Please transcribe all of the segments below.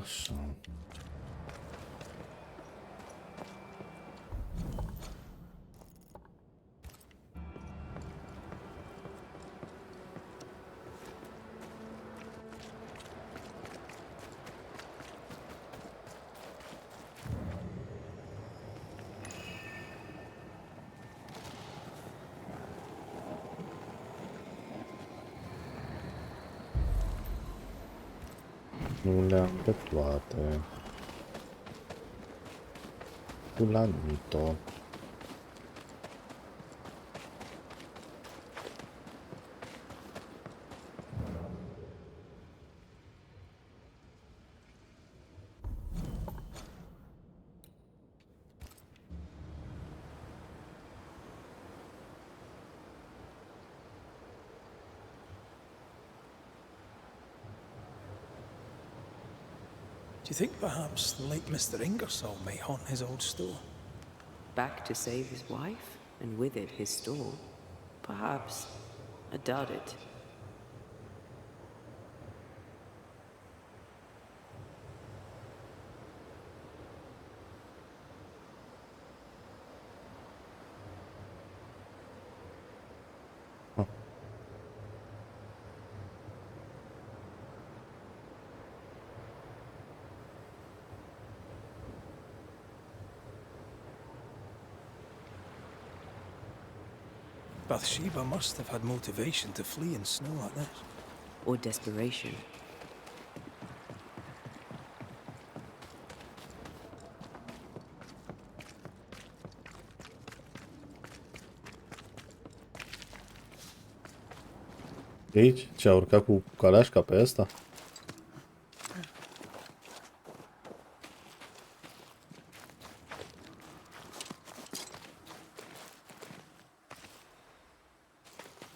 Så. Nu le-am pe toate. Fulanito. Do you think perhaps the late Mr. Ingersoll may haunt his old store? Back to save his wife, and with it his store? Perhaps. I doubt it. Bathsheba must have had motivation to flee in snow like this. Or desperation. Aici? Ce-a urcat cu calașca pe ăsta?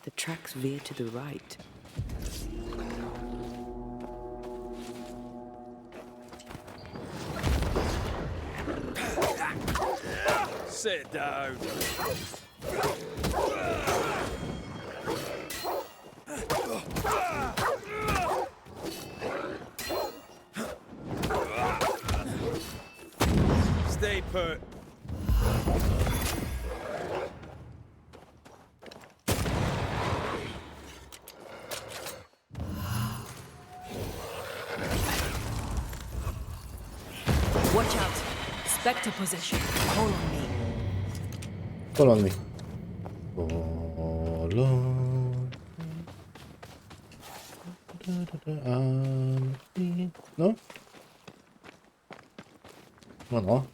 The tracks veer to the right. Sit down. Stay put. Watch out. Spectre possession. Call on me. Call on me. Call on me. No? No, no.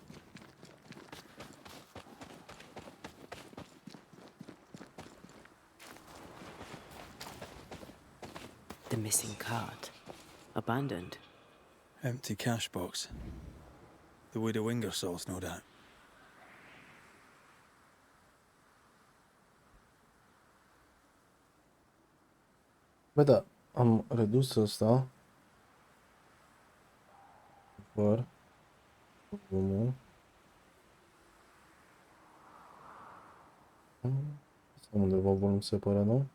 The missing cart. Abandoned. Empty cash box. The widow Ingersoll's, no doubt. Bă, da, am redus ăsta. Fără. Volumul. Sau undeva volum separat, nu?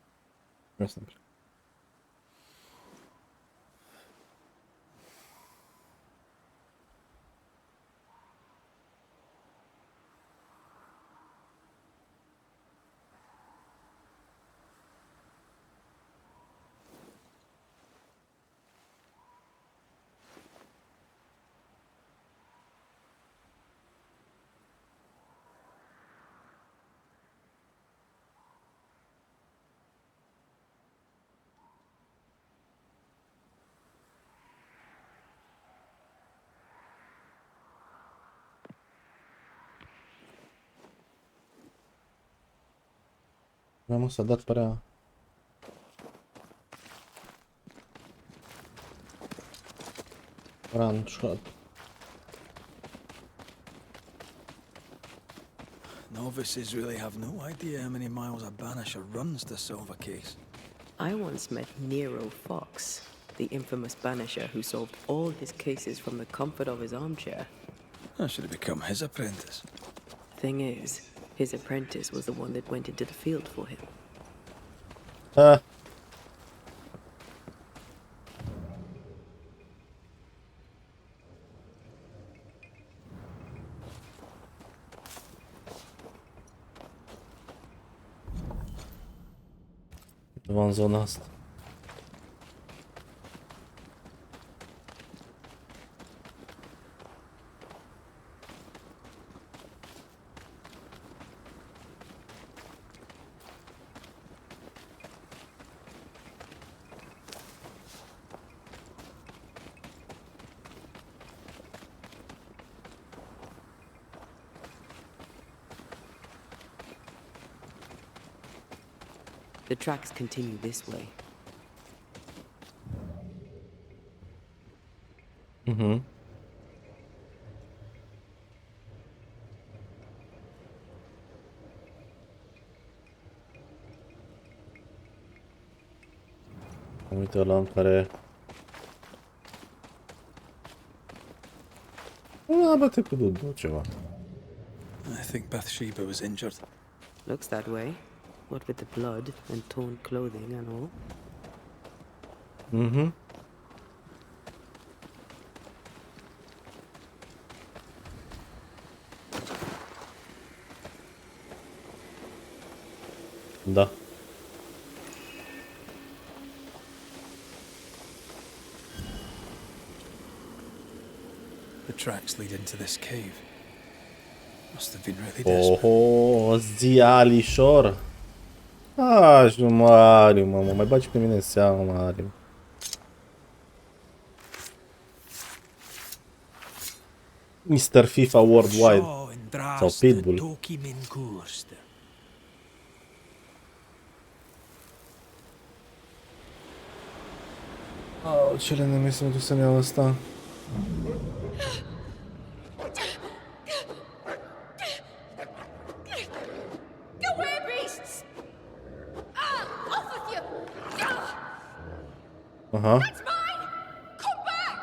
Asta. S-a dat prea... Run shot. Novices really have no idea how many miles a Banisher runs to solve a case. I once met Nero Fox, the infamous Banisher who solved all his cases from the comfort of his armchair. I should have become his apprentice. Thing is, his apprentice was the one that went into the field for him. ceva în zona asta. The tracks continue this way. Mhm. Uite ăla în care... bate cu dudul ceva. I think Bathsheba was injured. Looks that way. What with the blood and torn clothing and all. Mhm. Da. The tracks lead into this cave. Must have been really desperate. Oho, zialișor. Aș, mare, mă mai bagi pe mine în seamă, mare. Mr. FIFA Worldwide. Sau Pitbull. Ce le-am să mă duc să-mi iau ăsta? Go away, beasts! Off with you! Aha. It's mine! Come back!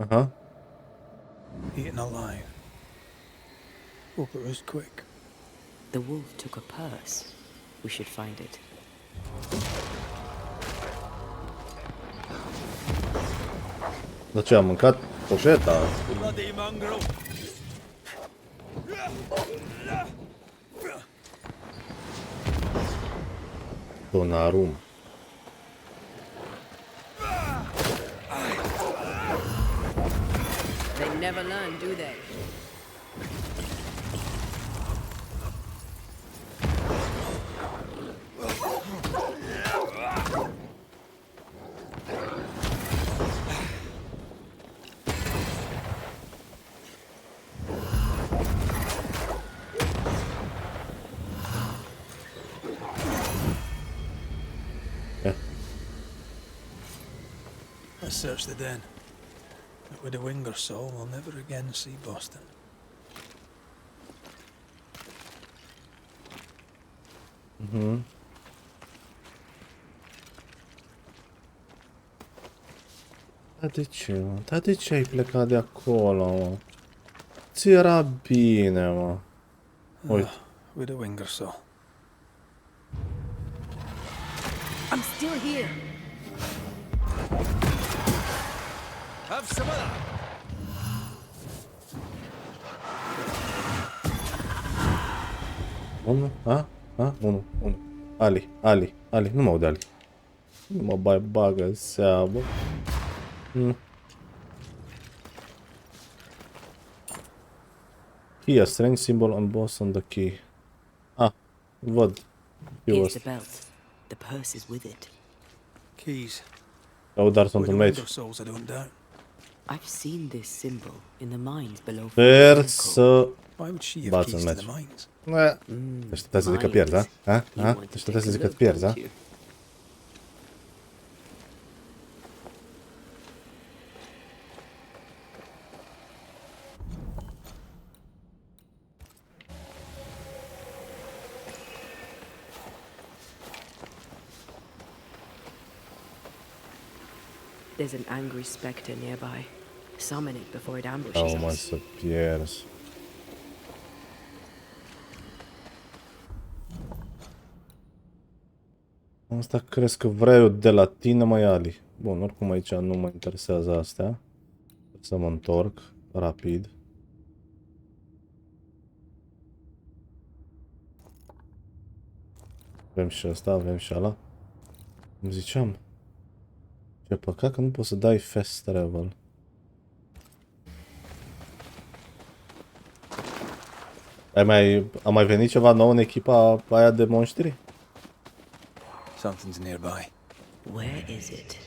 Aha. Eaten alive. Hope it was quick. The wolf took a purse. We should find it. Dar ce, am mâncat poșeta? Bloody mongrel! Donarum. They never learn, do they? Let's search the den. But with a wing or so, we'll never again see Boston. Mhm. Dar de ce, mă? Dar de ce ai plecat de acolo, mă? Ți era bine, mă. Uite. With a wing or so. I'm still here. Have some of that! Unu? Unu. Ali. Nu mă aud Ali. Nu mă bai bagă în seamă. Key, a strange symbol on boss on the key. Văd. Here's the belt. The purse is with it. Keys. Au dar sunt With un a wing meci. or souls, I don't doubt. I've seen this symbol in the mines below. Sper să... Why would she have Bați keys în to the meci. mines? Te așteptai să zic că pierzi, a? Te așteptai să zic că pierzi, a? There's an angry spectre nearby. Summon it before it Au ambushes mă us. să pierzi. Asta crezi că vreau de la tine, mai Ali. Bun, oricum aici nu mă interesează astea. Să mă întorc rapid. Avem și ăsta, avem și ăla. Cum ziceam. Ce păcat că nu poți să dai fast travel. A mai venit ceva nou în echipa aia de monștri? Something's nearby. Where is it?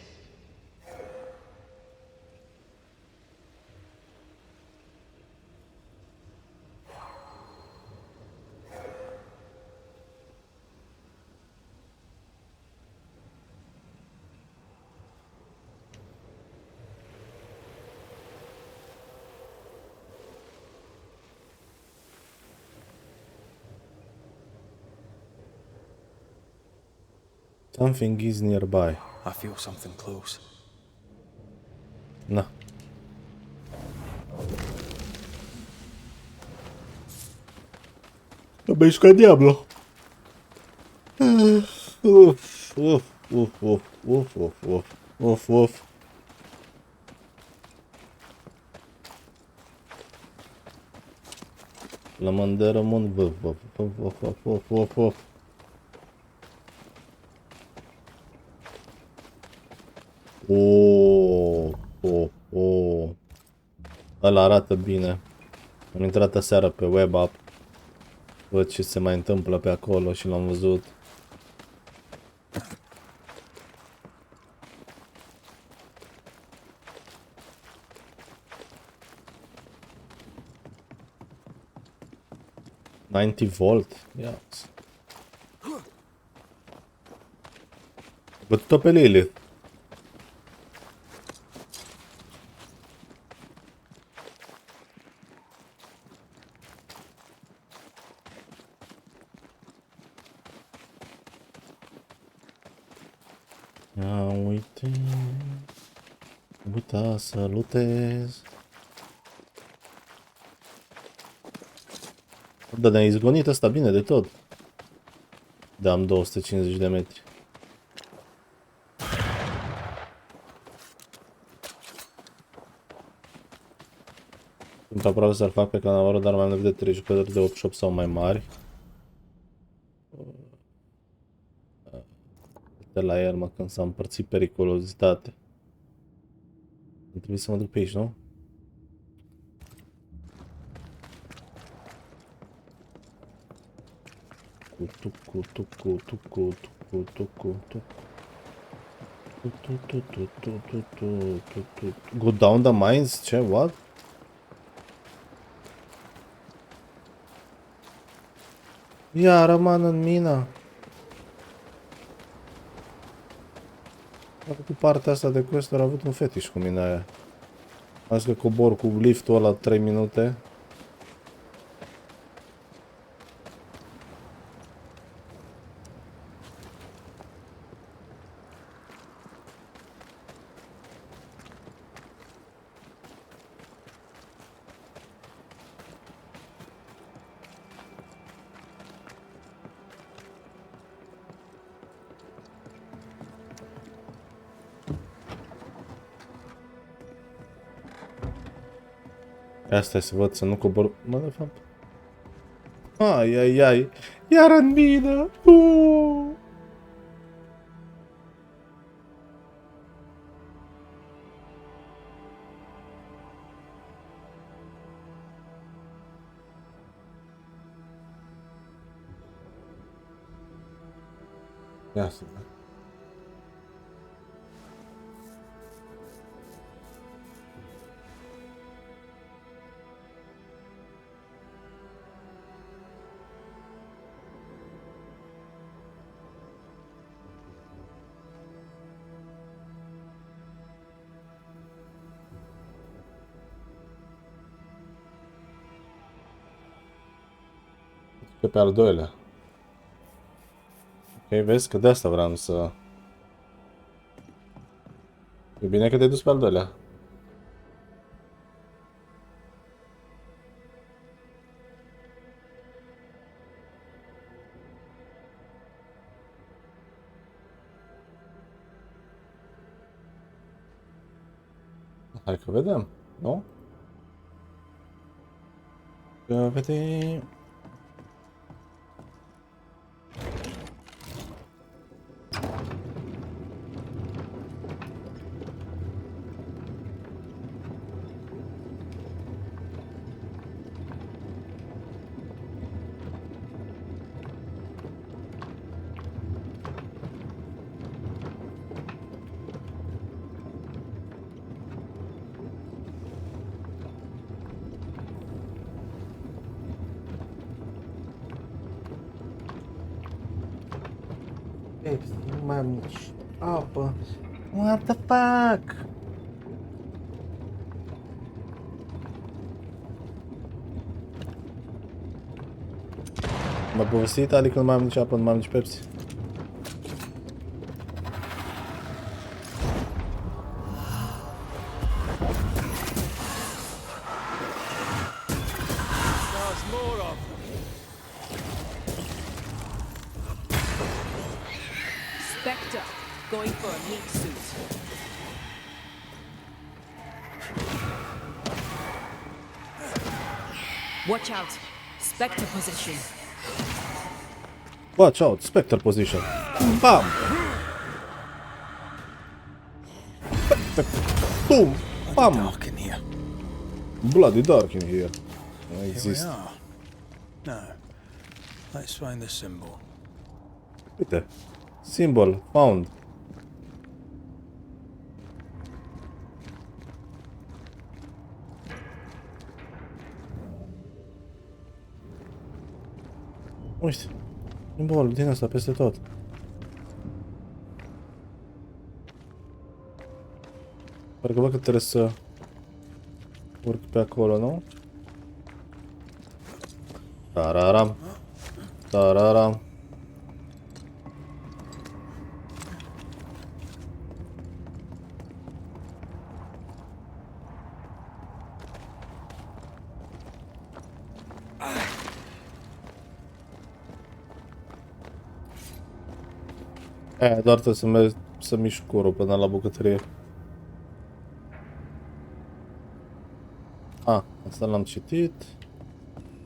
Something is nearby. I feel something close. Na. Băi, ca diablo. Uf, uf, uf, uf, uf, uf, uf, uf, uf. La mână rămân, uf, uf, uf, uf, uf, uf, uf, uf. Ăla arată bine. Am intrat aseară pe web app. Văd ce se mai întâmplă pe acolo și l-am văzut. ...90V? Ia. Bătut-o pe Lilith. Ia uite. Uita să lutez. Da, ne-a izgonit ăsta bine de tot. Da, am 250 de metri. Sunt aproape să-l fac pe canavarul, dar mai am nevoie de 3 jucători de 88 sau mai mari. De la el, mă, când s-a împărțit periculozitate. Trebuie să mă duc pe aici, nu? Go down the mines? Ce? What? Ia, rămân în mina. A făcut partea asta de quest, a avut un fetiș cu mina aia. Am zis că cobor cu liftul ăla 3 minute. Asta e să văd să nu cobor... Mă, de fapt... Ai, ai, ai! Iar în mină! Ia să vedem. Pe al doilea. Ok, vezi că de asta vreau să... E bine că te-ai dus pe al doilea. Hai că vedem, nu? Că vedem... Pepsi, nu mai am nici apă. What the fuck? M-a povestit Ali că nu mai am nici apă, nu mai am nici Pepsi. There's more of them. Spectre, going for a meat suit. Watch out. Spectre position. Watch out, Spectre position. Bam! Boom! Bam! Dark in here. Bloody dark in here. Nu Here we există. are. Now, let's find the symbol. Uite. Symbol found. Uite. Simbol din asta peste tot. Parcă văd că trebuie să urc pe acolo, nu? Tararam. Tararam. Doar trebuie să merg să mișc curul până la bucătărie. Asta l-am citit.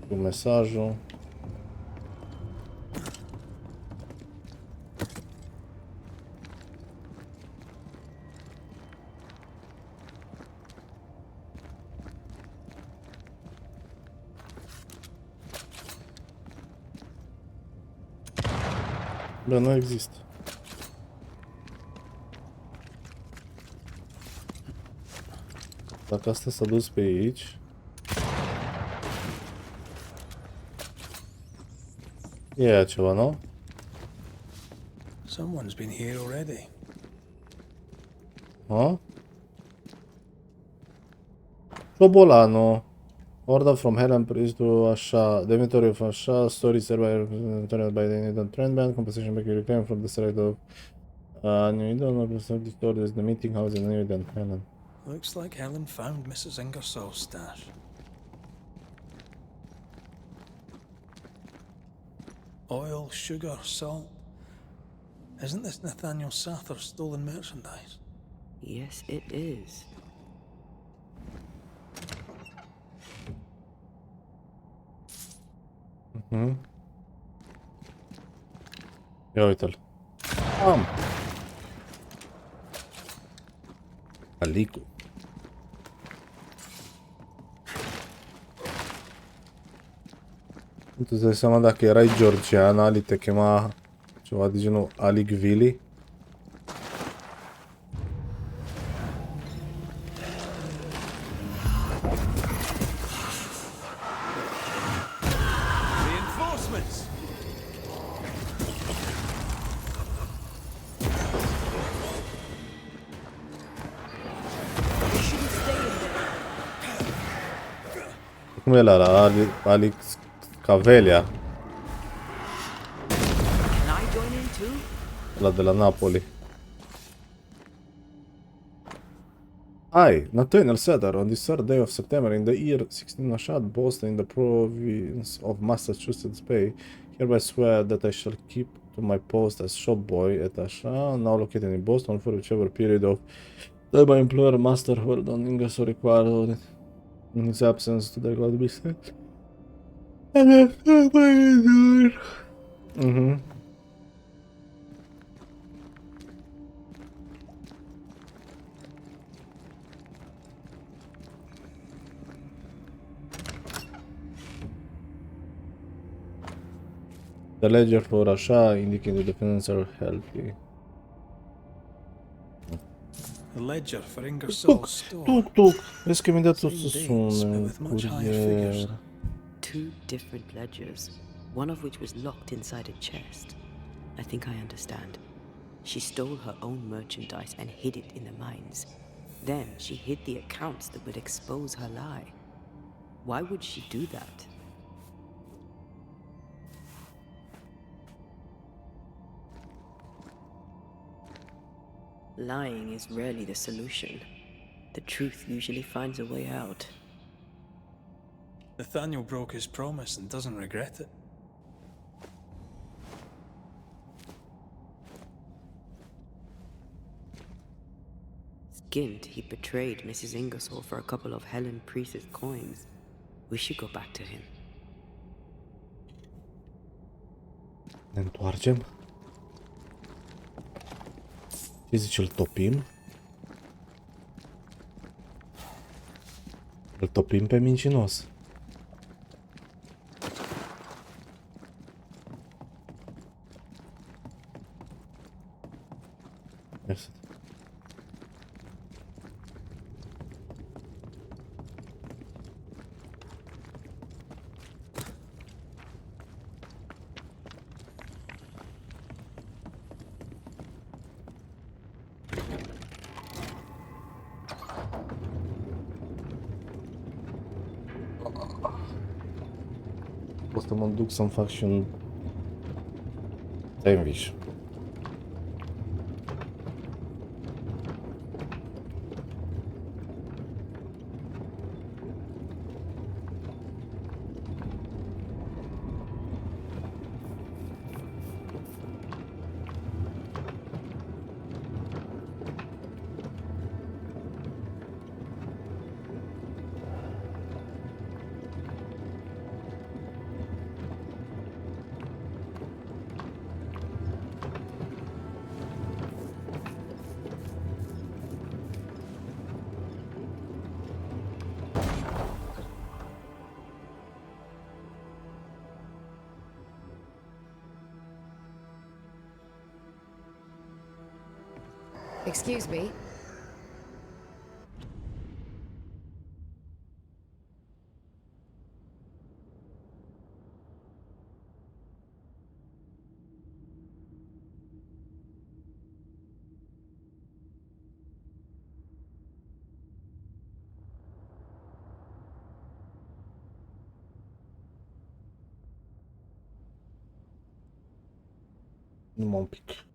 Cu mesajul. Bă, nu există. Dacă asta s-a dus pe aici. E ceva, nu? Someone's been here already. Ha? Șobolanu. Order from Helen Priest to așa. Demitory of așa. Story server by the Indian Trend Band. Compensation back reclaim from the side of New Eden. This order is the meeting house in New Eden. Helen. Looks like Helen found Mrs. Ingersoll's stash. Oil, sugar, salt. Isn't this Nathaniel Sather's stolen merchandise? Yes, it is. Ia uite-l. Am. Alicu. Tu îți dai seama dacă erai georgian, Ali te chema ceva de genul Alic Vili? Reinforcements! They shouldn't stay in there. Cum e ăla? Alic Cavelia, Can I join in too? ăla de la Napoli. I, Nathaniel Sather, on this 3rd day of September in the year 16 Boston in the province of Massachusetts Bay, hereby swear that I shall keep to my post as shop boy at așa, now located in Boston for whichever period of time my employer master hold on Ingersoll required in his absence to the God be sent. Mhm. The ledger for așa indicating the defendants are healthy. The ledger for Ingersoll's store. Tuc. Vezi că imediat o să Same dates, sune but with much higher figures. curier. 2 different ledgers, one of which was locked inside a chest. I think I understand. She stole her own merchandise and hid it in the mines. Then she hid the accounts that would expose her lie. Why would she do that? Lying is rarely the solution. The truth usually finds a way out. Nathaniel broke his promise and doesn't regret it. Skint, he betrayed Mrs. Ingersoll for a couple of Helen Priest's coins. We should go back to him. Ne întoarcem. Ce zici, îl topim? Îl topim pe mincinos. Ia să- O să mă duc să-mi fac și un sandwich. Excuse me. Numai un pic.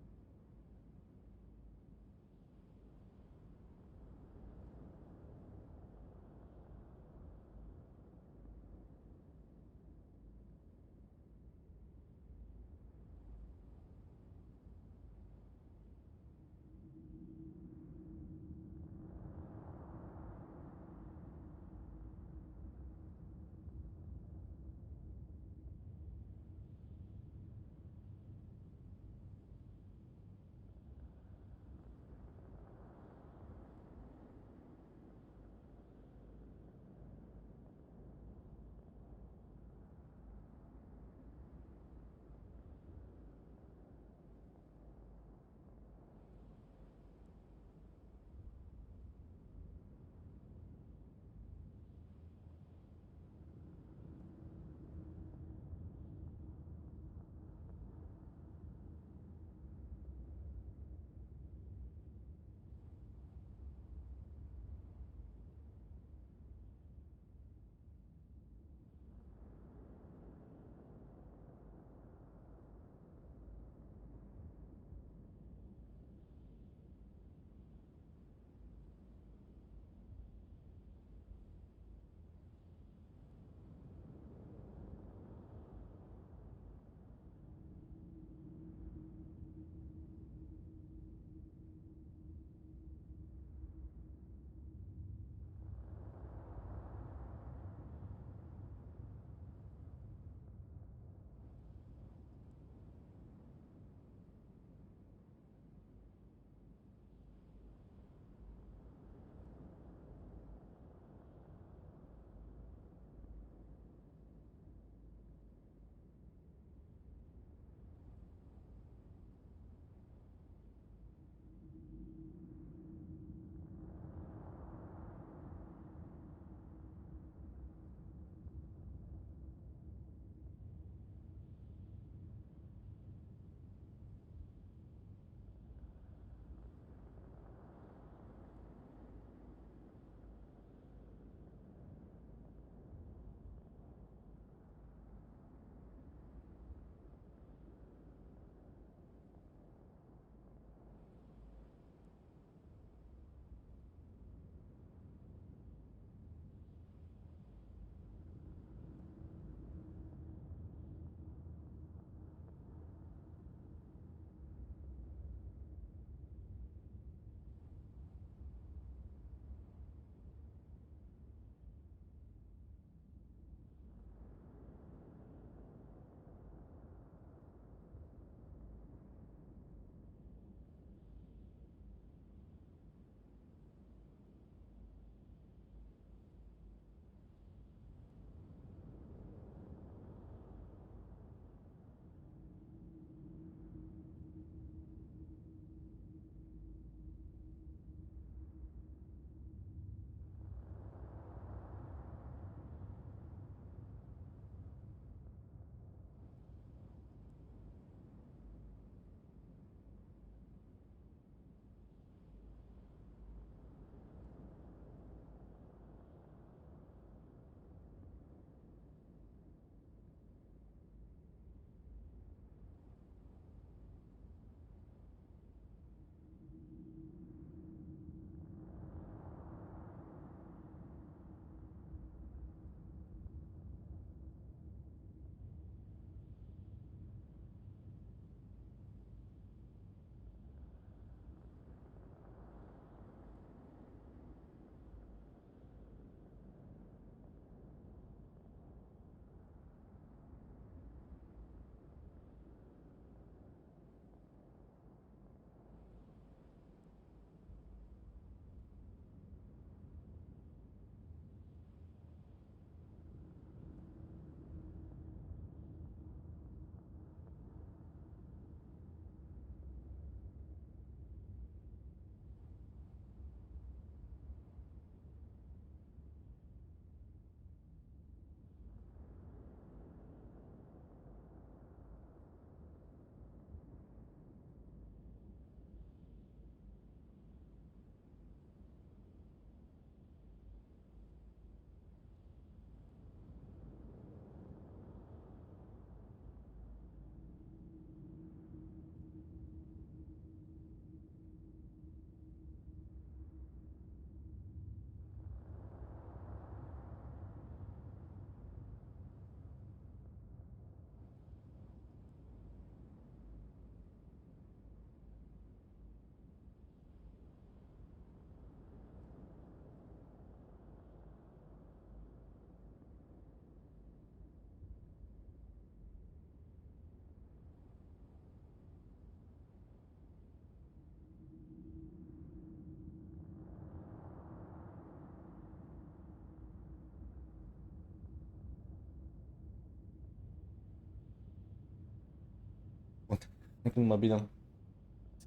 Când mă bine am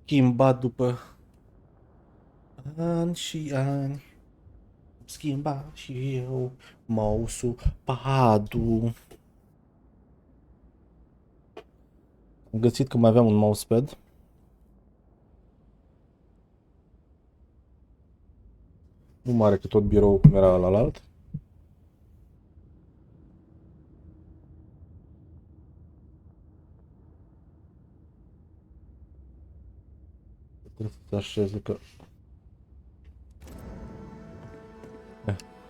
schimbat după ani și ani. Schimba și eu mouse-ul padu. Am găsit că mai aveam un mousepad. Nu mare că tot birou cum era la alt. Trebuie să așez că...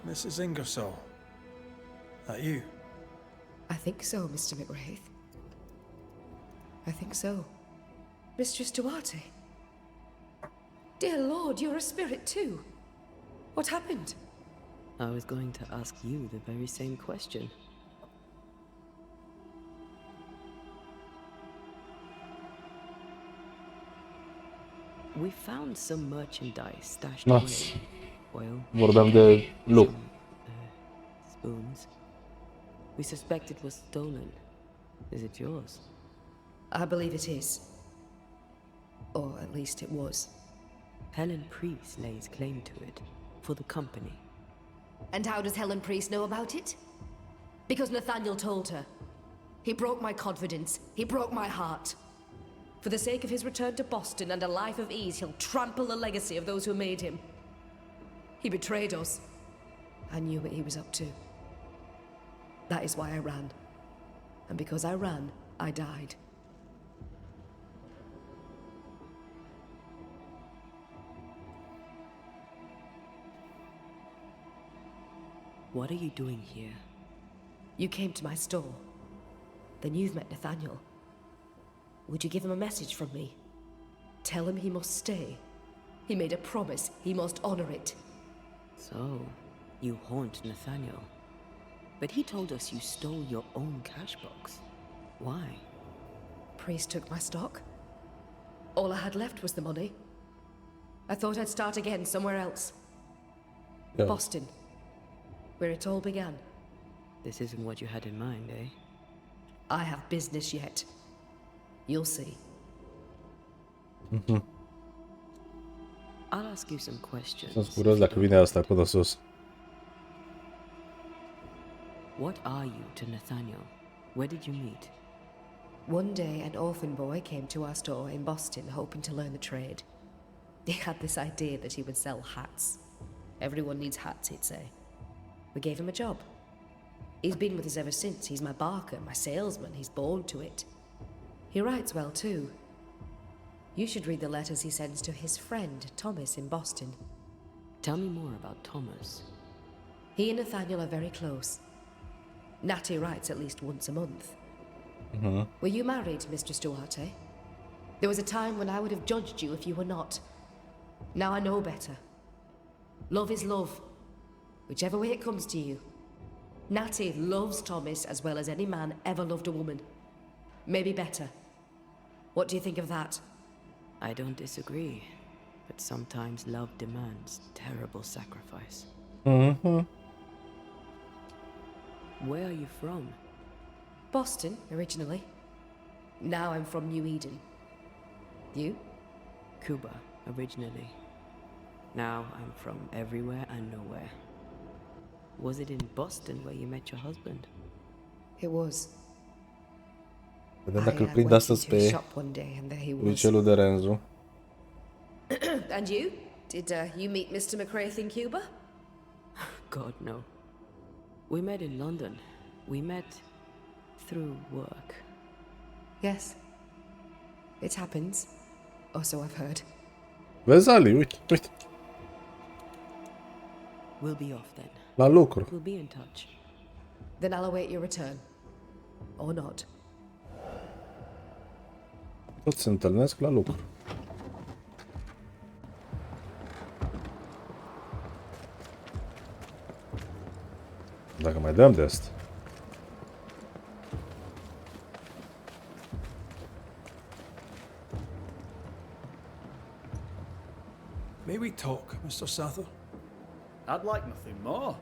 Mrs. Ingersoll. That you? I think so, Mr. McWraith. I think so. Mistress Duarte. Dear Lord, you're a spirit too. What happened? I was going to ask you the very same question. We found some merchandise stashed Nice. away. Oil, Vorbeam de look. some spoons. We suspect it was stolen. Is it yours? I believe it is. Or at least it was. Helen Priest lays claim to it for the company. And how does Helen Priest know about it? Because Nathaniel told her. He broke my confidence. He broke my heart. For the sake of his return to Boston and a life of ease, he'll trample the legacy of those who made him. He betrayed us. I knew what he was up to. That is why I ran. And because I ran, I died. What are you doing here? You came to my store. Then you've met Nathaniel. Would you give him a message from me? Tell him he must stay. He made a promise. He must honor it. So, you haunt Nathaniel. But he told us you stole your own cash box. Why? Priest took my stock. All I had left was the money. I thought I'd start again somewhere else. Yeah. Boston. Where it all began. This isn't what you had in mind, eh? I have business yet. You'll see. I'll ask you some questions. Sunt curios dacă vine asta acolo sus. What are you to Nathaniel? Where did you meet? One day, an orphan boy came to our store in Boston hoping to learn the trade. He had this idea that he would sell hats. Everyone needs hats, he'd say. We gave him a job. He's been with us ever since. He's my barker, my salesman. He's born to it. He writes well, too. You should read the letters he sends to his friend, Thomas, in Boston. Tell me more about Thomas. He and Nathaniel are very close. Natty writes at least once a month. Were you married, Mistress Duarte? There was a time when I would have judged you if you were not. Now I know better. Love is love, whichever way it comes to you. Natty loves Thomas as well as any man ever loved a woman. Maybe better. What do you think of that? I don't disagree, but sometimes love demands terrible sacrifice. Where are you from? Boston, originally. Now I'm from New Eden. You? Cuba, originally. Now I'm from everywhere and nowhere. Was it in Boston where you met your husband? It was. Vedem dacă îl I prind went astăzi into his pe shop one day and there he was. Lucelul de Renzo. And you? Did you meet Mr. McWraith in Cuba? God, no. We met in London. We met through work. Yes. It happens. Or so I've heard. Vezi, Ali, uite, uite, We'll be off then. la lucru. We'll be in touch. Then I'll await your return. Or not. Tot se întâlnesc la lucru. Dacă mai dăm de asta. May we talk, Mr. Sather? I'd like nothing more.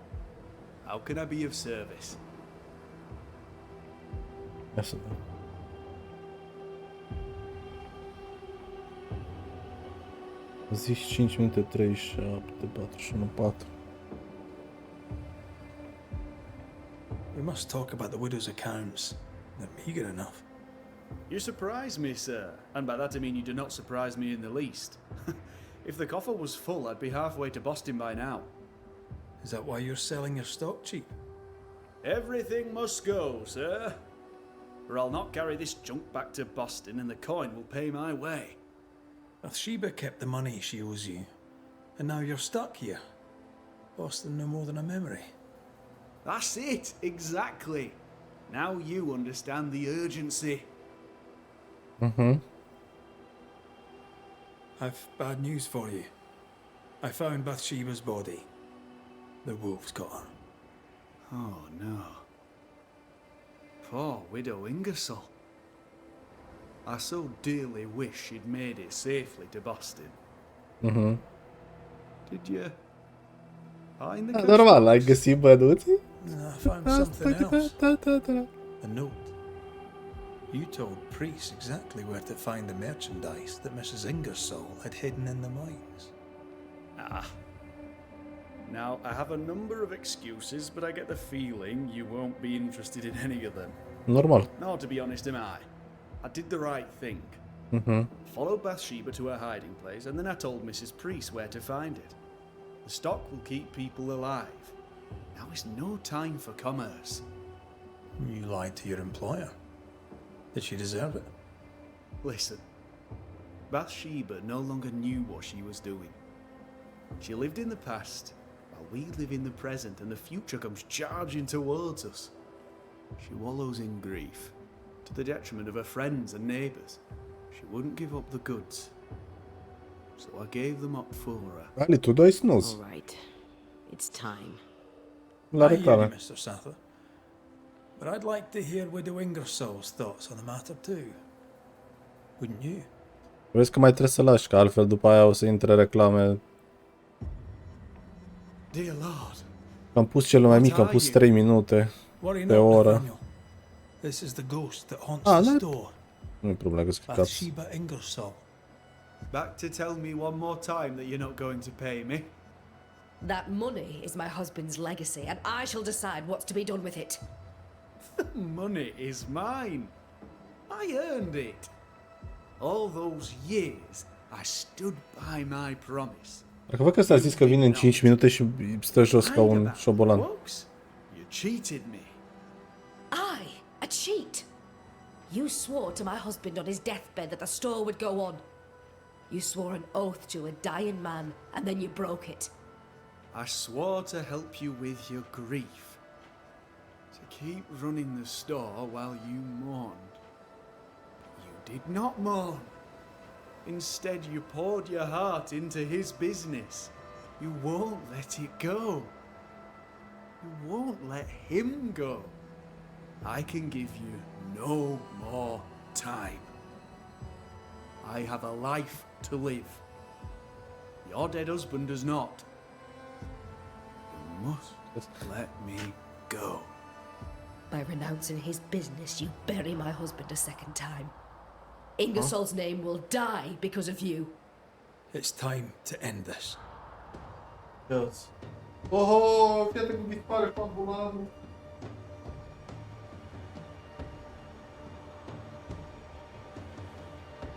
How can I be of service? Ia să vedem. Zi 5 minute 37, 41, 4. We must talk about the widow's accounts. They're meagre enough. You surprise me, sir. And by that I mean you do not surprise me in the least. If the coffer was full, I'd be halfway to Boston by now. Is that why you're selling your stock cheap? Everything must go, sir. Or I'll not carry this junk back to Boston and the coin will pay my way. Bathsheba kept the money she owes you, and now you're stuck here. Boston no more than a memory. That's it, exactly. Now you understand the urgency. I've bad news for you. I found Bathsheba's body. The wolves got her. Oh no. Poor widow Ingersoll. I so dearly wish she'd made it safely to Boston. Did you find the cash Normal, ai box? găsit bănuții? I found something else. A note. You told priests exactly where to find the merchandise that Mrs. Ingersoll had hidden in the mines. Ah. Now, I have a number of excuses, but I get the feeling you won't be interested in any of them. Normal. No, to be honest, am I? I did the right thing. Followed Bathsheba to her hiding place, and then I told Mrs. Priest where to find it. The stock will keep people alive. Now is no time for commerce. You lied to your employer. Did she deserve it? Listen, Bathsheba no longer knew what she was doing. She lived in the past, while we live in the present, and the future comes charging towards us. She wallows in grief, to the detriment of her friends and neighbours. She wouldn't give up the goods, so I gave them up for her. Ali, tu dai snooze. All right. It's time. La I hear you, reclame. Mr. Sather. But I'd like to hear Widow Ingersoll's thoughts on the matter too. Wouldn't you? Vezi că mai trebuie să lași, că altfel după aia o să intre reclame. Dear Lord, Am pus cel mai mic, am pus 3 minute Worry pe not, oră. Nathaniel. This is the ghost that haunts Ah, the no. store. Nu-i problemă, că scăcați. Bathsheba Ingersoll. back to tell me one more time that you're not going to pay me. That money is my husband's legacy, and I shall decide what's to be done with it. Money is mine. I earned it. All those years, I stood by my promise. Dacă văd că ăsta a zis că vine în 5 minute și stă jos ca Lied un about șobolan. books. You cheated me. I, a cheat? You swore to my husband on his deathbed that the store would go on. You swore an oath to a dying man, and then you broke it. I swore to help you with your grief. To keep running the store while you mourned. But you did not mourn. Instead, you poured your heart into his business. You won't let it go. You won't let him go. I can give you no more time. I have a life to live. Your dead husband does not. You must let me go. By renouncing his business, you bury my husband a second time. Ingersoll's name will die because of you. It's time to end this. Oho, fii atent cum dispare ambulanul.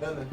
Bine.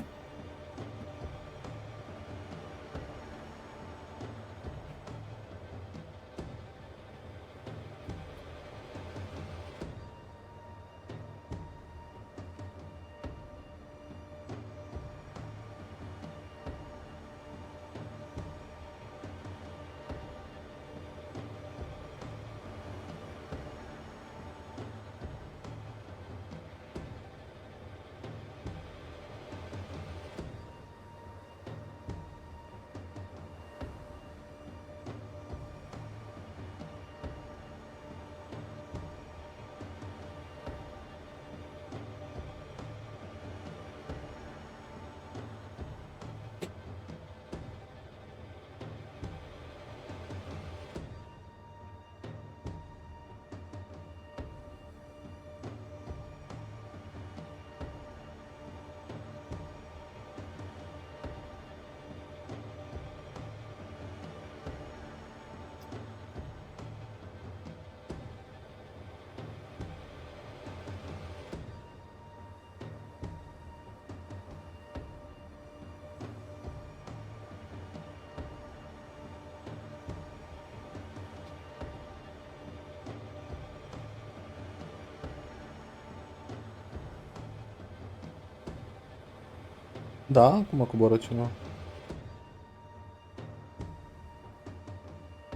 Da, acum coboară cineva.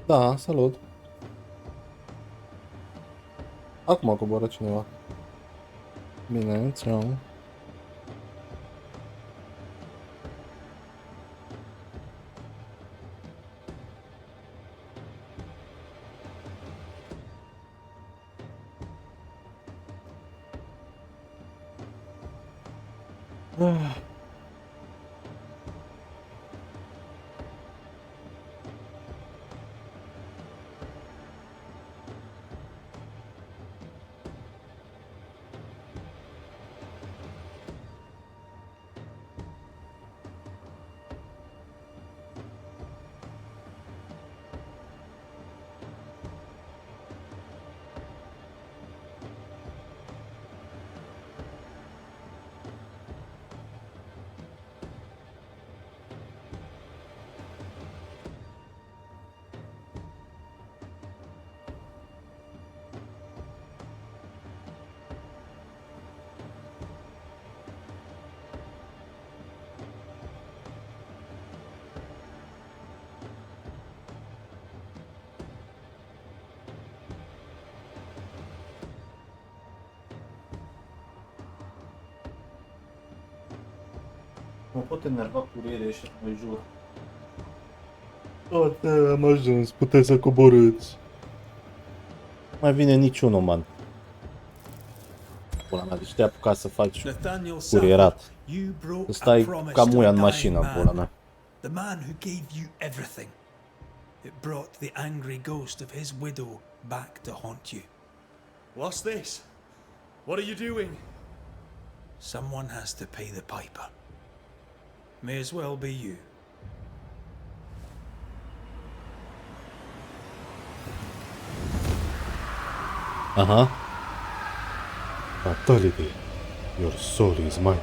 Da, salut. Acum coboară cineva. Bine, ți-au. Mă pot enerva curierii ăștia, mă jur. Toate am ajuns, puteți să coborâți. Mai vine niciunul, man. Pula mea, deci te-ai apucat să faci Nathaniel Sapper, curierat. you broke Să a stai promise ca to muia a în dying mașină, pula man. mea. The man who gave you everything. It brought the angry ghost of his widow back to haunt you. What's this? What are you doing? Someone has to pay the piper. May as well be you. Aha. Fatality. Your soul is mine.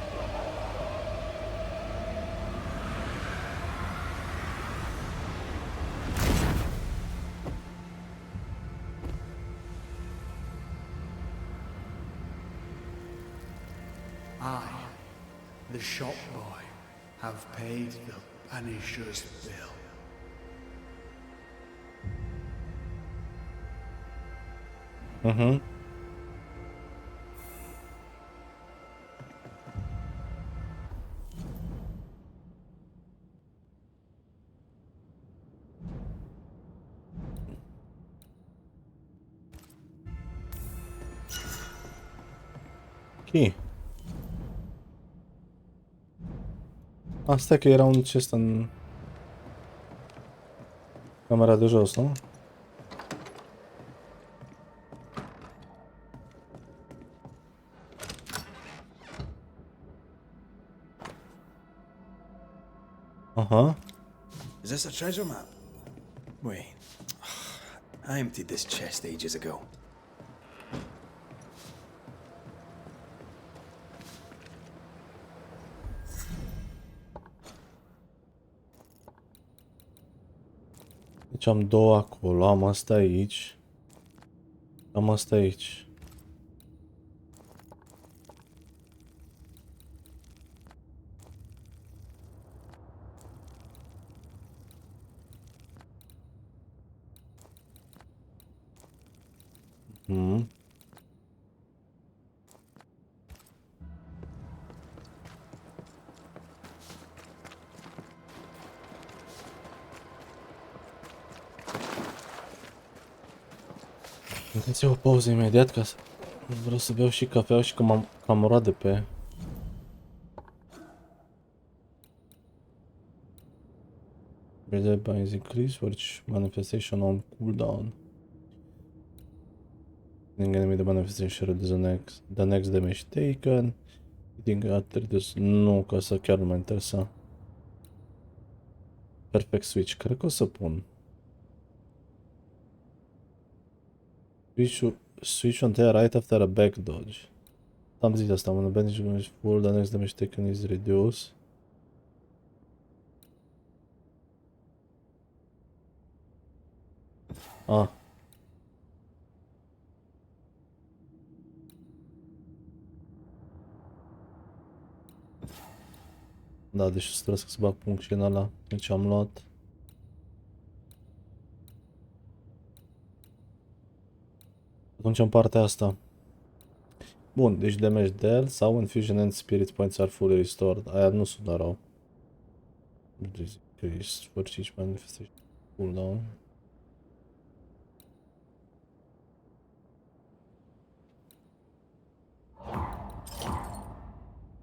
I, the shop boy, have paid the Banishers' bill. Mhm. Ok. Asta că era un chest în camera de jos, nu? Aha. Is this a treasure map? Wait. I emptied this chest ages ago. Deci am două acolo, am asta aici. Am asta aici. Mhm. Intenția o pauză imediat ca să... Vreau să beau și cafea și că m-am cam urat de pe... Ready binds increase, which manifestation on cooldown. Hitting enemy the manifestation reduces the next damage taken. Hitting at reduce... Nu, că asta chiar nu mă interesa. Perfect switch, cred că o să pun. Switch on the right after a back dodge. Am zis asta, when the bandage goes full, the next damage taken is reduced. Ah. Da, deci trebuie să bag punct și în ăla. Deci am luat. Atunci în partea asta. Bun, deci damage dealt sau infusion and spirit points are fully restored. Aia nu sună rău. Deci, sfârșit manifestation cooldown.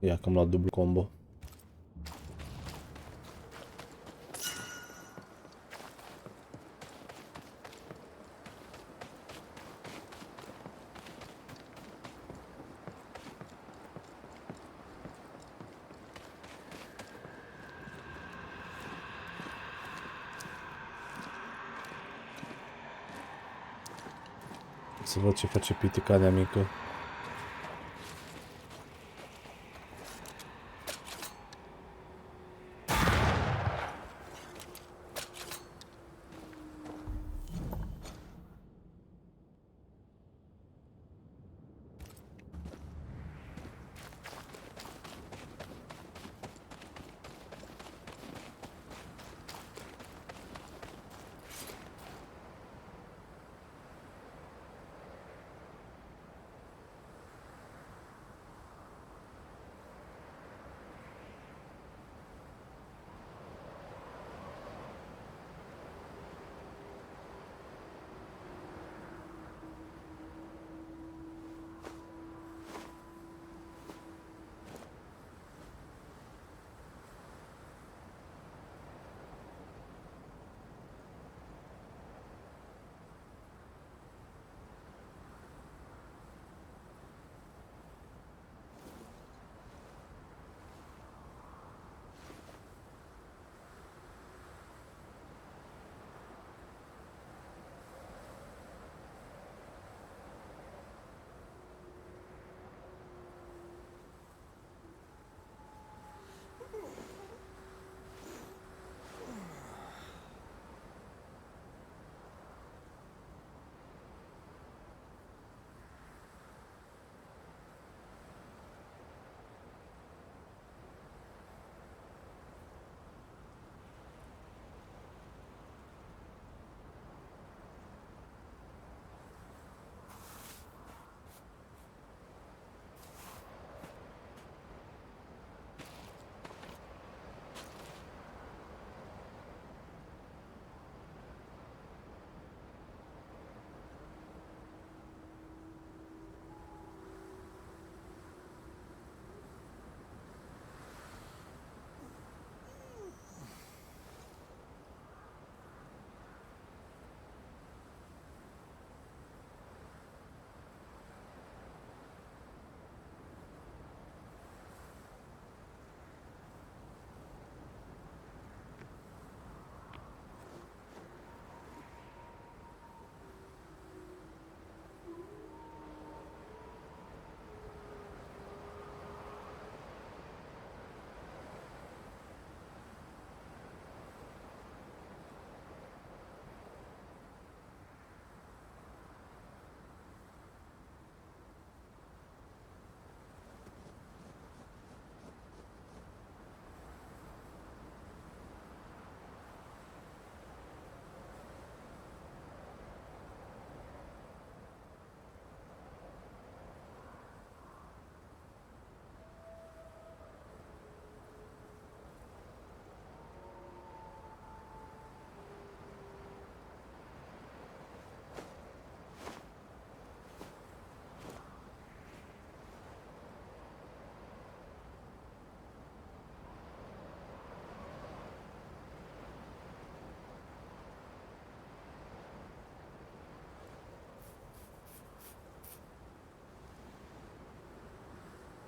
Ia că am luat dublu combo. Să văd ce face piticania mică.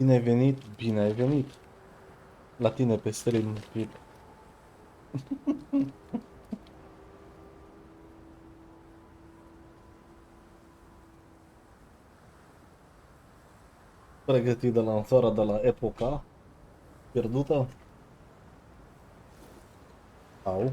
Bine ai venit, bine ai venit. La tine pe stream, Pip. Pregătit de lansarea de la epoca pierdută? Au.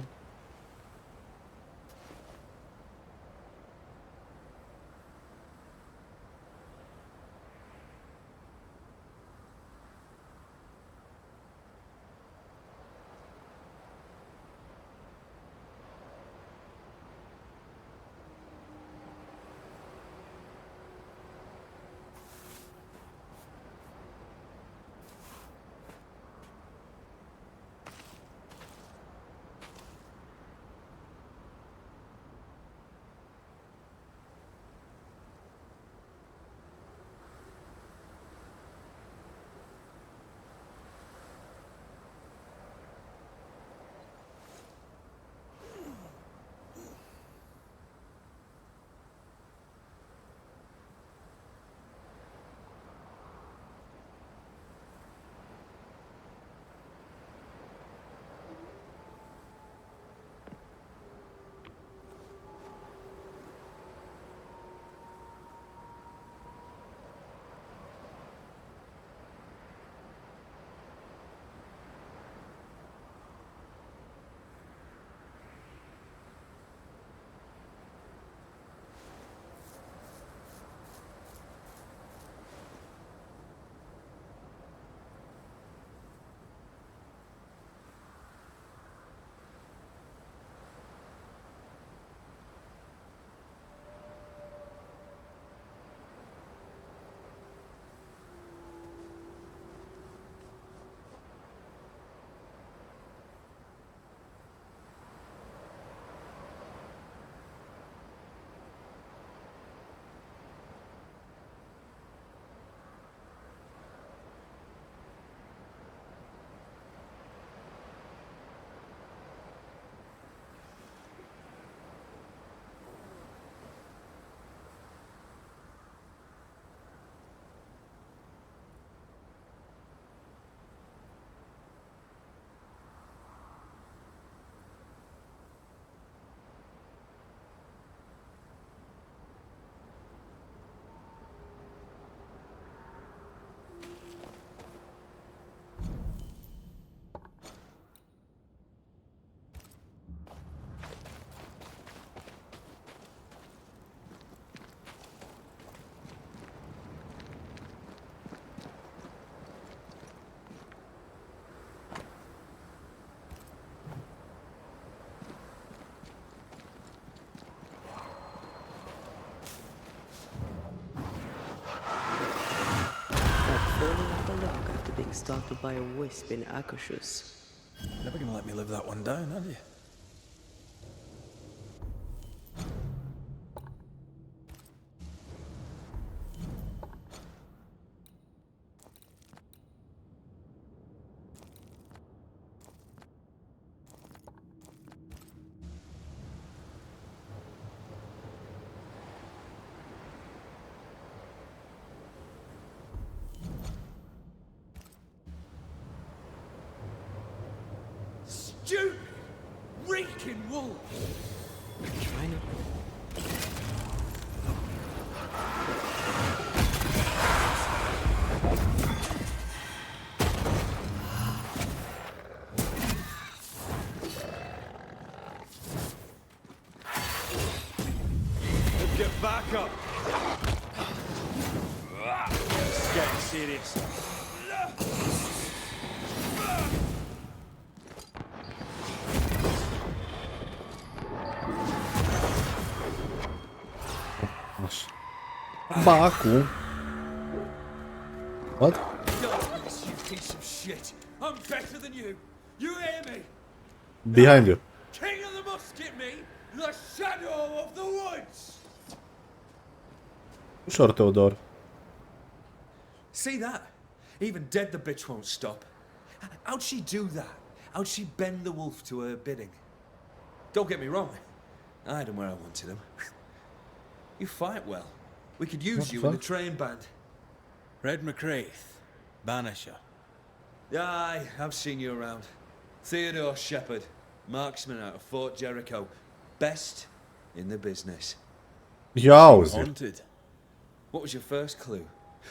startled by a wisp in Akashus. Never gonna let me live that one down, are you? Stupid, reeking wolves! Try not. Get back up! It's getting serious. Baku. What? Darkness, you piece of shit! I'm better than you! You hear me? Behind you. King of the musket, me! The shadow of the woods! Ușor, Teodor. See that? Even dead the bitch won't stop. How'd she do that? How'd she bend the wolf to her bidding? Don't get me wrong. I had him where I wanted him. You fight well. We could use What the you in the fuck? train band. Red McCraith, Banisher. Aye, I've seen you around. Theodore Shepherd, marksman out of Fort Jericho. Best in the business. Ia auzi. Haunted. What was your first clue?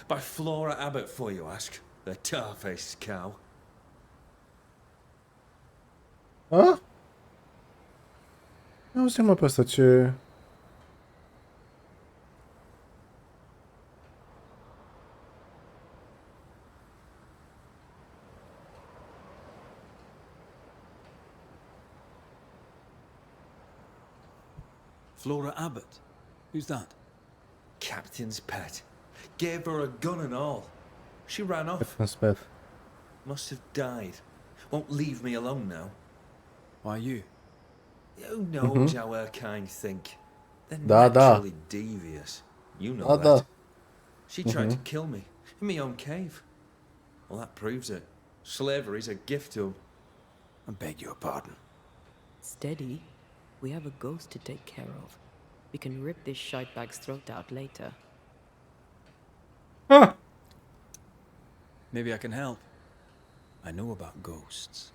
By Flora Abbott, for you ask. The tar-faced cow. A? Auzi-mă pe asta ce... Flora Abbott. Who's that? Captain's pet. Gave her a gun and all. She ran off. În spate. Must have died. Won't leave me alone now. Why you? Who knows how her kind think? They're Da, da. naturally devious. You know Da, that. da. She tried to kill me in my own cave. Well, that proves it. Slavery's a gift to 'em. I beg your pardon. Steady. We have a ghost to take care of. We can rip this shitebag's throat out later. Ah! Maybe I can help. I know about ghosts.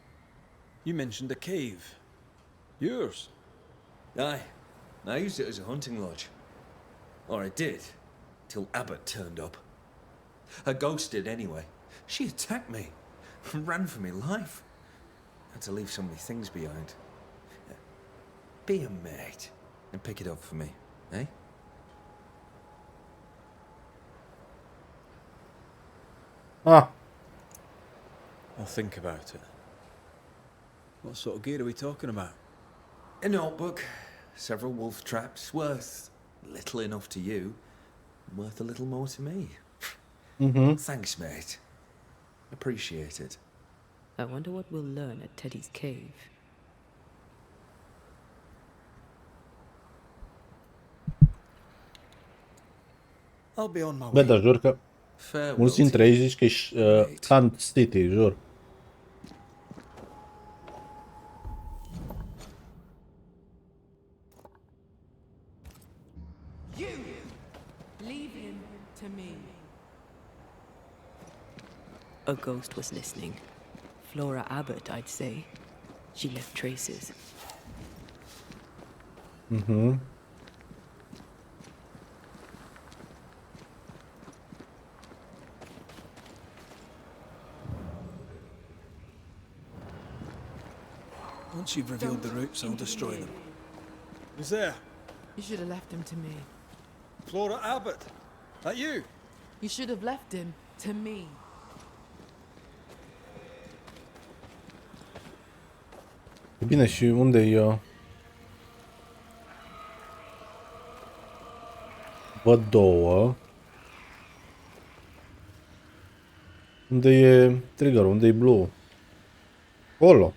You mentioned a cave. Yours? Aye, I used it as a hunting lodge. Or I did, till Abbott turned up. A ghost did anyway. She attacked me, ran for me life. Had to leave so many things behind. Be a mate and pick it up for me, eh? Ah! I'll think about it. What sort of gear are we talking about? A notebook, several wolf traps, worth little enough to you, worth a little more to me. Thanks, mate. Appreciate it. I wonder what we'll learn at Teddy's cave. I'll be on my Bă, way. dar jur că Farewell. mulți dintre ei zici că e Hunt City, jur. You! Leave him to me. A ghost was listening. Flora Abbott, I'd say. She left traces. Once you've revealed the roots, I'll destroy them. Who's there? You should have left him to me. Flora Abbott. That you? You should have left him to me. E bine, și unde e? Văd două. Unde e trigger? Unde e blue? Acolo.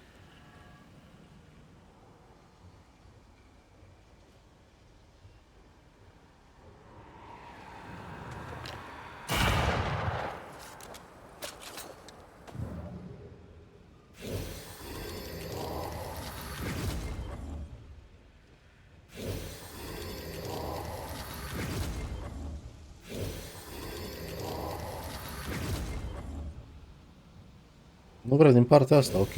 Nu vrea din partea asta, ok.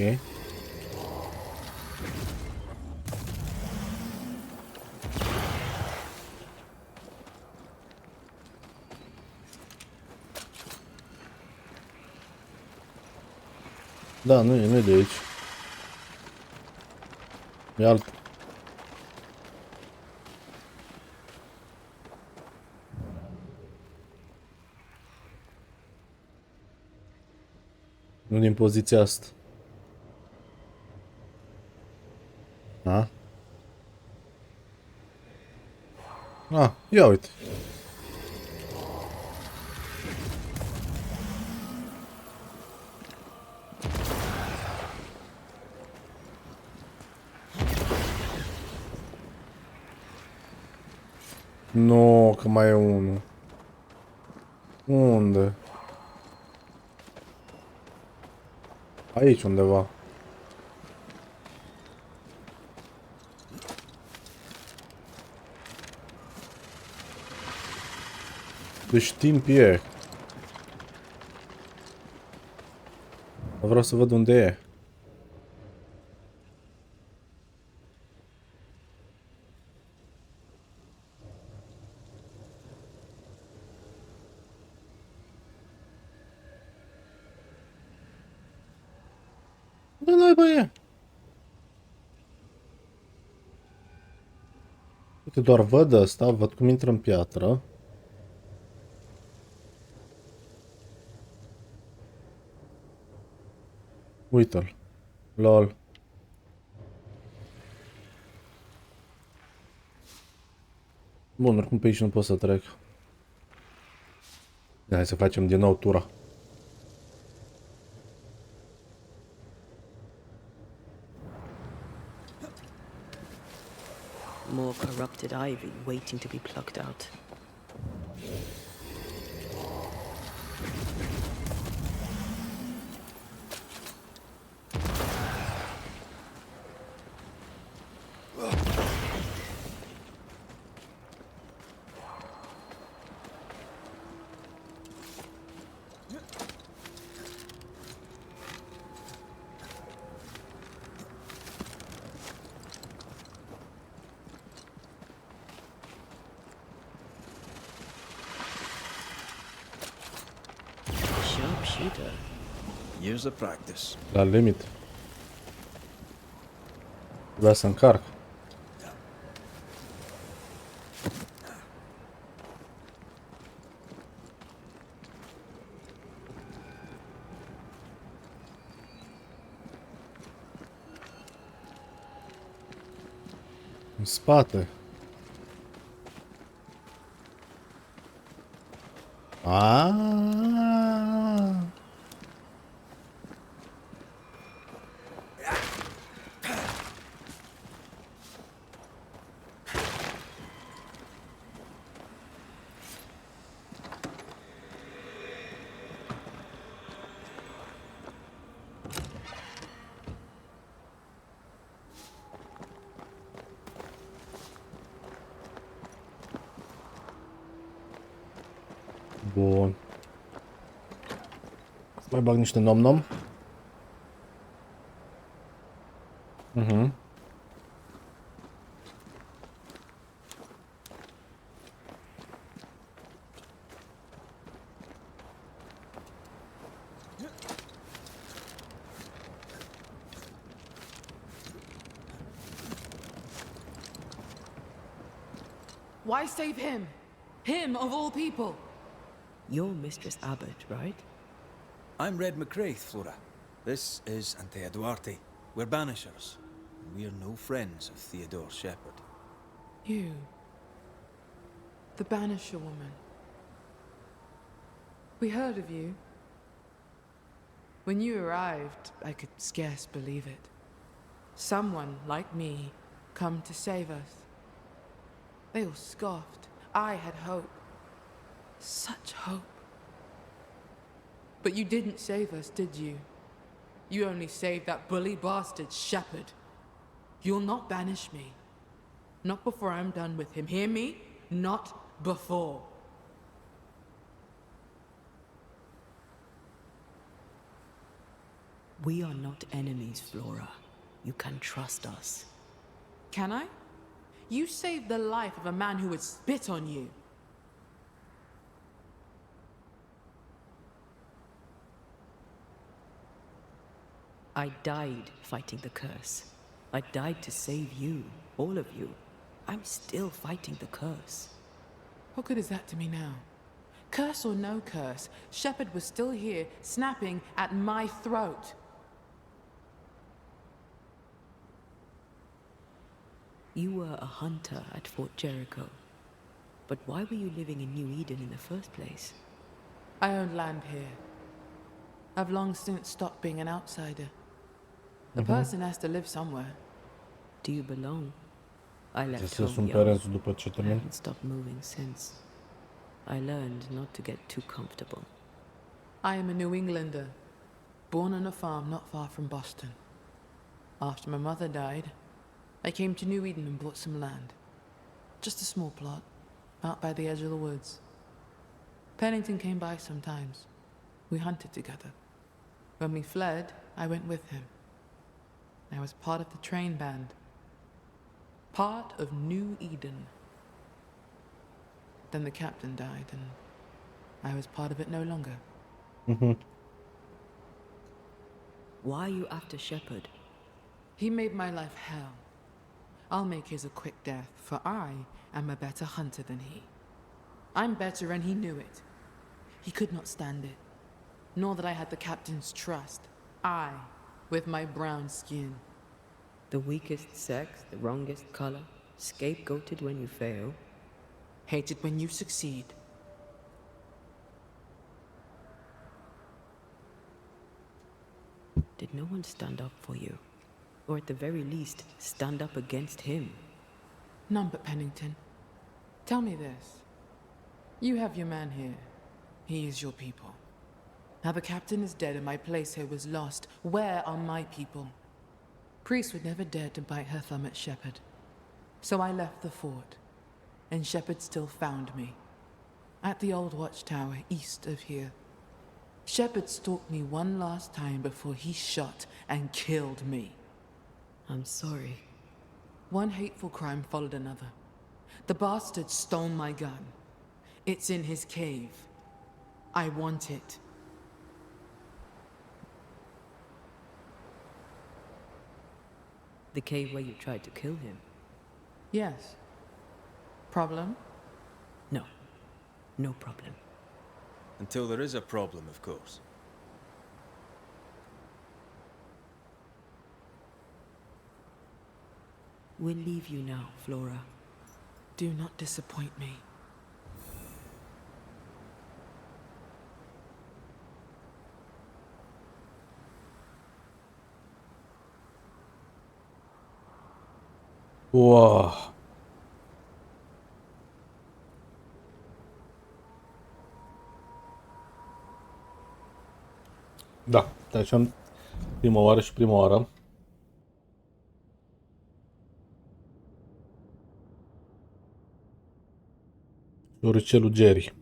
Da, nu e de aici. E alt. Nu din poziția asta. A? A, ia uite. Nu, că mai e unul. Unde? Aici undeva. Deci timp e. Vreau să văd unde e. Unde naiba e? Uite, doar văd asta, văd cum intră în piatră. Uite-l. Lol. Bun, oricum pe aici nu pot să trec. Hai să facem din nou tura. More corrupted ivy waiting to be plucked out. Sharpshooter. Years of practice. La limit. Trebuia să încarc. În spate. Aaaa. Bun. Mai bag niște nom-nom. Why save him? Him of all people. You're Mistress Abbott, right? I'm Red McCraith, Flora. This is Antea Duarte. We're Banishers. And we're no friends of Theodore Shepherd. You. The Banisher woman. We heard of you. When you arrived, I could scarce believe it. Someone like me come to save us. They all scoffed. I had hope. Such hope. But you didn't save us, did you? You only saved that bully bastard, Shepard. You'll not banish me. Not before I'm done with him. Hear me? Not before. We are not enemies, Flora. You can trust us. Can I? You saved the life of a man who would spit on you. I died fighting the curse. I died to save you, all of you. I'm still fighting the curse. What good is that to me now? Curse or no curse, Shepard was still here, snapping at my throat. You were a hunter at Fort Jericho. But why were you living in New Eden in the first place? I owned land here. I've long since stopped being an outsider. A person has to live somewhere. Do you belong? I left Să home sunt young. perenți după ce I termin. haven't stopped moving since. I learned not to get too comfortable. I am a New Englander, born on a farm not far from Boston. After my mother died, I came to New Eden and bought some land. Just a small plot, out by the edge of the woods. Pennington came by sometimes. We hunted together. When we fled, I went with him. I was part of the train band. Part of New Eden. Then the captain died, and I was part of it no longer. Why are you after Shepard? He made my life hell. I'll make his a quick death, for I am a better hunter than he. I'm better, and he knew it. He could not stand it, nor that I had the captain's trust. I, with my brown skin. The weakest sex, the wrongest color, scapegoated when you fail. Hated when you succeed. Did no one stand up for you? Or at the very least, stand up against him? None but Pennington. Tell me this. You have your man here. He is your people. Now the captain is dead and my place here was lost. Where are my people? Priest would never dare to bite her thumb at Shepard. So I left the fort, and Shepard still found me. At the old watchtower east of here. Shepard stalked me one last time before he shot and killed me. I'm sorry. One hateful crime followed another. The bastard stole my gun. It's in his cave. I want it. The cave where you tried to kill him? Yes. Problem? No. No problem. Until there is a problem, of course. We'll leave you now, Flora. Do not disappoint me. Wow. Da, trecem prima oară și prima oară. Floricelul Jerry.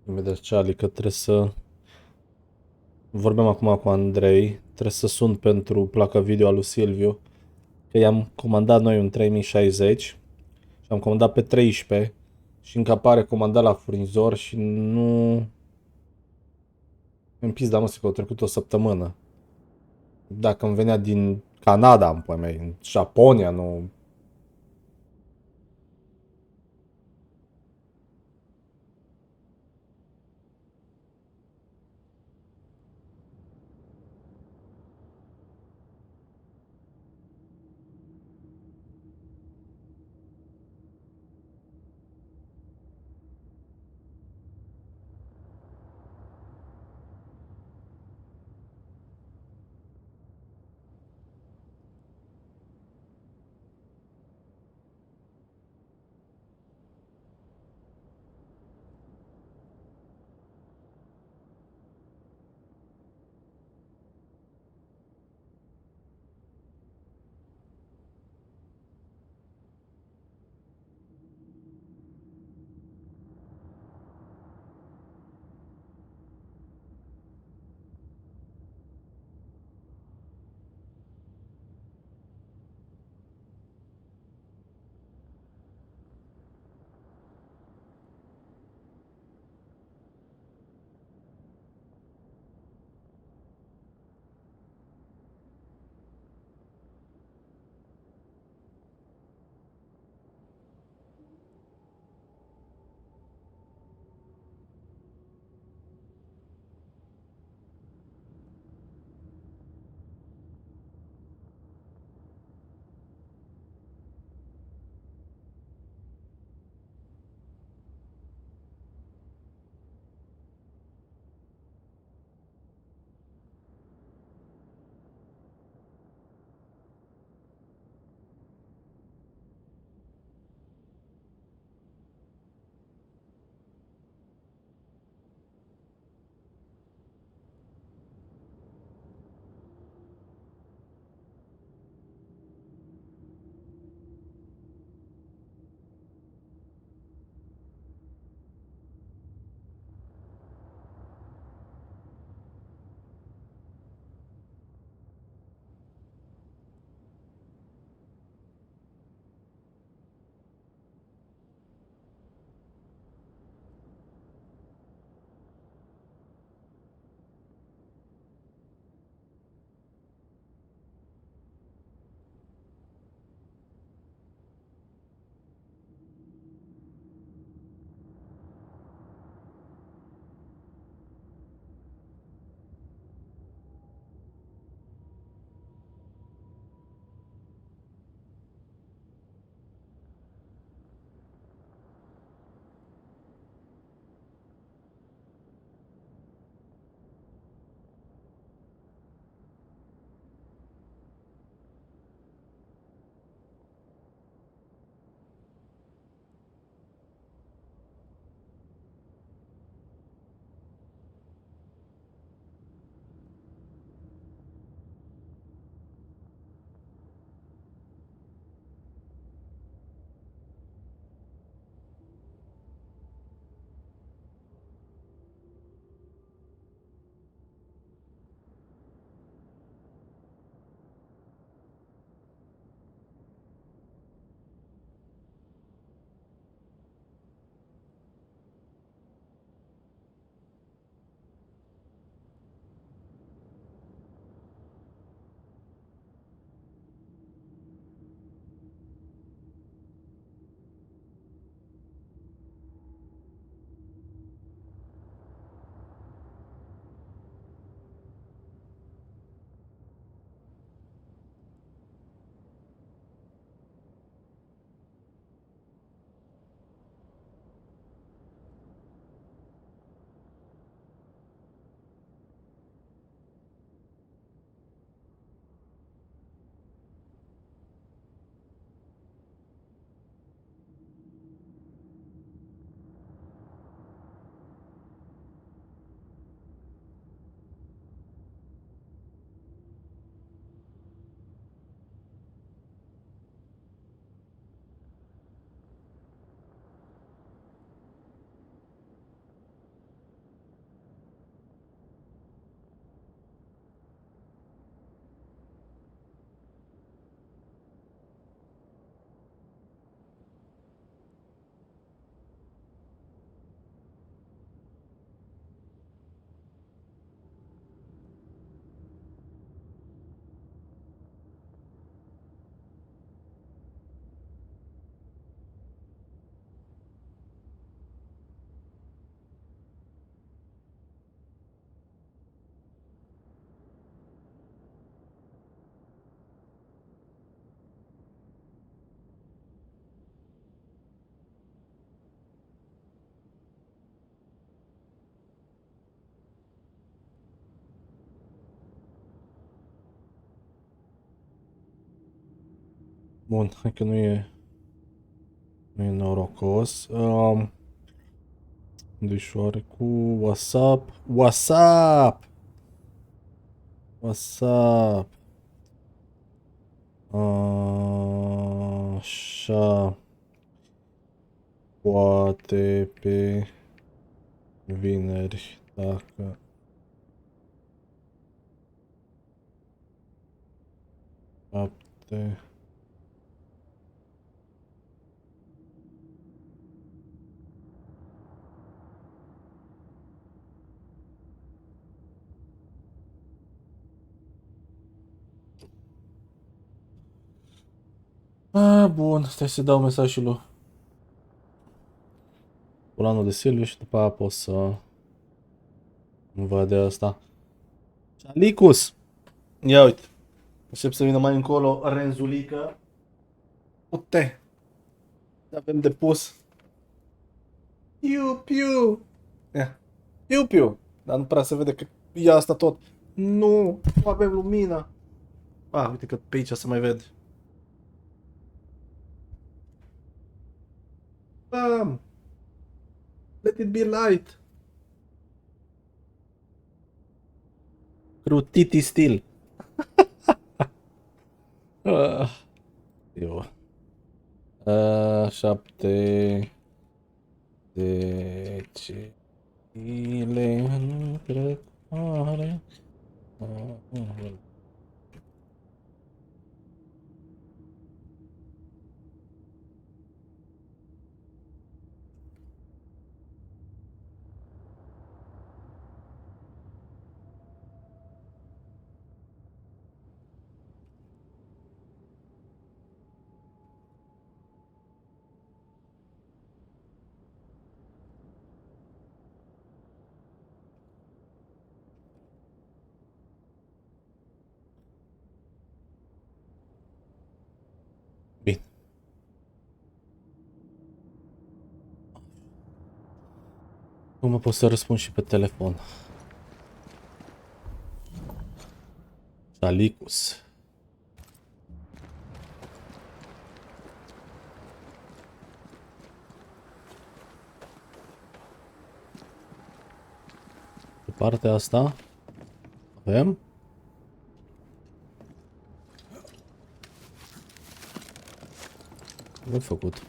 Imediat Charlie că trebuie să... Vorbeam acum cu Andrei, trebuie să sun pentru placa video a lui Silviu, că i-am comandat noi un 3060 și am comandat pe 13 și încă apare comandat la furnizor și nu... În pizda mă, că a trecut o săptămână. Dacă îmi venea din Canada, în pui mei, în Japonia, nu... Bun, hai că nu e norocos. Unde cu WhatsApp. WhatsApp! WhatsApp! Așa. Poate pe vineri, dacă... Fapte... Bun, stai să dau mesaj și lui Ulanul de Silviu și după aia pot să văd de asta. Licus! Ia uite. Aștept să vină mai încolo Renzulică. Uite! Avem de pus. Piu, piu! Ia. Piu, piu! Dar nu prea se vede că e asta tot. Nu! Nu avem lumină! Uite că pe aici se mai vede. Bam! Let it be light! Crutiti stil. Eu. 7 10 zile în trecare. Bine. Nu mă pot să răspund și pe telefon. Salicus. Pe partea asta avem. Ce-am făcut?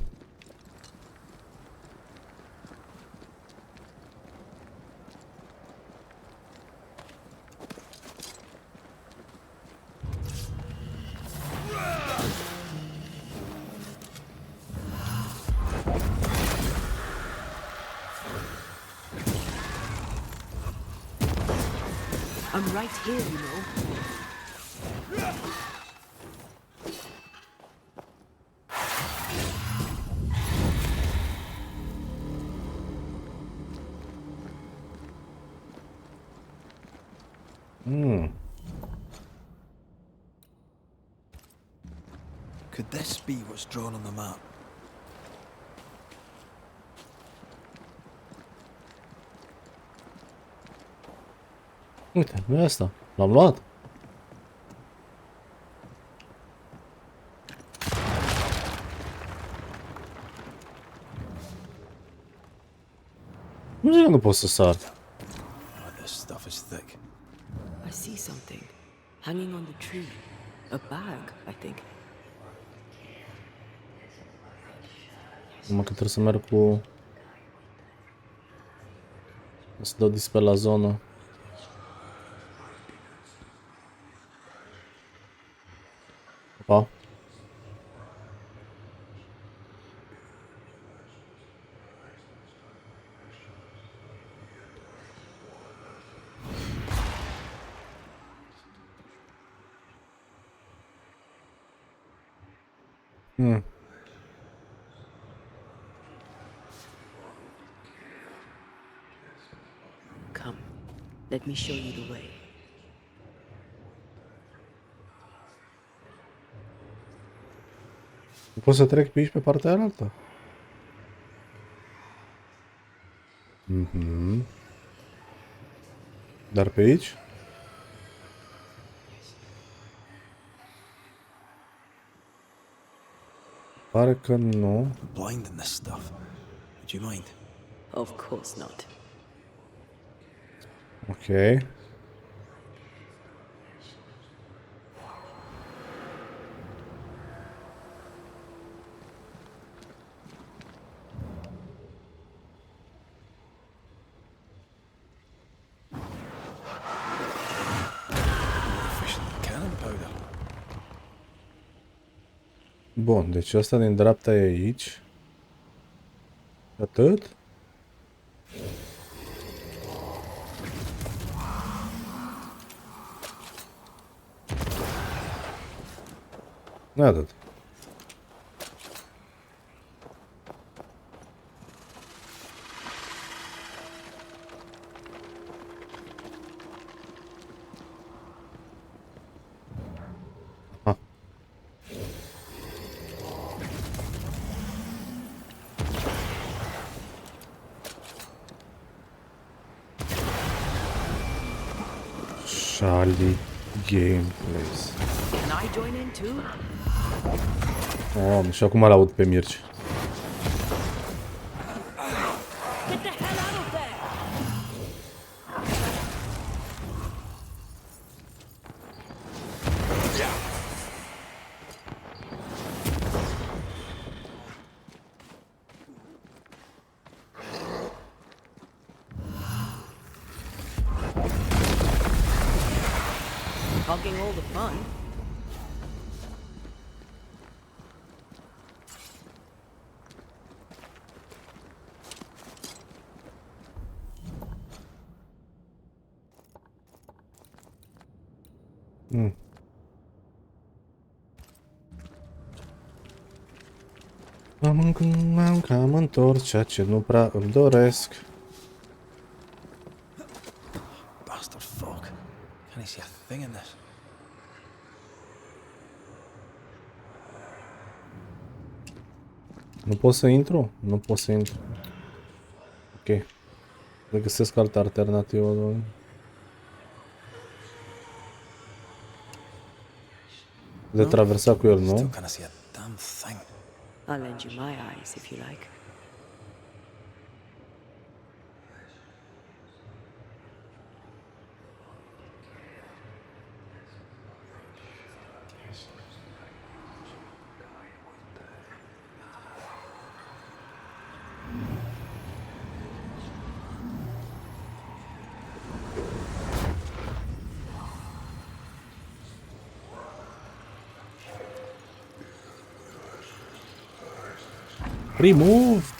I'm right here, you know. Could this be what's drawn on the map? Uite, nu e asta. L-am luat. Nu pot să sar. Oh, this stuff is thick. I see something. Hanging on the tree. A bag, I think. Numai că trebuie să merg cu... Să dau dispel la zonă. Opa. Come, let me show you the way. Nu pot să trec pe aici pe partea altă. Dar pe aici? pare că nu. I'm blind in this stuff. Would you mind? Of course not. Ok. More efficient than cannon powder. Bun, deci ăsta din dreapta e aici. Atât? Atât. Ah. Charlie Gameplays. Can I join in too? Oh, și acum l-aud pe Mirci. Get the hell out of there! Hogging all the fun. M-am cam întors, ceea ce nu prea îmi doresc. Bastard fog. Can I see a thing in this? Nu pot să intru? Nu pot să intru. Ok. Le găsesc altă alternativă, doamne. De traversa cu el, Still nu? can't see a damn thing. I'll lend you my eyes if you like. Removed!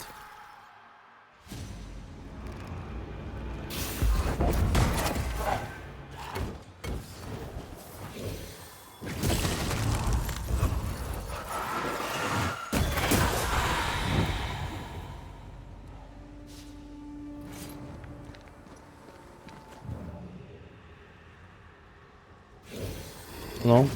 Nu?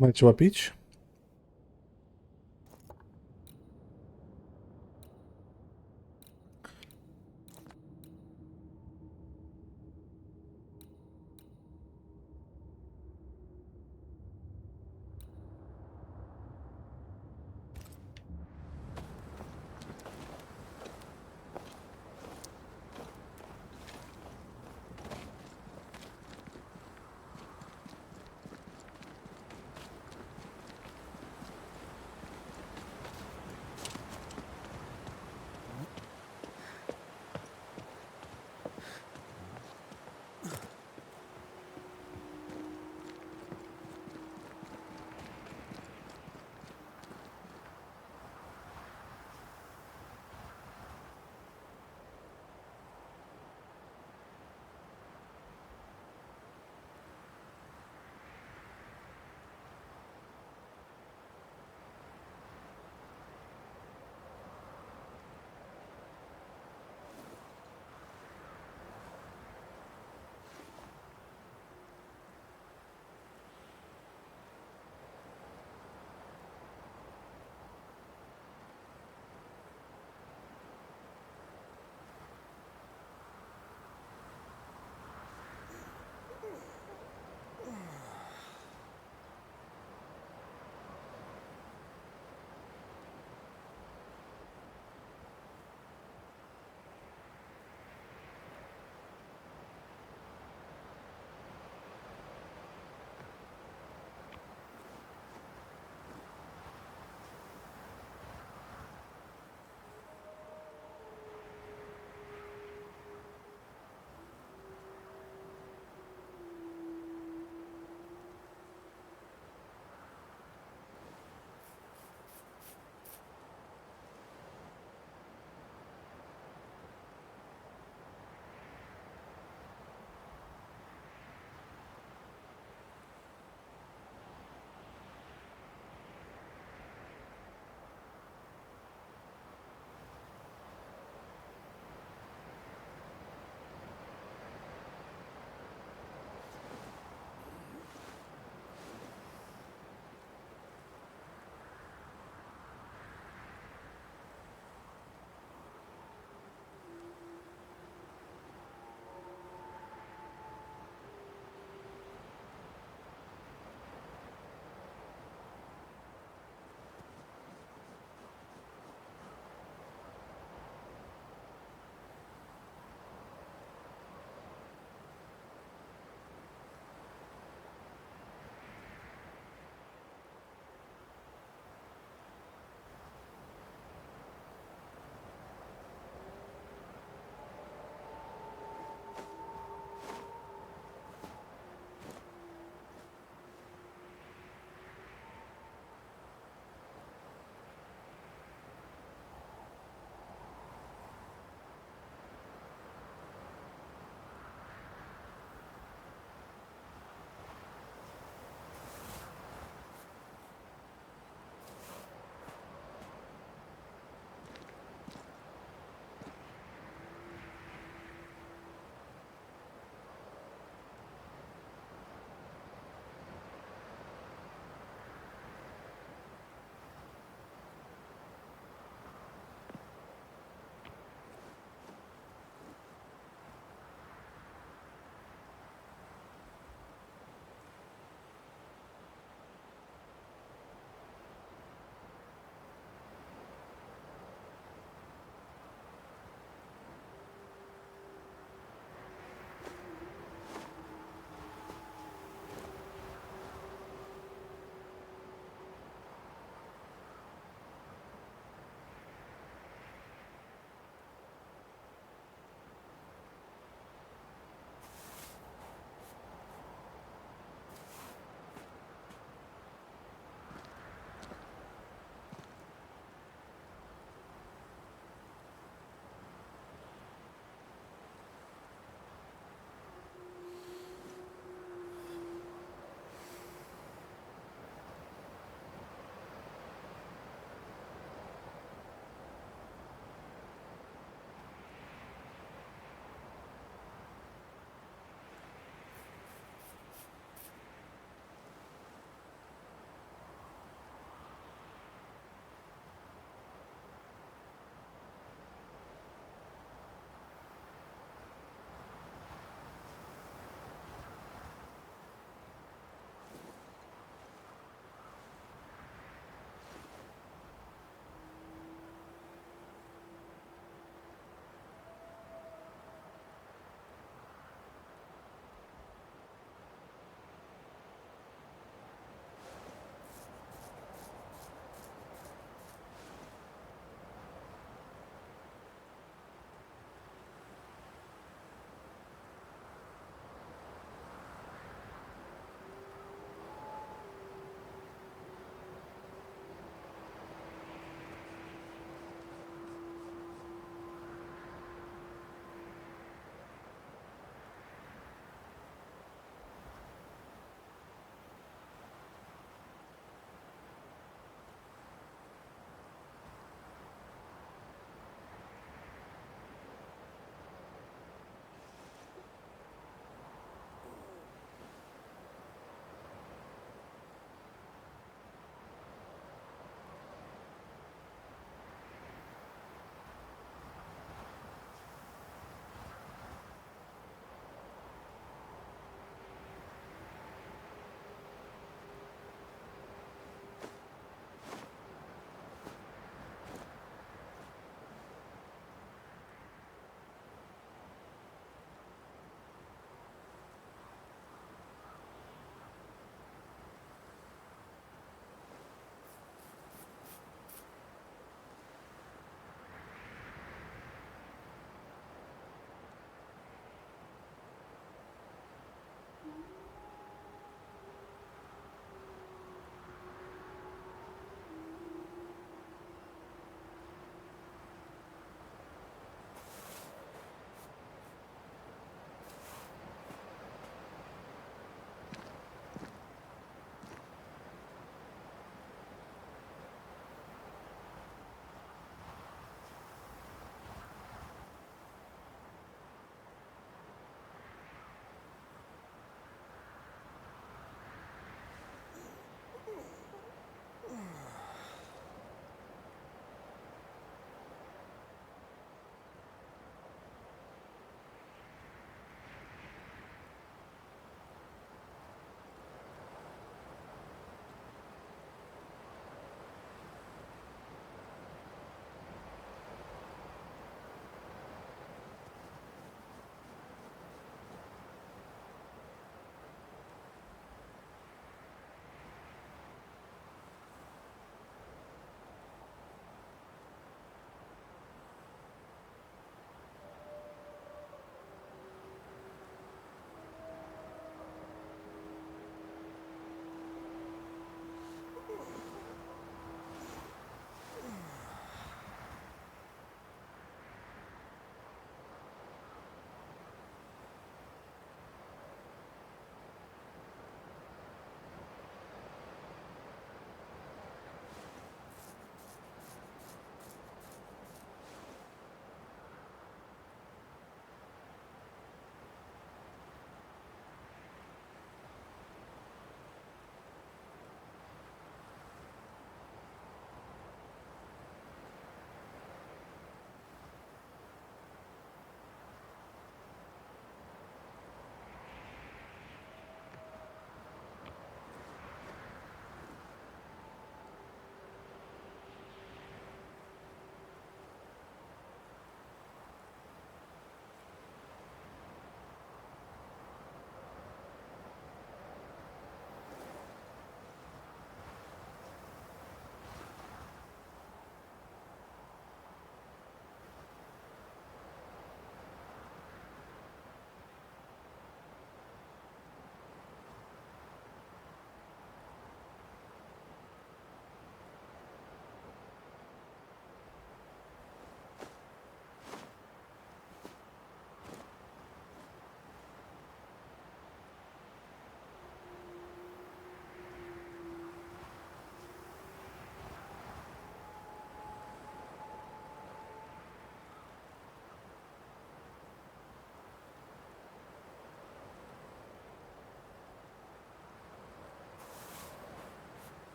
Mai ceva pe aici?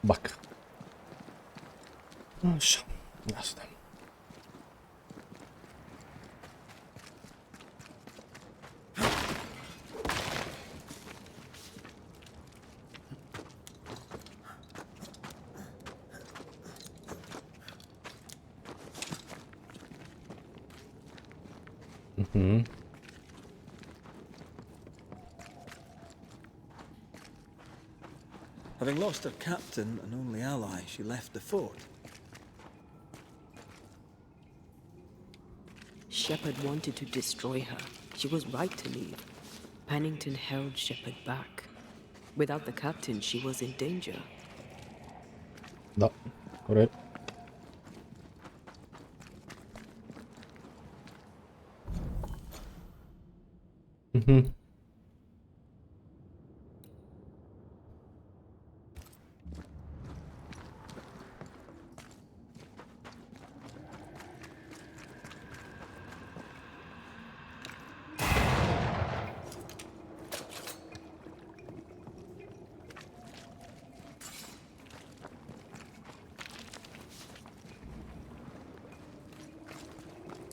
Bak. Așa. Asta. Having lost her captain and only ally, she left the fort. Shepard wanted to destroy her. She was right to leave. Pennington held Shepard back. Without the captain, she was in danger. Da, corect.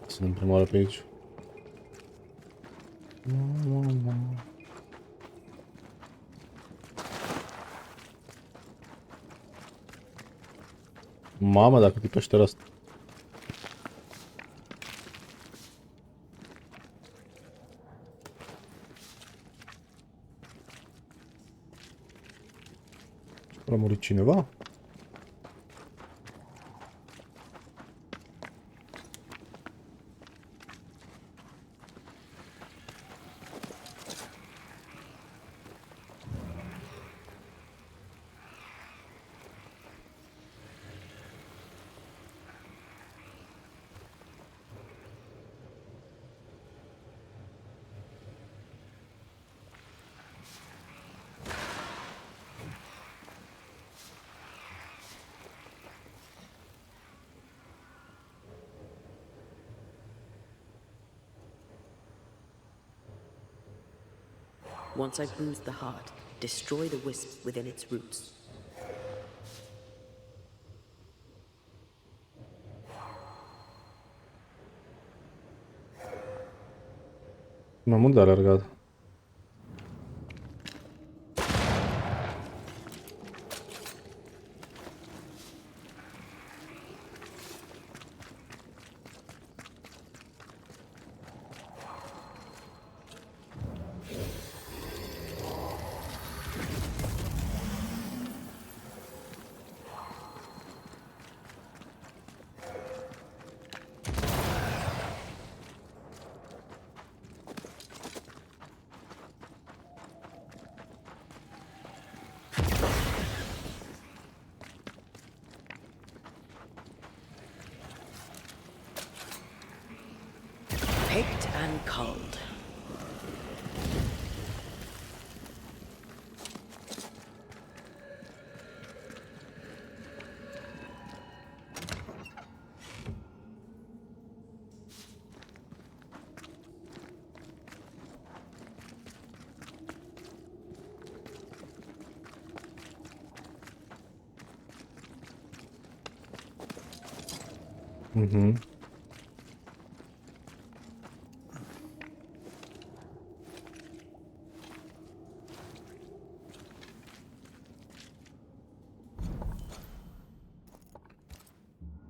Să ne prima pe aici. Mamă, dacă tipește ăsta. A murit cineva? Once I bruise the heart, destroy the wisps within its roots. Mai mult de alergat. Picked and culled.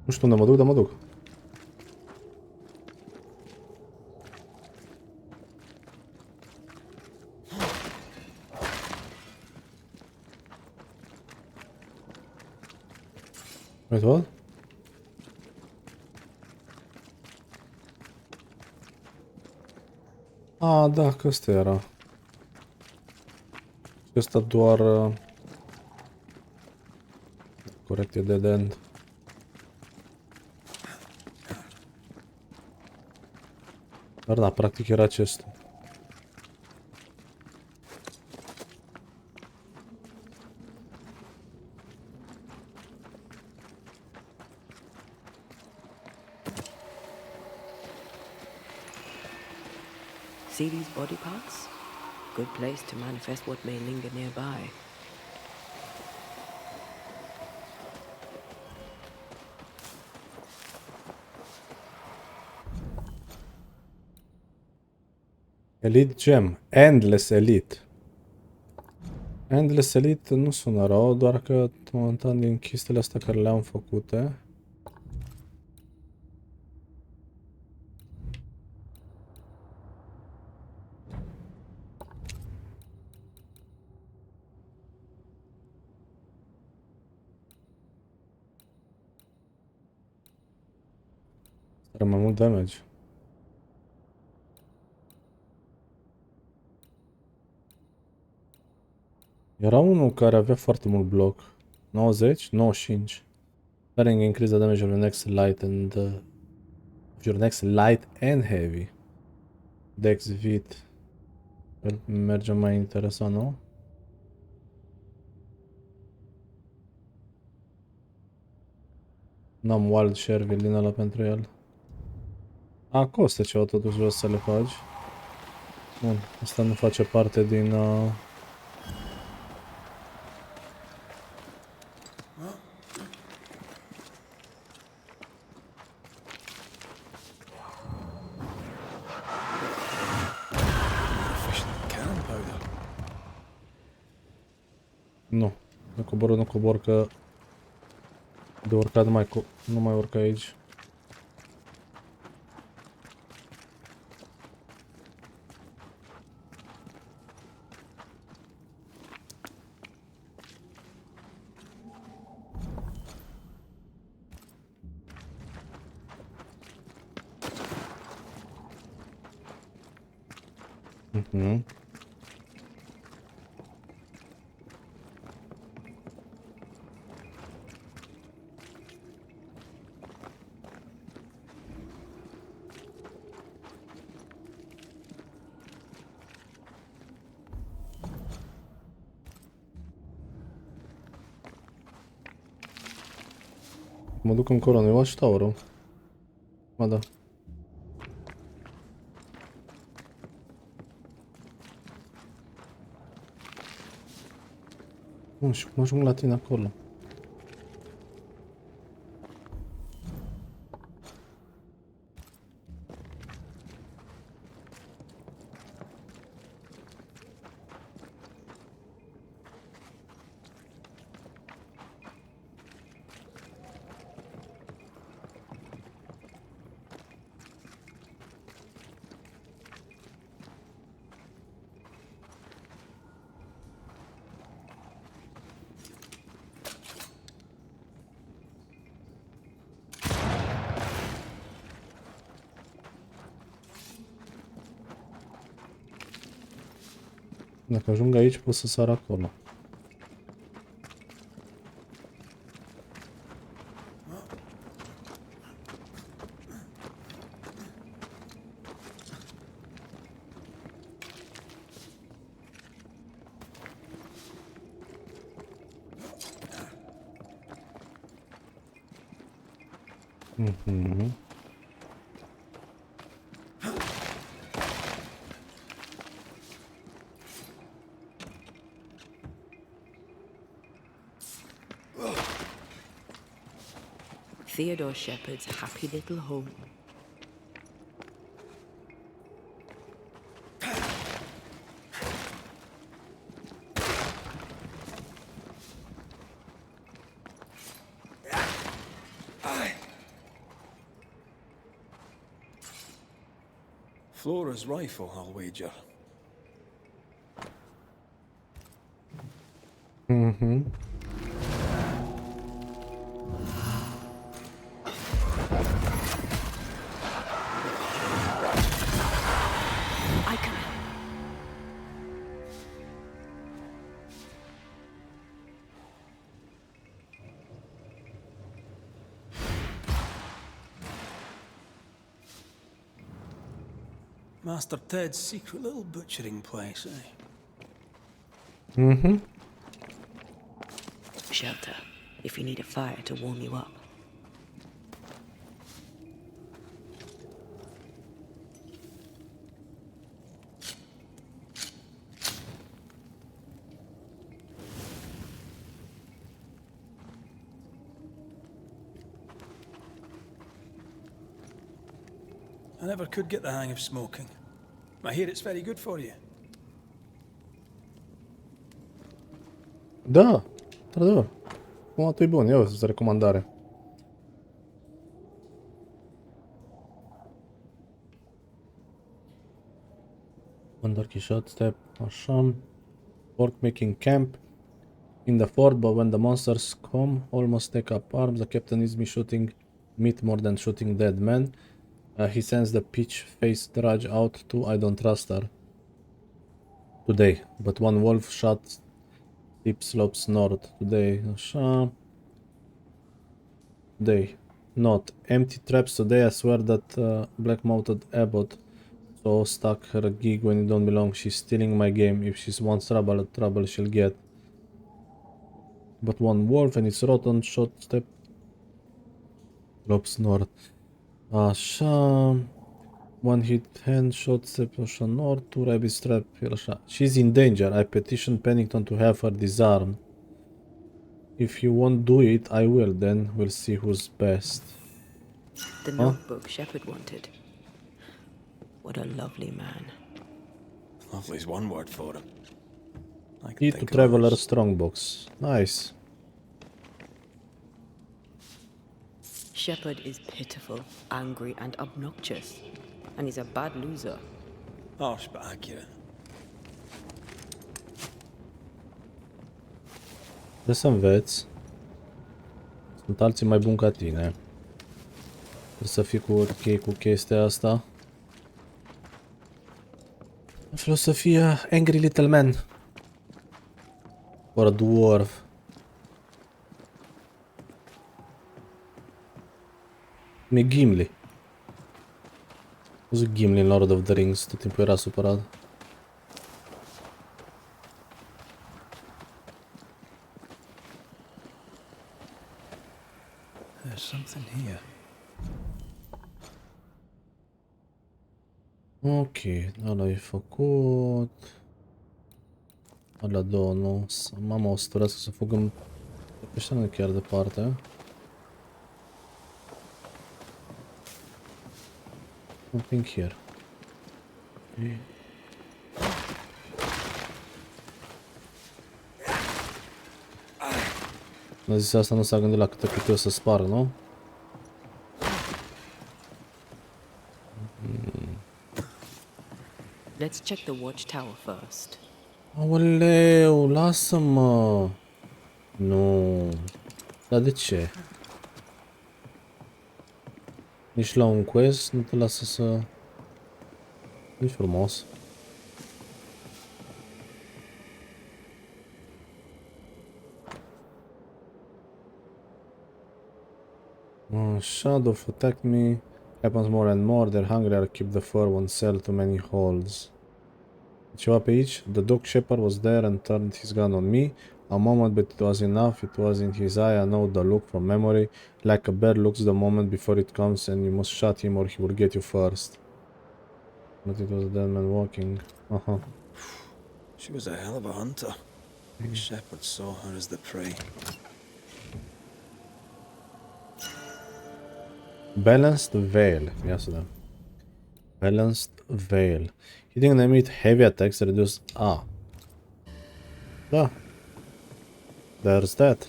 Nu știu unde mă duc, dar mă duc. Uite, văd? A, da, că ăsta era. Ăsta doar... Corect, e dead end. Dar da, practic era acesta. See these body parts? Good place to manifest what may linger nearby. Elite Gem. Endless Elite. Endless Elite nu sună rău, doar că momentan din chestiile astea care le-am făcute. Are mai mult damage. Era unul care avea foarte mult bloc. 90? 95. Starting increase the damage of your next light and of your next light and heavy. Dex Vit. Merge mai interesant, nu? N-am Wild Sherville din ăla pentru el. A, costă ceva totuși, vreau să le faci. Bun, asta nu face parte din... Efficient cannon powder. Nu. Nu cobor că... De urcat nu mai urcă aici. Mhm. Mă duc încolo, nu-i watchtower-ul? Ba da. Bun, și cum ajung la tine acolo? Dacă ajung aici, pot să sar acolo. Mhm. Theodore Shepard's happy little home. Flora's rifle, I'll wager. Mhm. I can... Master Ted's secret little butchering place, eh? Mhm. Shelter, if you need a fire to warm you up. I never could get the hang of smoking. I hear it's very good for you. Da, într-adevăr. Fumatul e bun, ia uite, recomandare. Under shot step, așa. Work making camp in the fort, but when the monsters come, almost take up arms. The captain needs me shooting meat more than shooting dead men. He sends the peach face drudge out too. I don't trust her today, but one wolf shot steep slopes north today. Așa. Today. Not empty traps today. I swear that black-mouthed abbot so stuck her gig when it don't belong. She's stealing my game. If she wants trouble, trouble she'll get. But one wolf and it's rotten shot step slopes north. Așa. One hit hand shot step așa north. Two rabbit trap așa. She's in danger. I petition Pennington to have her disarmed. If you won't do it, I will. Then we'll see who's best. The notebook Shepard wanted. What a lovely man. Lovely's one word for him. I can Key to think of Traveler others. Strongbox. Nice. Shepard is pitiful, angry, and obnoxious. And he's a bad loser. Harsh but accurate. Trebuie să înveți. Sunt alții mai buni ca tine. Trebuie să fii cu chestia asta. Filosofia Angry Little Man. Or a dwarf. Mi Gimli. Văzut Gimli în Lord of the Rings, tot timpul era supărat. There's something here. Ok, ăla e făcut. Alea două nu. Mama o să dorească să fugăm. Ăștia nu e chiar departe. Something here. A zis asta, nu s-a gândit la câte putea să spară, nu? Let's check the watchtower first. Aoleu, lasă-mă! Nu. Dar de ce? Nici la un quest nu te lasă să... Nu-i frumos. Shadow attacked me. Happens more and more. They're hungry. I'll keep the fur. Won't sell too many holes. Ceva pe aici. The dog shepherd was there and turned his gun on me. A moment, but it was enough. It was in his eye. I know the look from memory. Like a bear looks the moment before it comes, and you must shot him or he will get you first. But it was a dead man walking. She was a hell of a hunter. Big Shepherd saw her as the prey. Balanced Veil. Ia să vedem. Balanced Veil. Hitting enemy with heavy attacks reduce... Da. There's that.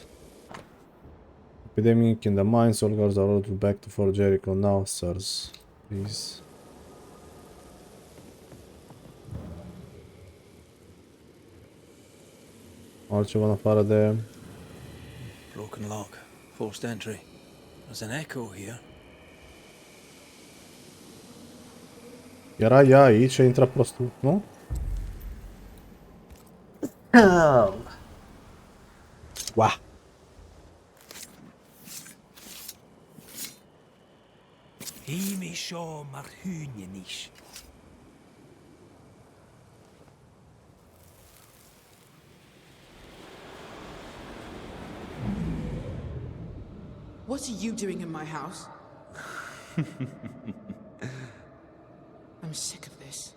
Epidemic in the mines. All guards are ordered back to Fort Jericho now, sirs. Please. Altceva în afară de... Broken lock. Forced entry. There's an echo here. Era ea aici și a intrat prostul, nu? Wow. Himi shaw marhunianish. What are you doing in my house? I'm sick of this.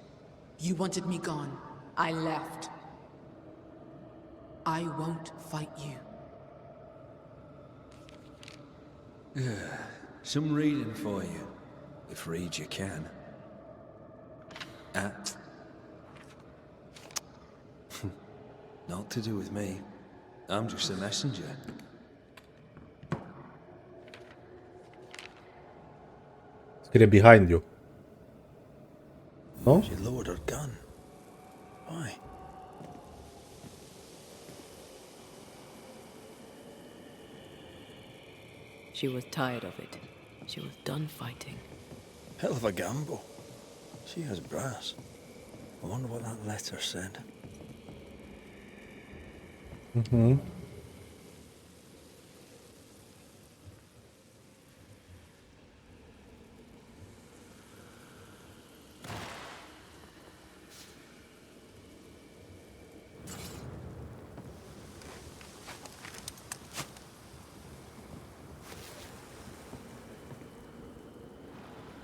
You wanted me gone. I left. I won't fight you. Some reading for you, if read you can. At Not to do with me. I'm just a messenger. Scrie behind you. No? She lowered her gun. Why? She was tired of it. She was done fighting. Hell of a gamble. She has brass. I wonder what that letter said. Mhm.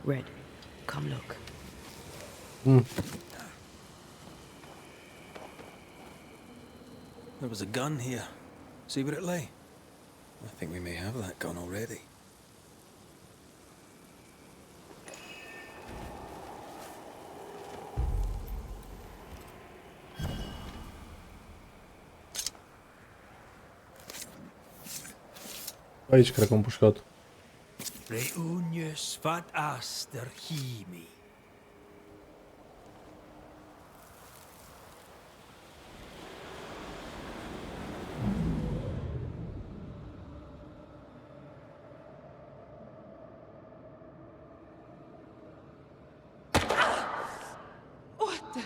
Red, come look. There was a gun here. See where it lay? I think we may have that gun already. Aici cred că am pușcat. Reunius fat aster himi. What the?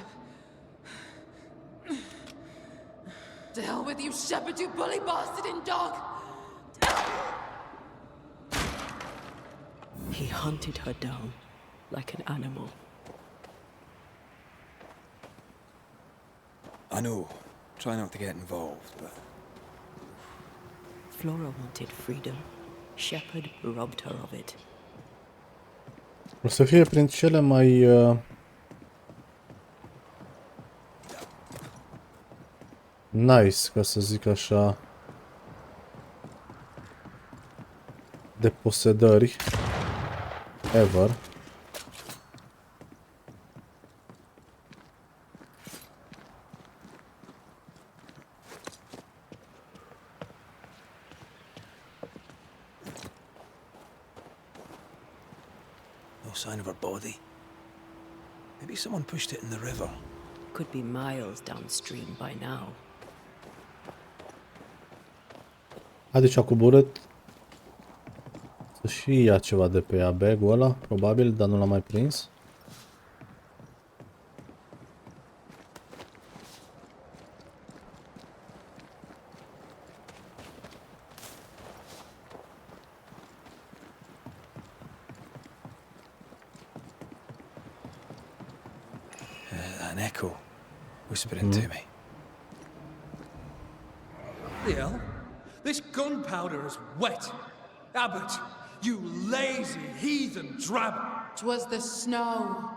To hell with you, shepherd, you bully bastard and dog! He hunted her down like an animal. I know. Try not to get involved, but Flora wanted freedom. Shepherd robbed her of it. O să fie prin cele mai nice, ca să zic așa, deposedări ever. no sign of her body. Maybe someone pushed it in the river. Could be miles downstream by now. Adică a coborât să și ia ceva de pe ea, bag-ul ăla, probabil, dar nu l-am mai prins. An echo whispering to me. The hell? This gunpowder is wet. Abbott, you lazy heathen drab. 'Twas the snow.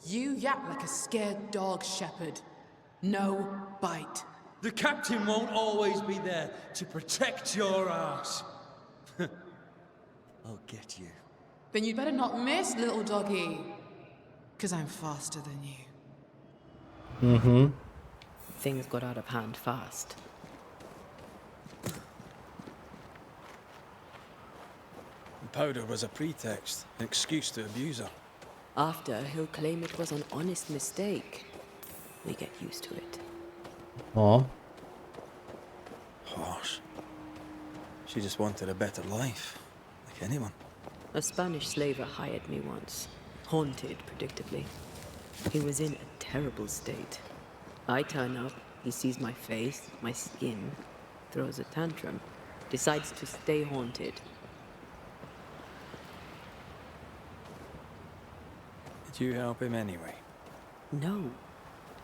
You yap like a scared dog, shepherd. No bite. The captain won't always be there to protect your ass. I'll get you. Then you'd better not miss, little doggy. 'Cause I'm faster than you. Things got out of hand fast. The powder was a pretext, an excuse to abuse her. After, he'll claim it was an honest mistake. We get used to it. Oh, Harsh. She just wanted a better life, like anyone. A Spanish slaver hired me once. Haunted, predictably. He was in a terrible state. I turn up, he sees my face, my skin, throws a tantrum, decides to stay haunted. Did you help him anyway? No.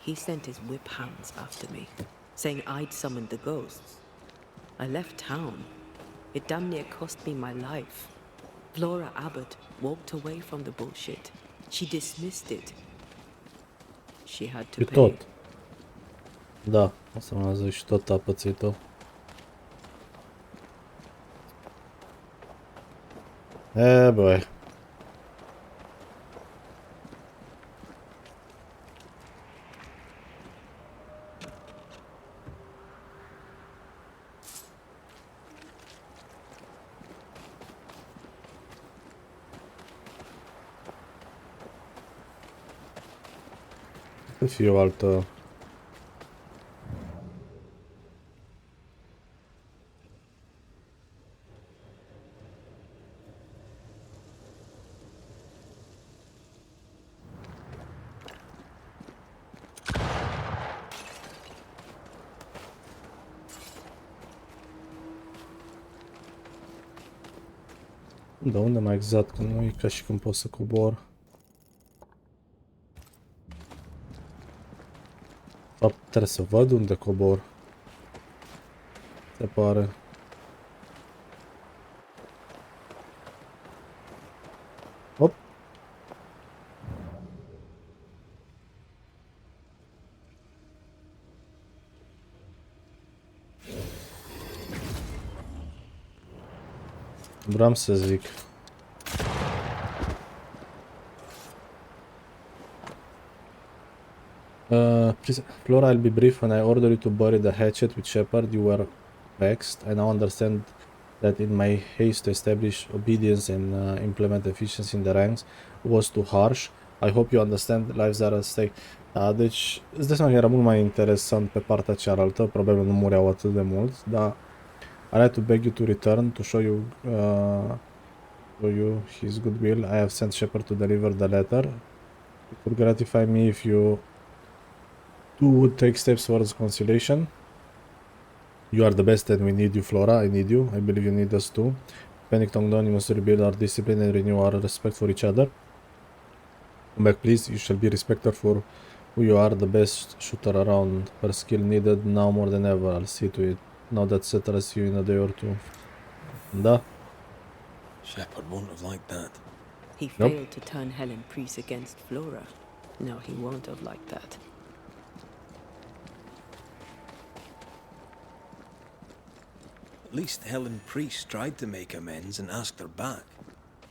He sent his whip hands after me, saying I'd summoned the ghosts. I left town. It damn near cost me my life. Flora Abbott walked away from the bullshit. She dismissed it. She had to și pay. tot. Da, asta mă zic, și tot a pățit-o. Băi. Să fie o altă... Da, unde mai exact? Că nu e ca și când pot să cobor. De fapt, trebuie să văd unde cobor. Se pare. Hop. Vreau să zic. Please, Flora, I'll be brief. When I ordered you to bury the hatchet with Shepard, you were vexed. I now understand that in my haste to establish obedience and implement efficiency in the ranks was too harsh. I hope you understand lives are at stake. Da, deci îți dai seama că era mult mai interesant pe partea cealaltă, probabil nu mureau atât de mulți, dar I had to beg you to return to show you his goodwill. I have sent Shepard to deliver the letter. It would gratify me if you would take steps towards conciliation. You are the best and we need you, Flora. I need you. I believe you need us too. Panic Tongue Down, you must rebuild our discipline and renew our respect for each other. Come back, please. You shall be respected for who you are, the best shooter around. Her skill needed now more than ever. I'll see to it. Now that settles you in a day or two. Da. Shepard won't have liked that. He failed to turn Helen Priest against Flora. No, he won't have liked that. At least Helen Priest tried to make amends and asked her back.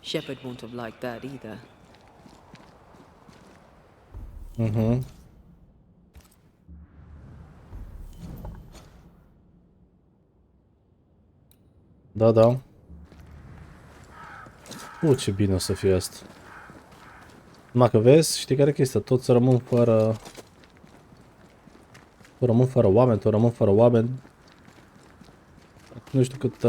Shepard won't have liked that either. Mhm. Da, da. Ce bine o să fie asta. Numai că vezi, știi care e chestia? Toți rămân fără... rămân fără oameni, tot rămân fără oameni. Nu știu cât...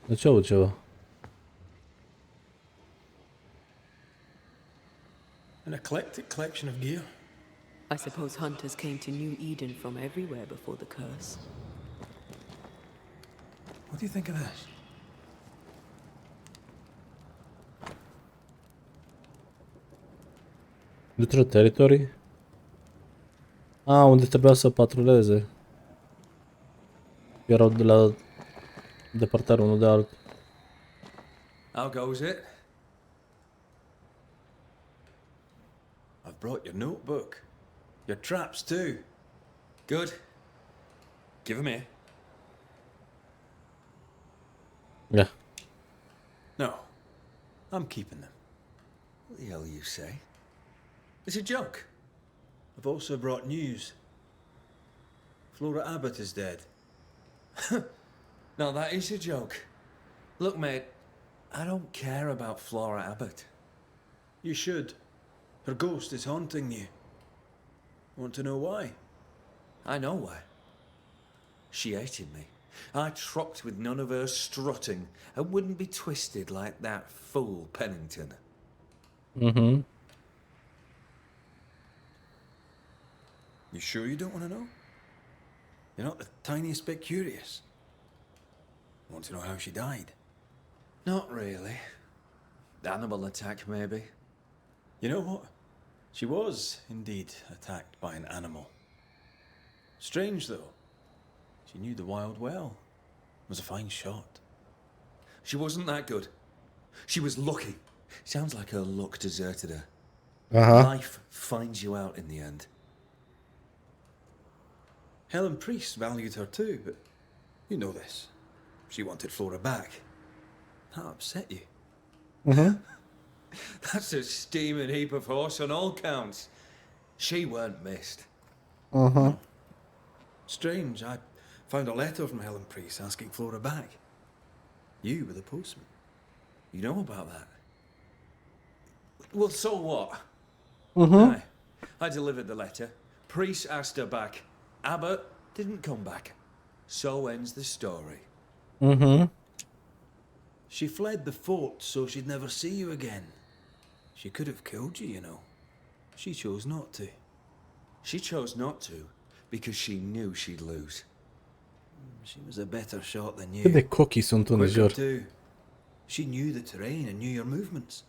De ce aud ceva? An eclectic collection of gear. I suppose hunters came to New Eden from everywhere before the curse. What do you think of this? Neutral territory? Unde trebuia să patruleze. Erau de la departare unul de alt. How goes it? I've brought your notebook. Your traps too. Good. Give 'em here. Yeah. No. I'm keeping them. What the hell you say? It's a joke. I've also brought news. Flora Abbott is dead. Now that is a joke. Look, mate, I don't care about Flora Abbott. You should. Her ghost is haunting you. Want to know why? I know why. She hated me. I trocked with none of her strutting. I wouldn't be twisted like that fool Pennington. Mhm. You sure you don't want to know? You're not the tiniest bit curious. Want to know how she died? Not really. Animal attack, maybe. You know what? She was indeed attacked by an animal. Strange, though. She knew the wild well. Was a fine shot. She wasn't that good. She was lucky. Sounds like her luck deserted her. Life finds you out in the end. Helen Priest valued her too, but you know this. She wanted Flora back. That upset you. That's a steaming heap of horse on all counts. She weren't missed. Strange, I found a letter from Helen Priest asking Flora back. You were the postman. You know about that? Well, so what? Aye, I delivered the letter. Priest asked her back. Abbott didn't come back. So ends the story. She fled the fort so she'd never see you again. She could have killed you, you know. She chose not to. She chose not to because she knew she'd lose. She was a better shot than you. Cât de cochii sunt unii, Quicker jur. too. She knew the terrain and knew your movements.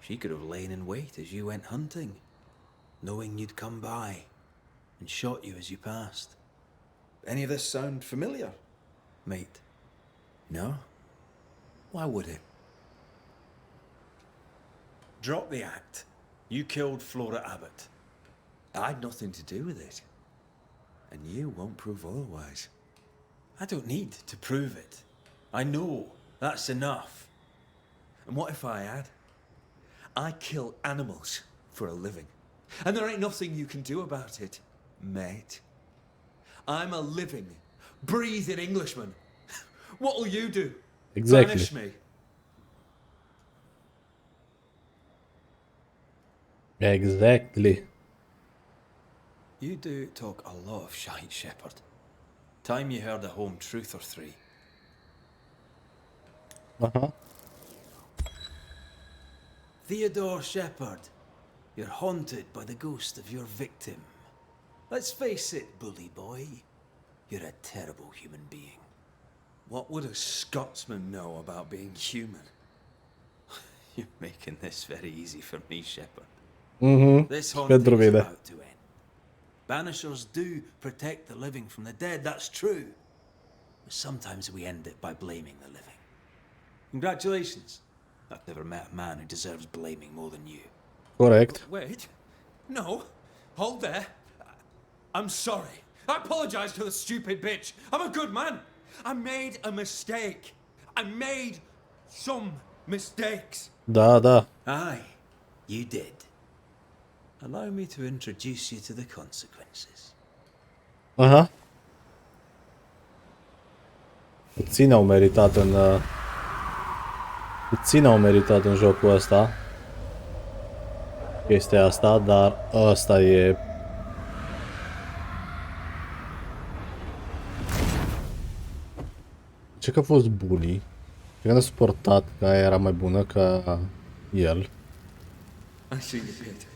She could have lain in wait as you went hunting, knowing you'd come by, and shot you as you passed. Any of this sound familiar, mate? No? Why would it? Drop the act. You killed Flora Abbott. I'd nothing to do with it. And you won't prove otherwise. I don't need to prove it. I know that's enough. And what if I had? I kill animals for a living. And there ain't nothing you can do about it, mate. I'm a living, breathing Englishman. What'll you do? Exactly. Banish me? Exactly. You do talk a lot of shite, Shepherd. Time you heard a home truth or three. Theodore Shepherd, you're haunted by the ghost of your victim. Let's face it, bully boy. You're a terrible human being. What would a Scotsman know about being human? You're making this very easy for me, Shepherd. This haunting Pentru is mine. about to end. Banishers do protect the living from the dead, that's true. But sometimes we end it by blaming the living. Congratulations. I've never met a man who deserves blaming more than you. Corect. Wait. No. Hold there. I'm sorry. I apologize to the stupid bitch. I'm a good man. I made a mistake. I made some mistakes. Da, da. Aye, you did. Allow me to introduce you to the consequences. Aha. Puțin au meritat în... Puțin au meritat în jocul ăsta. Chestia asta, dar ăsta e... Ce că a fost bully. Cred că n-a suportat că aia era mai bună ca el. I see you, Peter.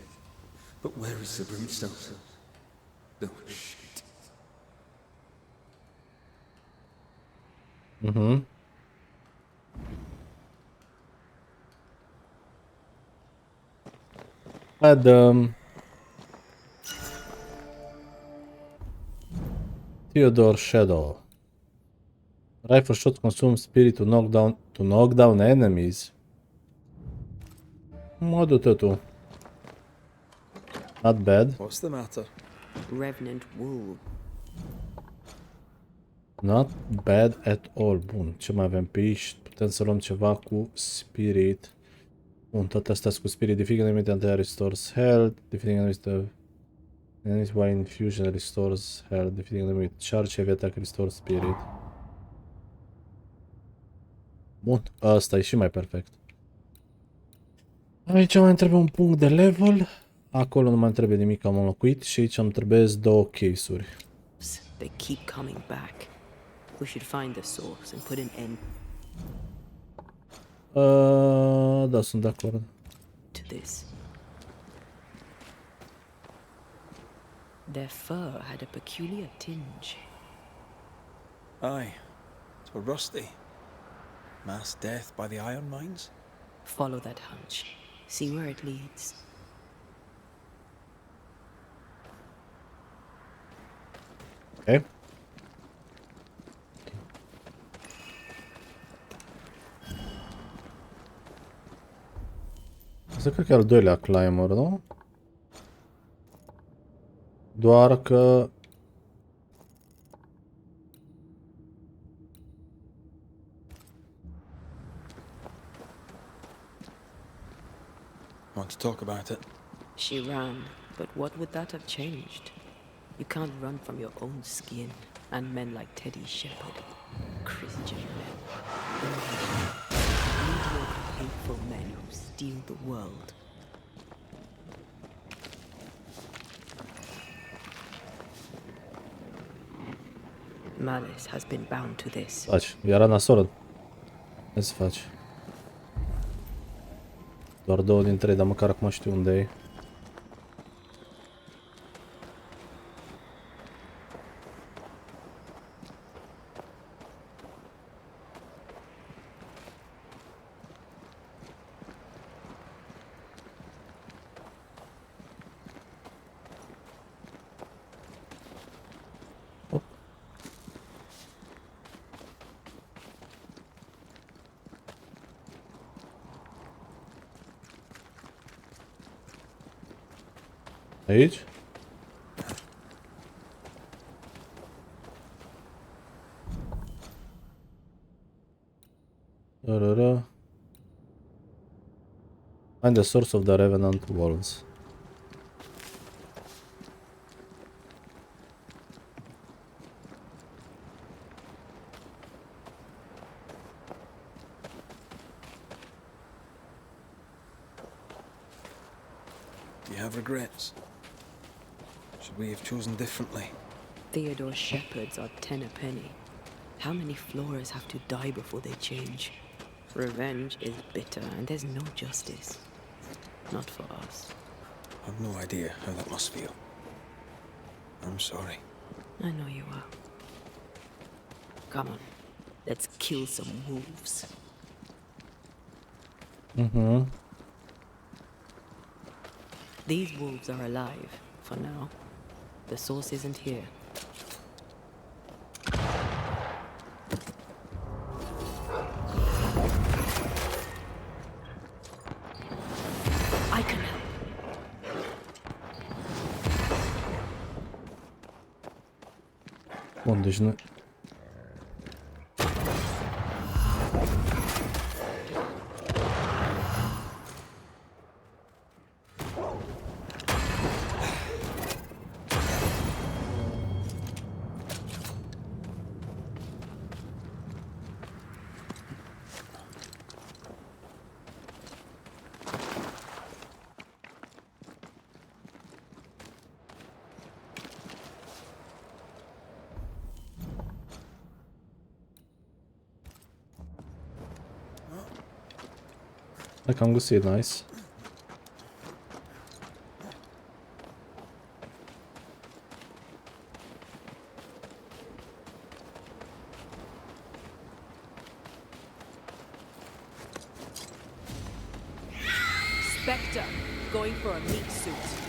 But where is the brimstone? No, shit. Adam. Theodore Shadow. Rifle shot consumes spirit to knock down enemies. Mă du-te tu. Not bad. What's the matter? Revenant wool. Not bad at all. Bun, ce mai avem pe aici? Putem să luăm ceva cu spirit. Bun, toate astea cu spirit. Defeating enemy until restores health. Defeating enemies while infusion restores health. Defeating enemy charge heavy attack restores spirit. Bun, ăsta e și mai perfect. Aici mai trebuie un punct de level. Acolo nu mai trebuie nimic, am înlocuit. Și aici îmi trebuie două case-uri. They keep coming back. We should find the source and put an end Da, sunt de acord. to this. Their fur had a peculiar tinge. Aye. So rusty. Mass death by the iron mines? Follow that hunch. See where it leads. Ok. Asta cred că e al doilea climber, nu? Doar că... Want to talk about it? She ran, but what would that have changed? You can't run from your own skin, and men like Teddy Shepherd, Christian men, mediocre, hateful men who steal the world. Malice has been bound to this. Faci, era nasol. Ce să faci? Doar 2 din 3, dar măcar acum știu unde e. Aici? Da. Find the source of the Revenant Wolves. Do you have regrets? Should we have chosen differently? Theodore's shepherds are 10 a penny. How many Floras have to die before they change? Revenge is bitter, and there's no justice. Not for us. I've no idea how that must feel. I'm sorry. I know you are. Come on, let's kill some wolves. Mhm. These wolves are alive, for now. The source isn't here. I can help. Bun, deci nu... Dacă am găsit, nice. Spectre, going for a meat suit.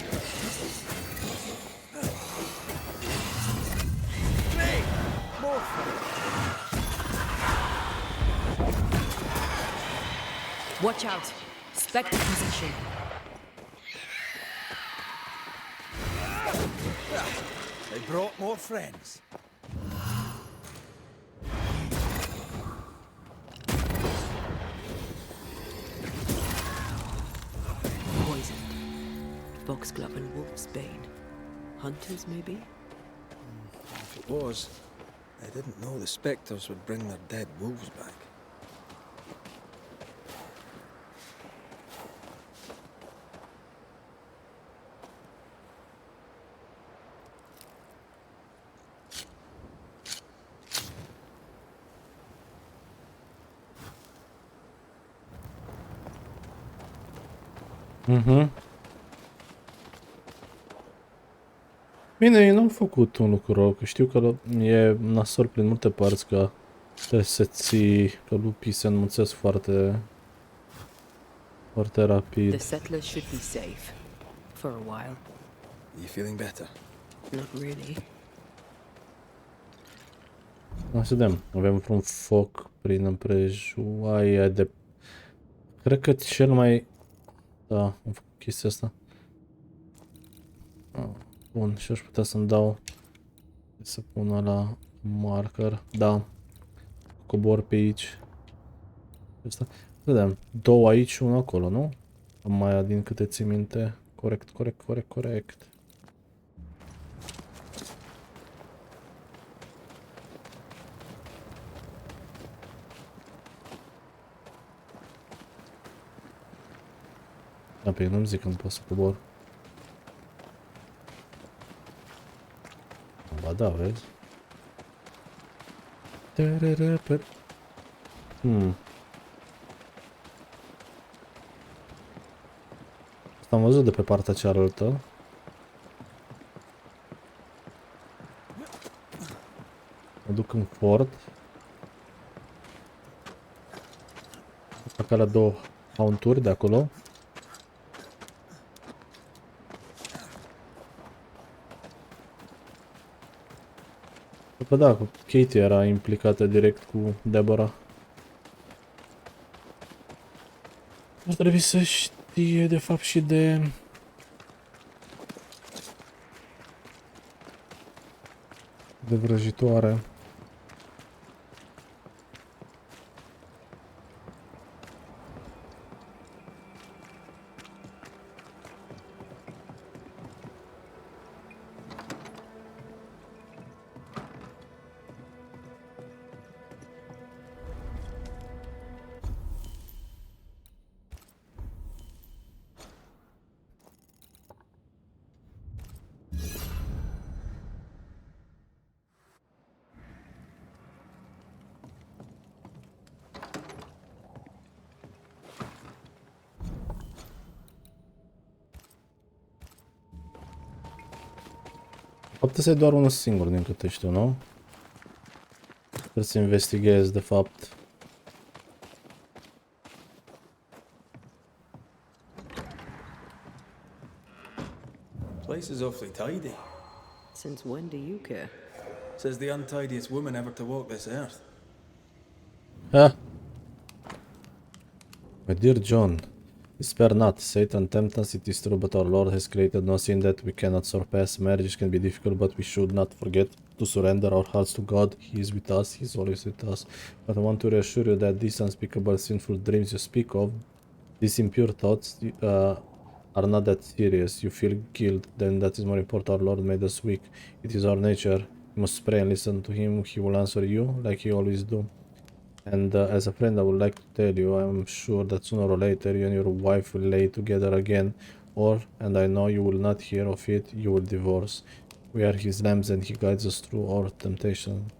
Watch out! Spectre position. They brought more friends. Poisoned. Foxglove and Wolfsbane. Hunters, maybe? If it was, I didn't know the spectres would bring their dead wolves back. Mhm. Bine, ei n-au făcut un lucru rău, că știu că e nasol prin multe părți, că trebuie să ții, că lupii se înmulțesc foarte The rapid. settlers should be safe. For a while. You feeling better? Not really. Hai să vedem, avem un foc prin împrejuaia de... Cred că cel mai... Da, am făcut chestia asta. Bun, și aș putea să-mi dau... Să pun la marker. Da. Cobor pe aici. Asta. Vedem. 2 aici, 1 acolo, nu? Maia, din câte ții minte. Corect, corect, corect, corect. Da, pe nu-mi zic că nu pot să cobor. Ba da, vezi? Asta am văzut de pe partea cealaltă. Mă duc în fort. Fac alea două haunturi de acolo. Că da, Katie era implicată direct cu Deborah. Ar trebui să știe de fapt și de vrăjitoare. Faptul să e doar unul singur din câte știu, nu? Trebuie să investighezi de fapt. Place is awfully tidy. Since when do you care? Says the untidiest woman ever to walk this earth. Ah. My dear John, despair not. Satan tempts us, it is true, but our Lord has created no sin that we cannot surpass. Marriage can be difficult, but we should not forget to surrender our hearts to God. He is with us, He is always with us. But I want to reassure you that these unspeakable sinful dreams you speak of, these impure thoughts, are not that serious. You feel guilt, then that is more important. Our Lord made us weak. It is our nature. You must pray and listen to Him. He will answer you like He always do. And as a friend, I would like to tell you, I'm sure that sooner or later you and your wife will lay together again, or, and I know you will not hear of it, you will divorce. We are His lambs and He guides us through our temptation.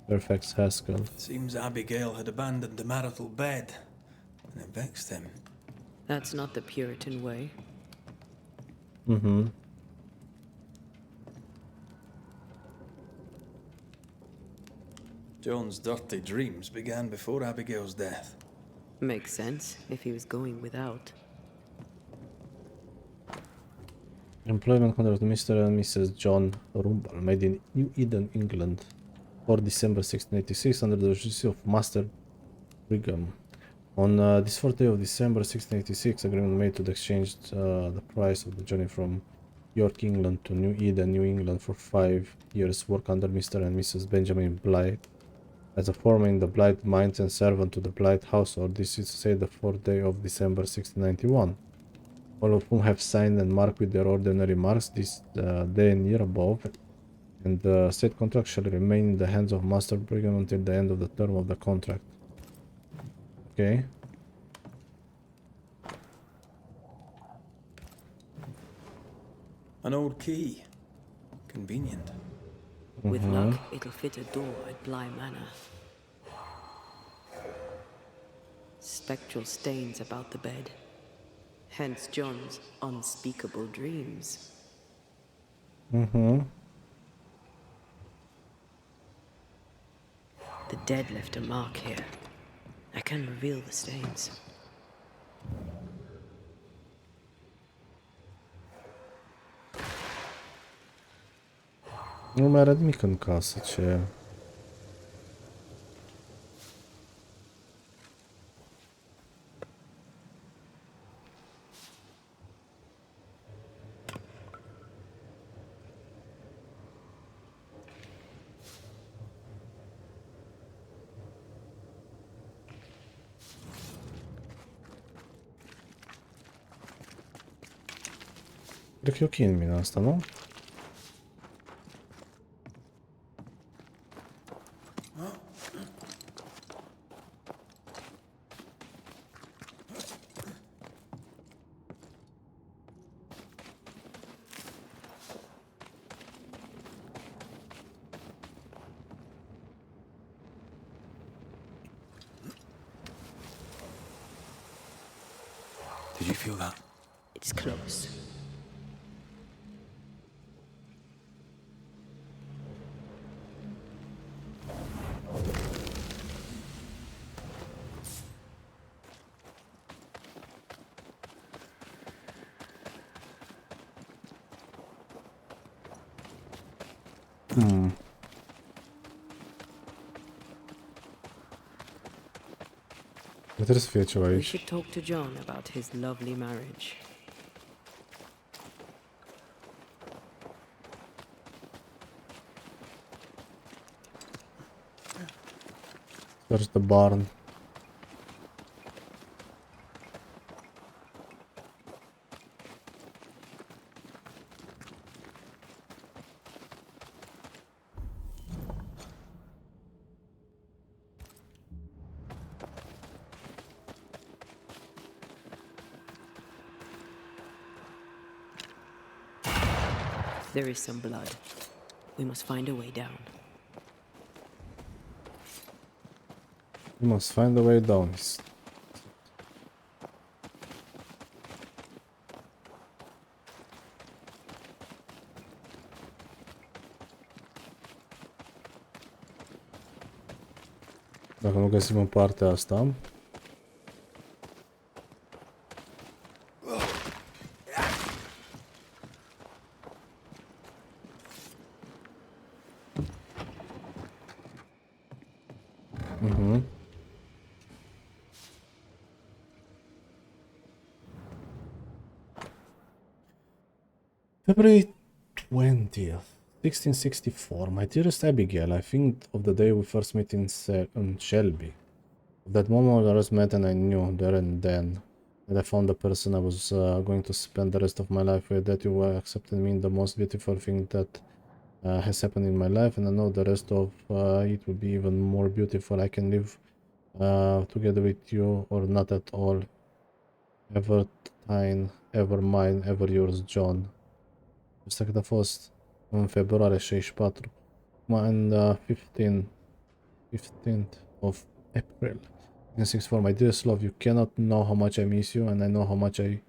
Fairfax Haskell. Seems Abigail had abandoned the marital bed, and it vexed him. That's not the Puritan way. Mm-hmm. John's dirty dreams began before Abigail's death. Makes sense if he was going without. Employment contract of Mr. and Mrs. John Rumball, made in New Eden, England, 4 December 1686, under the jurisdiction of Master Brigham. On this 4th day of December 1686, agreement made to exchange the price of the journey from York, England to New Eden, New England for 5 years' work under Mr. and Mrs. Benjamin Blythe. As a foreman in the Blythe mines and servant to the Blythe household, this is to say the 4th day of December 1691. All of whom have signed and marked with their ordinary marks this day and year above, and the said contract shall remain in the hands of Master Brigham until the end of the term of the contract. Okay. An old key. Convenient. With luck, it'll fit a door at Bly Manor. Spectral stains about the bed. Hence John's unspeakable dreams. Mm-hmm. The dead left a mark here. I can reveal the stains. Nu mai are nimic în casă, ce... Cred că e ok în mine asta, nu? Did you feel that? It's close. Trebuie să fie ceva We aici. should talk to John about his lovely marriage. There's the barn. There is some blood. We must find a way down. We must find a way down. Dacă nu găsim în partea asta. February 20th, 1664. My dearest Abigail, I think of the day we first met in Shelby. Of that moment I was met and I knew there and then that I found the person I was going to spend the rest of my life with, that you accepted me in the most beautiful thing that has happened in my life, and I know the rest of it will be even more beautiful. I can live together with you or not at all. Ever thine, ever mine, ever yours, John. Asta cât a fost în februarie 64. And 15th of April 1964. My dearest love, you cannot know how much I miss you, and I know how much I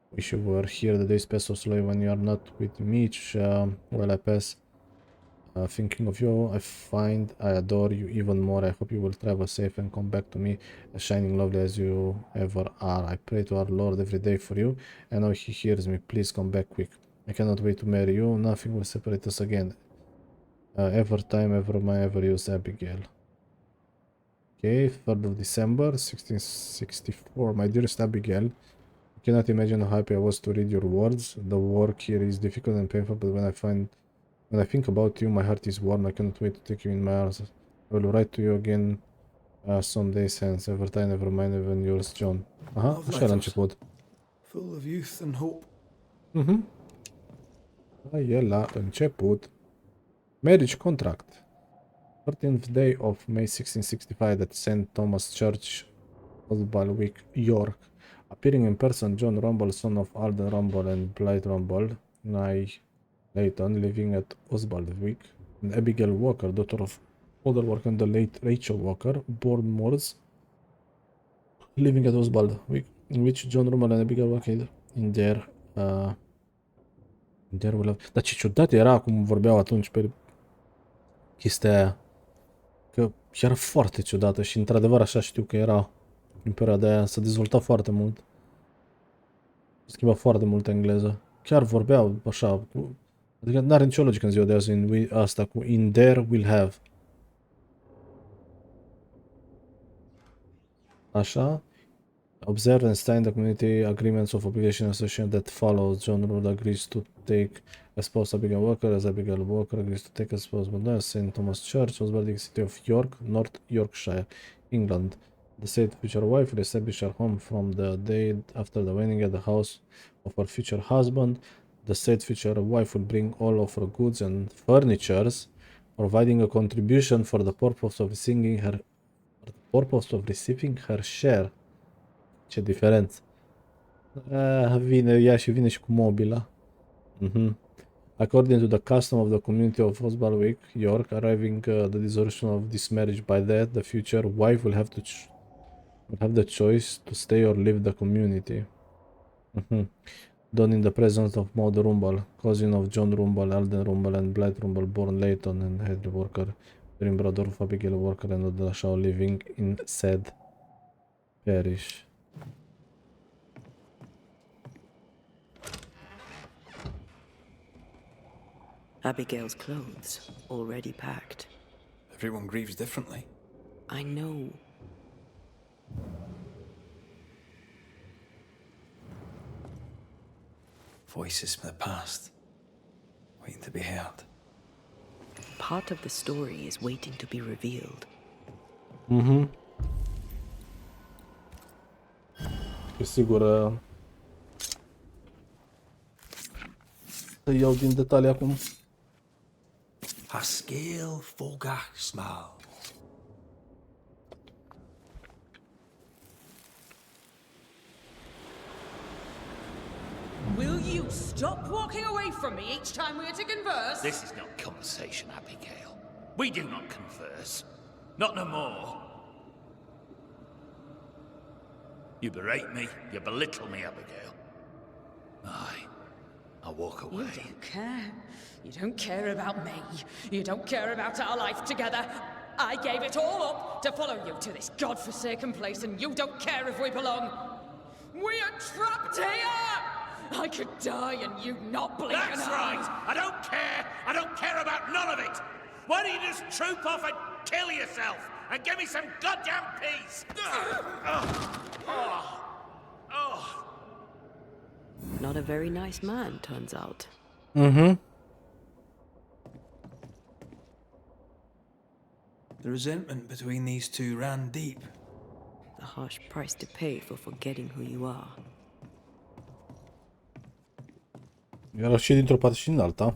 wish you were here. The days pass so slowly when you are not with me. Each while I pass thinking of you, I find I adore you even more. I hope you will travel safe and come back to me as shining lovely as you ever are. I pray to our Lord every day for you. I know he hears me. Please come back quick. I cannot wait to marry you. Nothing will separate us again. Ever time, ever my ever use, Abigail. Okay, 3rd of December, 1664. My dearest Abigail, you cannot imagine how happy I was to read your words. The work here is difficult and painful, but when I think about you, my heart is warm. I cannot wait to take you in my arms. I will write to you again some days hence. Ever time, never mind, even yours, John. Aha, Love așa la letters. început. Full of youth and hope. E la început. Marriage contract. 13th day of May 1665 at St. Thomas Church, Osbalwick, York. Appearing in person, John Rumble, son of Alden Rumble and Blythe Rumble, nigh Leighton, living at Osbalwick, and Abigail Walker, daughter of older Walker and the late Rachel Walker, born Moores, living at Osbalwick, in which John Rumble and Abigail Walker in their will have... Dar ce ciudat era cum vorbeau atunci pe chestia aia. Că era foarte ciudată și într-adevăr așa știu că era în perioada aia, s-a dezvoltat foarte mult. Schimba foarte mult engleză. Chiar vorbeau așa, adică n-are nicio logică în ziua de azi în asta cu in there will have. Așa. Observe and sign the community agreements of obligation association that follows. John Rule agrees to take a spouse Abigail Walker, as Abigail Walker agrees to take a spouse Bundle, St. Thomas Church, Osbaldic, City of York, North Yorkshire, England. The said future wife will establish her home from the day after the wedding at the house of her future husband. The said future wife will bring all of her goods and furnitures, providing a contribution for the purpose of receiving her share. Ce diferență. Ea și vine și cu mobila. According to the custom of the community of Osbalwick, York, arriving the dissolution of this marriage by that, the future wife will have the choice to stay or leave the community. Done in the presence of Maud Rumble, cousin of John Rumble, Alden Rumble, and Blight Rumble, born Leighton and Henry Walker, twin brother of Abigail Walker and Odella Shaw, living in said parish. Abigail's clothes, already packed. Everyone grieves differently. I know. Voices from the past, waiting to be heard. Part of the story is waiting to be revealed. E sigur să iau din detalii acum. Pascal Fogach Smal. Will you stop walking away from me each time we are to converse? This is not conversation, Abigail. We do not converse. Not no more. You berate me, you belittle me, Abigail. I'll walk away. You don't care. You don't care about me. You don't care about our life together. I gave it all up to follow you to this godforsaken place, and you don't care if we belong. We are trapped here! I could die and you not blink an That's eye. right! I don't care! I don't care about none of it! Why don't you just troop off and kill yourself and give me some goddamn peace? Not a very nice man, turns out. The resentment between these two ran deep. A harsh price to pay for forgetting who you are. Era și dintr-o parte și din alta.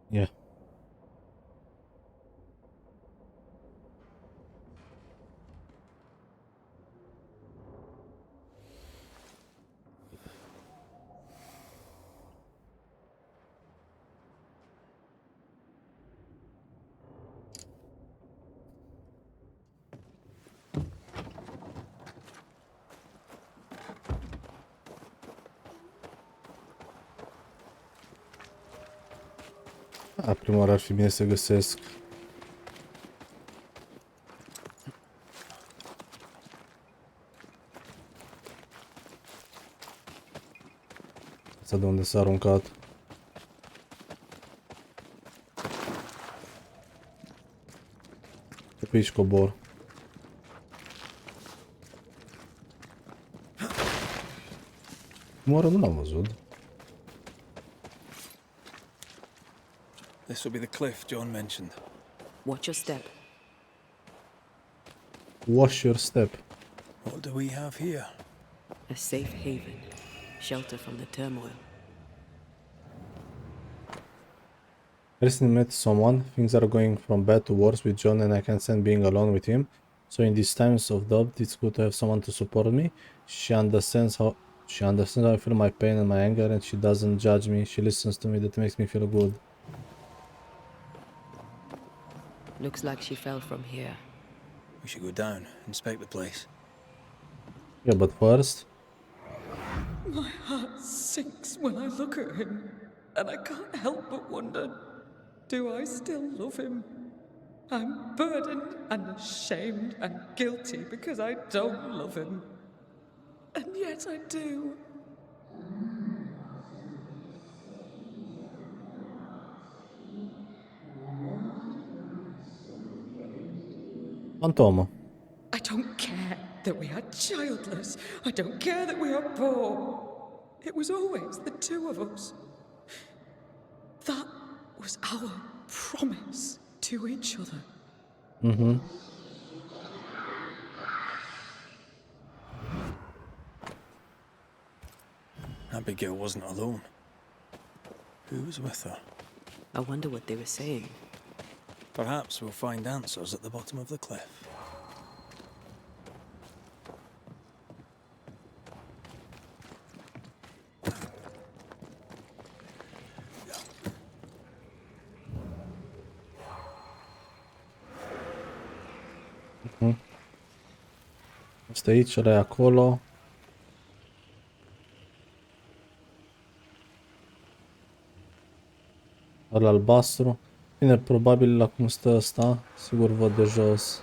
Yeah. Prima oară ar fi bine să găsesc asta de unde s-a aruncat. Pe aici cobor. Moară nu l-am văzut. This will be the cliff John mentioned. Watch your step. Wash your step. What do we have here? A safe haven. Shelter from the turmoil. Recently met someone. Things are going from bad to worse with John and I can't stand being alone with him. So in these times of doubt, it's good to have someone to support me. She understands how I feel my pain and my anger, and she doesn't judge me. She listens to me. That makes me feel good. Looks like she fell from here. We should go down, inspect the place. Yeah, but first, My heart sinks when I look at him, and I can't help but wonder, do I still love him? I'm burdened and ashamed and guilty because I don't love him. And yet I do. Fantoma. I don't care that we are childless. I don't care that we are poor. It was always the two of us. That was our promise to each other. Mhm. Abigail wasn't alone. Who was with her? I wonder what they were saying. Perhaps we'll find answers at the bottom of the cliff. Este aici, ăla e acolo. Ăla albastru. Bine, probabil la cum stă ăsta. Sigur văd de jos.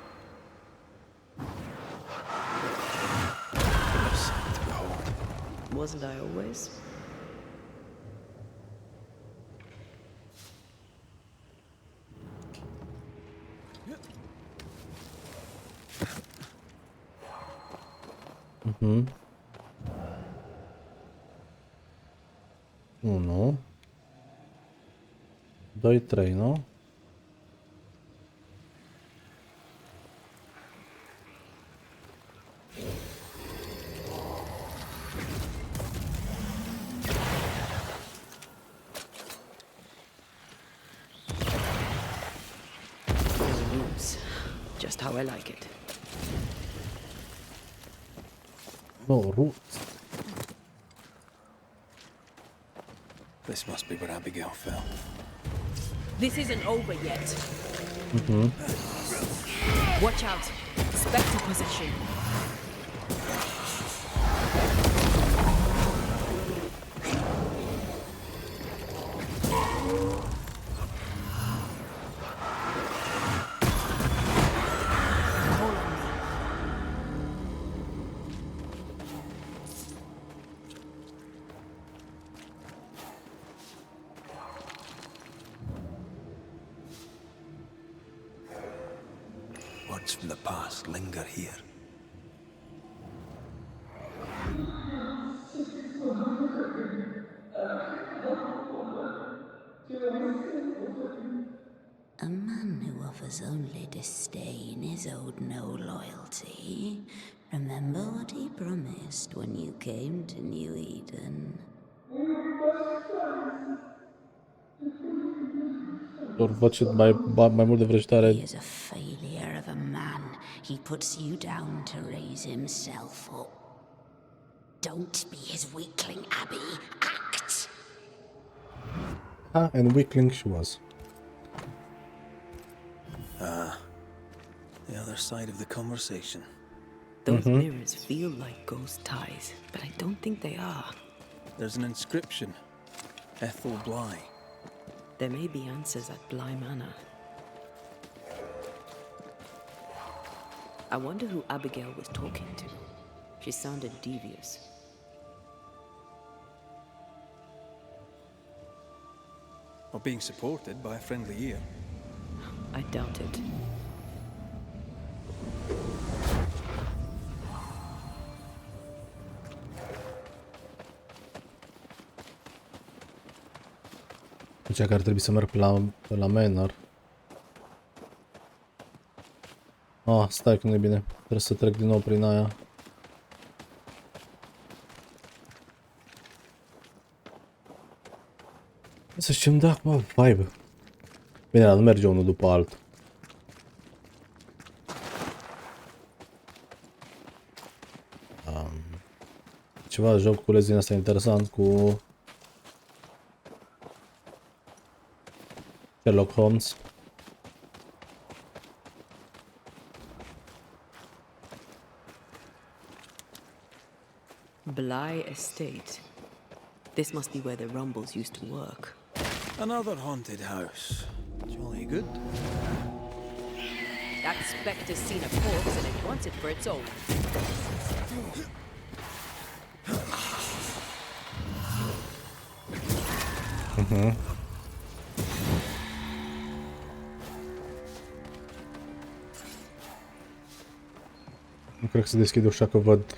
Wasn't I always? Mhm. 1 2, 3, nu? Roots. Just how I like it. No, root. This must be where Abigail fell. This isn't over yet. Mhm. Watch out. Spectre possession. Words from the past linger here. A man who offers only disdain is owed no loyalty. Remember what he promised when you came to New Eden. Doar văd și mai mult de vrăjitoare. He is a failure of a man. He puts you down to raise himself up. Don't be his weakling, Abby. Act! Ah, and weakling she was. The other side of the conversation. Those mirrors feel like ghost ties, but I don't think they are. There's an inscription. Ethel Bly. There may be answers at Bly Manor. I wonder who Abigail was talking to. She sounded devious. Or being supported by a friendly ear. I doubt it. Zicea că ar trebui să merg pe la Manor. Ah, stai că nu e bine. Trebuie să trec din nou prin aia. Să știm da acum vibe. Bine, dar nu merge unul după altul. Ceva joculeț din asta interesant cu Sherlock Holmes. Bly Estate. This must be where the Rumbles used to work. Another haunted house. Jolly good. That spectre's seen a corpse and it wants it for its own. Nu cred că se deschide ușa că văd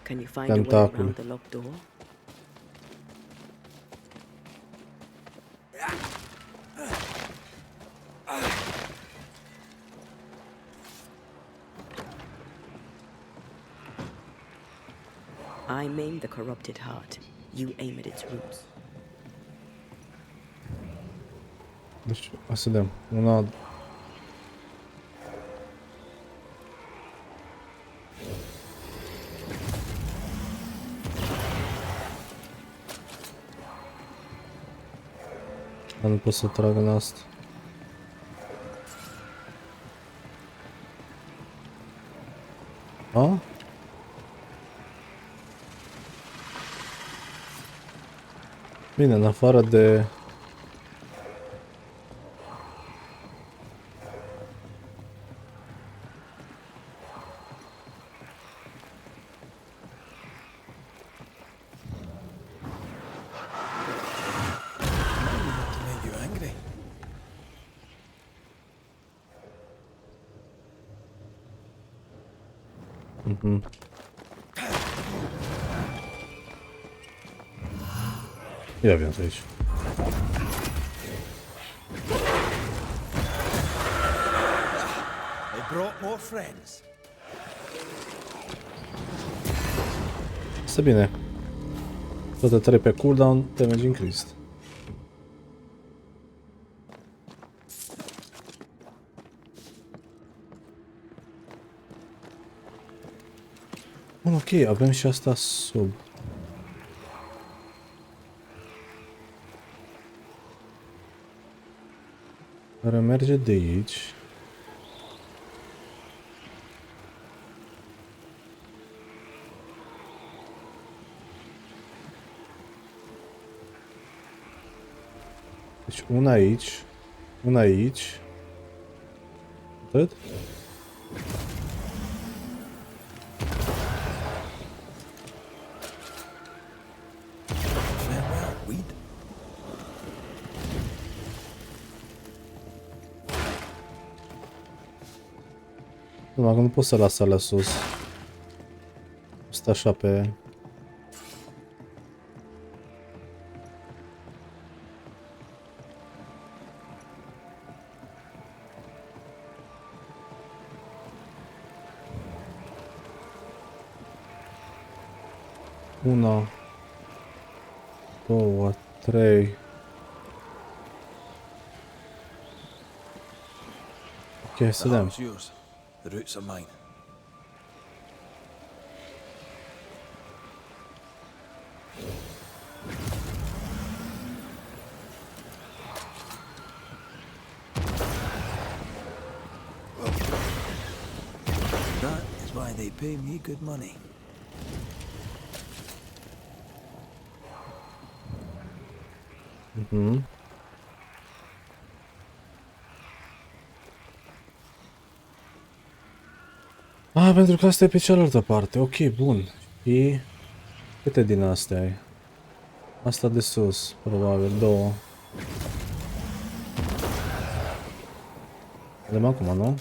Can you find a way tentacule. around the locked door? I maim the corrupted heart, you aim at its roots. Deci, hai să vedem. Una... Dar nu pot să trag în asta. A? Bine, în afară de... To make you angry. Ia vin aici. They brought more friends. Este bine. Toate 3 pe cooldown, damage increased. Bun, ok, avem și asta sub. Care merge de aici. Deci una aici, una aici. Atât? Farewell, weed. Numai că nu pot să las alea sus. Stă așa pe... Una, două, trei. Ok, să The vedem. heart's yours. The roots are mine. That is why they pay me good money. Ah, pentru că asta e pe cealaltă parte. Ok, bun. Și câte din astea ai? Asta de sus, probabil, două. Vedem acum, nu?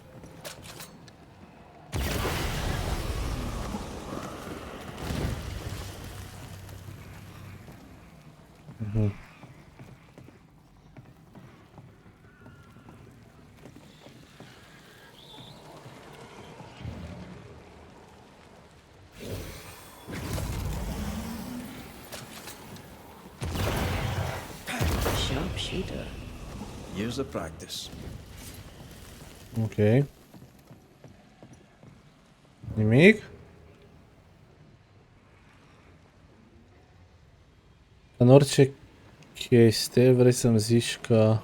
Sharpshooter. Years of practice. Ok. Nimic? În orice chestie vrei să-mi zici că...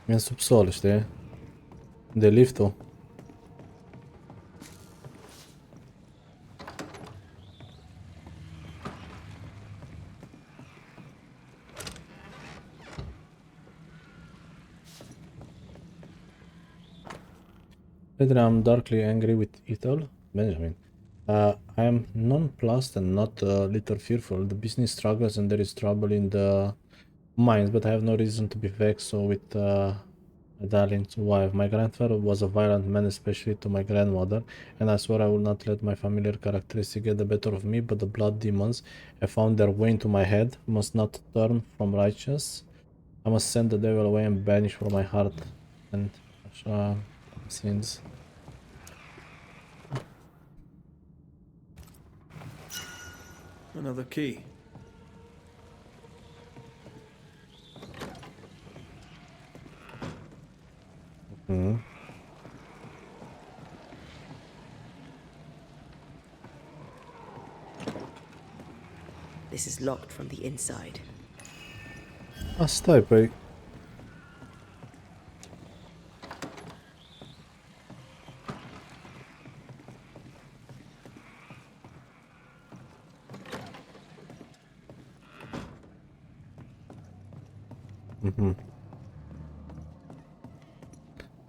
E în subsol, știi? De liftul. Later, I'm darkly angry with Ethel. Benjamin. I am nonplussed and not a little fearful. The business struggles and there is trouble in the mines, but I have no reason to be vexed with my darling wife. My grandfather was a violent man, especially to my grandmother, and I swore I would not let my familiar characteristics get the better of me, but the blood demons have found their way into my head, must not turn from righteous. I must send the devil away and banish from my heart. And așa... scenes. Another key. This is locked from the inside. Stai, păi...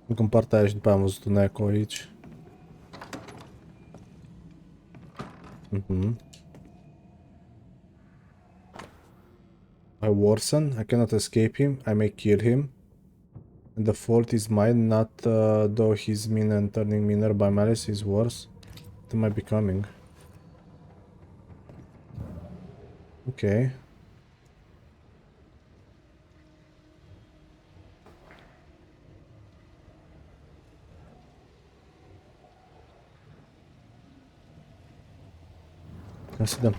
Încă în partea aia și după aia am văzut un eco aici. I worsen, I cannot escape him, I may kill him. And the fault is mine, not though he's mean and turning meaner by malice is worse. What am I becoming? Okay. Let's see them.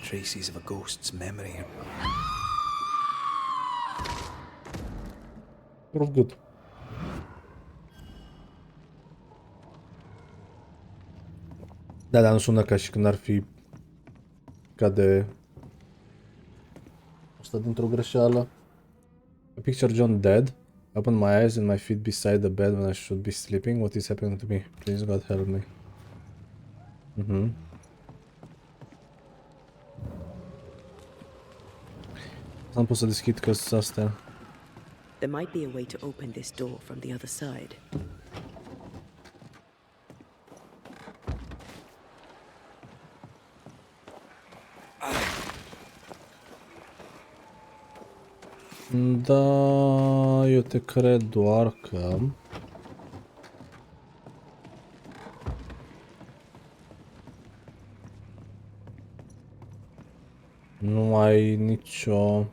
Traces of a ghost's memory. Sort of good. Da, dar nu sună ca și când ar fi ca de... Asta dintr-o greșeală. I picture John dead. I open my eyes and my feet beside the bed when I should be sleeping. What is happening to me? Please God help me. Am pus să deschid căsuța astea. There might be a way to open this door from the other side. Da, eu te cred doar că... Nu ai nicio...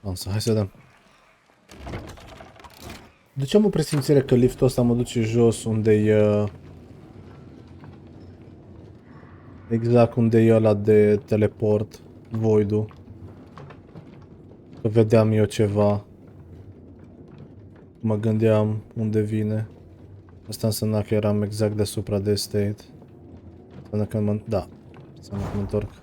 Însă, hai să vedem. De ce am o presimțire că liftul ăsta mă duce jos unde e... Exact unde e ăla de teleport, void-ul. Că vedeam eu ceva. Mă gândeam unde vine. Asta însemna că eram exact deasupra de estate. Înseamnă că mă... Da. Înseamnă că mă întorc.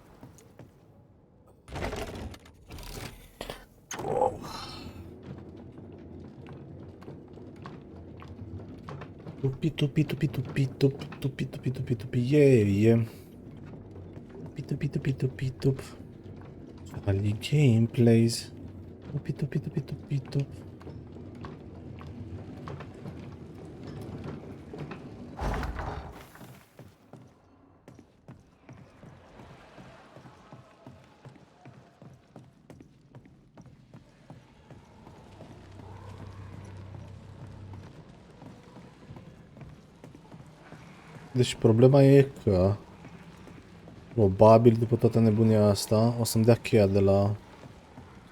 Tupi, tupi, tupi, tupi, tupi, tupi, tupi, tupi, tupi, yeah. Tupi, tupi, tupi, tupi, tupi. Ali gameplays. Tupi, tupi, tupi, tupi, tupi. Deci problema e că probabil după toată nebunia asta o să-mi dea cheia de la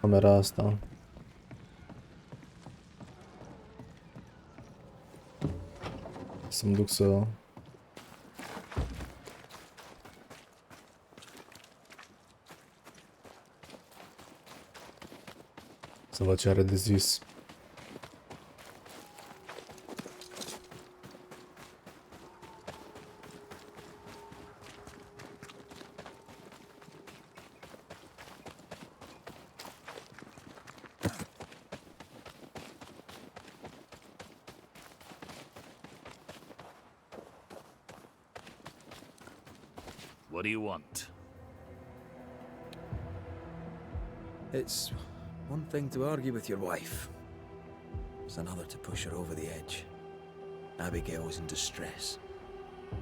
camera asta. Să-mi duc să... Să văd ce are de zis. What do you want? It's one thing to argue with your wife. It's another to push her over the edge. Abigail was in distress.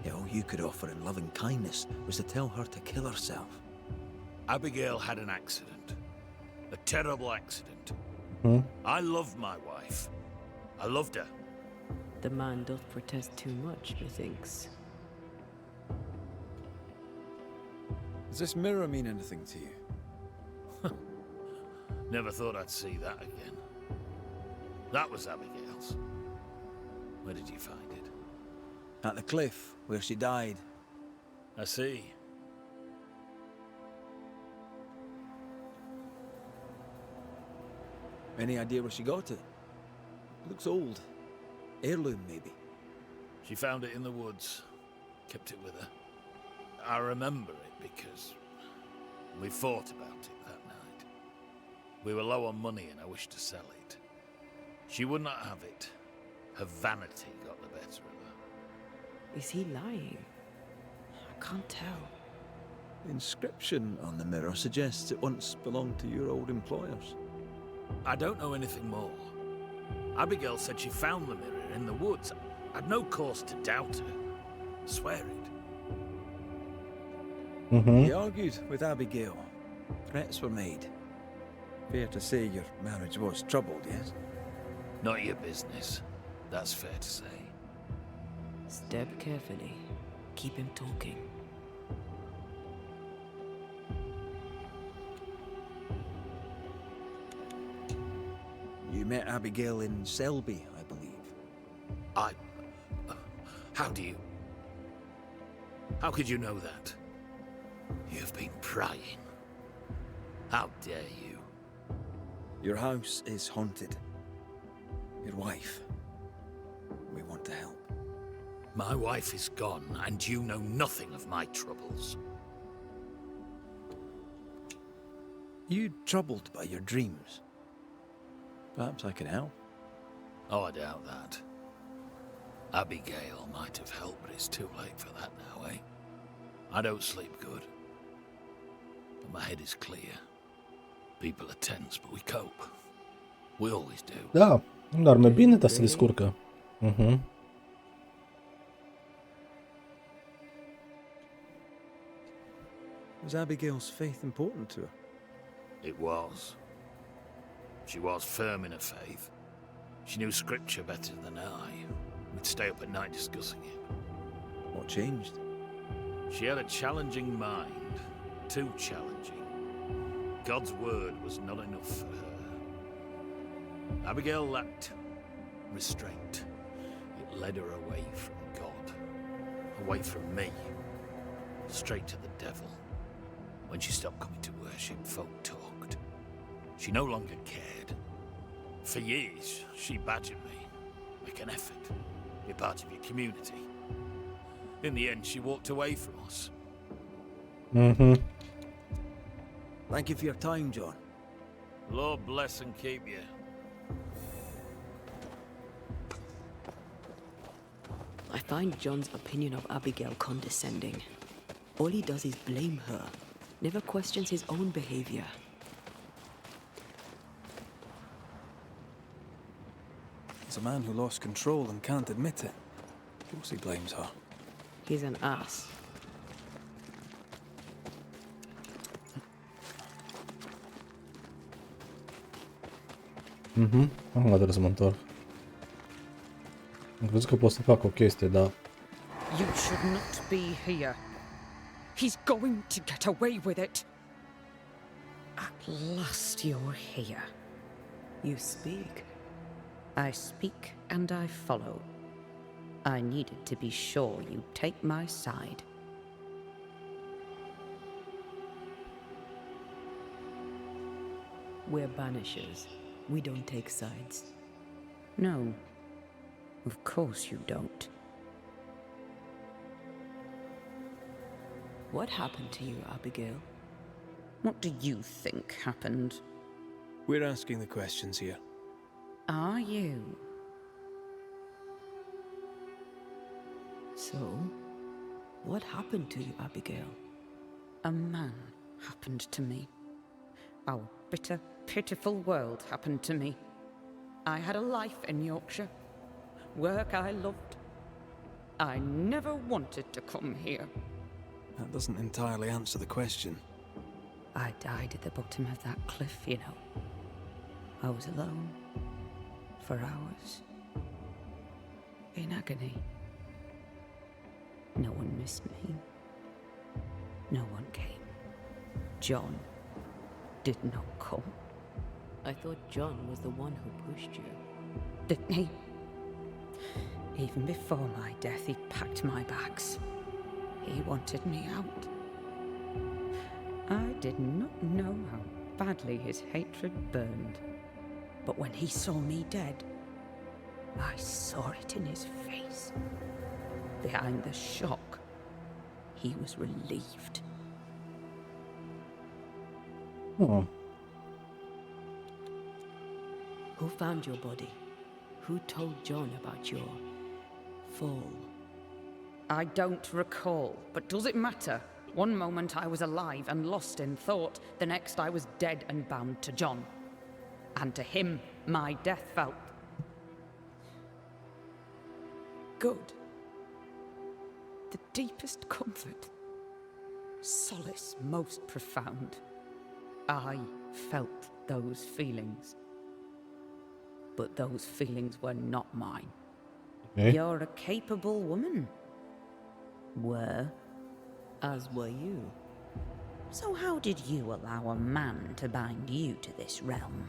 Yet all you could offer in loving kindness was to tell her to kill herself. Abigail had an accident. A terrible accident. I loved my wife. I loved her. The man doth protest too much, methinks. Does this mirror mean anything to you? Never thought I'd see that again. That was Abigail's. Where did you find it? At the cliff, where she died. I see. Any idea where she got it? Looks old. Heirloom, maybe. She found it in the woods. Kept it with her. I remember it because we fought about it that night. We were low on money and I wished to sell it. She would not have it. Her vanity got the better of her. Is he lying? I can't tell. The inscription on the mirror suggests it once belonged to your old employers. I don't know anything more. Abigail said she found the mirror in the woods. I'd no cause to doubt her. Swear it. He argued with Abigail. Threats were made. Fair to say your marriage was troubled, yes? Not your business. That's fair to say. Step carefully. Keep him talking. You met Abigail in Selby, I believe. How do you... How could you know that? You've been prying. How dare you? Your house is haunted. Your wife. We want to help. My wife is gone, and you know nothing of my troubles. You troubled by your dreams? Perhaps I can help. Oh, I doubt that. Abigail might have helped, but it's too late for that now, eh? I don't sleep good. But my head is clear. People are tense, but we cope. We always do. Da, dorme bine, dar se descurcă. Was Abigail's faith important to her? It was. She was firm in her faith. She knew scripture better than I. We'd stay up at night discussing it. What changed? She had a challenging mind. Too challenging. God's word was not enough for her. Abigail lacked restraint. It led her away from God. Away from me. Straight to the devil. When she stopped coming to worship, folk talked. She no longer cared. For years, she badgered me. Make an effort. Be part of your community. In the end, she walked away from us. Thank you for your time, John. Lord bless and keep you. I find John's opinion of Abigail condescending. All he does is blame her. Never questions his own behavior. It's a man who lost control and can't admit it. Of course he blames her. He's an ass. Acum trebuie să mă întorc. Am crezut că pot să fac o chestie, dar... You should not be here. He's going to get away with it. At last you're here. You speak. I speak and I follow. I needed to be sure you'd take my side. We're Banishers. We don't take sides. No, of course you don't. What happened to you, Abigail? What do you think happened? We're asking the questions here. Are you? So, what happened to you, Abigail? A man happened to me. Our bitter, pitiful world happened to me. I had a life in Yorkshire. Work I loved. I never wanted to come here. That doesn't entirely answer the question. I died at the bottom of that cliff, you know. I was alone. For hours. In agony. No one missed me. No one came. John did not come, I thought John was the one who pushed you. didn't he? Even before my death, he packed my bags. He wanted me out. I did not know how badly his hatred burned. But when he saw me dead, I saw it in his face. Behind the shock, he was relieved. Oh. Who found your body? Who told John about your fall? I don't recall, but does it matter? One moment I was alive and lost in thought, the next I was dead and bound to John. And to him, my death felt good. The deepest comfort, solace most profound. I felt those feelings. But those feelings were not mine. Okay. You're a capable woman. Were. As were you. So how did you allow a man to bind you to this realm?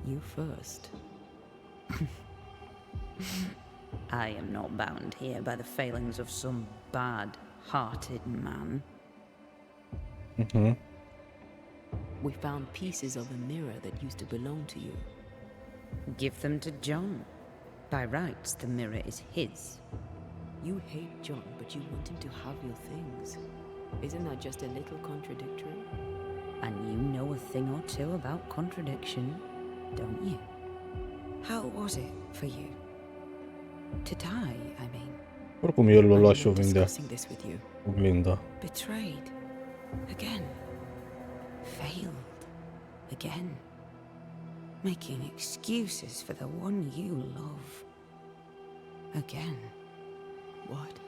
You first. I am not bound here by the failings of some bad-hearted man. Mm-hmm. We found pieces of a mirror that used to belong to you. Give them to John. By rights, the mirror is his. You hate John, but you want him to have your things. Isn't that just a little contradictory? And you know a thing or two about contradiction, don't you? How was it for you? To die, I mean. Oricum el lo I'm lascio not vindea discussing this with you. oglinda. Betrayed. Again. Failed. Again. Making excuses for the one you love. Again. What?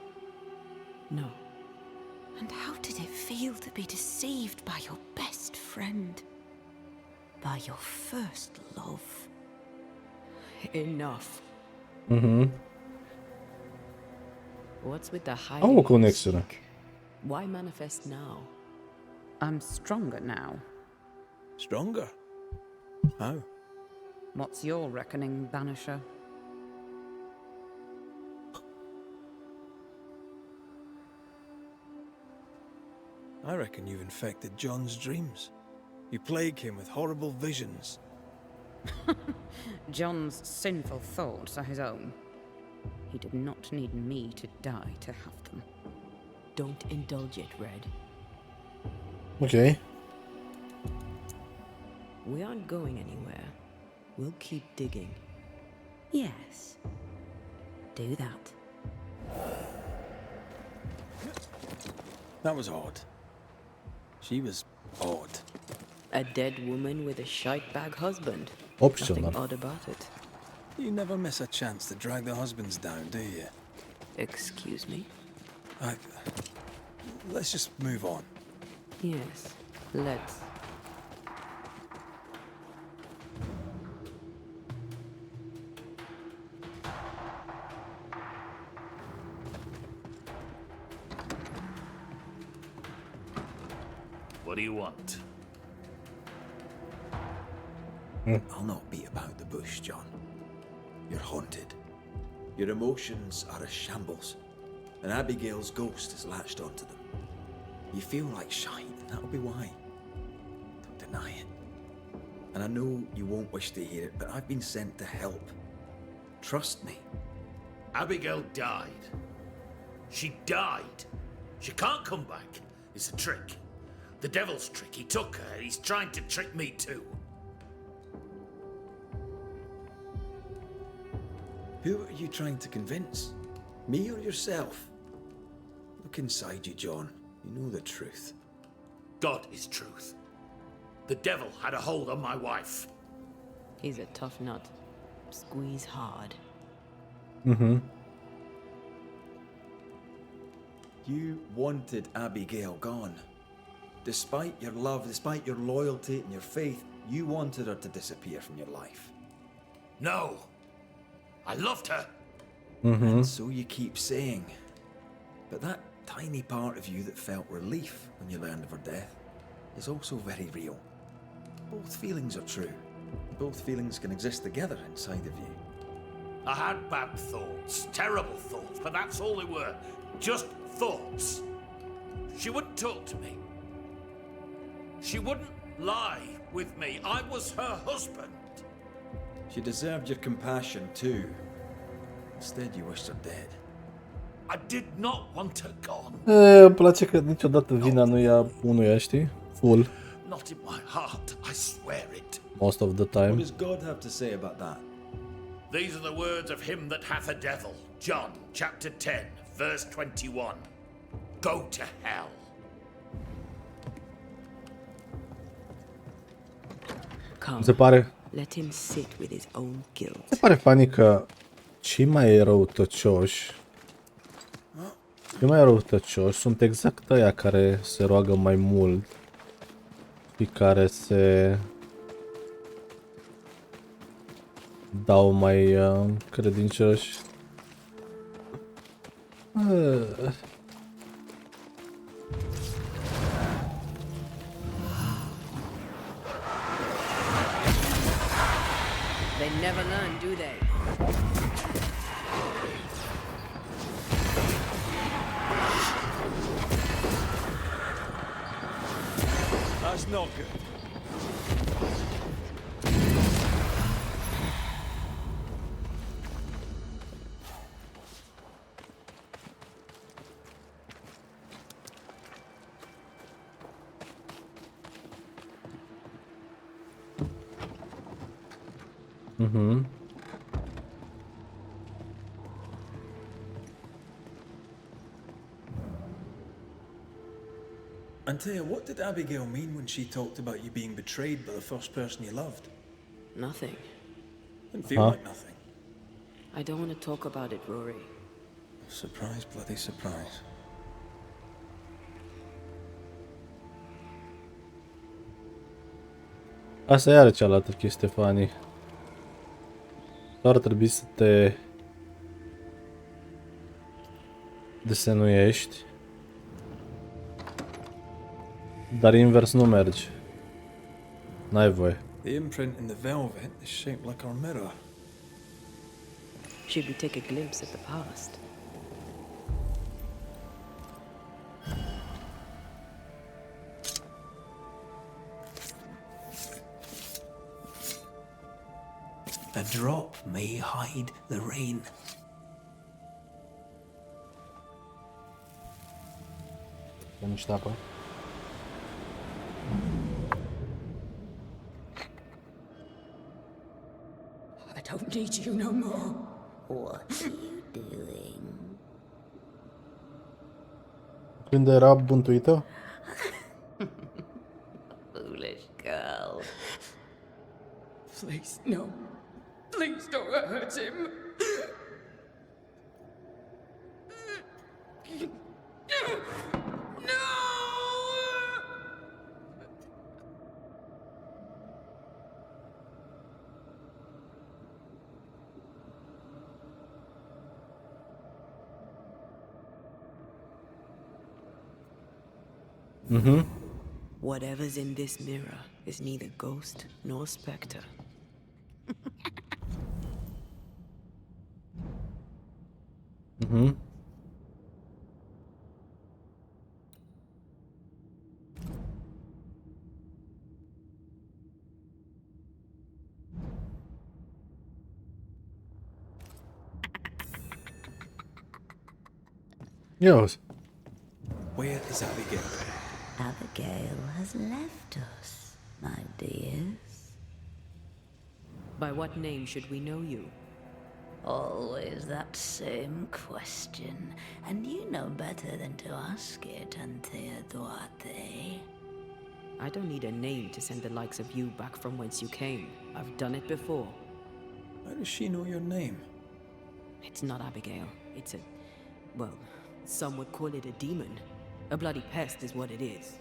No. And how did it feel to be deceived by your best friend? By your first love? Enough. Mm-hmm. What's with the hiding? Am o and conexiune. seek? Why manifest now? I'm stronger now. Stronger? How? What's your reckoning, Banisher? I reckon you've infected John's dreams. You plague him with horrible visions. John's sinful thoughts are his own. He did not need me to die to have them. Don't indulge it, Red. Okay. We aren't going anywhere. We'll keep digging. Yes. Do that. That was odd. She was odd. A dead woman with a shite-bag husband. Optional. Nothing odd about it. You never miss a chance to drag the husbands down, do you? Excuse me? Let's just move on. Yes, let's. What do you want? I'll not beat about the bush, John. You're haunted. Your emotions are a shambles, and Abigail's ghost is latched onto them. You feel like shite, and that'll be why. Don't deny it. And I know you won't wish to hear it, but I've been sent to help. Trust me. Abigail died. She died. She can't come back. It's a trick. The devil's trick. He took her. He's trying to trick me too. Who are you trying to convince? Me or yourself? Look inside you, John. You know the truth. God is truth. The devil had a hold on my wife. He's a tough nut. Squeeze hard. Mm-hmm. You wanted Abigail gone. Despite your love, despite your loyalty and your faith, you wanted her to disappear from your life. No. I loved her. And so you keep saying. But that tiny part of you that felt relief when you learned of her death is also very real. Both feelings are true. Both feelings can exist together inside of you. I had bad thoughts, terrible thoughts, but that's all they were. Just thoughts. She wouldn't talk to me. She wouldn't lie with me. I was her husband. She deserved your compassion too. Instead, you wished her dead. I did not want her gone. Îmi place că niciodată vina nu ia unuia, știi? Full. Not in my heart, I swear it. Most of the What time. does God have to say about that? These are the words of him that hath a devil. John, chapter 10, verse 21. Go to hell. Come, Mi se pare, let him sit with his own guilt. se pare funny că cei mai răutăcioși sunt exact aia care se roagă mai mult și care se dau mai credincioși. They never learn, do they? That's not good. Antea, what did Abigail mean when she talked about you being betrayed by the first person you loved? Nothing. Didn't feel like nothing. I don't want to talk about it, Rory. Surprise, bloody surprise. Asta e iară cealaltă chestie, Fanny. Doar trebuie să te desenuiești. Dar invers nu merge. N-ai voie. The imprint in the velvet is shaped like our mirror. Should we take a glimpse at the past? A drop may hide the rain. E niște apă. I don't need you no more. What are you doing? Când era bântuită? Foolish girl. Please, no. Please don't hurt him. No! Whatever's in this mirror is neither ghost nor specter. Yes. Where is Abigail? Abigail has left us, my dears. By what name should we know you? Always that same question, and you know better than to ask it, Antea Duarte. I don't need a name to send the likes of you back from whence you came. I've done it before. How does she know your name? It's not Abigail. It's a... well, some would call it a demon. A bloody pest is what it is.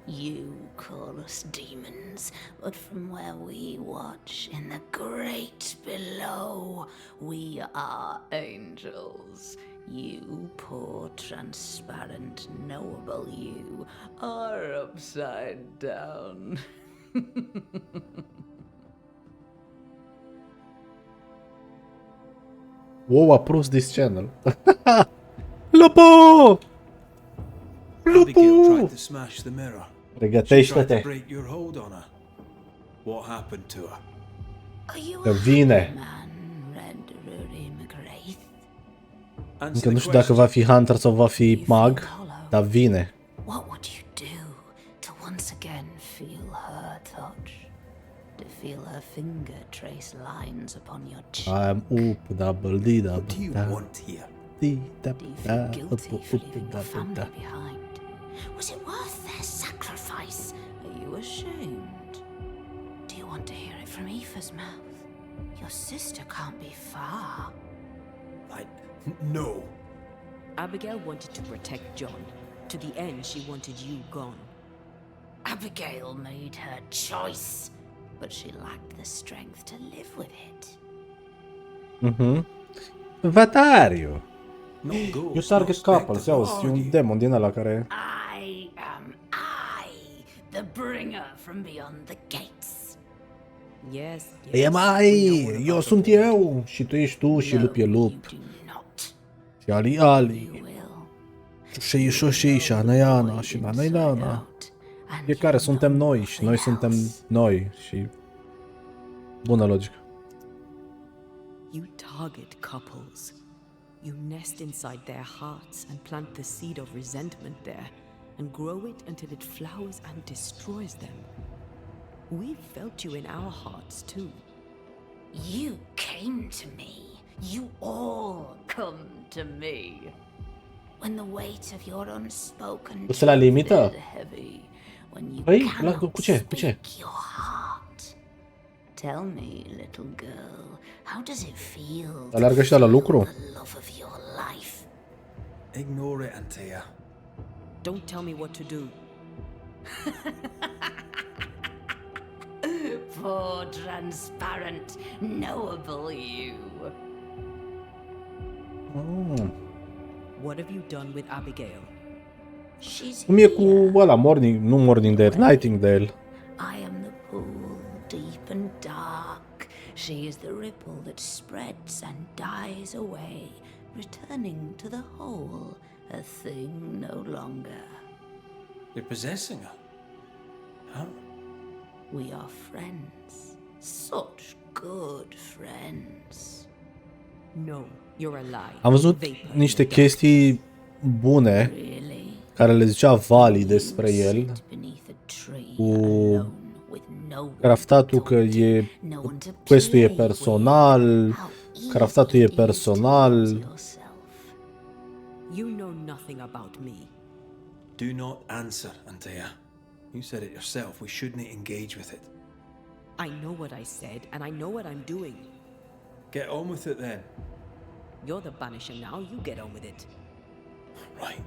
You call us demons, but from where we watch in the great below, we are angels, You poor, transparent, knowable you are upside down. Wow, approves this channel. Lupu! Abigail tried Lupu! to smash the mirror. She tried to Pregătește-te. break your hold on her. What happened to her? Are you Că a vine. man, Red Rory McGrath? Answer Încă the nu știu dacă va fi Hunter sau va fi Mag, dar vine. What would you do to once again feel her touch? To feel her finger trace lines upon your cheek? I am up, double D, What do double you da. want here? D, Do you feel guilty for leaving your family behind? Was it worth their sacrifice? Are you ashamed? Do you want to hear it from Aoife's mouth? Your sister can't be far. No. Abigail wanted to protect John. To the end, she wanted you gone. Abigail made her choice, but she lacked the strength to live with it. Vatario. Not You ghosts, target not spectres, couples. Auzi, what e are un you? demon din ăla care... I am I, the bringer from beyond the gates. Yes, E yes. mai, eu sunt eu și tu ești tu și lup e You lup. do not. Și Ali You Ali. will. Și Ișo și Ișa, Naiana și la Nailana. And Fiecare you suntem know noi și noi nothing suntem else. noi și... Bună logică. You target couples. You nest inside their hearts and plant the seed of resentment there and grow it until it flowers and destroys them. We've felt you in our hearts too. You came to me. You all come to me. When the weight of your unspoken Du-te la limită? truth is heavy, when you Păi, cannot cu ce? Cu ce? speak your heart. Tell me, little girl, how does it feel to Alergă și la lucru? the love of your life? Ignore it, Antea. Don't tell me what to do. Poor, transparent, knowable you. What have you done with Abigail? She's Cum e here. cu ăla, nu Morningdale, Nightingale. I am the pool, deep and dark. She is the ripple that spreads and dies away, returning to the whole, a thing no longer. You're possessing her. How? We are friends, such good friends. No, you're a lie. Am văzut Vapor. niște chestii bune Really? care le zicea Vali despre el. Sit beneath a tree Cu alone with no one craftatul to că talk to, e... no one to Questul e play with. personal, How easy craftatul e it is to lose personal. yourself. You know nothing about me. Do not answer, Antea. You said it yourself. We shouldn't engage with it. I know what I said, and I know what I'm doing. Get on with it then. You're the Banisher now, you get on with it. Right.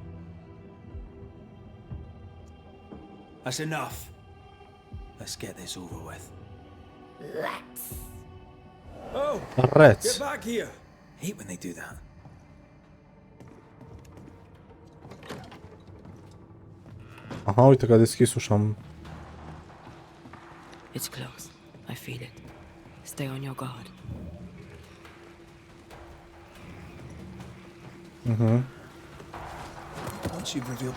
That's enough. Let's get this over with. Let's. Oh! Reț. Get back here! Hate when they do that. Aha, uite că a deschis ușa. It's close. I feel it. Stay on your guard. Once you've revealed...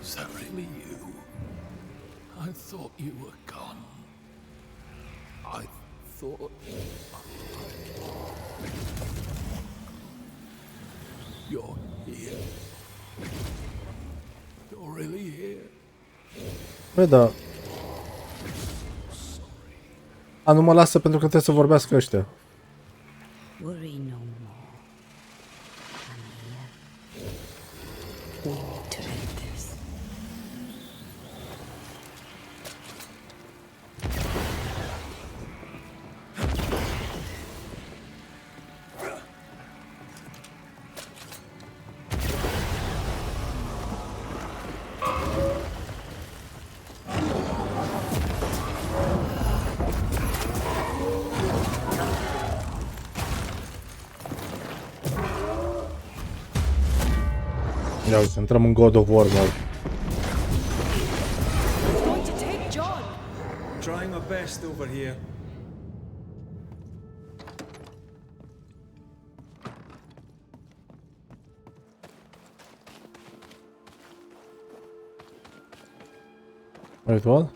Is that really you? I thought you were gone. I thought... You're here. You're really here. Băi, da. A, nu mă lasă pentru că trebuie să vorbească ăștia. Worry no more. I'm here. We need to end this. Ia uite, intrăm în God of War mode. Going to take John. Trying my best over here. Wait, what?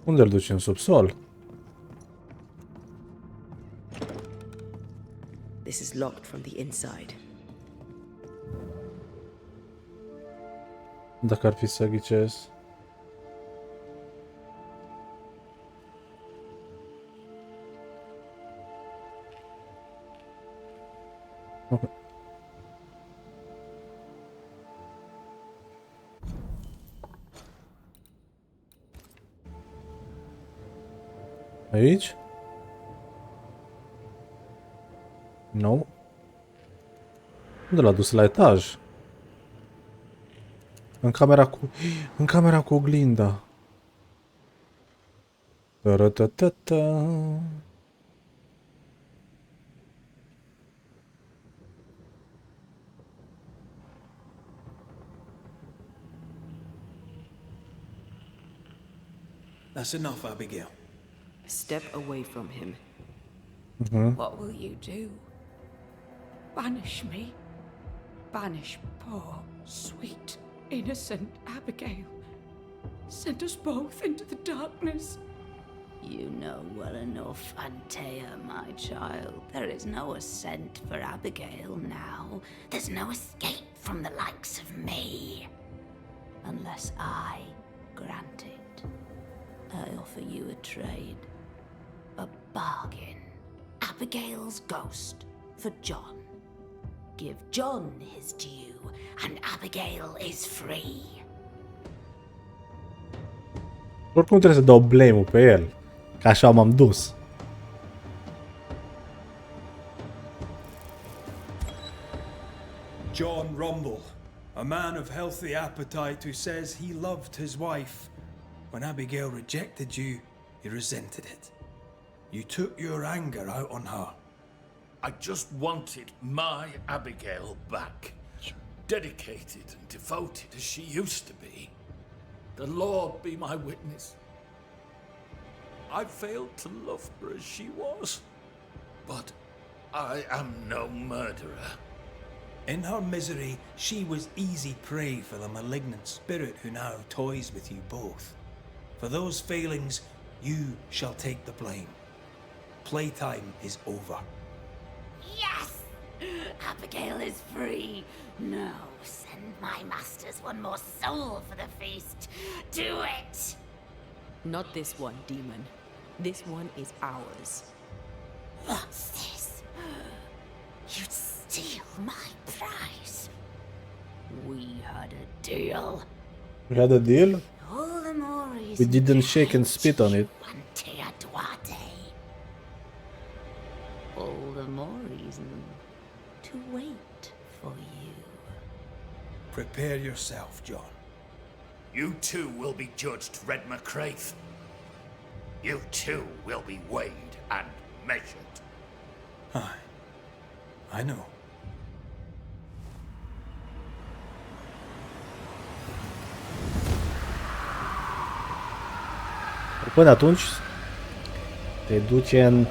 Unde îl duci? În subsol? This is locked from the inside. Dacă ar fi să ghicesc. Ok. Aici? Nu. Unde l-a dus? La etaj? În camera cu oglinda. Ta-ra-ta-ta-ta. That's enough, Abigail. Step away from him. What will you do? Banish me? Banish poor, sweet, innocent Abigail? Send us both into the darkness? You know well enough, Antea, my child. There is no ascent for Abigail now. There's no escape from the likes of me. Unless I grant it. I offer you a trade. A bargain. Abigail's ghost for John. Give John his due, and Abigail is free. Oricum trebuie să dau blame-ul pe el. Că așa m-am dus. John Rumble, a man of healthy appetite who says he loved his wife. When Abigail rejected you, he resented it. You took your anger out on her. I just wanted my Abigail back. Dedicated and devoted as she used to be. The Lord be my witness. I failed to love her as she was. But I am no murderer. In her misery, she was easy prey for the malignant spirit who now toys with you both. For those failings, you shall take the blame. Playtime is over. Yes! Abigail is free. No, send my masters one more soul for the feast. Do it! Not this one, demon. This one is ours. What's this? You'd steal my prize. We had a deal. We had a deal? All the more We reason didn't to shake and spit on it. Antea Duarte. All the more reason to wait for you. Prepare yourself, John. You too will be judged, Red McCraith. You too will be weighed and measured. Aye, I know. Până atunci te duce în...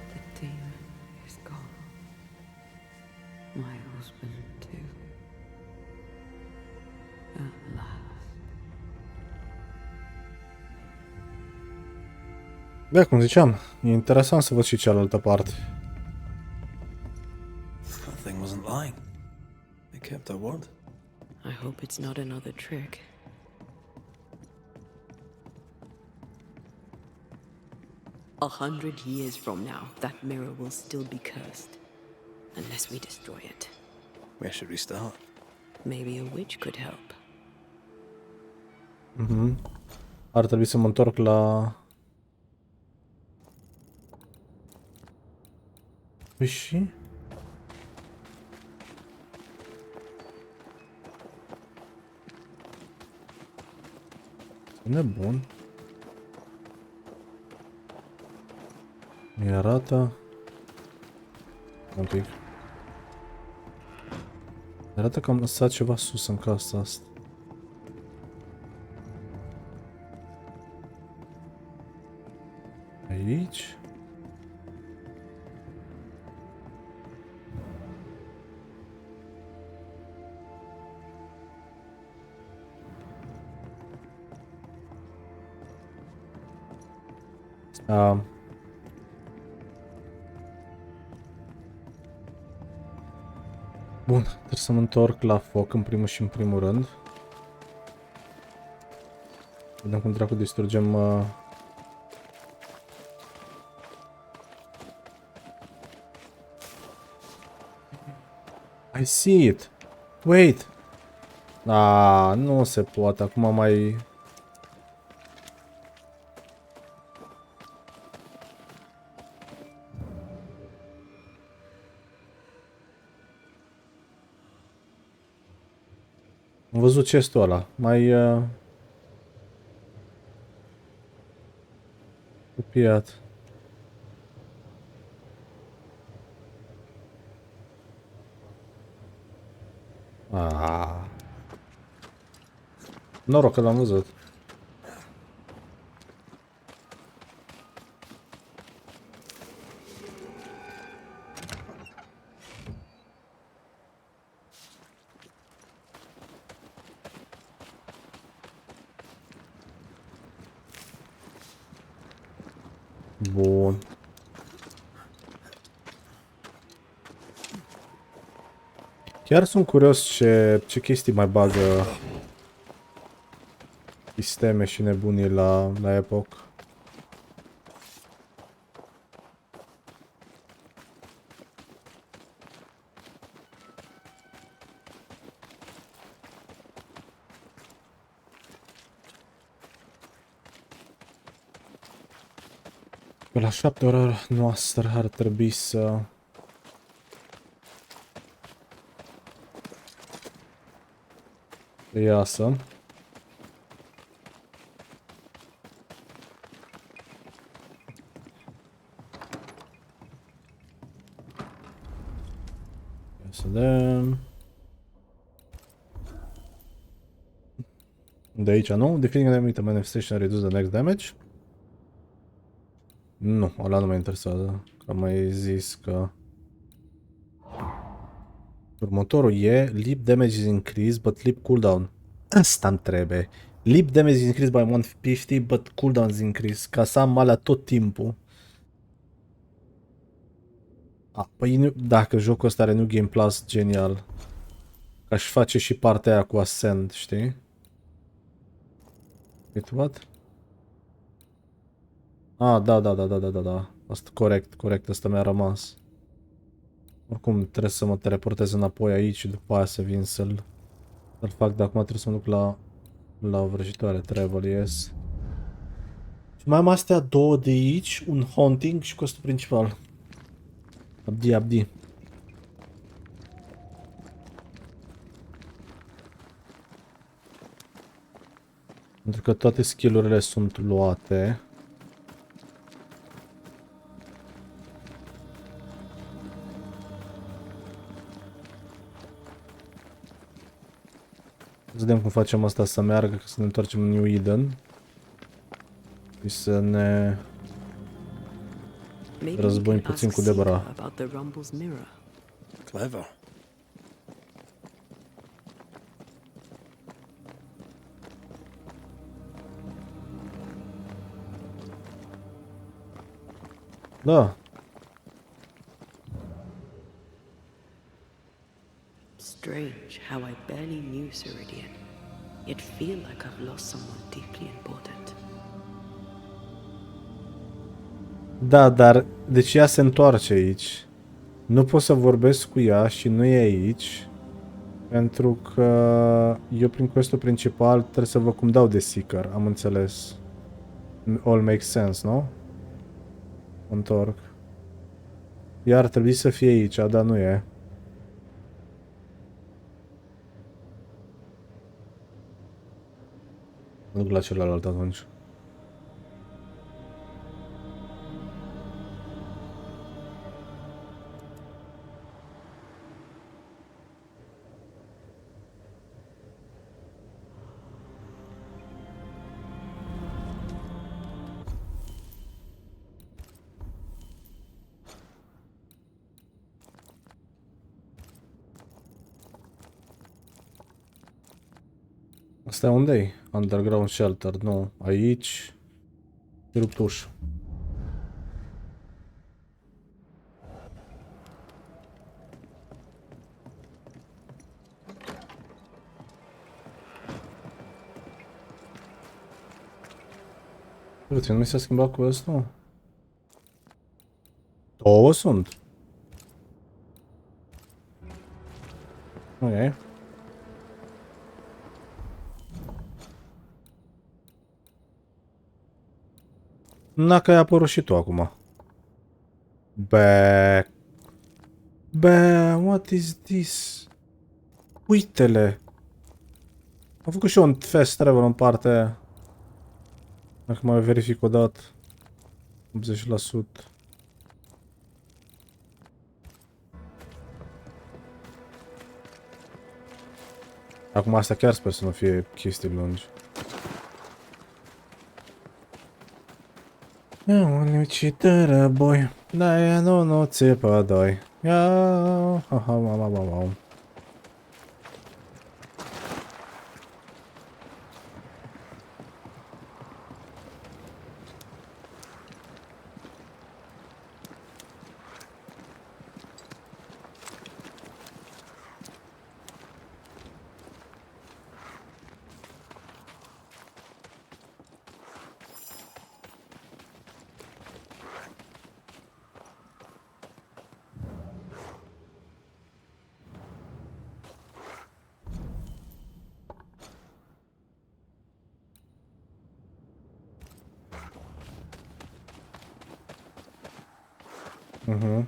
The demon is gone. My husband too. At last. Da, cum ziceam, e interesant să văd și cealaltă parte. That thing wasn't lying. They kept their word. I hope it's not another trick. 100 years from now, that mirror will still be cursed. Unless we destroy it. Where should we start? Maybe a witch could help. Ar trebui să mă întorc la... Păi și? Nebun. Mi arată... Un pic. Arată că am lăsat ceva sus în casa asta. Aici? Bun, trebuie să mă întorc la foc în primul și în primul rând. Vedem cum dracu distrugem... I see it! Wait! Nu se poate, acum mai... Am văzut chestul ăla, mai... copiat. Noroc că l-am văzut. Bun. Chiar sunt curios ce chestii mai bagă sisteme și nebunii la Epoch. Pe la 7 ora noastră ar trebui să... iasă. Să vedem. De aici, nu? Defeating an enemy manifestation reduce the next damage. Nu, ăla nu mă interesează. Că am mai zis că... Următorul e Leap damage is increased, but leap cooldown. Asta-mi trebuie. Leap damage is increased by 150, but cooldown is increased. Ca să am alea tot timpul. Păi nu, dacă jocul ăsta are New Game Plus, genial. Că aș face și partea aia cu Ascend, știi? Wait, what? Da. Asta, corect, asta mi-a rămas. Oricum trebuie să mă teleportez înapoi aici și după aia să vin să-l fac, dar acum trebuie să mă duc la o vrăjitoare, travel, yes. Și mai am astea două de aici, un hunting și costul principal. Abdi. Pentru că toate skill-urile sunt luate. Să vedem cum facem asta să meargă, să ne întoarcem în New Eden. Și să ne războim puțin cu Deborah. Clever. Da. Strange how I barely knew Ceridian, yet feel like I've lost someone deeply important. Da, dar deci ea se întoarce aici. Nu pot să vorbesc cu ea și nu e aici. Pentru că eu prin questul principal trebuie să văd cum dau de Seeker, am înțeles. All makes sense, nu? Întorc. Iar ar trebui să fie aici, dar nu e. Mă duc la celălalt atunci. Asta unde-i? Underground shelter, nu. Aici. E rupt ușa. Uite, nu mi s-a schimbat cu ăsta? Două sunt. Ok. Na, că ai apărut și tu acum. Back. What is this? Uite-le. Am făcut și eu un fast travel în partea aia. Dacă mai verific o dată. 80%. Acum asta chiar sper să nu fie chestii lungi. Я уничтожаю бой. Да я ну țepa doi. Я ха-ха мама. Mhm.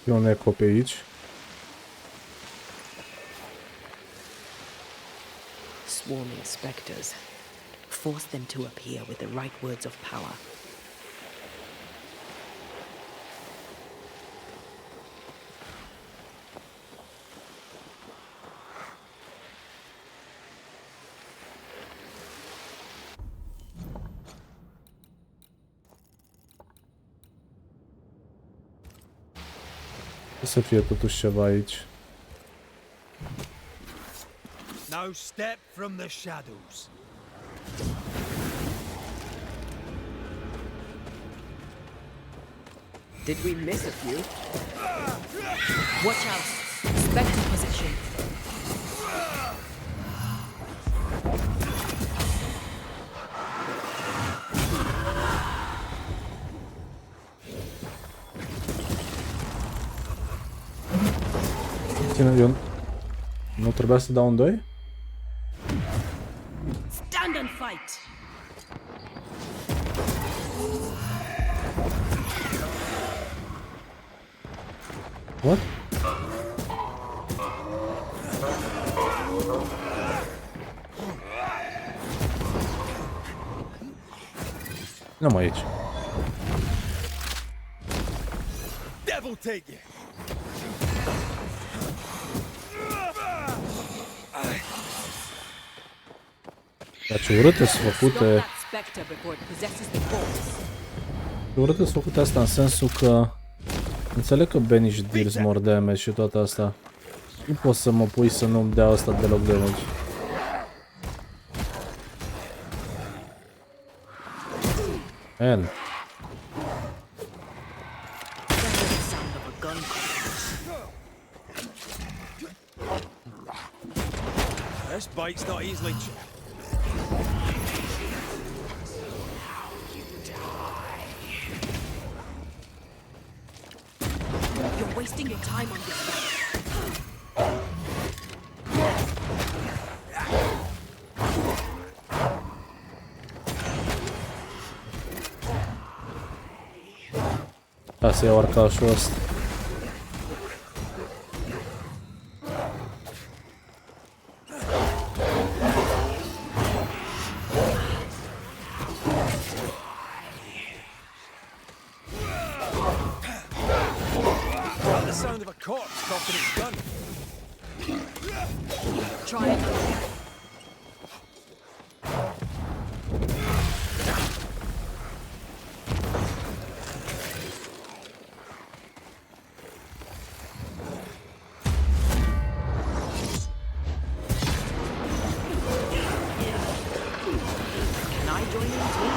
E un eco pe aici. Swarming specters. Force them to appear with the right words of power. Să fie totuși ceva aici. No step from the shadows. Did we miss a few? Watch out! Spectre position. Ține, eu nu trebuia să dau un 2? Stand and fight! What? Nu mai aici. Devil take you. Dar ce urâte sunt făcute. Ce urâte sunt făcute asta în sensul că înțeleg că Banishers mor damage și toate asta. Nu pot să mă pui să nu-mi dea asta deloc damage. Man. This bite's not easily checked. wasting your time on this. Să iau arcașul ăsta. Like the sound of a corpse cocking its gun. Try it. Can I join in too?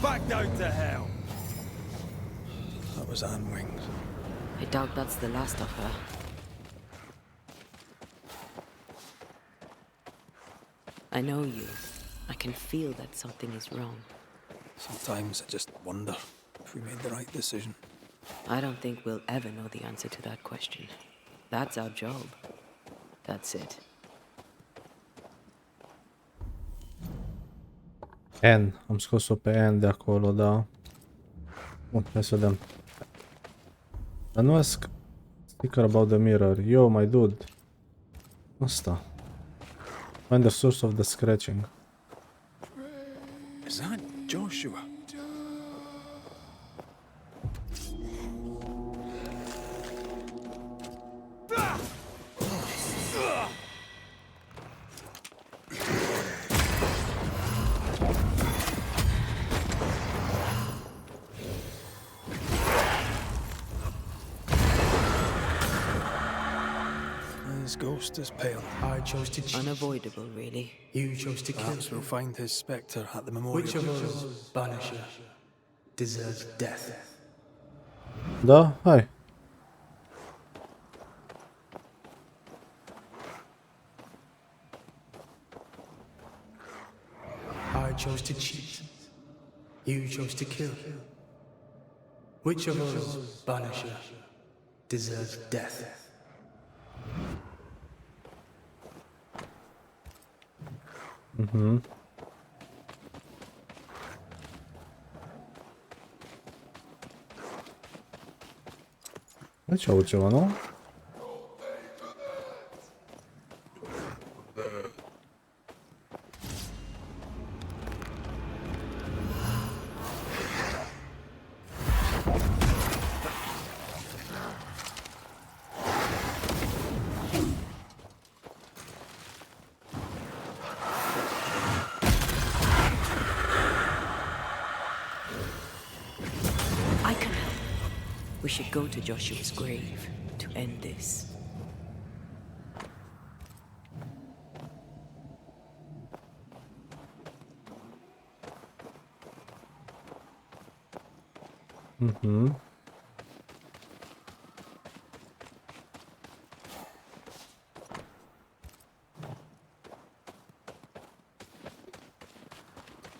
Back down to hell. That was Anne Wings. I doubt that's the last of her. I know you. I can feel that something is wrong. Sometimes I just wonder if we made the right decision. I don't think we'll ever know the answer to that question. That's our job. That's it. N. Am scos-o pe N de acolo, da. Bun, hai să vedem. Dar nu ask sticker about the mirror. Yo, my dude. Asta. Find the source of the scratching. Is that Joshua? His ghost is pale. I chose to cheat. Unavoidable, really. You chose to kill. Perhaps we'll find his spectre at the memorial. Which of us, Banisher, deserves death? Da? Hai. I chose to cheat. You chose to kill. Which of us, Banisher, deserves death? Mhm. Aici au ceva, nu? I can help. We should go to Joshua's grave to end this. Mhm.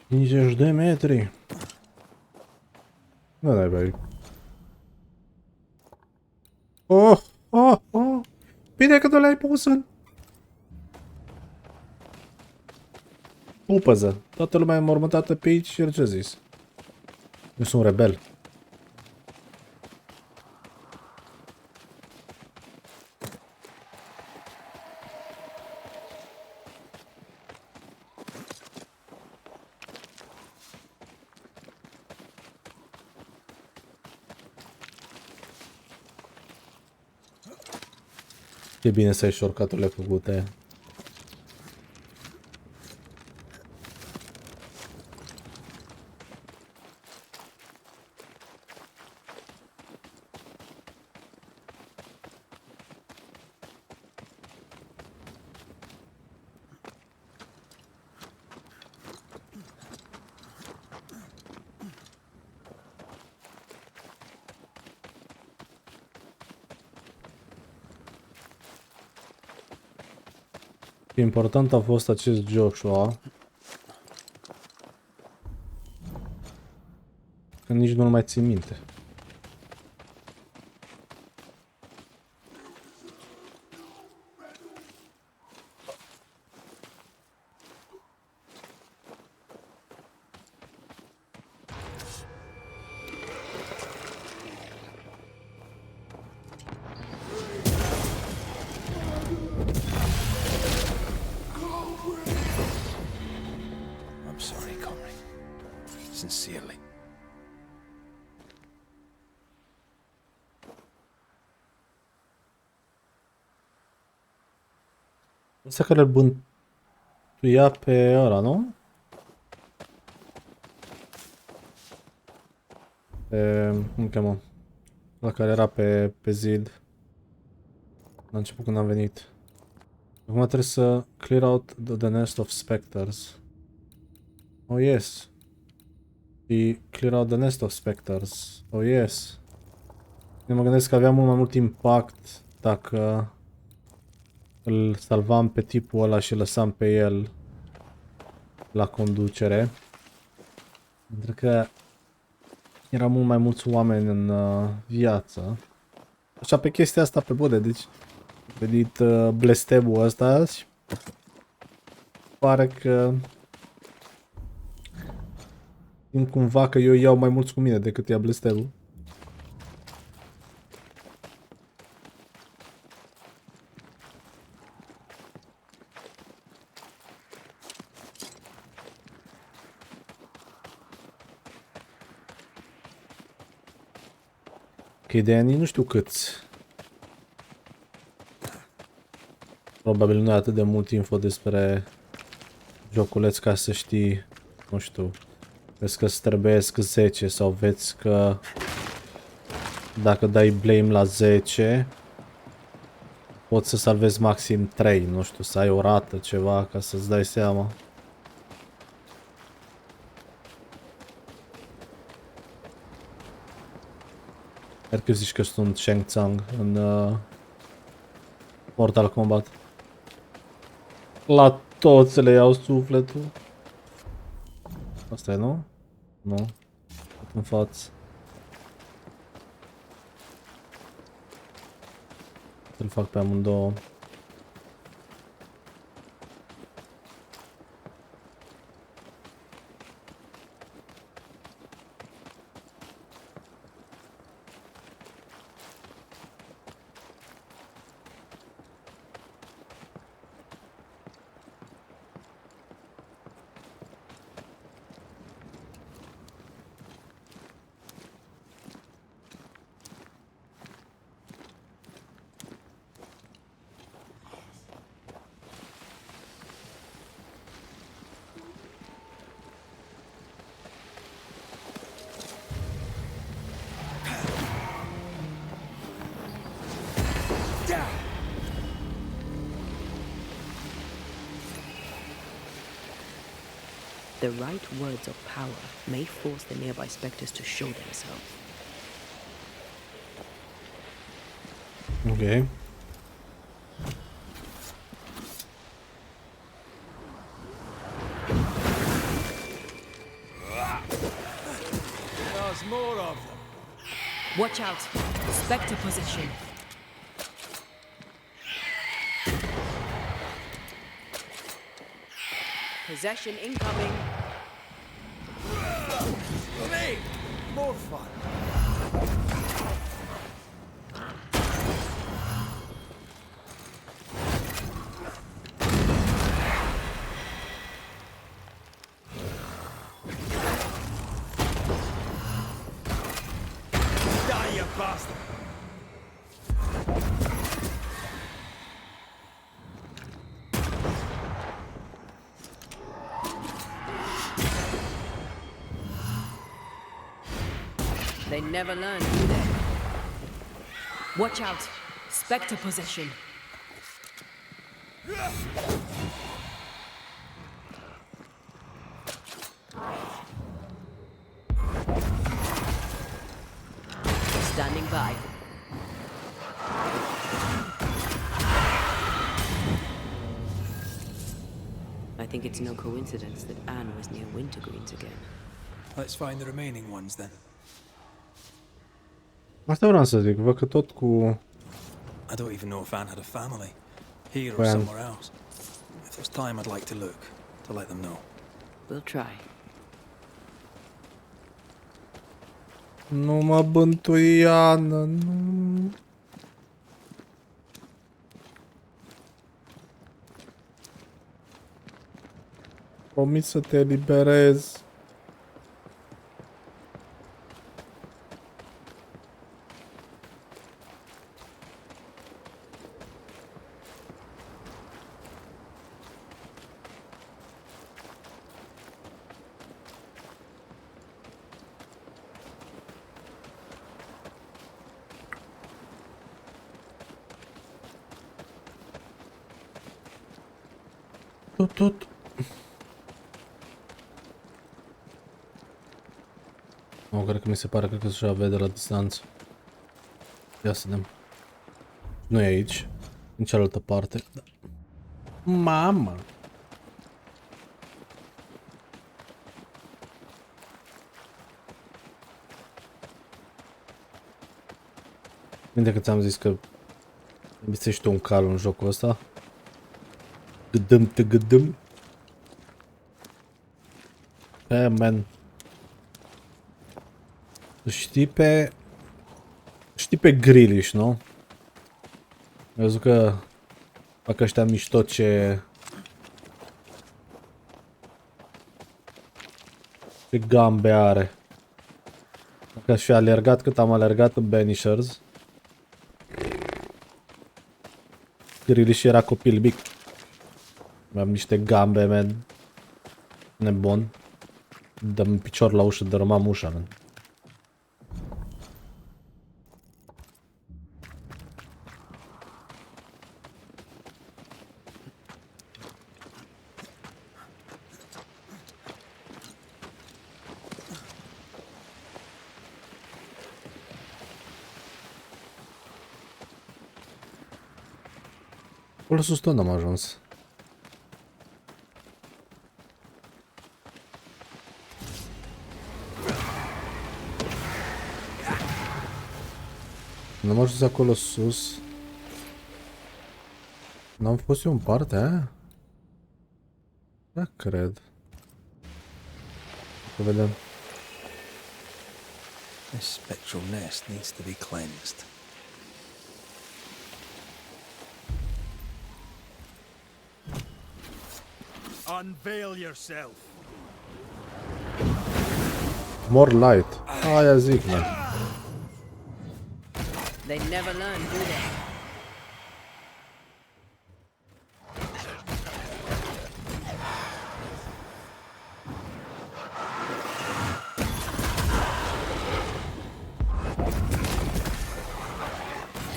Idziesz de metri. No daj, băi. Oh, oh, oh. Bine că nu l-ai pus în... Pupăză. Toată lumea e mormântată pe aici și ce zis? Eu sunt rebel. E bine să ai shortcut-urile făcute. Important a fost acest Joshua. Că nici nu-l mai țin minte. I'm sorry, Conry. Sincerely. Ăsta care îl bântuia pe ăla, nu? Pe... cum cheamă? La care era pe zid. La început când am venit. Acum trebuie să clear out the nest of specters. Oh yes. Și clear out the nest of specters. Oh yes. Eu mă gândesc că avea mult mai mult impact dacă îl salvam pe tipul ăla și lăsam pe el la conducere. Pentru că erau mult mai mulți oameni în viață. Așa pe chestia asta pe bode, deci venit blestemul ăsta și pare că simt cumva că eu iau mai mulți cu mine decât ia blestemul. Că ideea nici nu știu câți. Probabil nu e atât de mult info despre joculeț ca să știi, nu știu, vezi că îți trebuiesc 10 sau vezi că dacă dai blame la 10 poți să salvezi maxim 3, nu știu, să ai o rată, ceva, ca să-ți dai seama. Chiar că zici că sunt Shang Tsung în Mortal Kombat. La toți le iau sufletul. Asta e, nu? Nu. Tot în față. Îl fac pe amândouă. The right words of power may force the nearby specters to show themselves. Okay. There's more of them. Watch out! Spectre position. Possession incoming. Me! More fun. Die, you bastard! They never learn, do they? Watch out! Spectre possession. Standing by. think it's no coincidence that Anne was near Wintergreens again. Let's find the remaining ones then. Asta vreau să zic, văd că tot cu... I don't even know if Anne had a family, here or Well. somewhere else. If there's time, I'd like to look, to let them know. We'll try. Nu mă bântui, Ana, nu. Promit să te eliberez. Tot. Nu, cred că mi se pare că se vede la distanță. Ia să vedem. Nu e aici. În cealaltă parte. Da. Mama! Minte că ți-am zis că bisești un cal în jocul ăsta. Gâdâm. Man. Știi pe Grealish, nu? Am văzut că fac ăștia mișto ce gambe are. Dacă aș fi alergat cât am alergat în Banishers, Grealish era copil mic. Am niște gambe, man. Nebun. Dăm picior la ușă, dărâmam ușa, man. Acolo sus tot n-am ajuns. N-am ajuns acolo sus. N-am fost eu în partea aia? Da, cred. Să vedem. This spectral nest needs to be cleansed. Unveil yourself. More light. Aia zic, man. They never learn, do they?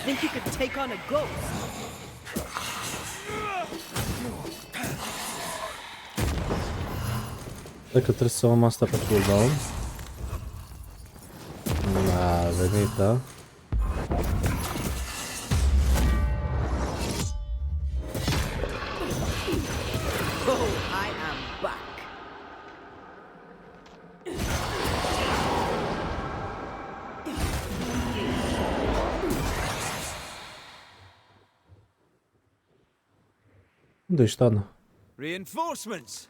Think you could take on a ghost? Cred că trebuie să am asta pe cooldown. A venit, da? Oh, I am back. Unde ești, Ana? Reinforcements.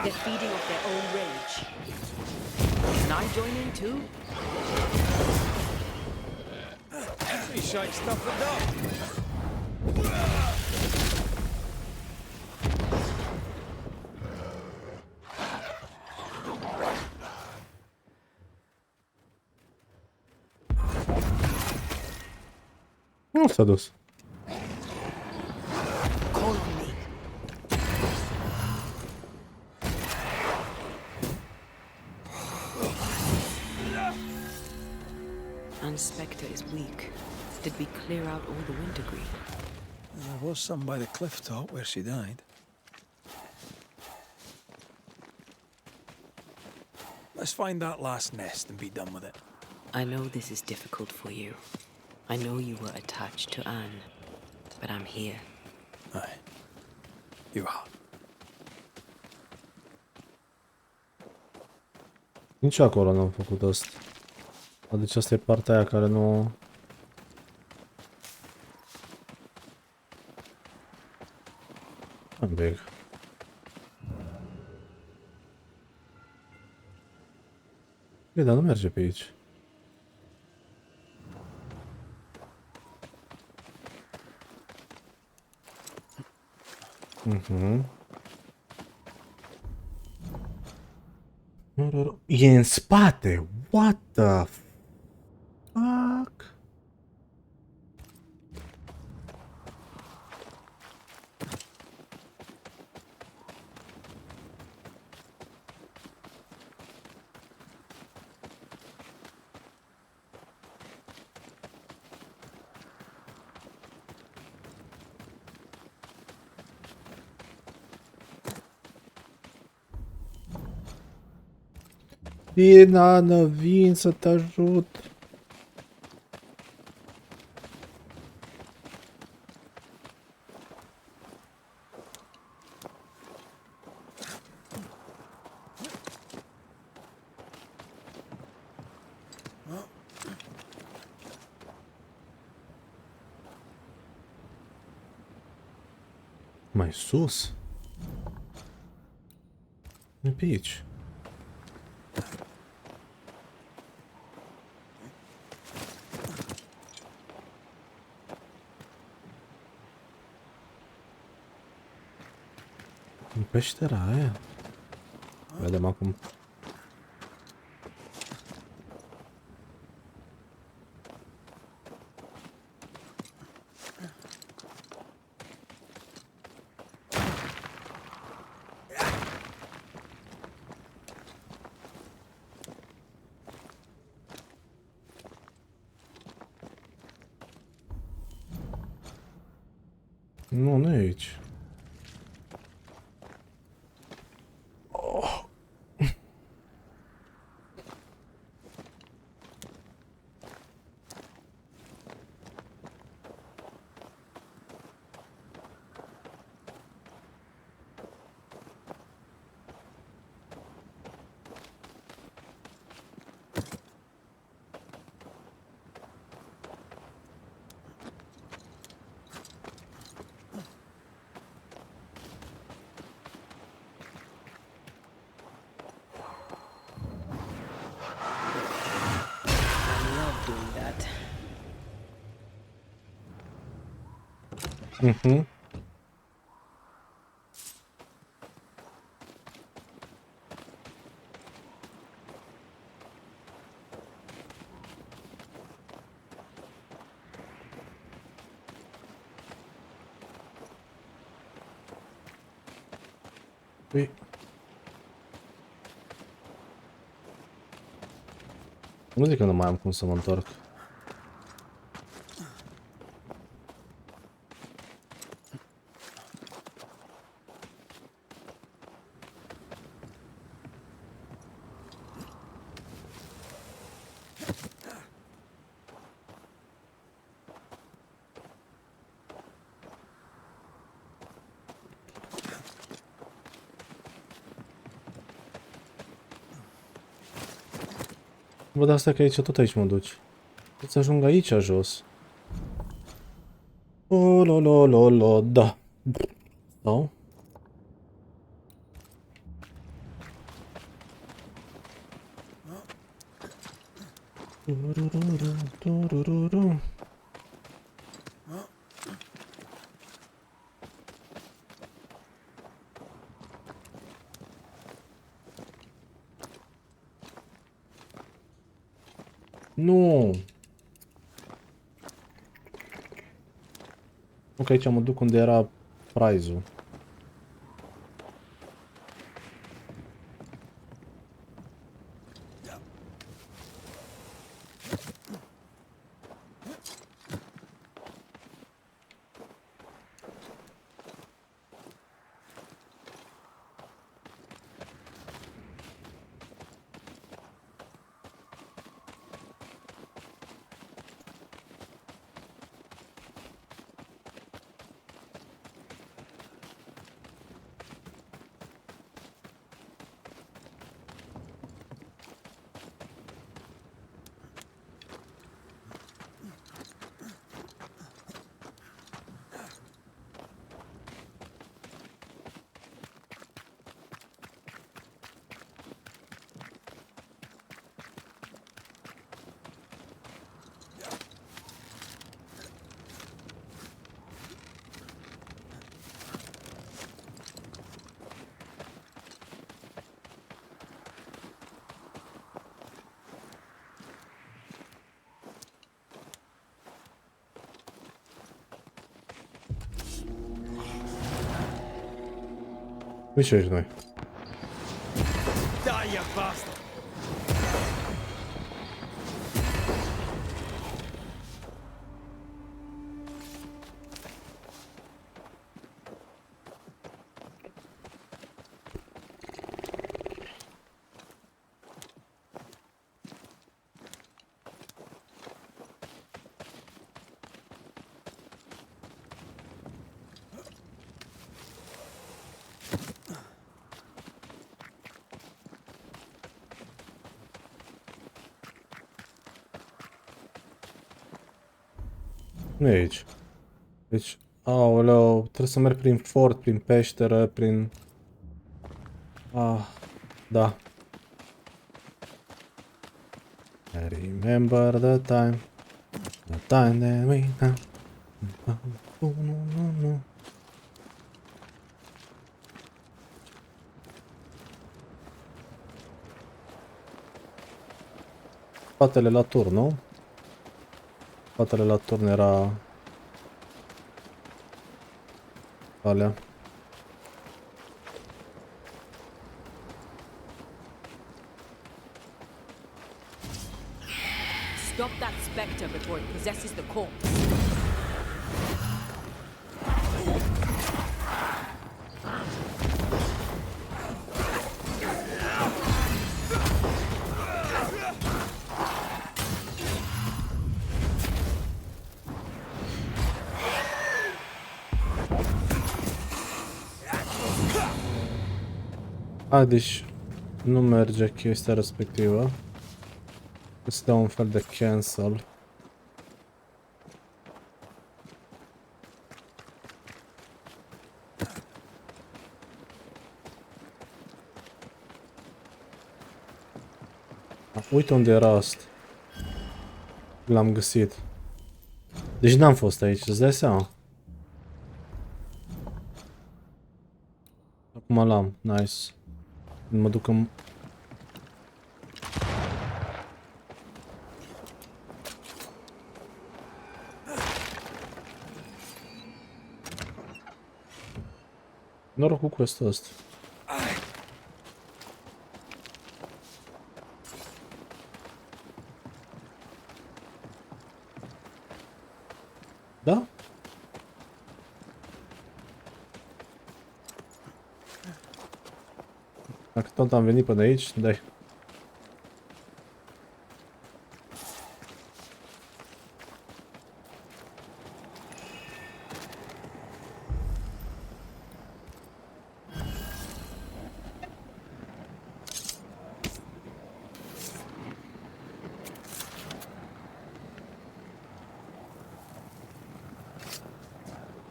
They're feeding off their own rage. Can I join in too? He shite stuff it up. Nu s-a dus. Call on me. And Spectre is weak. Did we clear out all the wintergreen? There was some by the cliff top where she died. Let's find that last nest and be done with it. I know this is difficult for you. I know you were attached to Anne, but I'm here. Aye. You are. Nici acolo n-am făcut asta. Deci asta e partea aia care nu... Am big. E, dar nu merge pe aici. E în spate! What the fuck? Bine, Ana, vin să te ajut. Mai sus? E pe aici. În peștera aia? Vedem acum. Nu, nu e aici. Mhm. Păi... Nu zic că nu mai am cum să mă întorc. Văd asta că aici, tot aici mă duci. Să ajung aici jos. O, lo, da. Sau? Turururu. Nu. Ok, aici mă duc unde era prize-ul. Nici aici noi. Die, you bastard! Nu e aici. Deci, aoleu, trebuie să merg prin fort, prin peșteră, prin... Ah, da. I remember the time that we had. Nu, nu, nu, nu. Spatele la turn, nu? Spatele la turn era... alea. Stop that spectre before it possesses the corpse. A, deci nu merge chestia respectivă. Îți dau un fel de cancel. Uite unde era asta. L-am găsit. Deci n-am fost aici, îți dai seama? Acum l-am, nice. Când mă duc în... Noroc cu quest-ul ăsta. Da? Dacă tot am venit până aici, dai.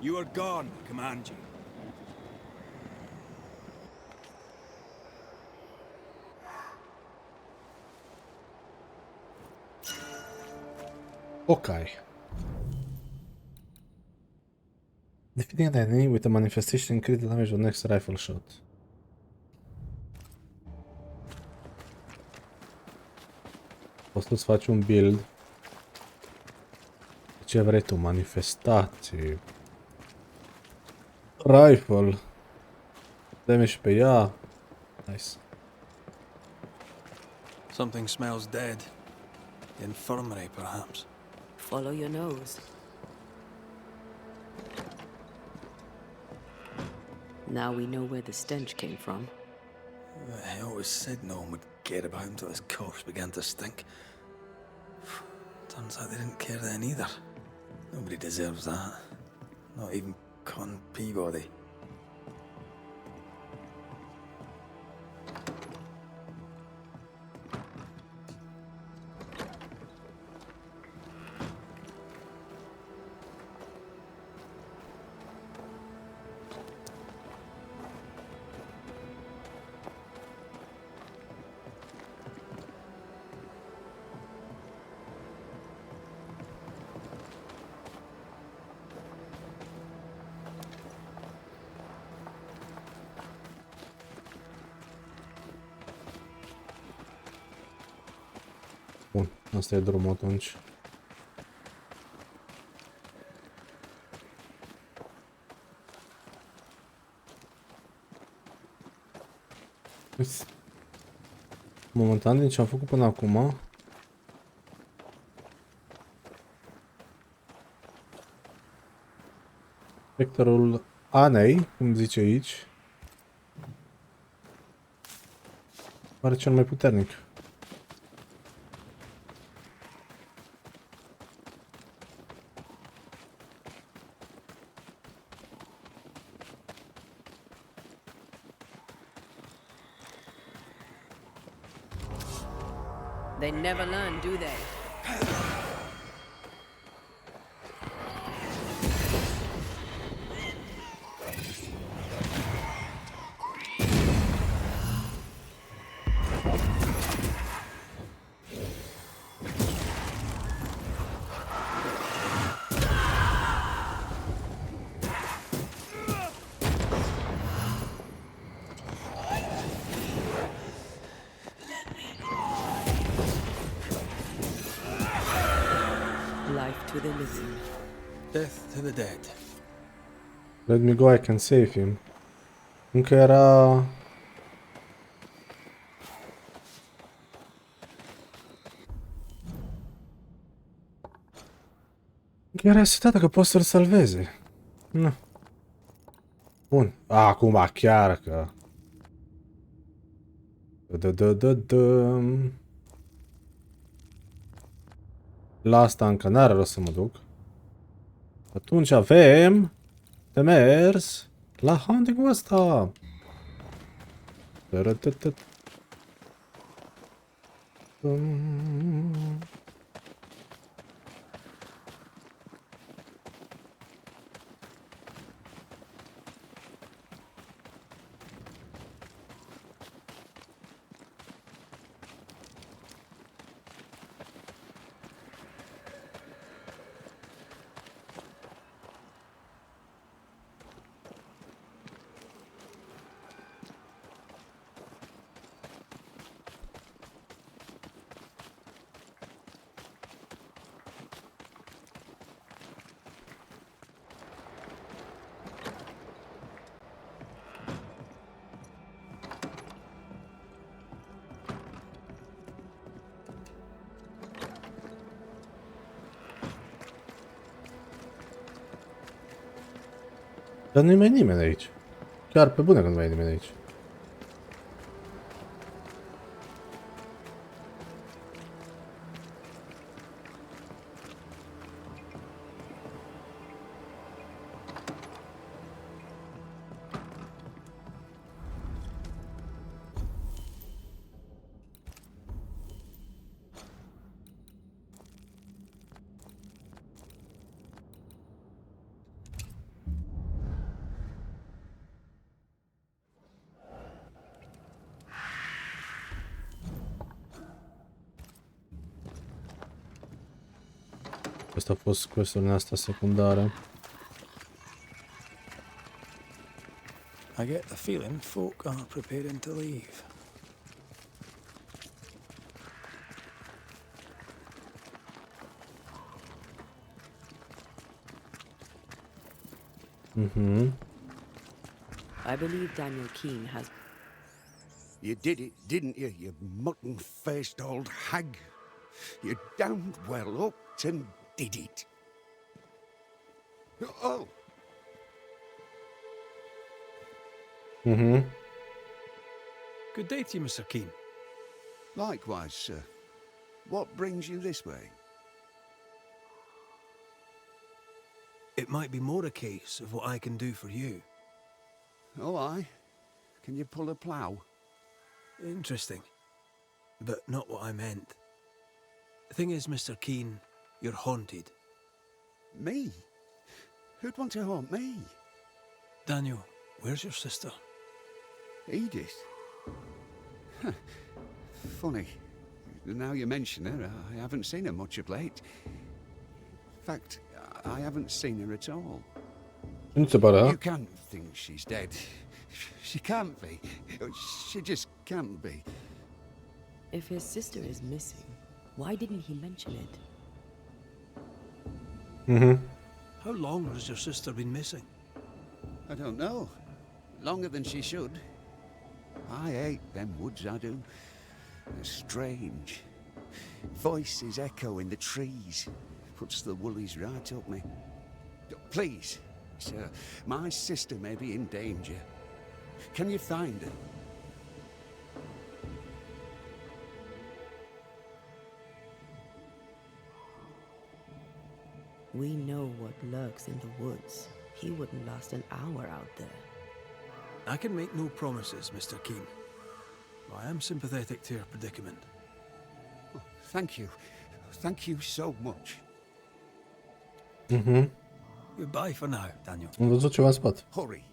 You are gone, command you. Okay. Defeating an enemy with a manifestation increase the damage of the next rifle shot. Poți să-ți faci un build. Ce vrei tu? Manifestații. Rifle. Damage pe ea. Nice. Something smells dead. The infirmary, perhaps. Follow your nose. Now we know where the stench came from. I always said no one would care about him until his corpse began to stink. Turns out they didn't care then either. Nobody deserves that. Not even Con Peabody. Bun, asta e drumul atunci. Momentan, din ce am făcut până acum, spectrul Anei, cum zice aici, pare cel mai puternic. They never learn, do they? Life to the living. Death to the dead. Let me go, I can save him. Încă era... Încă era setată că poți să-l salveze. Nu. Bun. Acum chiar că... La asta încă n-are rost să mă duc. Atunci avem de mers la hunting-ul ăsta. Dar nu-i mai nimeni aici. Chiar pe bune că nu mai e nimeni aici. Asta a fost quest-urile astea secundare. I get the feeling folk are preparing to leave. I believe Daniel Keene has... You did it, didn't you, you mutton-faced old hag? You damned well upped and did it. Oh! Good day to you, Mr. Keene. Likewise, sir. What brings you this way? It might be more a case of what I can do for you. Oh, aye? Can you pull a plough? Interesting. But not what I meant. The thing is, Mr. Keene, you're haunted. Me? Who'd want to haunt me? Daniel, where's your sister? Edith? Huh. Funny. Now you mention her, I haven't seen her much of late. In fact, I haven't seen her at all. You can't think she's dead. She can't be. She just can't be. If his sister is missing, why didn't he mention it? How long has your sister been missing? I don't know. Longer than she should. I hate them woods, I do. They're strange. Voices echo in the trees. Puts the woolies right up me. Please, sir, my sister may be in danger. Can you find her? We know what lurks in the woods. He wouldn't last an hour out there. I can make no promises, Mr. Keen. I am sympathetic to your predicament. Oh, thank you. Thank you so much. Goodbye for now, Daniel. Am văzut ceva în spate. Hurry.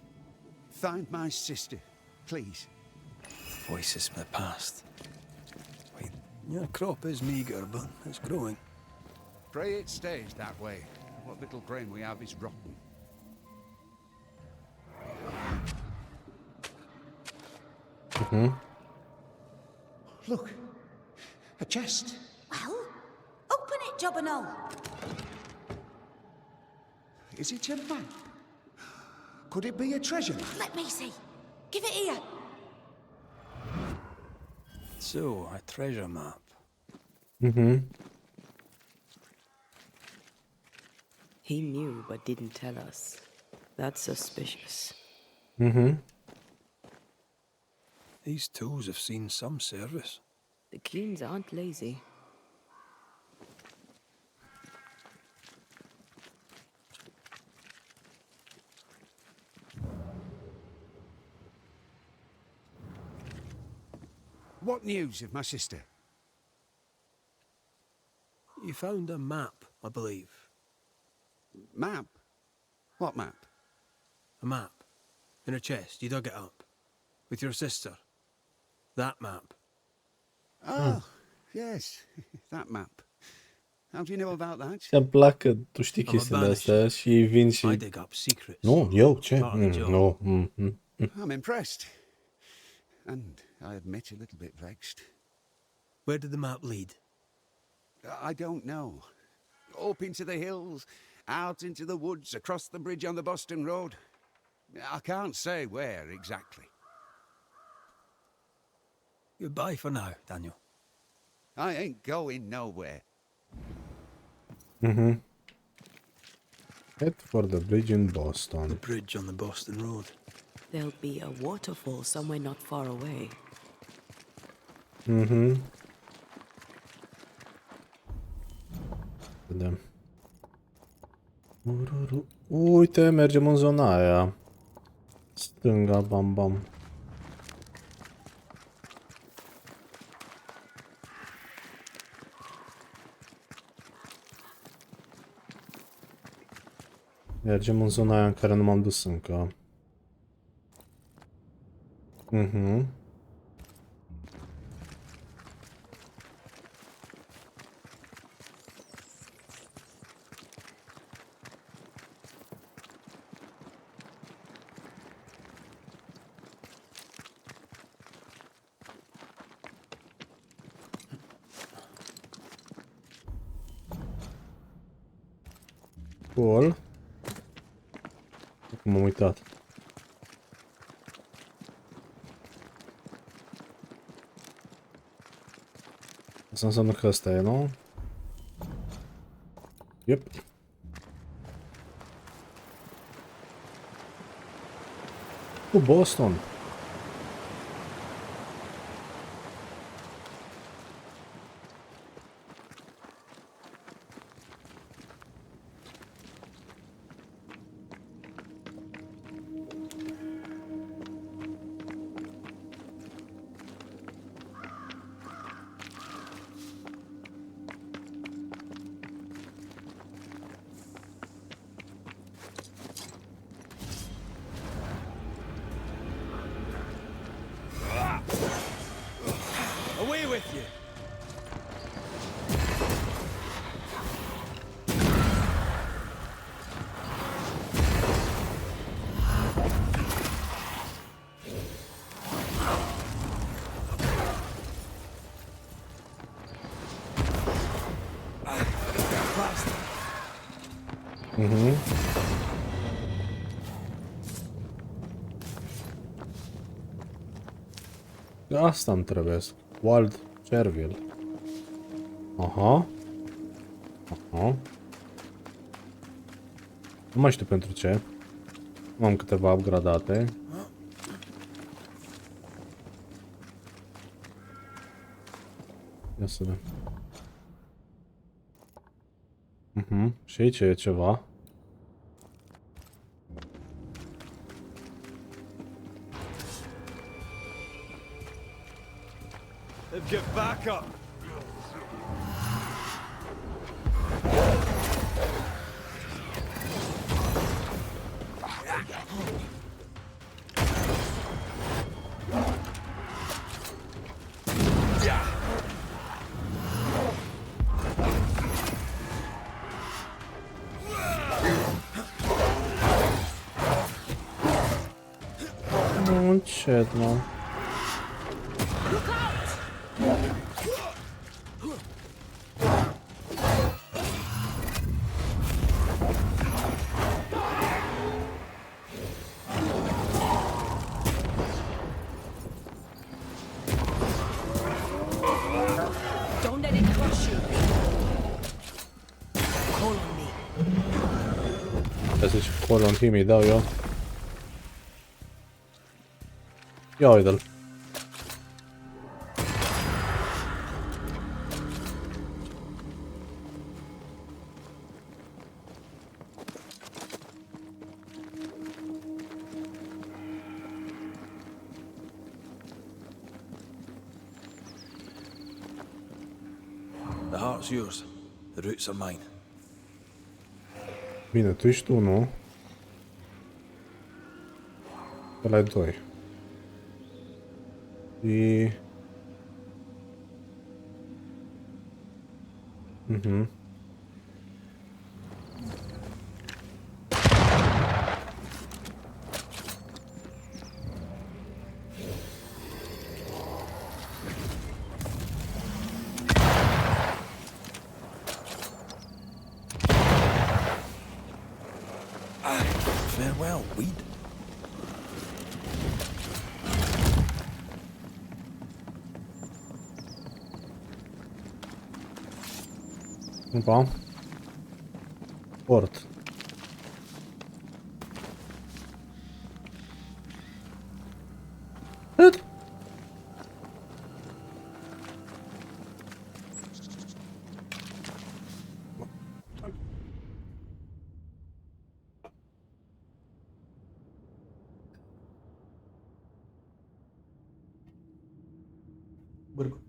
Find my sister, please. Voices from the past. Wait, your crop is meager, but it's growing. Pray it stays that way. What little grain we have is rotten. Look, a chest. Well, open it, Jobberknoll. Is it a map? Could it be a treasure map? Let me see. Give it here. So, a treasure map. He knew but didn't tell us. That's suspicious. These tools have seen some service. The Keens aren't lazy. What news of my sister? You found a map, I believe. Map? What map? A map. In a chest. You dug it up. With your sister. That map. Oh, yes, that map. How do you know about that? Ți-am plac că tu știi chestiile astea și vin și... I dig up secrets. Nu, eu, ce? Part of the job. Nu. I'm impressed. And I admit a little bit vexed. Where did the map lead? I don't know. Up into the hills, out into the woods, across the bridge on the Boston Road. I can't say where exactly. Goodbye for now, Daniel. I ain't going nowhere. Head for the bridge in The Boston. bridge on the Boston Road. There'll be a waterfall somewhere not far away. Vedem. Uite, mergem în zona aia. Stânga, bam, bam. Mergem în zona aia în care nu m-am dus încă. Cool. Cum m-am uitat. Asta înseamnă că ăsta e, nu? Yep. Cu Boston. Away with you! Asta îmi trebuie. Wild Chervil. Aha. Aha. Nu mai știu pentru ce. Am câteva upgradate. Ia să vedem. Și aici e ceva. Get back up! Încet, mă. Don't let it crush you. Call on me. Să zici call on him, îi dau eu. Ia uite-l. The heart's yours. The roots are mine. Bine, tu ești 1. Ăla e 2. Și... Farewell, weed. Opa. Port. Cât? Bârgu.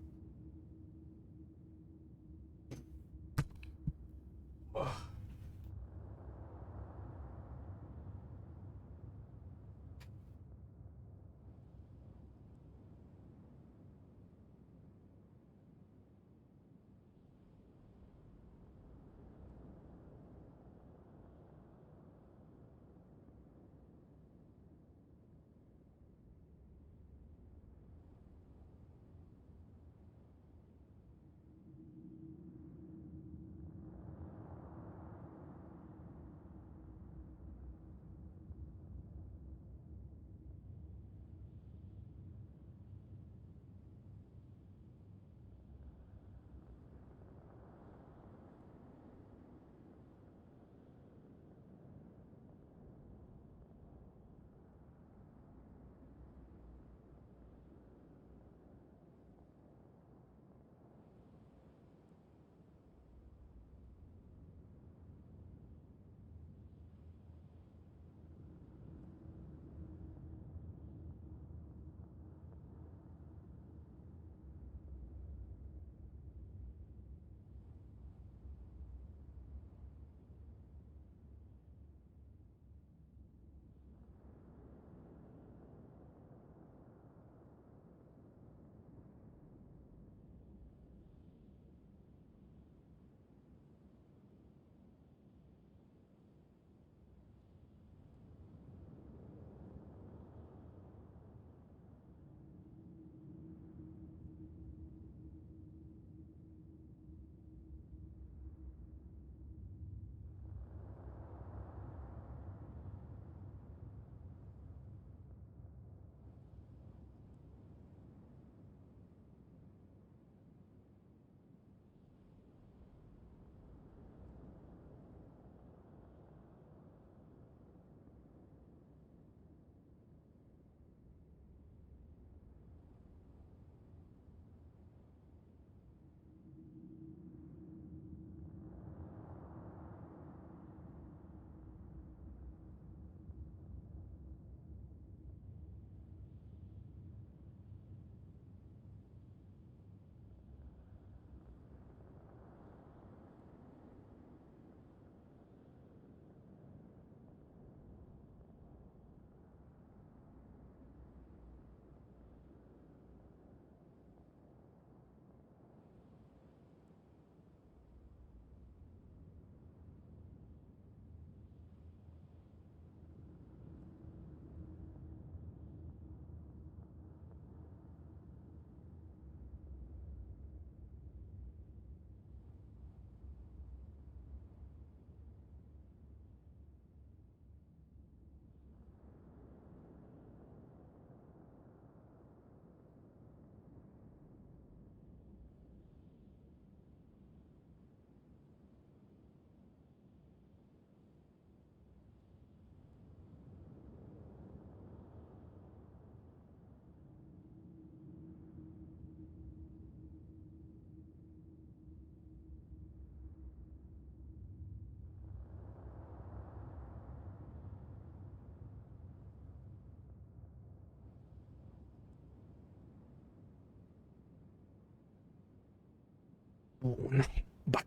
Bun. Bac.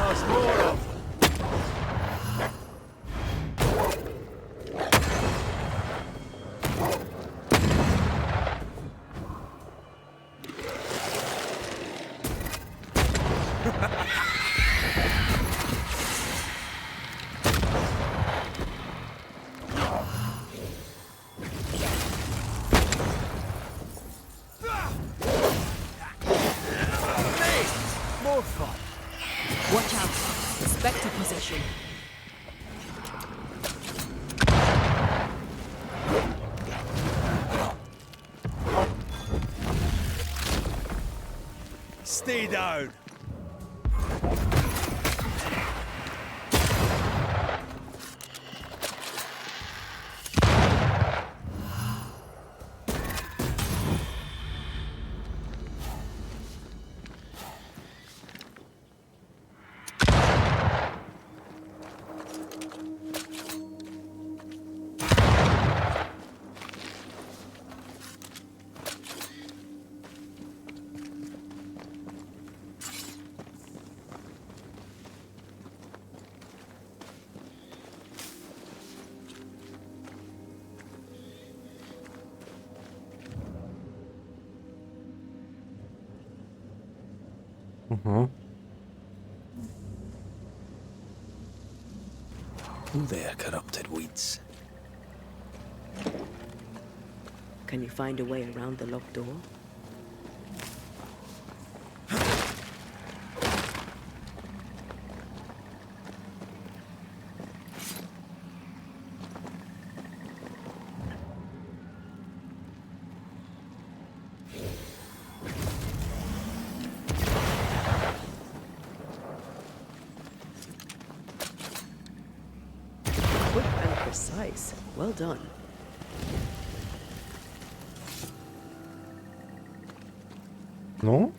There's more of them. More fun. Watch out. Spectre possession. Stay down. Who there, corrupted weeds? Can you find a way around the locked door? Quick and precise. Well done. Nu?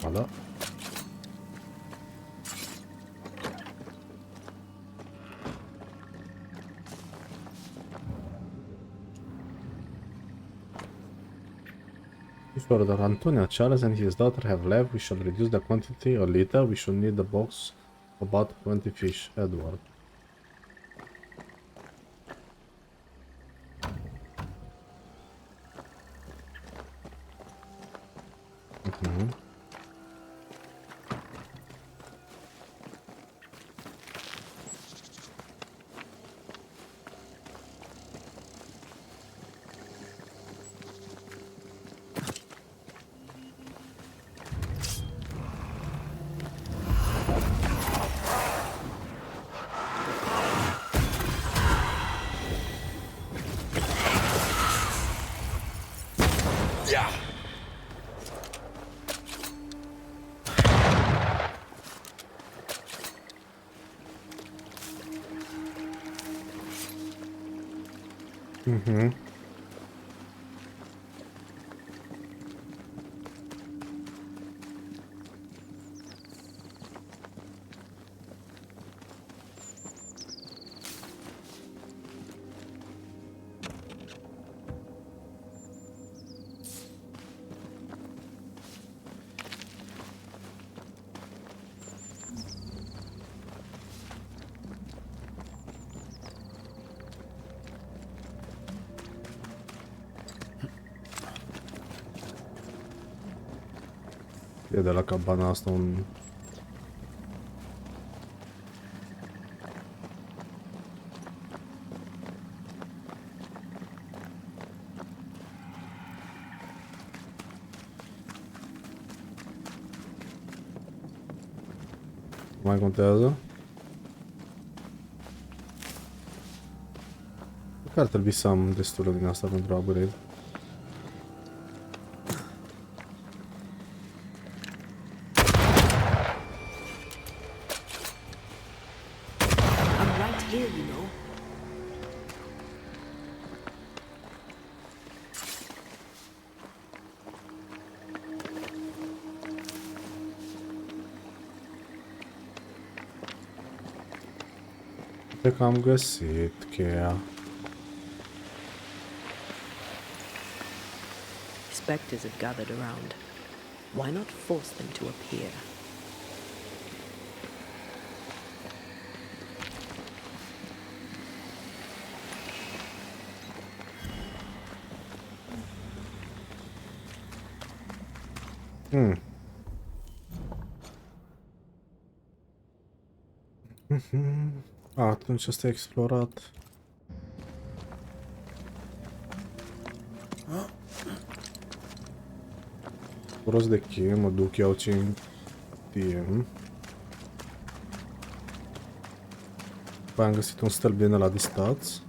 Ba da. Before that Antonio, Charles and his daughter have left, we shall reduce the quantity a little. We should need the box about 20 fish. Edward. E de la cabana asta un... Mai contează? Cred că ar trebui să am destulă din asta pentru upgrade. Cred că am găsit cheia. Spectres have gathered around. Why not force them to appear? Atunci ăsta e explorat. Rost de cheie, mă duc, iau ce știm. Păi am găsit un stâlp din ăla de stats.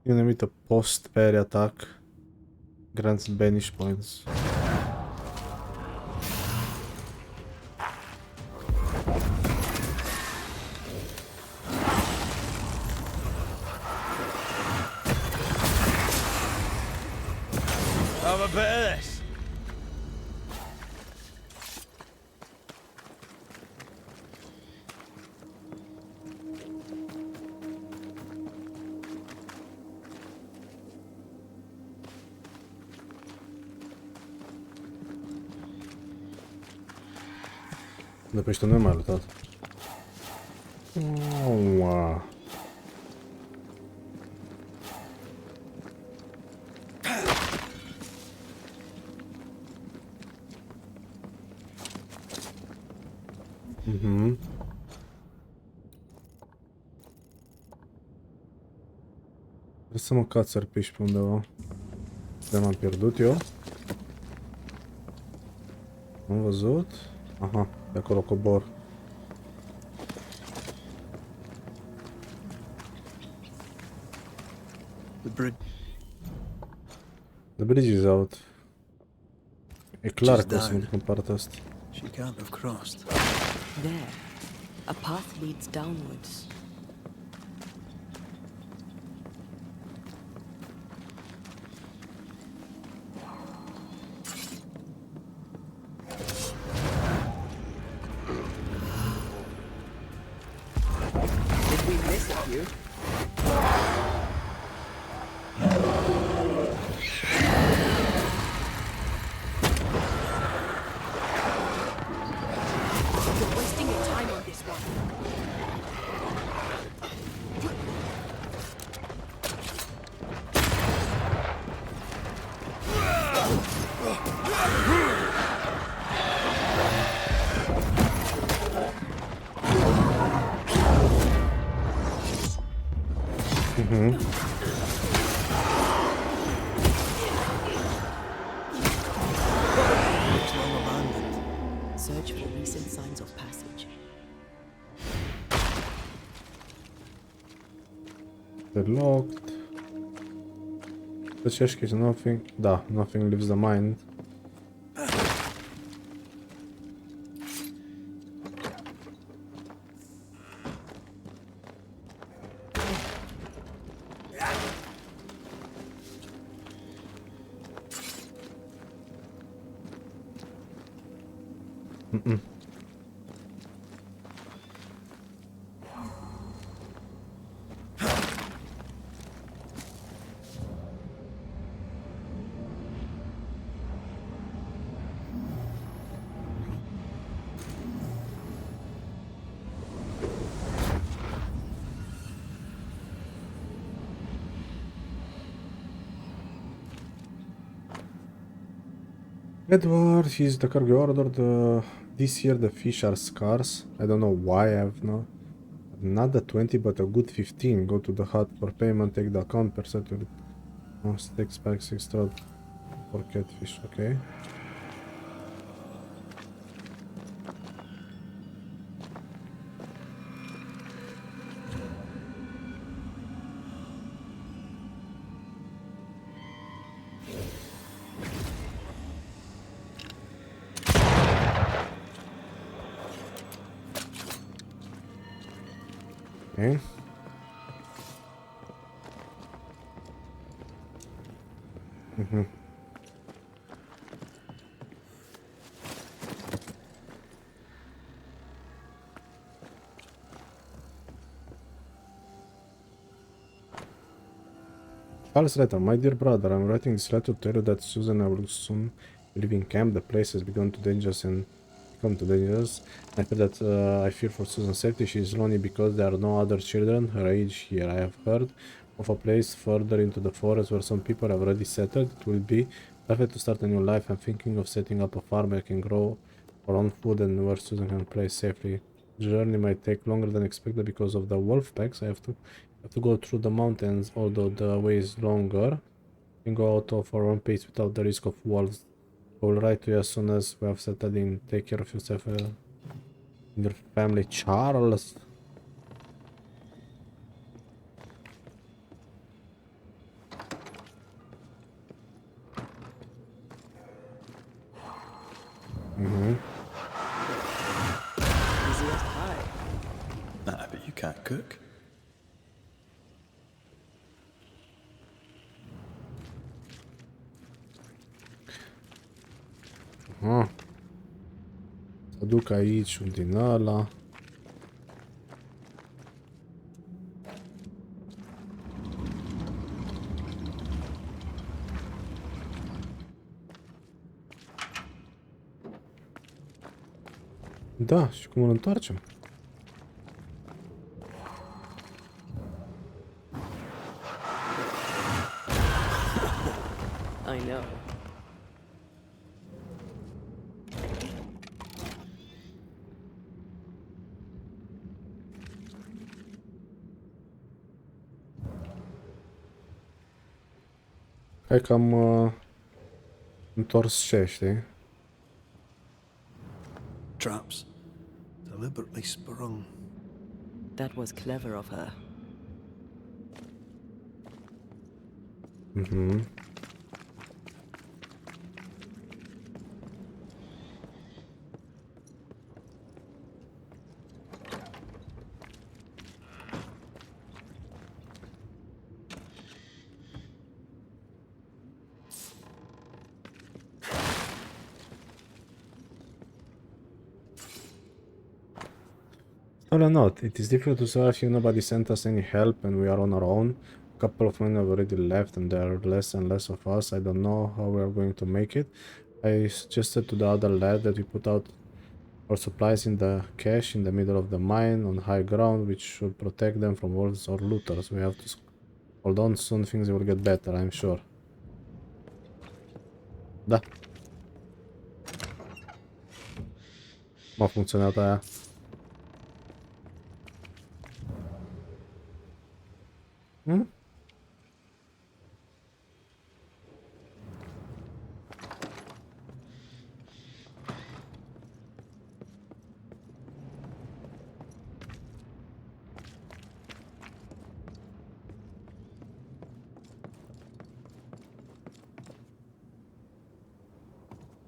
Numită post-parry attack grants banish points. Have a bit of this. De pe ăștia nu mai luptat. Oua. Trebuie să mă cațăr pe aici pe undeva. De m-am pierdut eu. Am văzut. Aha, de acolo cobor. The bridge is out. E clar că o să mă duc în partea asta. She can't have crossed. There, a path leads downwards. Did we miss a few? You're wasting your time on this one. Looks long abandoned. Search for recent signs of passage. They're locked. Let's check is nothing. Da, nothing leaves the mind. Edward, he's the cargo ordered. This year the fish are scarce. I don't know why I have not the 20 but a good 15. Go to the hut for payment, take the account percent. Steak spikes extra for catfish, okay. Okay. Charles letter, my dear brother, I'm writing this letter to tell you that Susan and I will soon leave in camp. The place has begun to dangerous and become too dangerous. I feel that I fear for Susan's safety. She is lonely because there are no other children her age here. I have heard of a place further into the forest where some people have already settled. It will be perfect to start a new life. I'm thinking of setting up a farm where I can grow our own food and where Susan can play safely. The journey might take longer than expected because of the wolf packs. I have to go through the mountains, although the way is longer. We can go out of our own pace without the risk of wolves. I will write to you as soon as we have settled in. Take care of yourself and your family, Charles. Easy as pie. Nah, but you can't cook. Să duc aici un din ăla. Da, și cum îl întoarcem? I know. Hai că am întors ce, știi? Traps. Deliberately sprung. That was clever of her. Well, not. It is difficult to survive if nobody sent us any help and we are on our own. A couple of men have already left and there are less and less of us. I don't know how we are going to make it. I suggested to the other lad that we put out our supplies in the cache in the middle of the mine on high ground, which should protect them from wolves or looters. We have to hold on, soon things will get better, I'm sure. Da. M-a funcționat aia.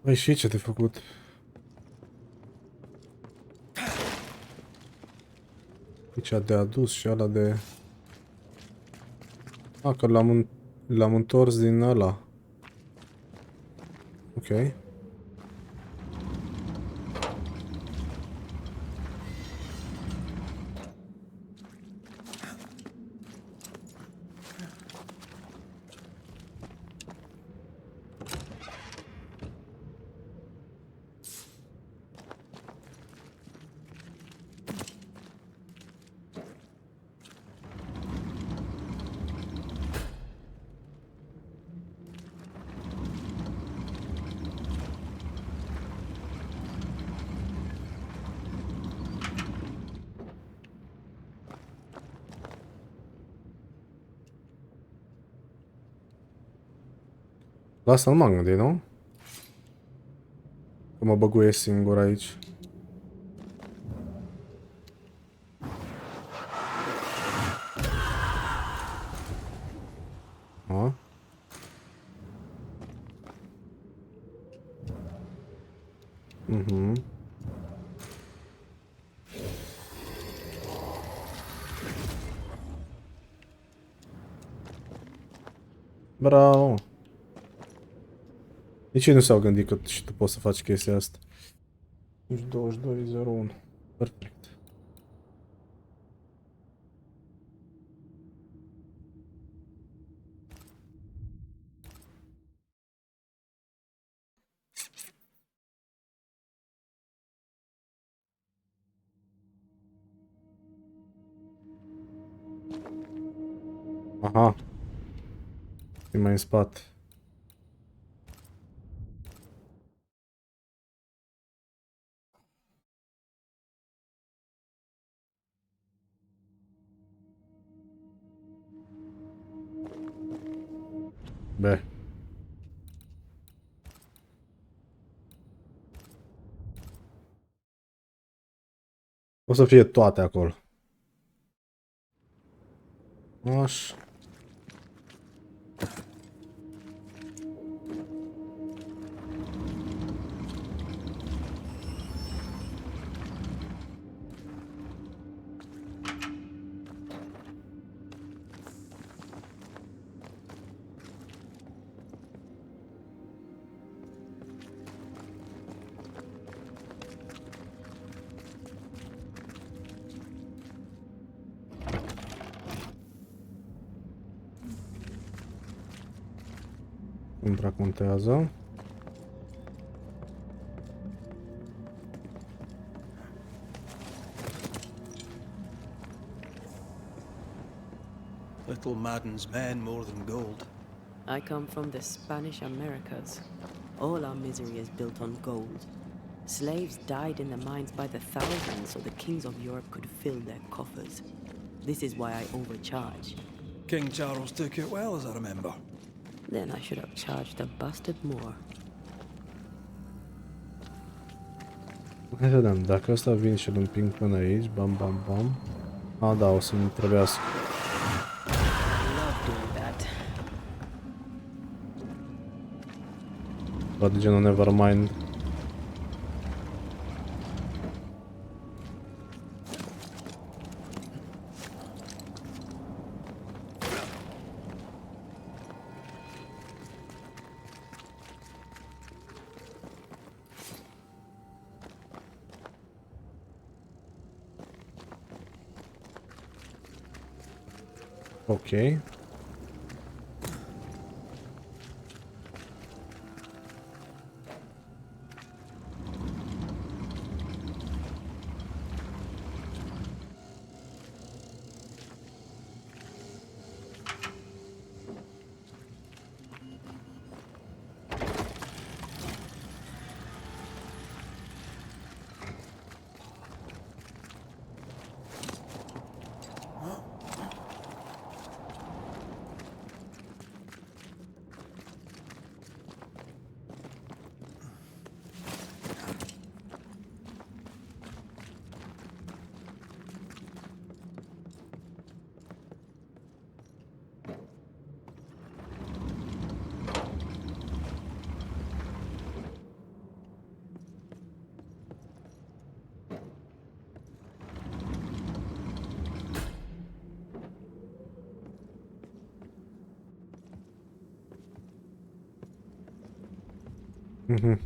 Păi și ce te-ai făcut? Aici de adus și ăla de... Ah, că l-am întors din ăla. Ok. La asta nu m-am gândit, nu? Că mă băguiesc singur aici. A? Bravo! Nici ei nu s-au gândit că și tu poți să faci chestia asta. 2201. Perfect. Aha. E mai în spate. Be. O să fie toate acolo. Așa. Cum racontează? Little maddens men more than gold. I come from the Spanish Americas. All our misery is built on gold. Slaves died in the mines by the thousands so the kings of Europe could fill their coffers. This is why I overcharge. King Charles took it well, as I remember. Then I should have charged a bastard more. Hai să vedem, dacă ăsta vin și îl împing până aici, bam, bam, bam. A, da, o să-mi trebuiască. Love doing that. Văd genul Nevermind. Ok. Mhm.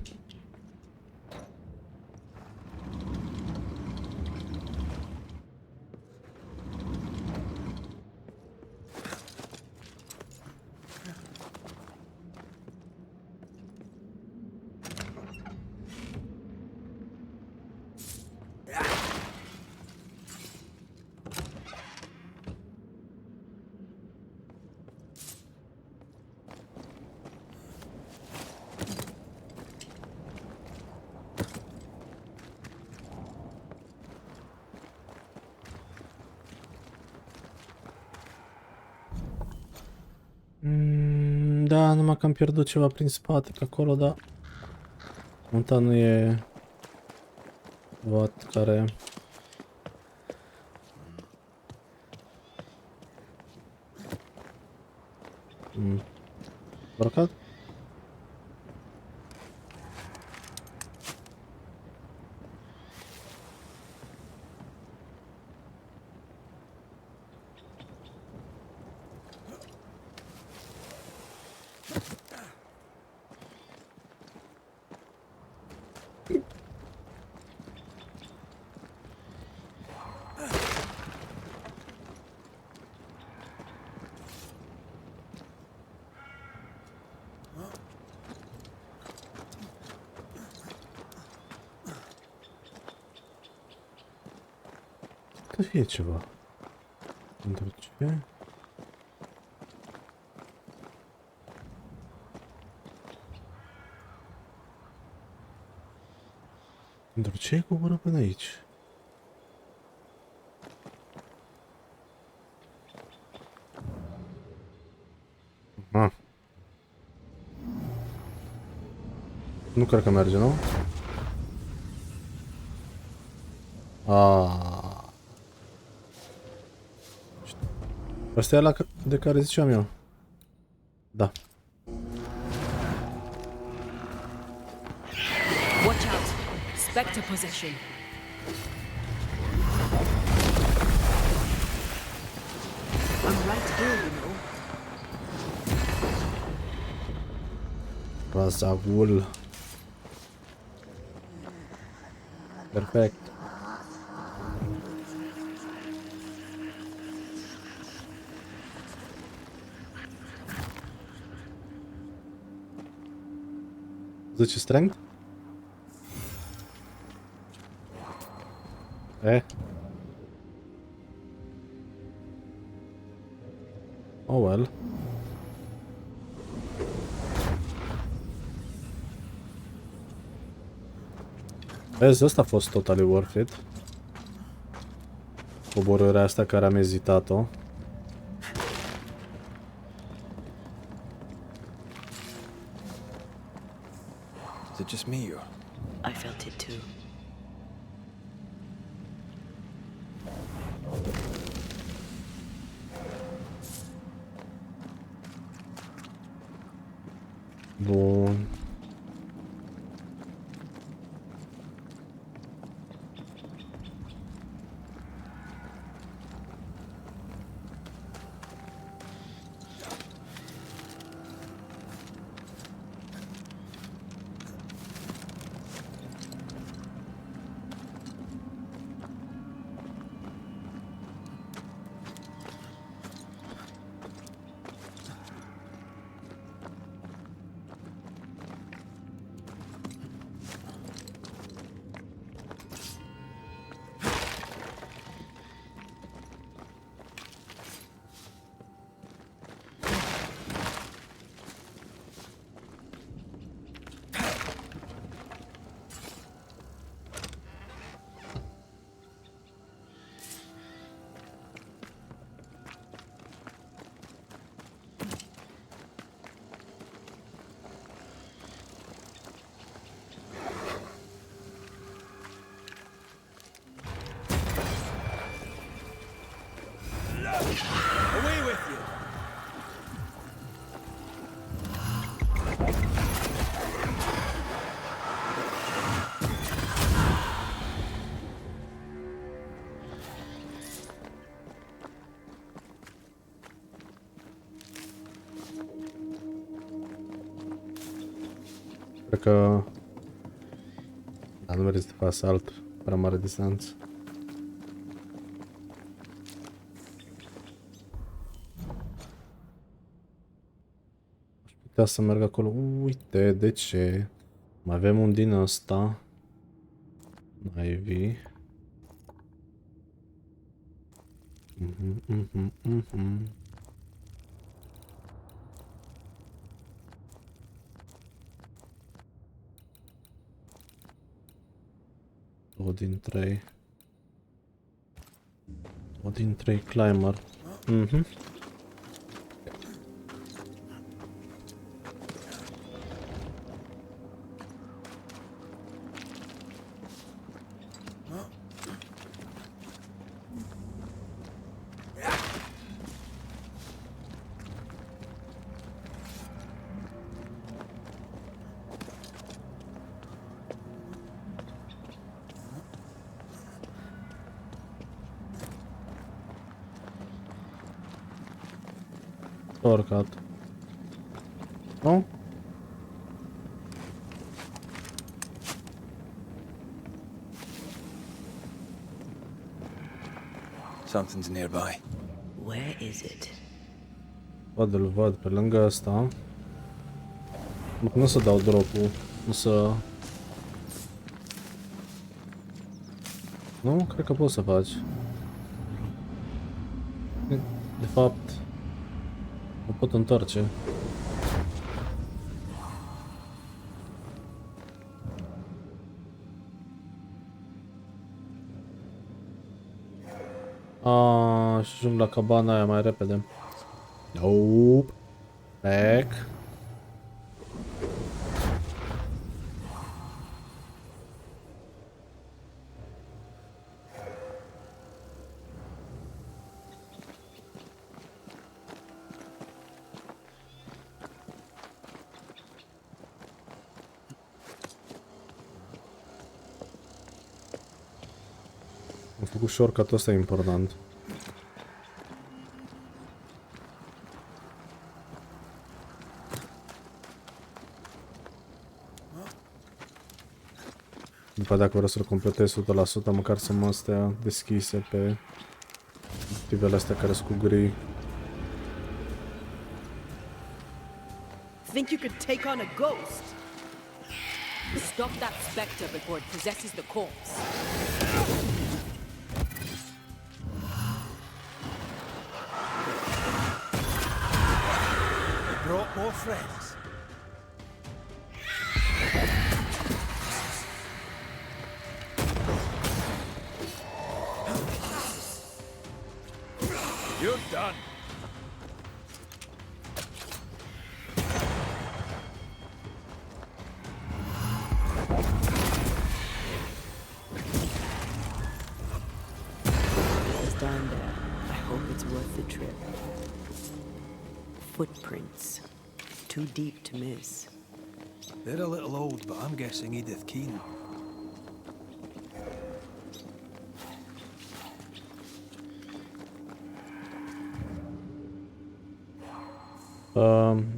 Da, numai că am pierdut ceva prin spate pe acolo, da. Montanul e... Văd care... Bărcat? Să fie ceva. Pentru ce? Pentru ce ai coborât până aici? Ah. Nu cred că merge, nu? Ah. Asta e la de care ziceam eu. Da. Watch out! Spectre possession. I'm right here, you know. Razagul. Perfect. Zice strength? Oh well. Vezi, ăsta a fost totally worth it. Coborârea asta care am ezitat-o. Is it just me or? I felt it too. Bun. Away with you! Cred că... Da, nu merită să fac salt prea mare distanță. Aș putea să merg acolo. Uite, de ce? Mai avem un din ăsta. Ivy. O din 3. O din 3 climber. Urcat. Nu? Something's nearby. Where is it? Îl văd pe lângă ăsta. Nu să dau drop-ul. Nu să... Nu? Cred că poți să faci. De fapt... Mă pot întoarce. Și ajung la cabana aia mai repede. Nope. Back. Am făcut shortcut-ul ăsta important. După dacă vreau să-l completez 100%, măcar să mă astea deschise pe motivele astea care sunt cu gri. Think you could take on a ghost? Stop that specter before it possesses the corpse. Brought more friends. You're done. It's down there. I hope it's worth the trip. Footprints. Too deep to miss. They're a little old, but I'm guessing Edith Keane.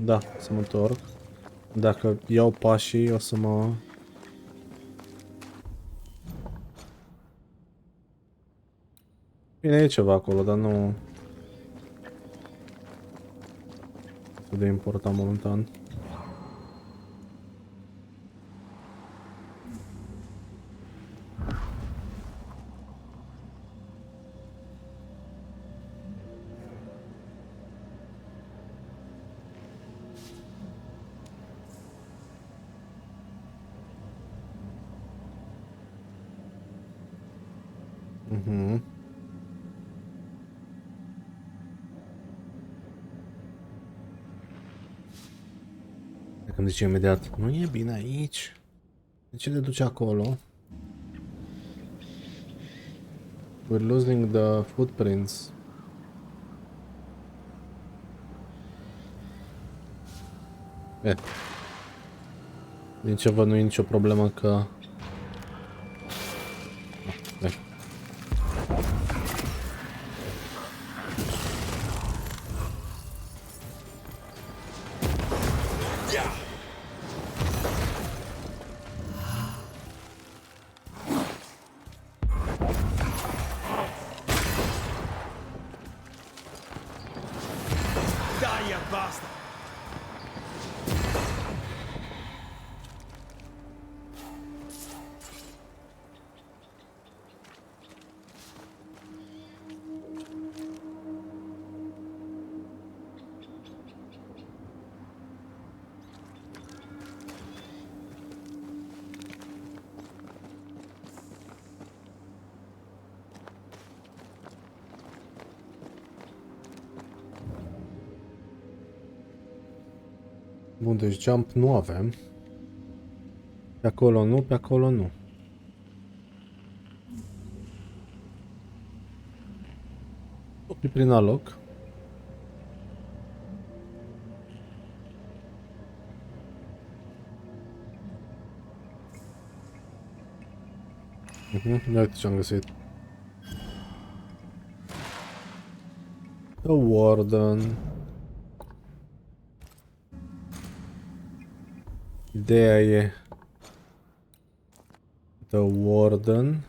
Da, să mă întorc. Dacă iau pașii, o să mă... Bine, e ceva acolo, dar nu... atât de important momentan. Dacă îmi zice imediat, nu e bine aici. De ce te duci acolo? We're losing the footprints. Din ce văd, nu e nicio problemă că... Die, you bastard! Bun, deci jump nu avem. Pe acolo nu, pe acolo nu. Opri prin aloc. Uite ce am găsit. The Warden. Ideea e The Warden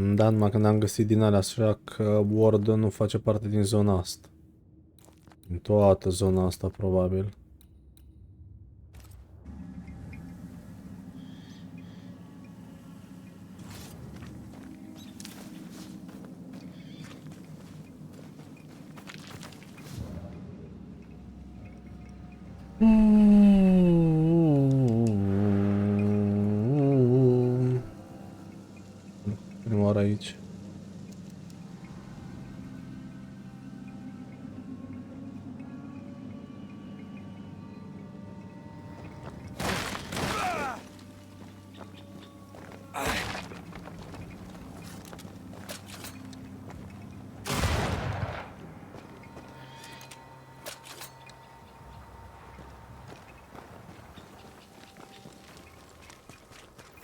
Da, numai că n-am găsit din alea, așa că Ward nu face parte din zona asta. Din toată zona asta, probabil. Prima oară aici.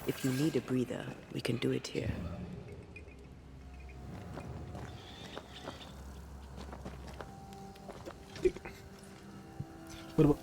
If you need a breather, we can do it here. Bă.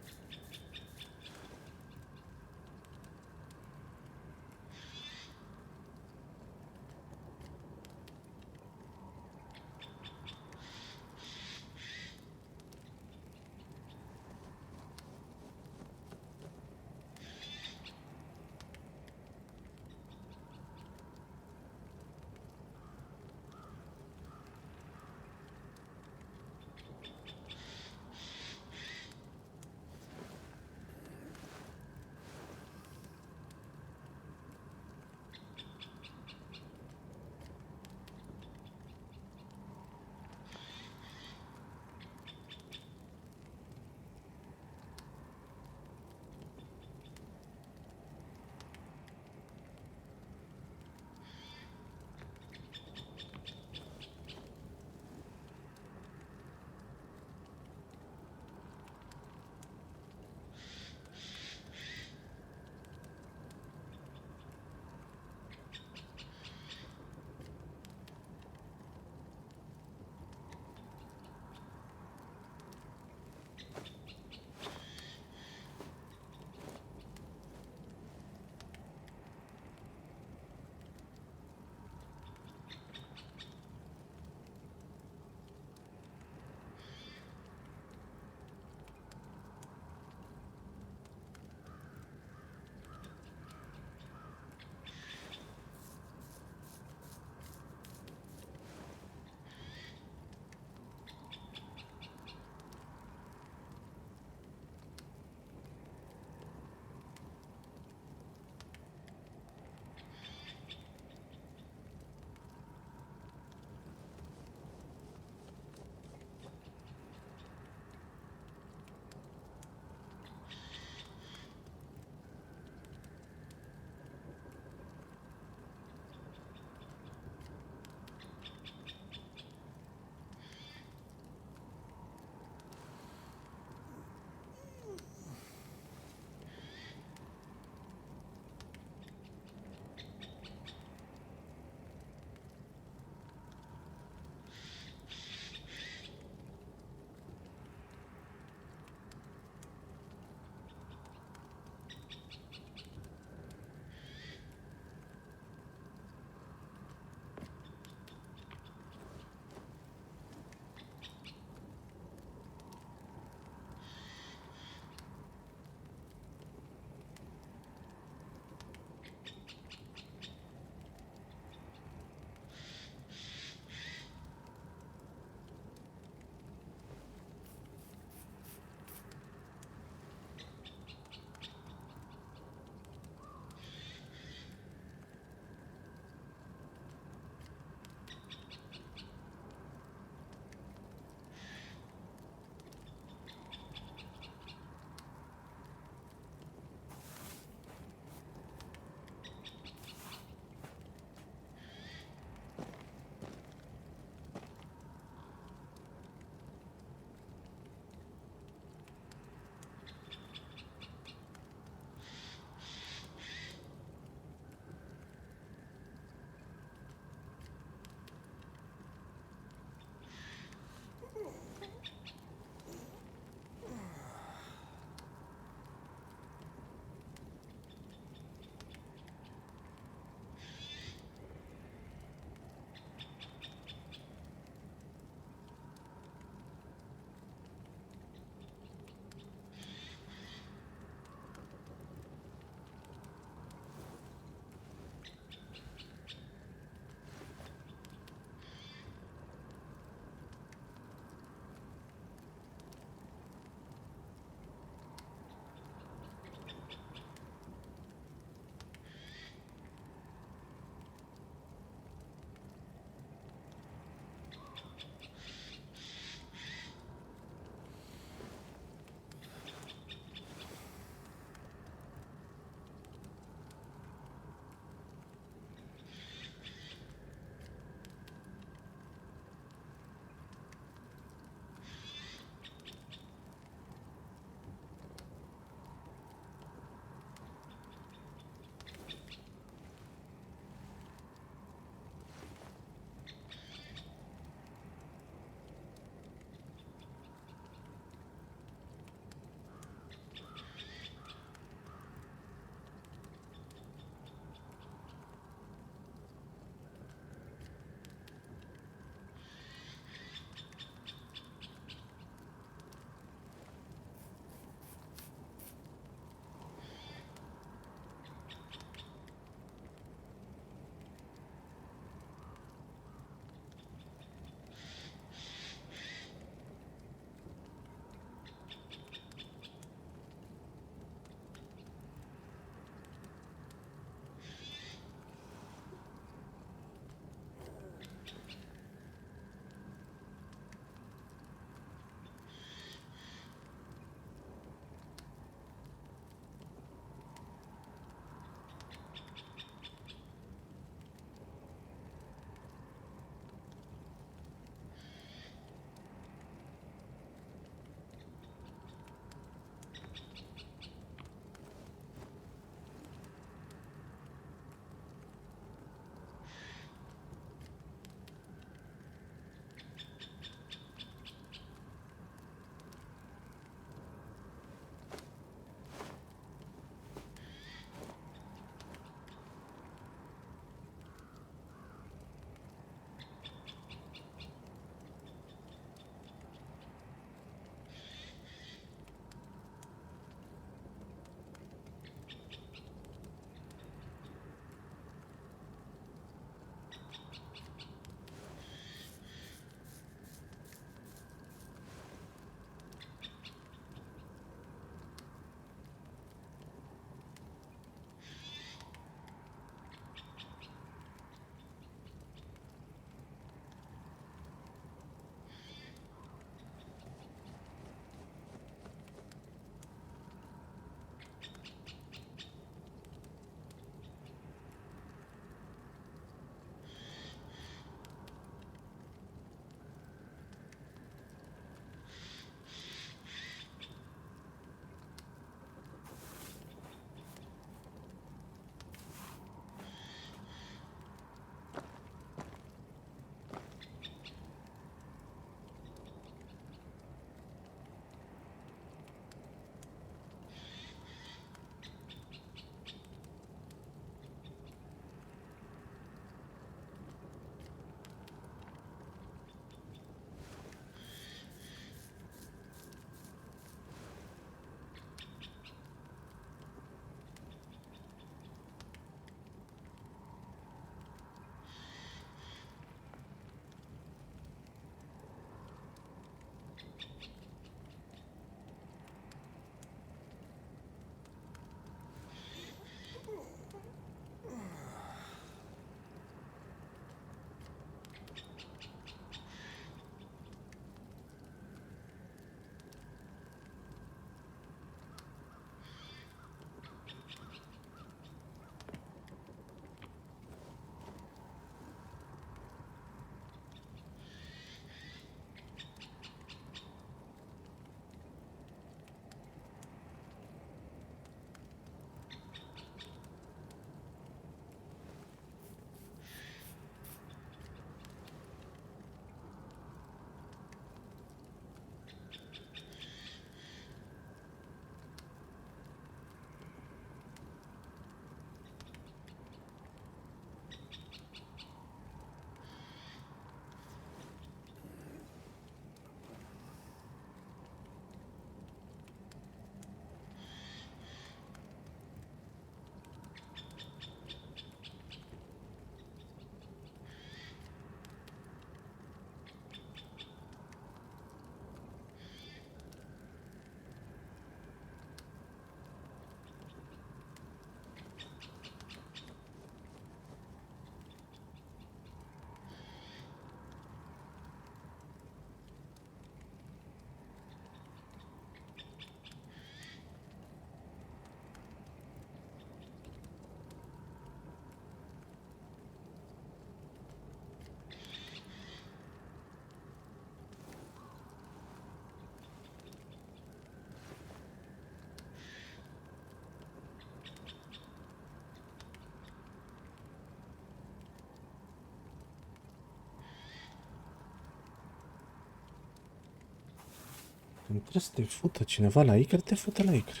Când trebuie să te fută cineva la icre, te fută la icre.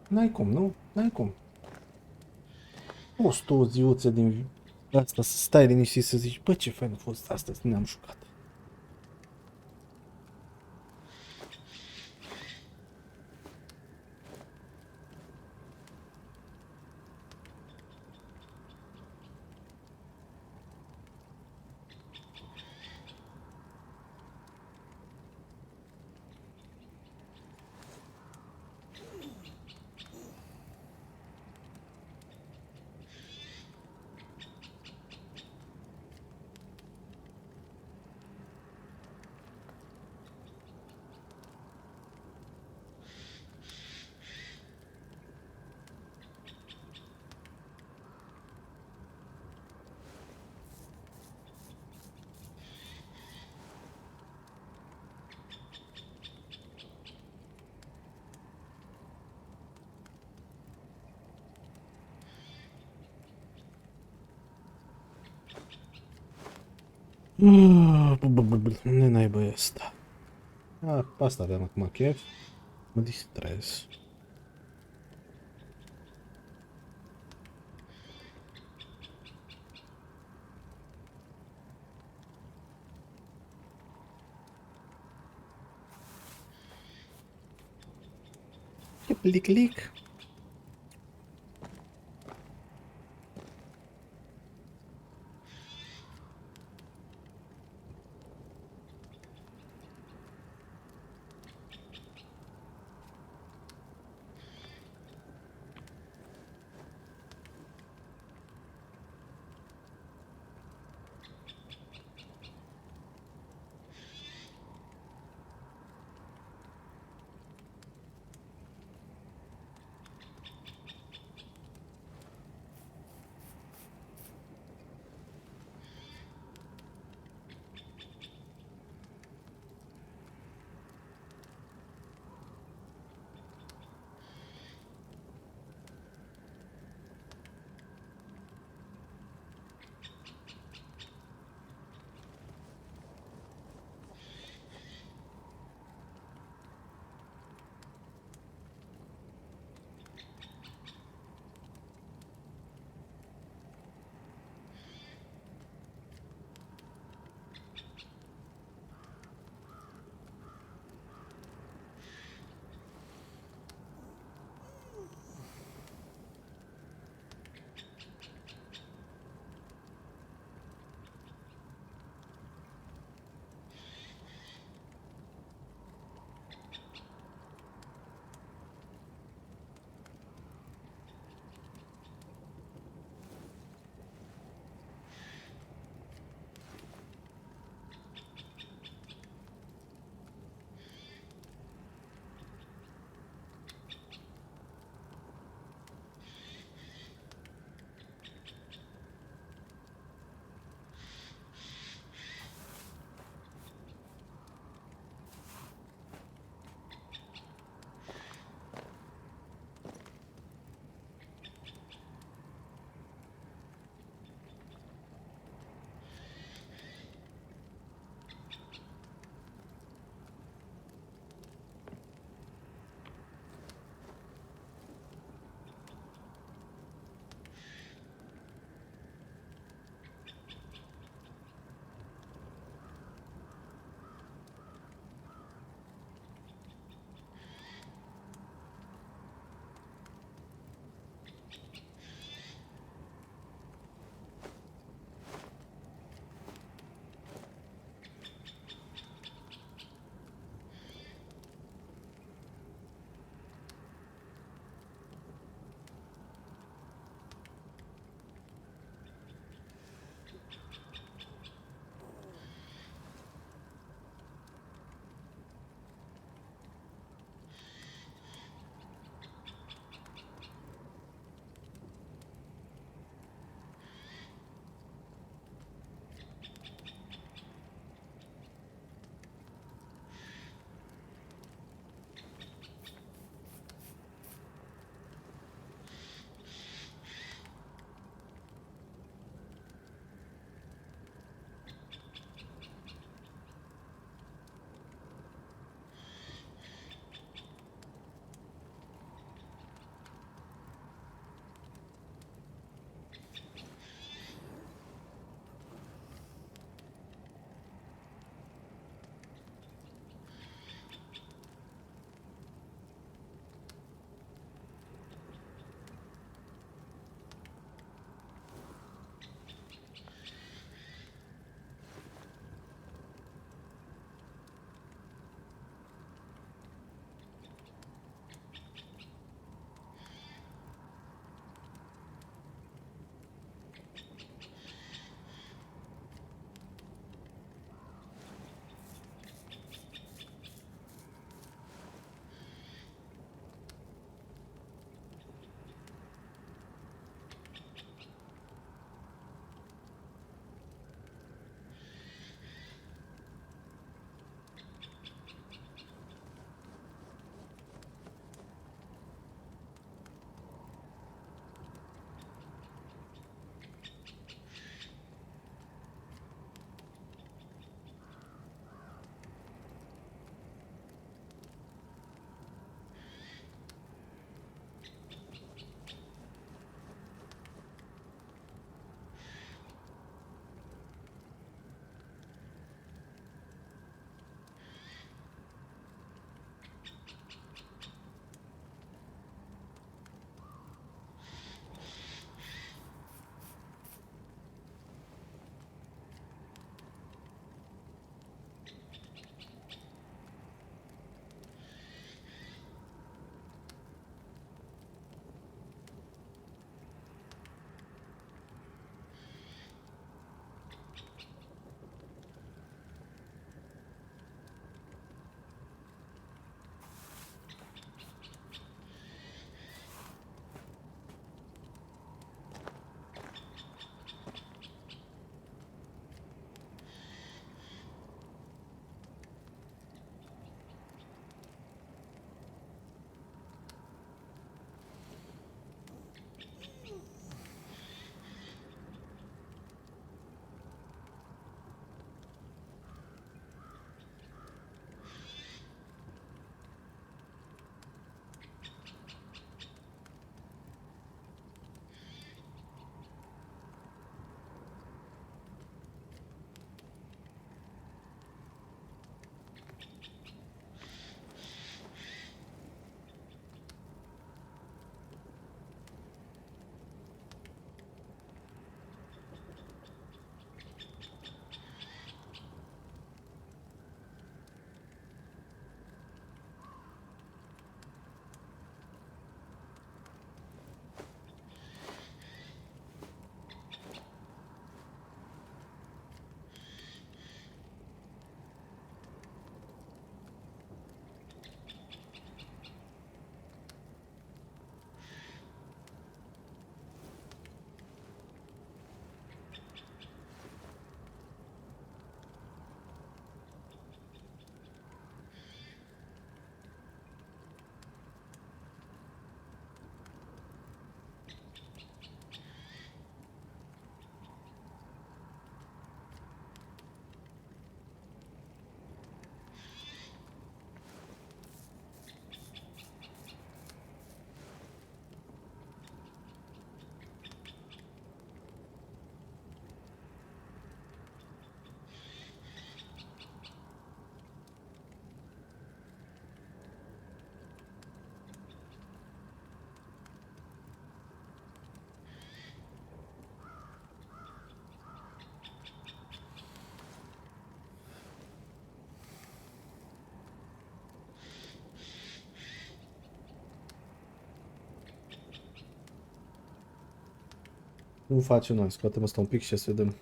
N-ai cum, nu? N-ai cum. Poți tu o ziuță din asta să stai liniștit să zici, bă, ce fain a fost astăzi, ne-am jucat. Unde naiba e asta? Asta aveam acum chef. Mă distrez. Clic, clic. Nu facem noi, scoatem asta un pic și să vedem.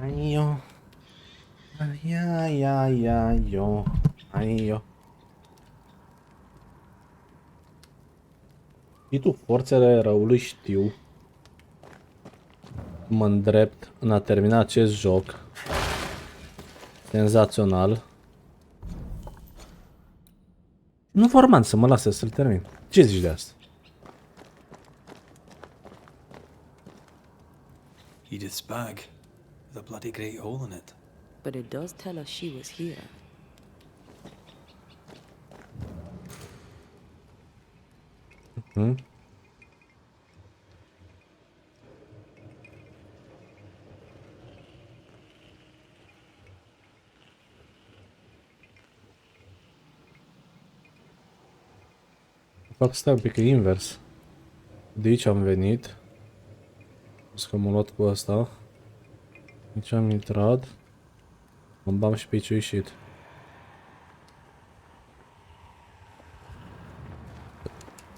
Aio. Aio. Aio. Și tu, forțele răului știu. Mă îndrept în a termina acest joc. Senzațional. Nu vorman să mă lase să-l termin. Ce zici de asta? Edith's bag, with a bloody great hole in it. But it does tell us she was here. Hmm? De fapt, stai un pic, e invers. De aici am venit. O că m-am luat cu asta. Aici am intrat. Am bam și pe aici a ieșit.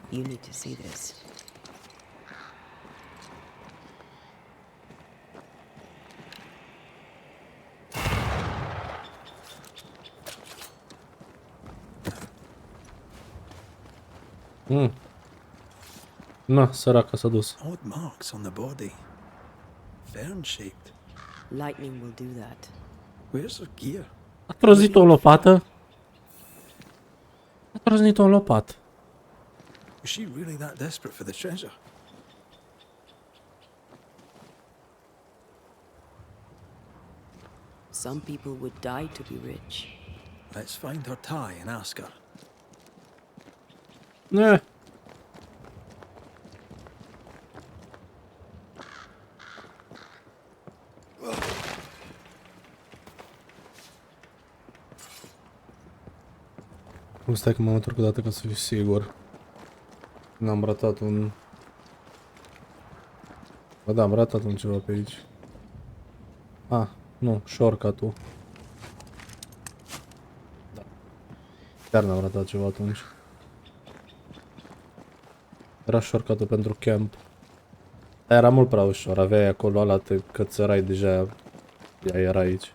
You need to see this. Na, săraca s-a dus. Odd marks on the body. Fern-shaped. Lightning will do that. Where's her gear? A trozit o lopată. A trozit-o în lopat. Was she really that desperate for the treasure? Some people would die to be rich. Let's find her tie and ask her. Ne. Nu stai că mă întorc o dată ca să fiu sigur. N-am ratat un... Ba da, am ratat un ceva pe aici. Ah, nu, shortcut-ul. Da. Chiar n-am ratat ceva atunci. Era shortcut-ul pentru camp. Dar era mult prea ușor, aveai acolo ala, te cățărai deja, ea era aici.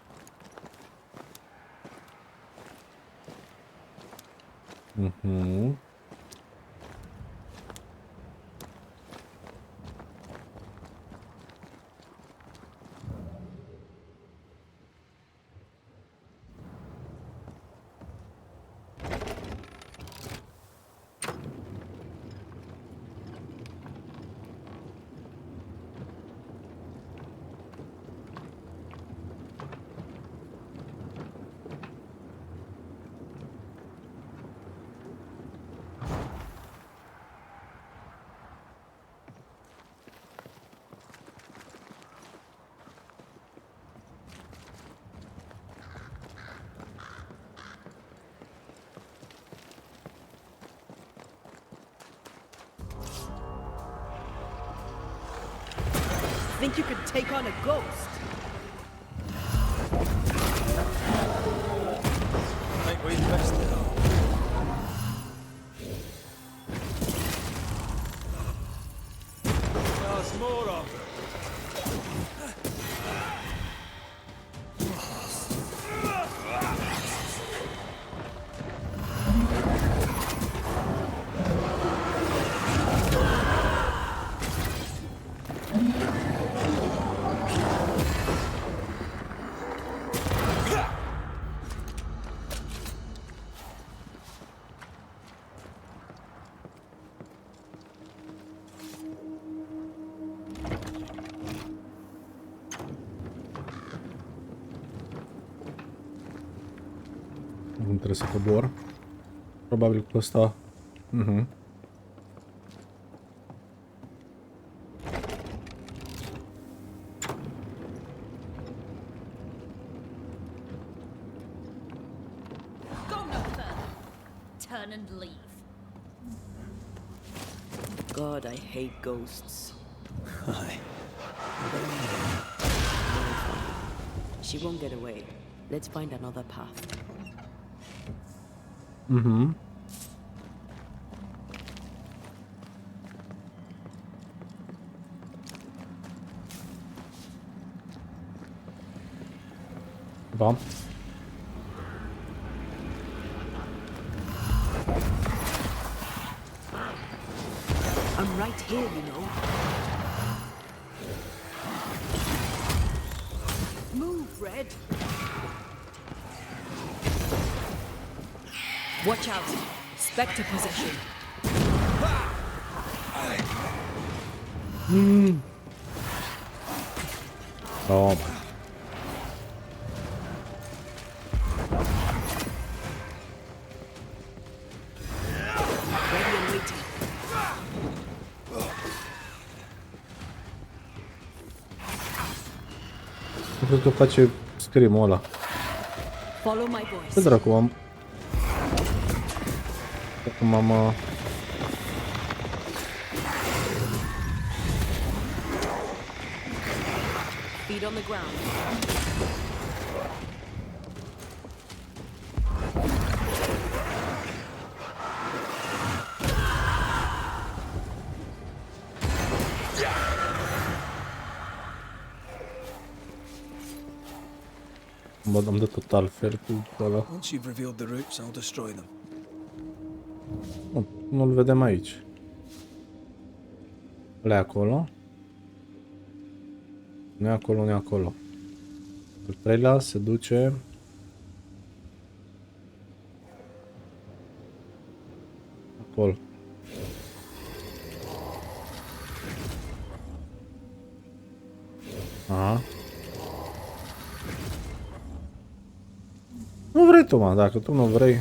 Think you could take on a ghost? I think we missed it all. There's more of them. Nu trebuie să cobor. Probabil cu ăsta. Go no further. Turn and leave. God, I hate ghosts. Aye. She won't get away. Let's find another path. Da. I'm right here, you know. Move, Red. Watch out. Spectre possession. Oh. Ready and waiting. Cred că face scream-ul ăla. Follow my Ce voice. dracu am? Acum am... Feet on the ground. Am dat total fel cu ăla. Once you've revealed the roots, I'll destroy them. Nu-l vedem aici. Ăla e acolo. Nu e acolo, nu e acolo. Al treilea se duce... acolo. Aha. Nu vrei tu, mă, dacă tu nu vrei.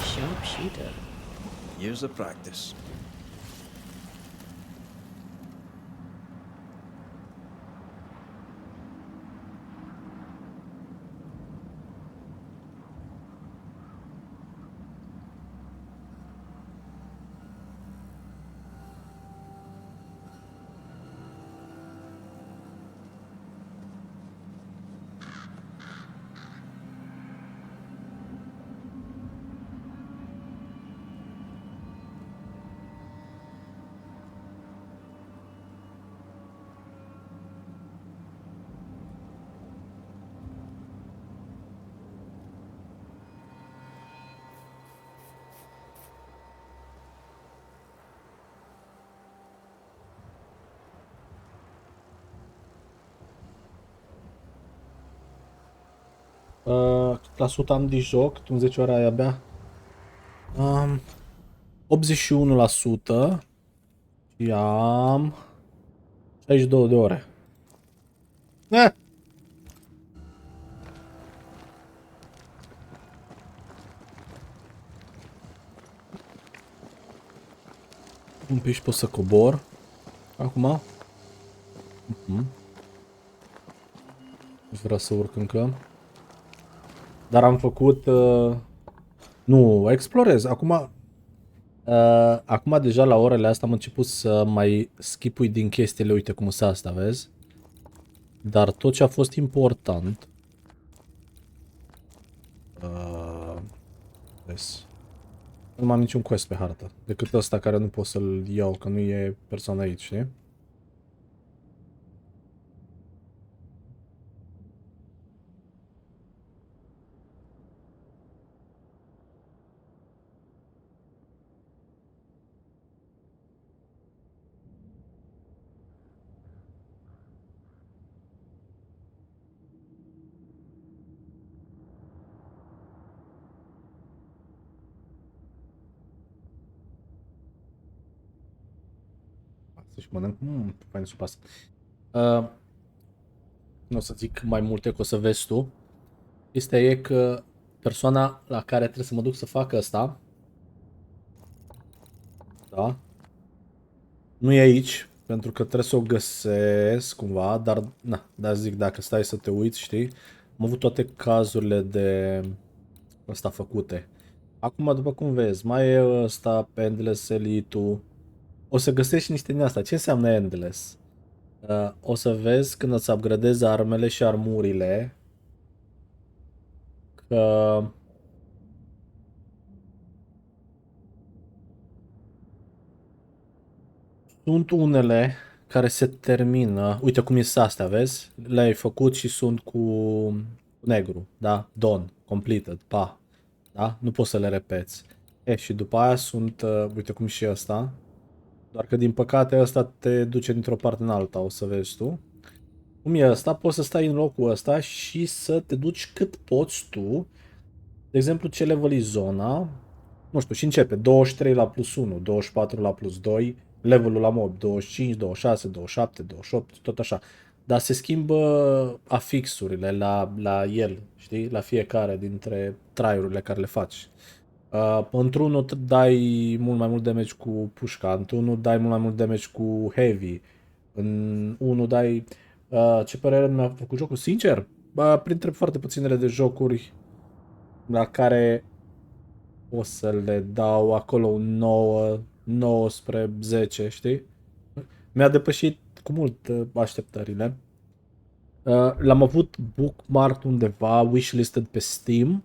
Sharpshooter. Years of practice. Cât la sută am de joc, tu în 10 ore ai abia. 81% și am 62 de ore. Un pic și pot să cobor. Acum. Vreau să urc încă. Dar am făcut... nu, explorez. Acum deja la orele astea am început să mai skipui din chestiile, uite cum sunt asta, vezi? Dar tot ce a fost important... Vezi? Nu mai am niciun quest pe hartă. Decât ăsta care nu pot să-l iau, că nu e persoana aici, știi? Să-și mănânc. Fain supa asta. Nu o să zic mai multe, că o să vezi tu. Chestia e că persoana la care trebuie să mă duc să fac asta, da, nu e aici, pentru că trebuie să o găsesc cumva, dar, na, dar zic, dacă stai să te uiți, știi, am avut toate cazurile de ăsta făcute. Acum, după cum vezi, mai e ăsta, Endless Elite-ul. O să găsești niște din asta. Ce înseamnă Endless? O să vezi când îți upgradezi armele și armurile că sunt unele care se termină. Uite cum e astea, vezi? Le-ai făcut și sunt cu negru, da? Done, completed, pa. Da? Nu poți să le repeți. Și după aia sunt, uite cum și ăsta. Doar că din păcate ăsta te duce dintr-o parte în alta, o să vezi tu. Cum e ăsta, poți să stai în locul ăsta și să te duci cât poți tu. De exemplu, ce level e zona? Nu știu, și începe 23 la plus 1, 24 la plus 2, levelul la mob 25, 26, 27, 28, tot așa. Dar se schimbă afixurile la el, știi? La fiecare dintre traiurile care le faci. Într-unul dai mult mai mult damage cu pușca, într-unul dai mult mai mult damage cu heavy, în unul dai... ce părere mi-a făcut jocul? Sincer, printre foarte puținele de jocuri la care o să le dau acolo un 9, 9 spre 10, știi? Mi-a depășit cu mult așteptările. L-am avut bookmarked undeva, wishlisted pe Steam,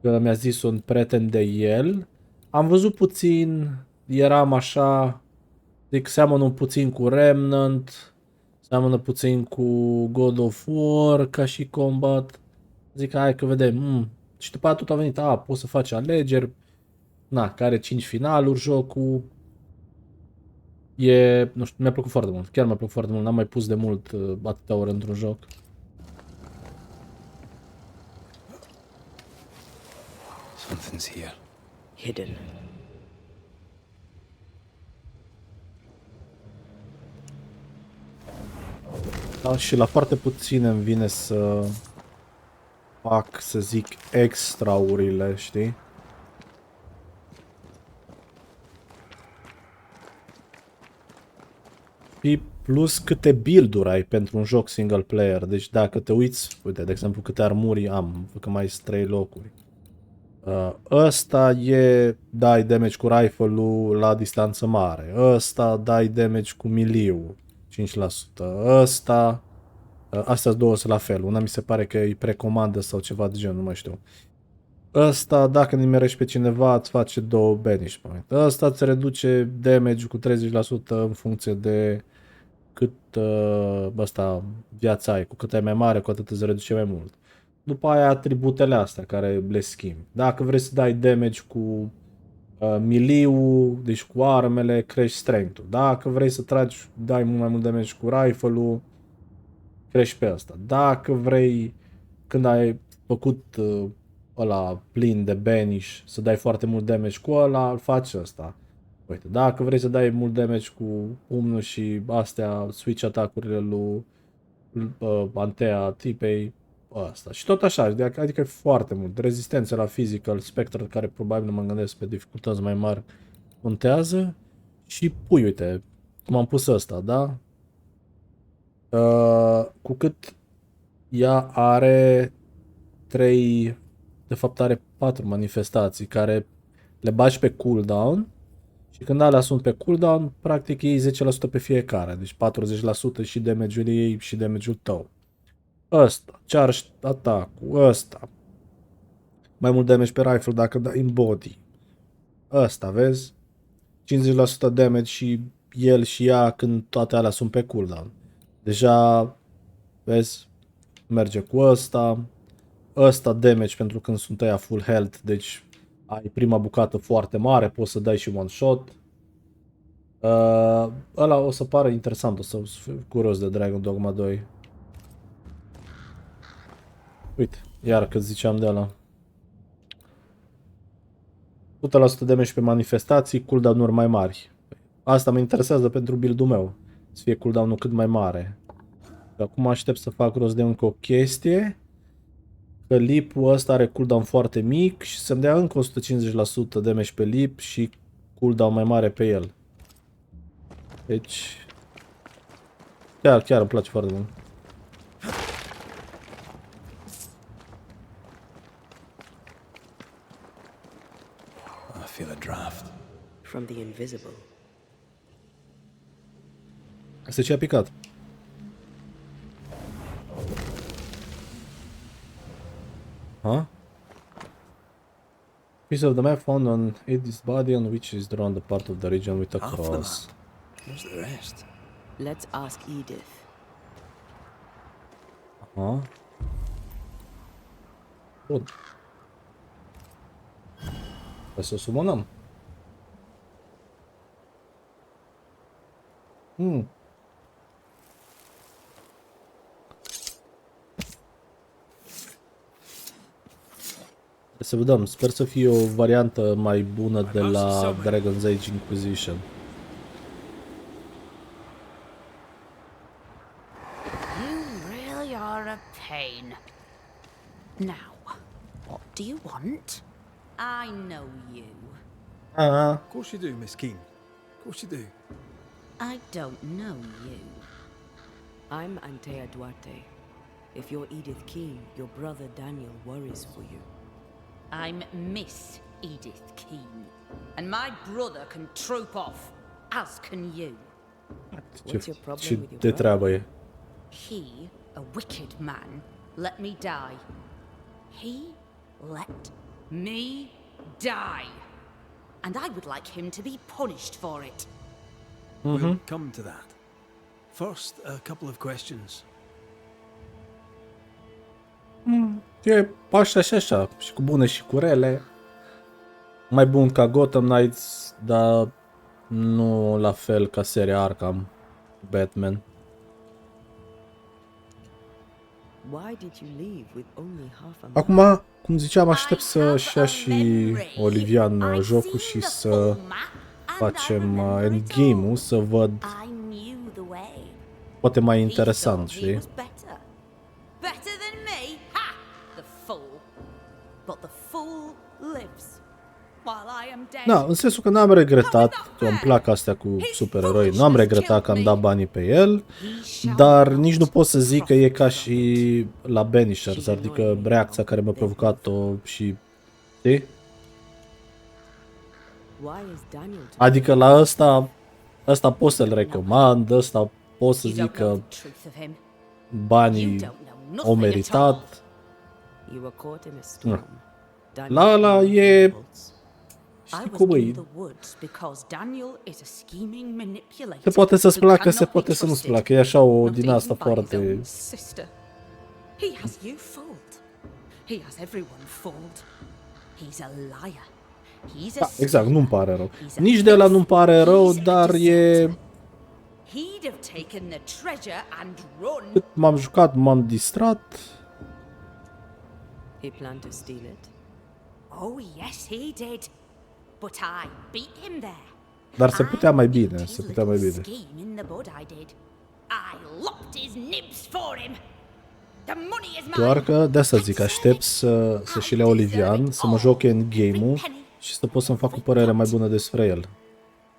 că mi-a zis un prieten de el, am văzut puțin, eram așa, zic, seamănă un puțin cu Remnant, seamănă puțin cu God of War ca și combat. Zic, hai că vedem. Și după aceea tot a venit, poți să faci alegeri, care are 5 finaluri jocul. Nu știu, mi-a plăcut foarte mult, chiar mi-a plăcut foarte mult, n-am mai pus de mult atâtea ore într-un joc. Something's here. Hidden. Da, și la foarte puțin îmi vine să fac, să zic, extraurile, știi? Și plus câte build-uri ai pentru un joc single player. Deci dacă te uiți, uite, de exemplu, câte armuri am, că mai sunt 3 locuri. Ăsta e, dai damage cu rifle-ul la distanță mare. Ăsta dai damage cu melee-ul, 5%. Ăsta, astea două sunt la fel. Una mi se pare că e precomandă sau ceva de genul, nu mai știu. Ăsta, dacă nimerești pe cineva, îți face 2 banish point. Ăsta îți reduce damage cu 30% în funcție de cât viața ai. Cu cât ai mai mare, cu atât îți reduce mai mult. După aia atributele astea care le schimbi. Dacă vrei să dai damage cu melee-ul, deci cu armele, crești strength-ul. Dacă vrei să tragi, dai mult mai mult damage cu rifle-ul, crești pe asta. Dacă vrei, când ai făcut ăla plin de banish, să dai foarte mult damage cu ăla, îl faci ăsta. Uite, dacă vrei să dai mult damage cu umnul și astea, switch attack-urile lui Antea tipei, asta. Și tot așa, adică e foarte mult. Rezistență la physical, spectral, care probabil nu mă gândesc pe dificultăți mai mari, contează. Și pui, uite, cum am pus ăsta, da? Cu cât ea are 3, de fapt are 4 manifestații care le bagi pe cooldown și când alea sunt pe cooldown, practic iei 10% pe fiecare, deci 40% și damage-ul ei și damage-ul tău. Ăsta, charge attack-ul, ăsta, mai mult damage pe rifle dacă dai în body. Ăsta, vezi? 50% damage și el și ea când toate alea sunt pe cooldown. Deja, vezi, merge cu ăsta. Ăsta damage pentru când sunt aia full health, deci ai prima bucată foarte mare, poți să dai și one shot. Ăla o să pară interesant, o să fiu curios de Dragon Dogma 2. Uite, iar că ziceam de ăla. 100% damage pe manifestații, cooldown-uri mai mari. Asta mă interesează pentru build-ul meu, să fie cooldown-ul cât mai mare. Și acum aștept să fac rost de încă o chestie. Că lipul ăsta are cooldown foarte mic și să-mi dea încă 150% damage pe lip și cooldown mai mare pe el. Deci, chiar îmi place foarte mult. I feel a draft. From the invisible. Asta ce a picat. Huh? Piece of the map found on Eddie's body on which is drawn the part of the region with a Half the cross. map. Where's the rest? Let's ask Edith. Aha. Bun. Hai să o sumonăm. Să vedem, sper să fie o variantă mai bună de la Dragon's Age Inquisition. You really are a pain. Now, what do you want? I know you. Of course you do, Miss Keene. Of course you do. I don't know you. I'm Antea Duarte. If you're Edith Keene, your brother Daniel worries for you. I'm Miss Edith Keene, and my brother can troop off, as can you. What's your problem Ce with your de brother? treabă e? He, a wicked man, let me die. He let me die. and I would like him to be punished for it. We'll come to that. First, a couple of questions. E așa și așa, și cu bune și cu rele. Mai bun ca Gotham Knights, dar nu la fel ca seria Arkham, Batman. Why did you leave with only half a month? Acum, cum ziceam, aștept să-și ia și Olivian jocul și să facem endgame-ul, să văd I knew the way. poate mai He interesant, thought he știi? was better. Better than me? Ha! The fool. But the fool lives. While I am dead. Da, în sensul că n-am regretat, că îmi plac astea cu supereroi, nu am regretat că am dat banii pe el, dar nici nu pot să zic că e ca și la Banishers, adică reacția care mi-a provocat-o și... știi? Why is Daniel Adică la ăsta pot să-l recomand, ăsta pot să You zic don't know că the truth of him. banii au meritat. You were caught in a storm. La ăla e... I Știi was cum in e? the woods because Daniel is a scheming manipulator. Se poate să-ți who placă, se cannot be poate să nu-ți trusted, placă, e așa o not din even asta by his foarte... own sister. He has you fooled. He has everyone fooled. He's a liar. He's a Da, exact, nu-mi pare rău. He's a Nici de la nu-mi pare rău, He's a dar e... deceptor. He'd have taken the treasure and run. Cât m-am jucat, m-am distrat. He planned to steal it. Oh, yes, he did. But I beat him there. Dar se putea mai bine, I se nipped putea mai his bine. scheme in the bud, I did. I lopped his nibs for him. The money is mine. Doar că de asta zic, aștept să și le Olivian, să mă joc în game-ul și să pot să-mi fac o părere mai bună despre el.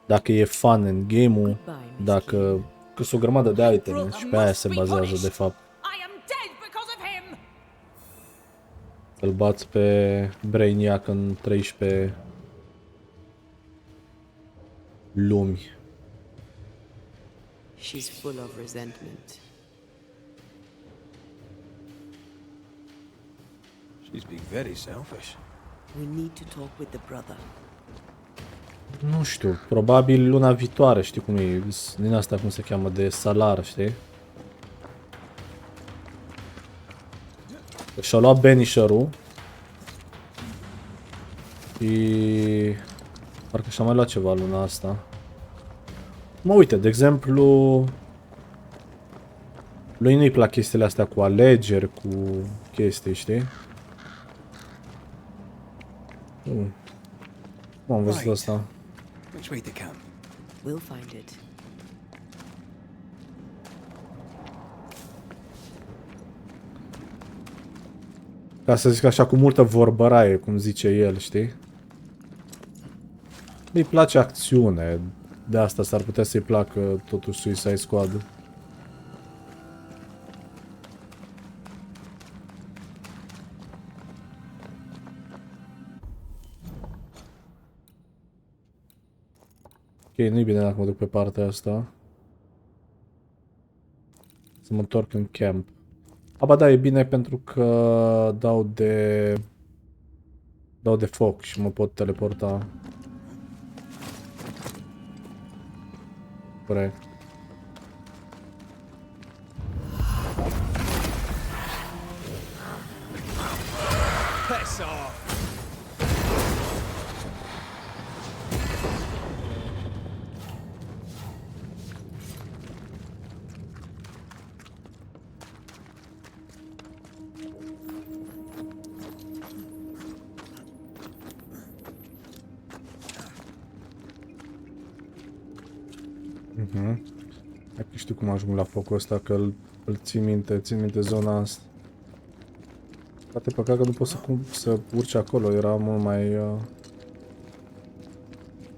Dacă e fun în game-ul, dacă... Că sunt o grămadă de iteme și pe aia se bazează de fapt. I am dead because of him. Îl bați pe Brainiac în 13 lumi. She's full of resentment. She's being very selfish. We need to talk with the brother. Nu știu, probabil luna viitoare, știi cum e, din asta cum se cheamă, de salar, știi? Și-a luat Banisher-ul și parcă și-a mai luat ceva luna asta. Mă, uite, de exemplu, lui nu-i plac chestiile astea cu alegeri, cu chestii, știi? Nu am văzut asta. Which way to camp? We'll find it. Ca să zic așa, cu multă vorbăraie, cum zice el, știi? Îi place acțiune, de asta s-ar putea să-i placă totuși Suicide Squad. Ok, nu-i bine dacă mă duc pe partea asta. Să mă întorc în camp. Aba da, e bine pentru că dau de foc și mă pot teleporta. Corect. Piss off! Hai că știu cum ajung la focul ăsta, că îl țin minte zona asta. Poate păcat că nu pot să urci acolo, era mult mai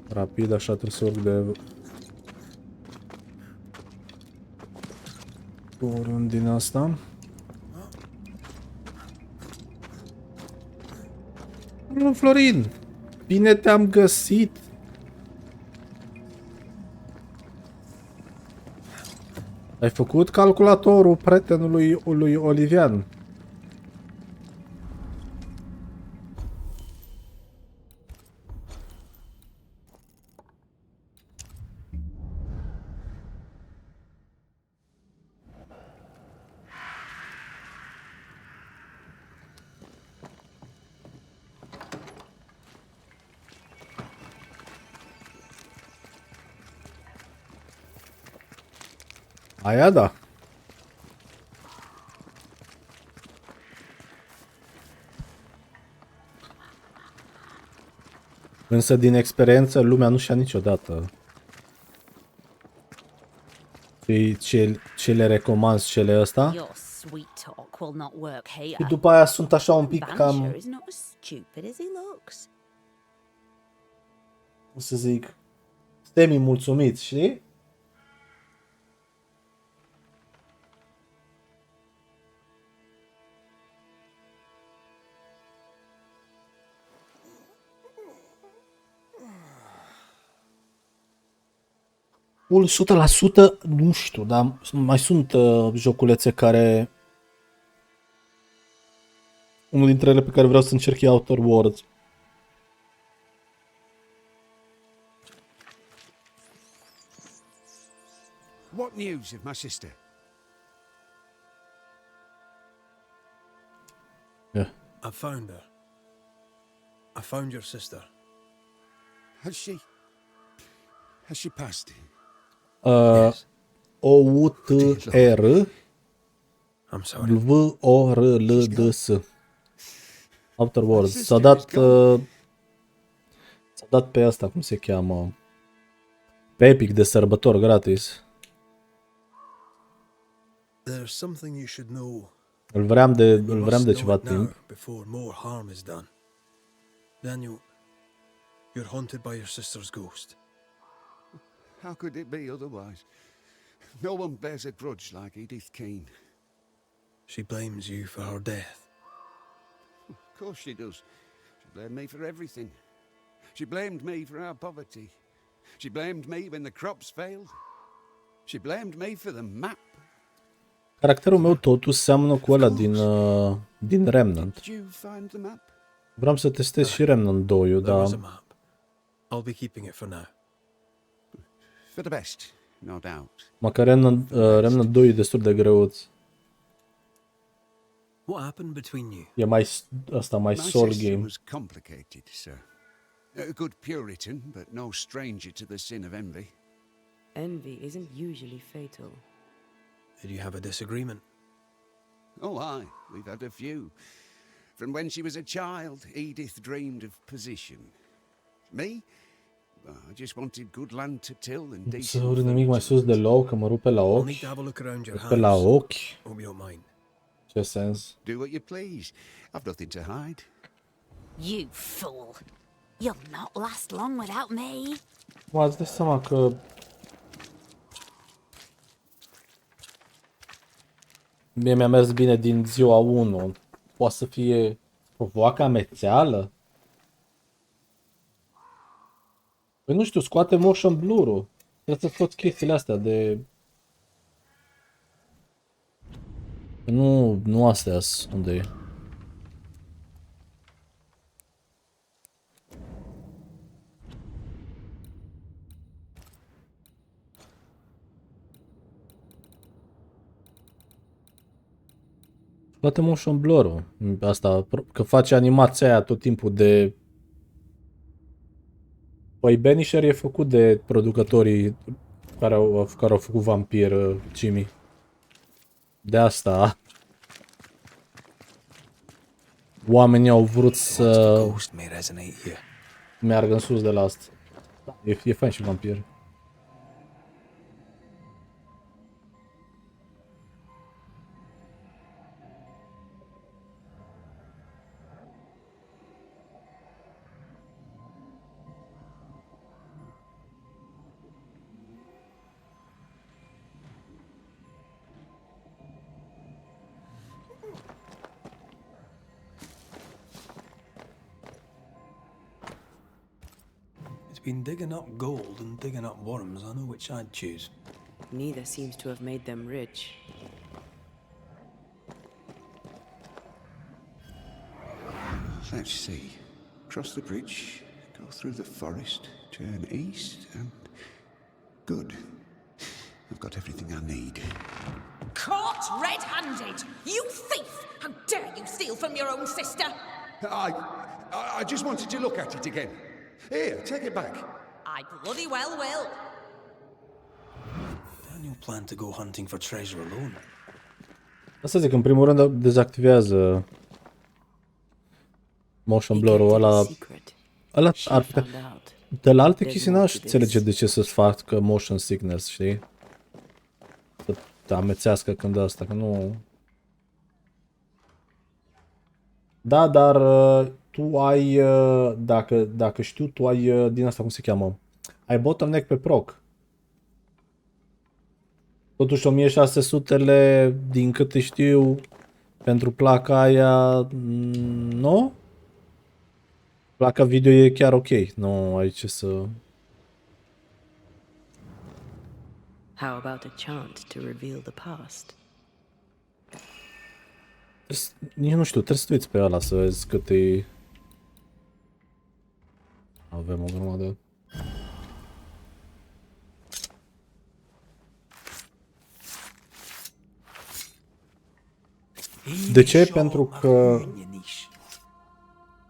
rapid, așa trebuie să urc de oriunde din asta. Nu, Florin! Bine te-am găsit! Ai făcut calculatorul prietenului lui Olivian. Aia da. Însă, din experiență, lumea nu știa niciodată ce le recomand cele ăsta. Your sweet talk will not work Și here. după aia sunt așa un pic Banisher cam, is not as stupid as he looks. cum să zic, semi-mulțumiți, știi? Full 100%, nu știu, dar mai sunt joculețe care... Unul dintre ele pe care vreau să încerc e Outer Worlds. What news of my sister? Yeah. I found her. I found your sister. Has she passed? Yes. O-U-T-R I'm sorry. V-O-R-L-D-S. Outer Worlds. S-a dat pe asta, cum se cheamă? Pe Epic de sărbători gratis. There's something you should know. Îl vreau de ceva timp. Before more harm is done. Daniel, you're haunted by your sister's ghost. How could it be otherwise? No one bears a grudge like Edith Keane. She blames you for her death. Of course she does. She blamed me for everything. She blamed me for our poverty. She blamed me when the crops failed. She blamed me for the map. Caracterul meu totuși seamănă cu ăla din Remnant. Did you find the map? Vreau să testez și Remnant 2, There dar was a map. I'll be keeping it for now. For the best, no doubt. măcar Remnant 2 e destul de greuț. What happened between you? E mai soul My sister game. was complicated, sir. A good Puritan, but no stranger to the sin of envy. Envy isn't usually fatal. Did you have a disagreement? Oh, aye, we've had a few. From when she was a child, Edith dreamed of position. Me? Well, I just wanted good land to till and Nu decent să urât nimic mai sus de loc, că mă rupe la I'll ochi. need to have a look around your Pe la house. ochi? Hope you don't mind. Ce sens? Do what you please. I've nothing to hide. You fool. You'll not last long without me. Mă, îți dai seama că mie mi-a mers bine din ziua 1. Poate să fie provoacă amețeală? Păi nu știu, scoate motion blur-ul. Trebuie să scoți chestiile astea de... Nu astea sunt unde e. Scoate motion blur-ul. Asta, că face animația aia tot timpul de... Păi Banisher e făcut de producătorii care au făcut Vampir, Jimmy. De asta oamenii au vrut să meargă în sus de la asta. E fain și Vampir. Been digging up gold and digging up worms. I know which I'd choose. Neither seems to have made them rich. Let's see. Cross the bridge, go through the forest, turn east, and... Good. I've got everything I need. Caught red-handed! You thief! How dare you steal from your own sister? I just wanted to look at it again. Here, take it back. I bloody well will. Daniel, plan to go hunting for treasure alone. Asta zic, în primul rând dezactivează motion He blur-ul kept it a ăla. secret. Ăla She ar putea... found out. De la alte There's chestii more n-aș to this. înțelege de ce să-ți facă motion sickness, știi? Să te amețească când asta, că nu... Da, dar tu ai, dacă știu, tu ai, din asta cum se cheamă, ai bottleneck pe proc. Totuși 1600-le, din câte știu, pentru placa aia, nu? Placa video e chiar ok, nu ai ce să... How about a chant to reveal the past? Nici nu știu, trebuie să te uiți pe ăla să vezi cât e... Avem o grămadă. De ce? Pentru că...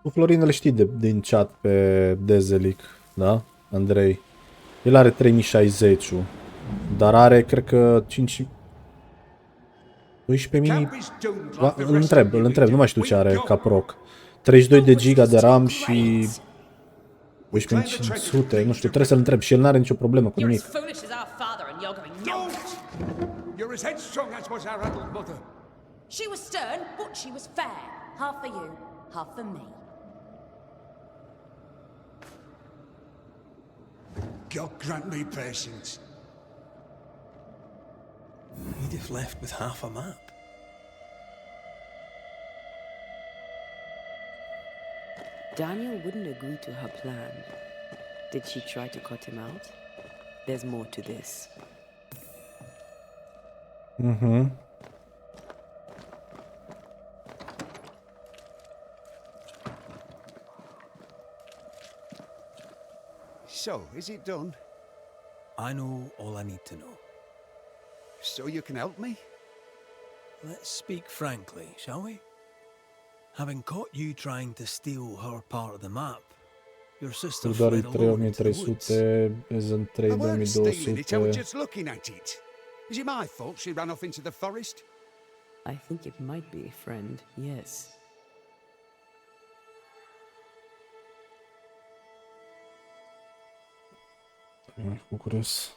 Tu, Florin, îl știi din chat pe Dezelic, da? Andrei. El are 3060, dar are, cred că, 5... 12.000... Îl întreb, nu mai știu ce are ca proc. 32 de giga de RAM și... 12.500, nu știu, trebuie să-l întreb și el n-are nicio problemă cu nimic. You're as headstrong as was our adult mother. She was stern, but she was fair. Half for you, half for me. God grant me patience. Edith left with half a map. Daniel wouldn't agree to her plan. Did she try to cut him out? There's more to this. Mhm. So, is it done? I know all I need to know. So you can help me? Let's speak frankly, shall we? Having caught you trying to steal her part of the map, your sister Doar fled alone into the woods. 3300, Ezen I weren't stealing it, I was 3200. just looking at it. Is it my fault she ran off into the forest? I think it might be, friend, yes. Cu curios.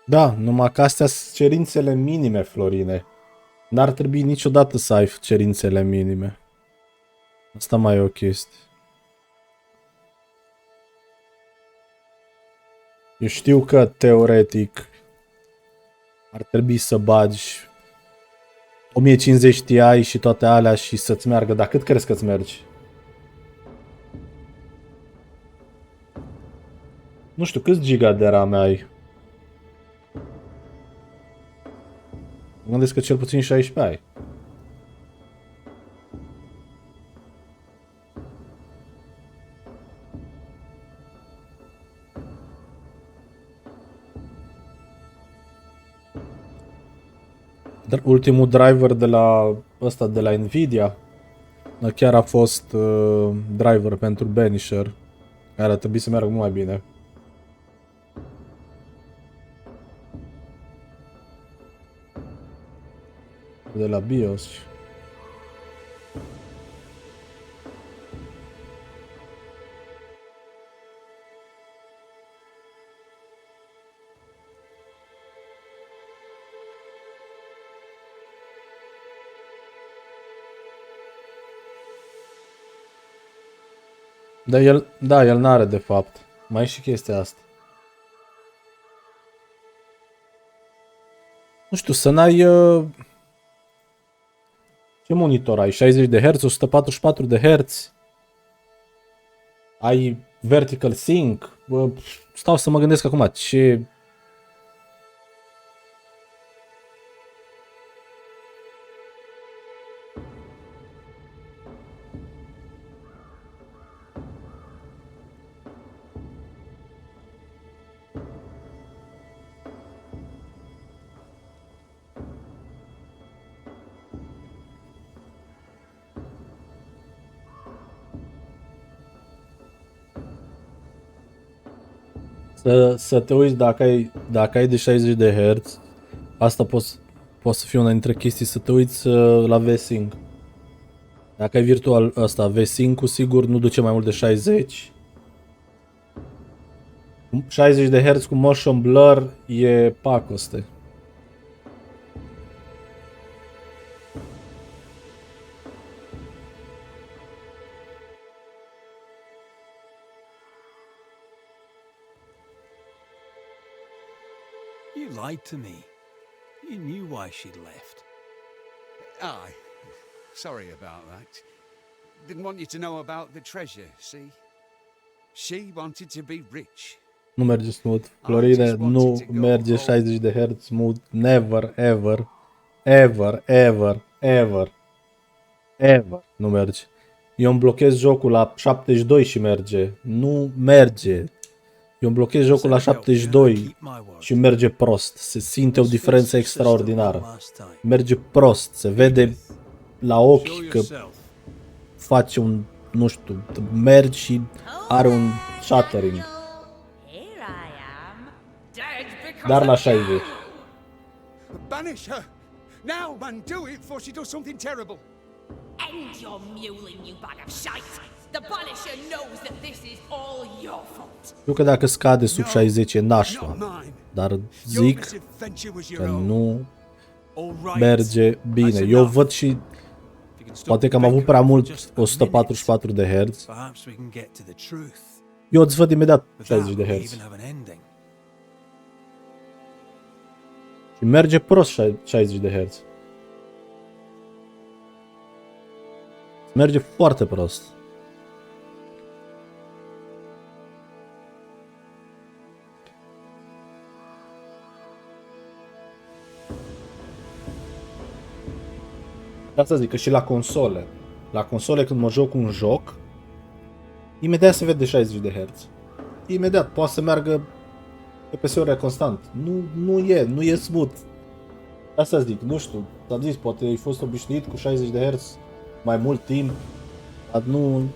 Da, numai că astea sunt cerințele minime, Florine. N-ar trebui niciodată să ai cerințele minime. Asta mai e o chestie. Eu știu că, teoretic, ar trebui să bagi 1050 Ti și toate alea și să-ți meargă, dar cât crezi că-ți mergi? Nu știu, câți giga de RAM ai? Mă gândesc că cel puțin 16 ai. Dar ultimul driver de la ăsta, de la Nvidia, chiar a fost driver pentru Banisher. Care ar trebui să meargă mult mai bine. De la BIOS. Da, el n-are de fapt. Mai e și chestia asta. Nu știu, să n-ai... Ce monitor ai? 60 de Hz, 144 de Hz? Ai vertical sync? Stau să mă gândesc acum, ce... Să te uiți dacă ai de 60 de Hz, asta poate să fie una dintre chestii, să te uiți la V-Sync. Dacă ai virtual ăsta, V-Sync-ul sigur nu duce mai mult de 60. 60 de Hz cu motion blur e pacoste. You lied to me. You knew why she'd left. Aye. Sorry about that. Didn't want you to know about the treasure, see? She wanted to be rich. Nu merge smooth. Florine, nu merge 60 de Hz smooth. Never, ever. Ever, ever, ever. Ever. Nu merge. Eu îmi blochez jocul la 72 și merge. Nu merge. Eu îmi blochez jocul la 72 și merge prost. Se simte o diferență extraordinară. Merge prost. Se vede la ochi că face un, nu știu, mergi și are un shattering. Dar la 60. Banish her! Now, man, do it before she does something terrible. End your mewling, you bag of shite! The Banisher knows that this is all your fault. Eu că dacă scade sub 60 e nașpa, dar zic că nu merge bine. Eu văd și poate că am avut prea mult 144 de Hz. Eu îți văd imediat 60 de Hz. Și merge prost 60 de Hz. Merge foarte prost. Asta zic că și la console. La console când mă joc un joc, imediat se vede 60 de Hz. Imediat, poate să meargă FPS-urile constant. Nu e smooth. Asta zic, nu știu, ți-am zis, poate ai fost obișnuit cu 60 de Hz mai mult timp, dar nu...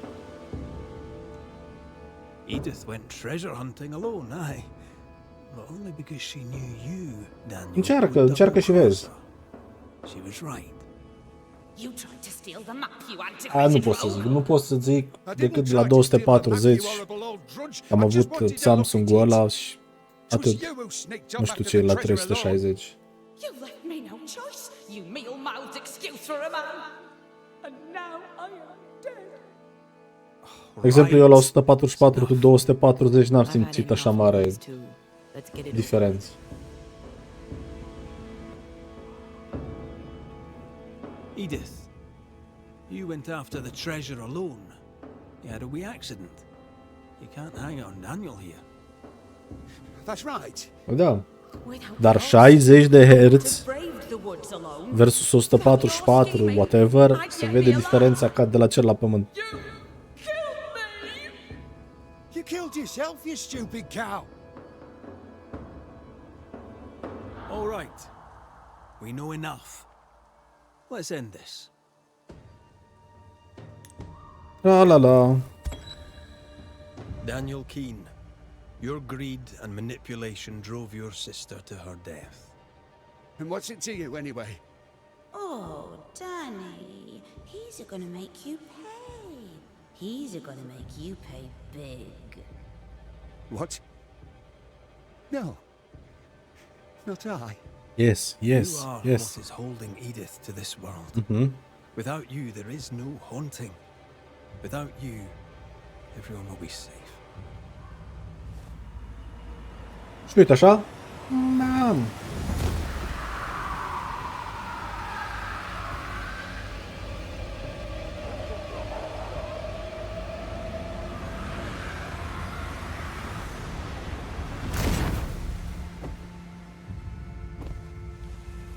Edith went treasure hunting alone, aye. But only because she knew you, Daniel. Încearcă și vezi. She was right. You tried to steal the map, you antiquated Nu pot să zic, nu pot să zic decât la 240 am avut Samsung-ul ăla și atât. Nu știu ce e la 360. You left me no choice, you meal-mouthed excuse for a man. And now I am dead. De exemplu, eu la 144 cu 240 n-am simțit așa mare diferență. Edith, you went after the treasure alone. You had a wee accident. You can't hang on Daniel here. That's right. Da. Dar 60 de Hz versus 144, whatever, se vede diferența ca de la cer la pământ. You killed yourself, you stupid cow. All right. We know enough. Let's end this. La la la. Daniel Keene, your greed and manipulation drove your sister to her death. And what's it to you, anyway? Oh, Danny, he's gonna make you pay. He's gonna make you pay big. What? No. Not I. Yes, You yes, are yes. what is holding Edith to this world. Without you, there is no haunting. Without you, everyone will be safe. Și uite așa. Mam.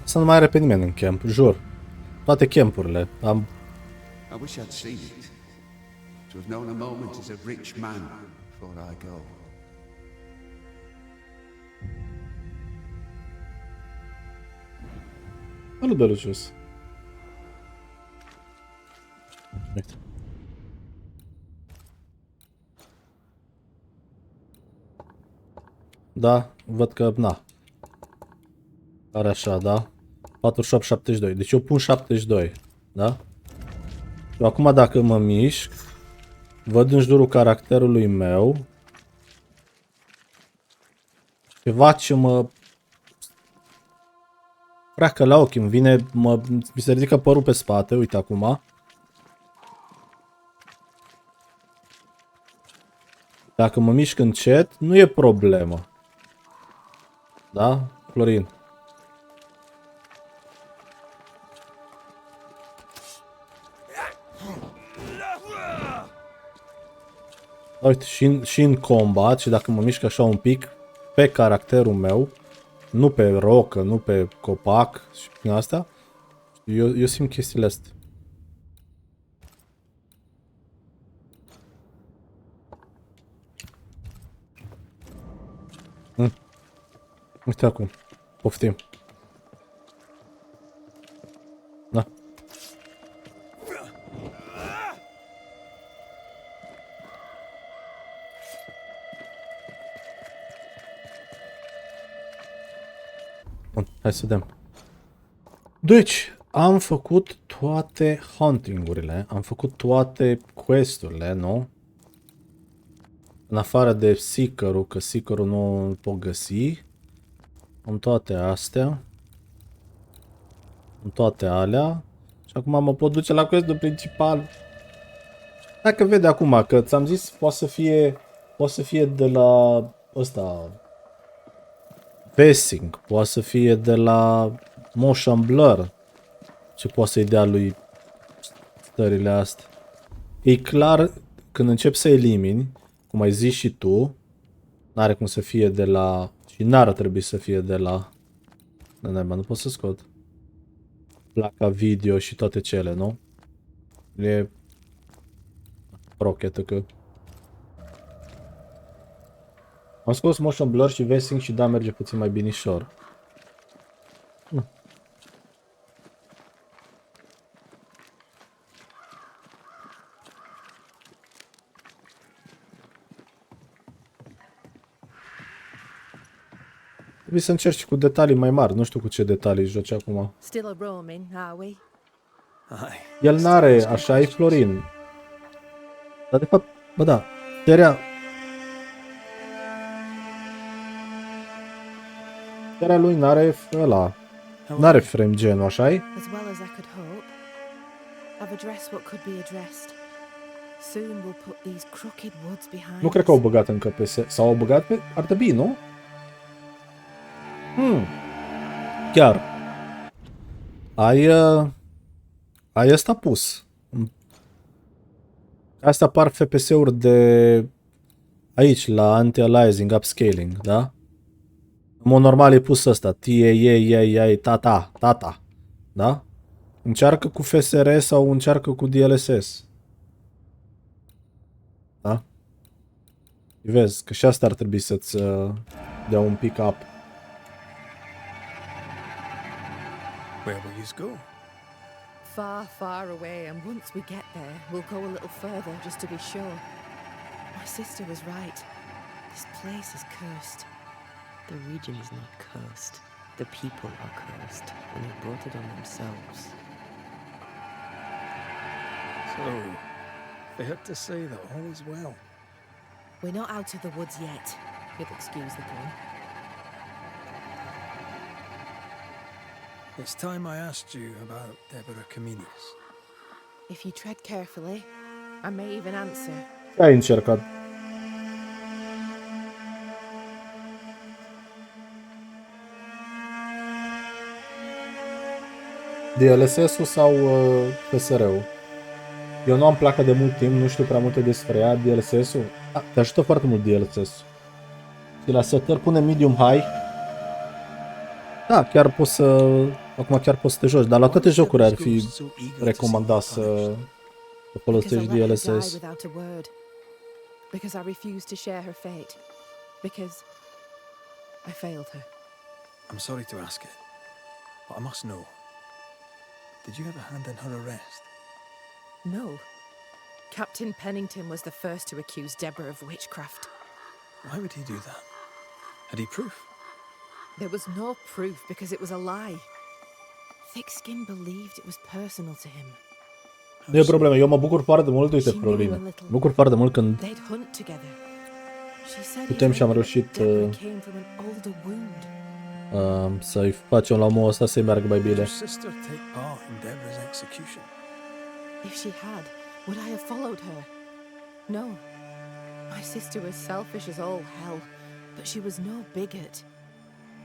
Asta nu mai are pe nimeni în camp, jur. Toate campurile. Am... I wish I'd seen it. To have known a moment as a rich man before I go. Salut, Belucius. Uite. Da, văd că, na. Are așa, da? 48-72. Deci eu pun 72, da? Și acum dacă mă mișc, văd în jurul caracterului meu ceva ce mă freacă la ochi, îmi vine, mi se ridică părul pe spate, uite acum. Dacă mă mișc încet, nu e problemă. Da, Florin? Uite, și în combat, și dacă mă mișc așa un pic, pe caracterul meu, nu pe rocă, nu pe copac și prin asta, eu simt chestiile astea. Uite acum, poftim. Da. Bun, hai să vedem. Deci, am făcut toate hunting-urile, am făcut toate quest-urile, nu? În afară de Seeker-ul, că Seeker-ul nu îl pot găsi. Am toate astea. Am toate alea. Și acum mă pot duce la quest-ul principal. Dacă vede acum, că ți-am zis, poate să fie de la ăsta... Pacing, poate să fie de la Motion Blur. Ce poate să-i dea lui stările astea. E clar, când începi să elimini, cum ai zis și tu, n-are cum să fie de la... Și n-ar trebui să fie de la... Nu pot să scot. Placa video și toate cele, nu? E... Rochetă că... Am scos Motion Blur și Vesting și da, merge puțin mai binișor. Trebuie să încerci cu detalii mai mari, nu știu cu ce detalii joci acum. Still a roaming, are we? El n-are, așa e Florin. Dar de fapt, bă da, seria lui n-are ăla. N-are frame gen-ul, așa-i? As well as I could hope. I've addressed what could be addressed. Soon we'll put these crooked woods behind. Nu cred că au băgat încă pe sau au băgat pe... Ar trebui, nu? Chiar. Ai ăsta pus. Astea apar FPS-uri de... Aici, la anti-aliasing, upscaling, da? În mod normal e pus ăsta. Tata. Da? Încearcă cu FSR sau încearcă cu DLSS. Da? Vezi că și asta ar trebui să-ți dea un pick up. Where will you go? Far, far away, and once we get there, we'll go a little further just to be sure. My sister was right. This place is cursed. The region is not cursed. The people are cursed, and they brought it on themselves. So, fair to say that all is well. We're not out of the woods yet. You'll excuse the pun. It's time I asked you about Deborah Comenius. If you tread carefully, I may even answer. Ai încercat. DLSS-ul sau FSR-ul? Eu nu am placa de mult timp, nu știu prea multe despre ea. DLSS-ul? Te ajută foarte mult DLSS-ul. Și la setări pune medium high. Da, chiar poți să... Acum chiar poți să te joci, dar la toate jocurile ar fi recomandat să folosești DLSS. Because I refused to share her fate. Because I failed her. I'm sorry to ask it, but I must know. Did you have a hand in her arrest? No. Captain Pennington was the first to accuse Deborah of witchcraft. Why would he do that? Had he proof? There was no proof because it was a lie. Thickskin believed it was personal to him. Nu e problemă, eu mă bucur foarte mult, uite, Florin. Mă bucur foarte mult când putem și am reușit să-i facem la omul ăsta să-i meargă mai bine. If she had, would I have followed her? No. My sister was selfish as all hell, but she was no bigot.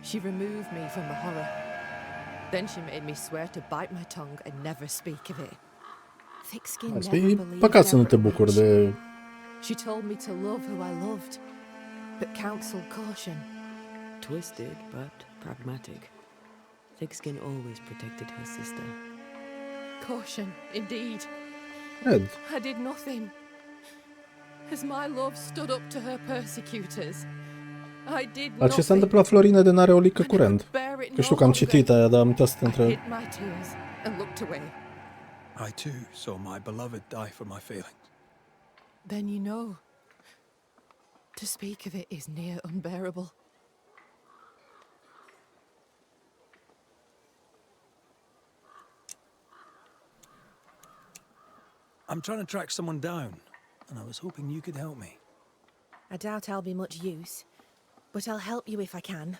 She removed me from the horror. Then she made me swear to bite my tongue and never speak of it. Thickskin never believed. Păcat să nu te bucuri de... She told me to love who I loved, but counseled caution. Twisted, but pragmatic. Thickskin always protected her sister. Caution, indeed. Cred. I did nothing. As my love stood up to her persecutors, I did nothing. La ce s-a întâmplat, Florina, de n-are o lică curent? Că știu că am citit aia, dar am uitat să te întreb. I hid my tears and looked away. I too saw my beloved die for my failings. Then you know. To speak of it is near unbearable. I'm trying to track someone down, and I was hoping you could help me. I doubt I'll be much use, but I'll help you if I can.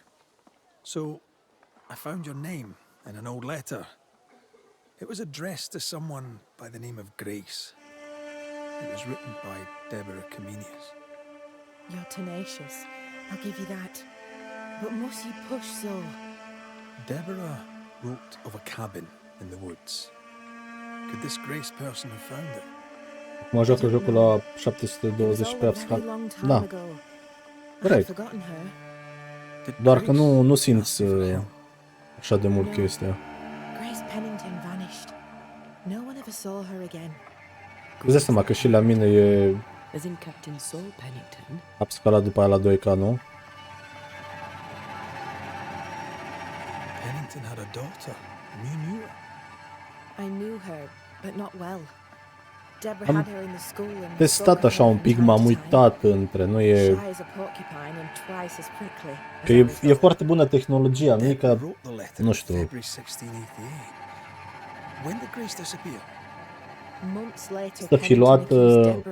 So, I found your name in an old letter. It was addressed to someone by the name of Grace. It was written by Deborah Comenius. You're tenacious, I'll give you that. But must you push so? Deborah wrote of a cabin in the woods. Could this Grace person have found it? Mă joacă jocul la 720 pe abscat. Da. Corect. Doar că nu simți așa de mult chestia. Grace Pennington vanished. No one ever saw her again. Îți dai seama că și la mine e As in Captain Saul Pennington. upscalat după aia la 2K, nu? Pennington had a daughter. You knew her. I knew her, but not well. Deborah had her in the school and testat așa un pic, m-am uitat între, nu e... Că e foarte bună tehnologia, nu e ca, nu știu... Să fi luat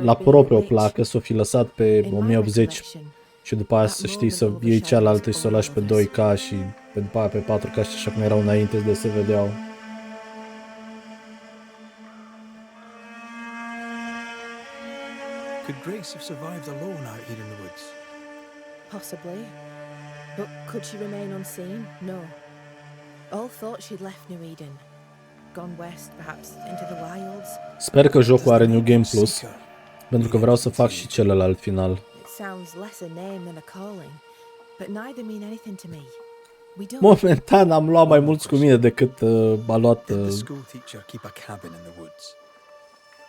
la propriu o placă, să o fi lăsat pe 1080 și după aia să știi să iei cealaltă și să o lași pe 2K și pe după aia pe 4K și așa cum erau înainte de se vedeau. Could Grace have survived alone out here in the woods? Possibly. But could she remain unseen? No. All thought she'd left New Eden. Gone west, perhaps, into the wilds. Sper că jocul are New Game Plus, pentru că vreau să fac și celălalt final. It sounds less a name than a calling, but neither mean anything to me. We don't... Momentan am luat mai mulți cu mine decât a luat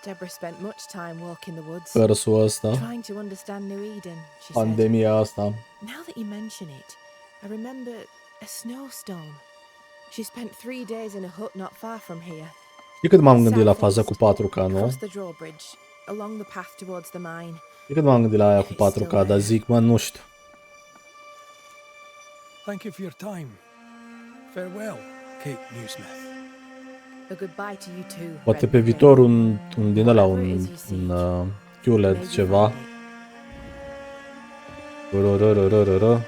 Deborah spent much time walking the woods, persul ăsta, trying to understand New Eden, she said. pandemia asta. Now that you mention it, I remember a snowstorm. She spent 3 days in a hut not far from here. Știi cât m-am gândit la faza cu 4K, nu? Across the drawbridge, along the path towards the mine. E cât m-am gândit la aia If cu it's still 4K, dar there. zic, mă, nu știu. Thank you for your time. Farewell, Kate Newsmith. A goodbye to you too. Poate Red pe Monday. viitor un din ăla, Whatever it is you seek, QLED may you ceva. find it. Ră.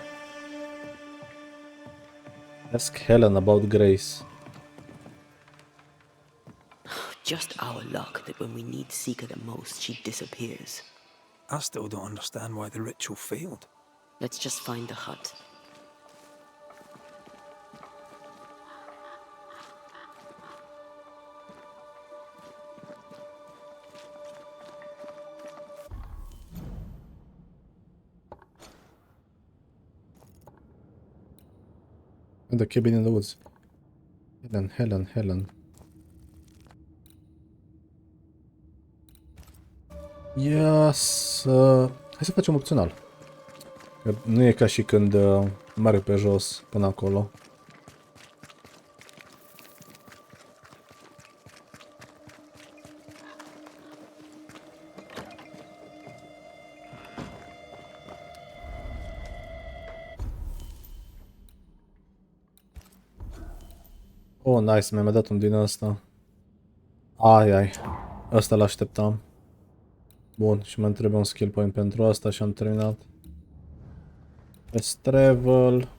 Ask Helen about Grace. Just our luck that when we need Seeker the most, she disappears. I still don't understand why the ritual failed. Let's just find the hut. The cabin in the woods. Helen. Hai să facem opțional. Că nu e ca și când merg pe jos până acolo. Oh, nice, mi-a mai dat un din ăsta. Ai. Ăsta l-așteptam. Bun, și mai trebuie un skill point pentru asta și am terminat. Fast travel.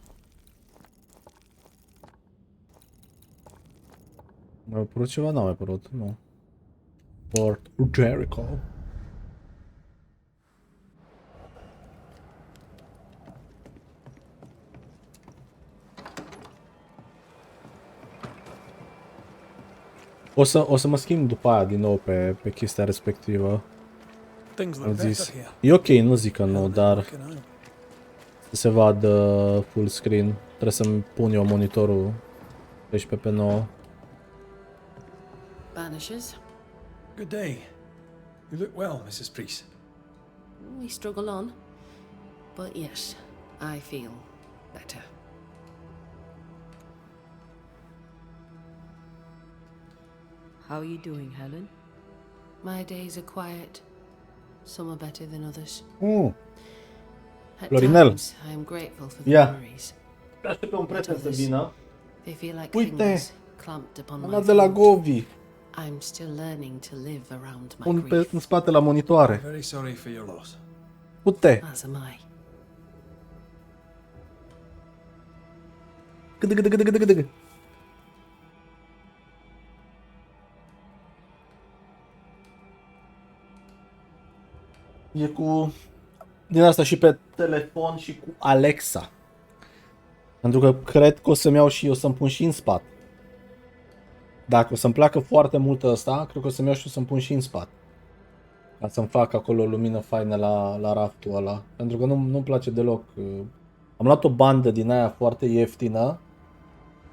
Mai a apărut ceva? N-a mai apărut, nu. Fort Jericho. O să mă schimb după aia din nou pe chestia respectivă. Am zis. E ok, nu zic că nu, dar să se vadă full screen. Trebuie să-mi pun eu monitorul 13:9. Banishers? Good day. You look well, Mrs. Priest. We struggle on. But yes, I feel better. How are you doing, Helen? My days are quiet. Some are better than others. At Florinel. times, I am grateful for the Ia. memories. Aștept pe un prieten să others, vină. They feel like Uite! fingers clamped upon Am my luat de la throat. Govi. I'm still learning to live around my Un grief, în spate la monitoare. Very sorry for your loss. Uite! as am I. Gâdă. E cu... Din asta și pe telefon și cu Alexa. Pentru că cred că o să-mi iau și o să-mi pun și în spate. Dacă o să-mi placă foarte mult ăsta, cred că o să-mi iau și o să-mi pun și în spate. Ca să-mi fac acolo o lumină faină la raftul ăla. Pentru că nu-mi place deloc. Am luat o bandă din aia foarte ieftină.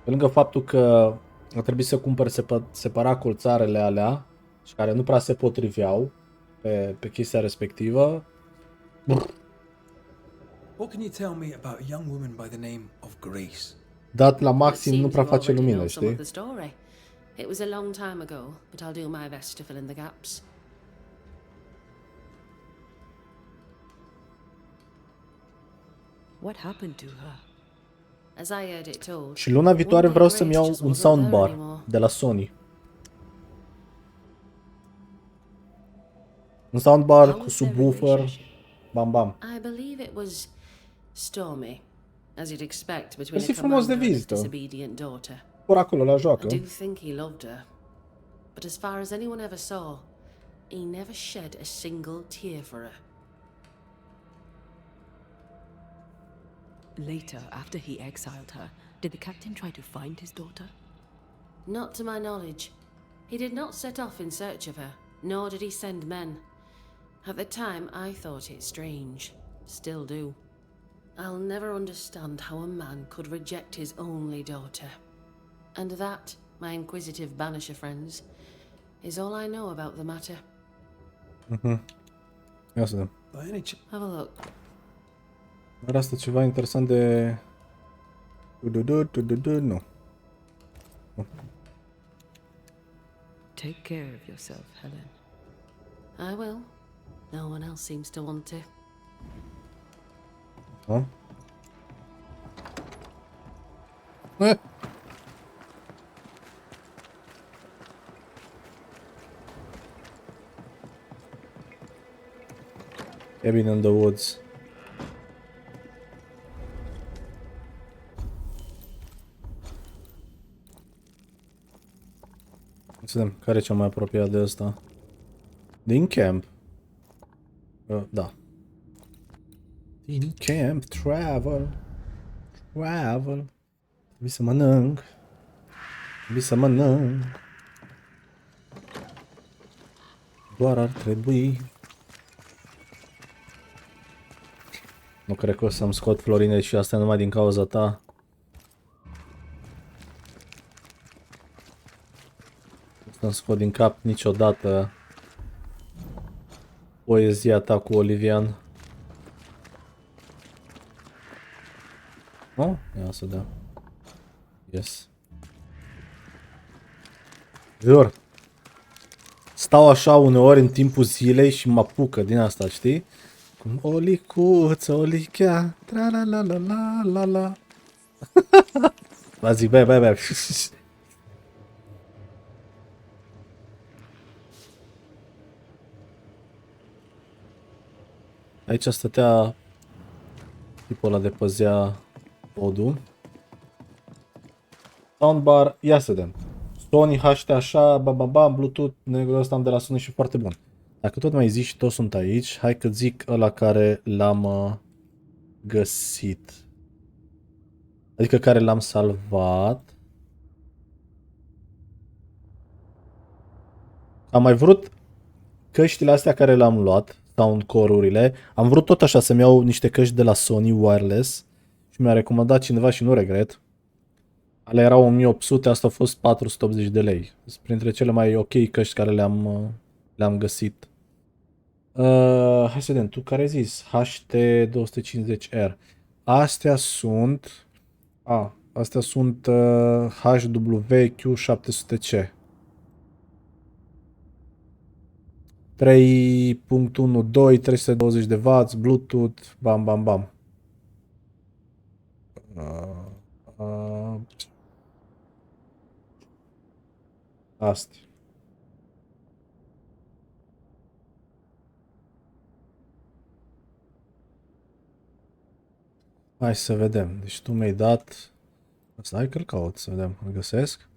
Pe lângă faptul că a trebuit să cumpăr separat colțarele alea și care nu prea se potriveau pe chestia respectivă. What can you tell me about a young woman by the name of Grace? Dat la It maxim nu seems prea you face already lumină, know some of știi? the story. It was a long time ago, but I'll do my best to fill in the gaps. What happened to her? As I heard it told, Și luna viitoare one day vreau să-mi Grace iau just un wasn't there soundbar anymore. de la Sony. Un soundbar How cu was their subwoofer, relationship? bam. I believe it was stormy, as you'd expect between Păi a fi frumos de commander and his vizită. disobedient daughter. Ori acolo la joacă. I do think he loved her, but as far as anyone ever saw, he never shed a single tear for her. Later, after he exiled her, did the captain try to find his daughter? Not to my knowledge. He did not set off in search of her, nor did he send men. At the time, I thought it strange. Still do. I'll never understand how a man could reject his only daughter. And that, my inquisitive Banisher friends, is all I know about the matter. Ia să vedem. By any chance? Have a look. Dar asta ceva interesant de... Nu. Take care of yourself, Helen. I will. No one else seems to want to. Da? Eh. Cabin in the woods. Să vedem care e cel mai apropiat de ăsta. Din camp. Da. Din camp, travel. Travel. Trebuie să mănânc. Trebuie să mănânc. Doar ar trebui. Nu cred că o să-mi scot florine și astea numai din cauza ta. Nu să-mi scot din cap niciodată poezia ta cu Olivian. Nu? Ia să dea. Yes. Jur. Stau așa uneori în timpul zilei și mă apucă din asta, știi? Cum o licuță, o lichea, tra la la la la la la. Vă zic, băi. Aici stătea tipul ăla de păzea podul. Soundbar, ia să vedem. Sony HT așa, Bluetooth, negru ăsta am de la Sony și foarte bun. Dacă tot mai zici și toți sunt aici, hai că zic ăla care l-am găsit. Adică care l-am salvat. Am mai vrut căștile astea care le-am luat, soundcore-urile. Am vrut tot așa să-mi iau niște căști de la Sony wireless și mi-a recomandat cineva și nu regret. Alea erau 1800, asta a fost 480 de lei. Sunt printre cele mai ok căști care le-am găsit. Hai să vedem, tu care ai zis? HT250R. Astea sunt... astea sunt HWQ700C. 3.12, 320 de W, Bluetooth, bam. Astea. Hai să vedem. Deci tu mi-ai dat... Asta hai că-l caut, să vedem. Îl găsesc.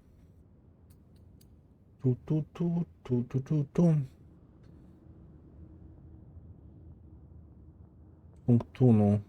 Punct 1.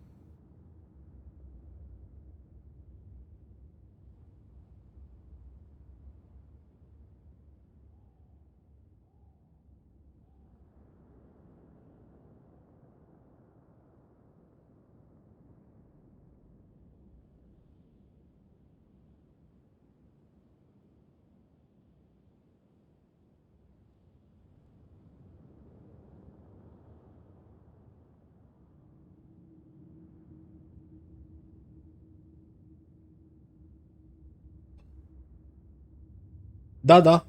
Da.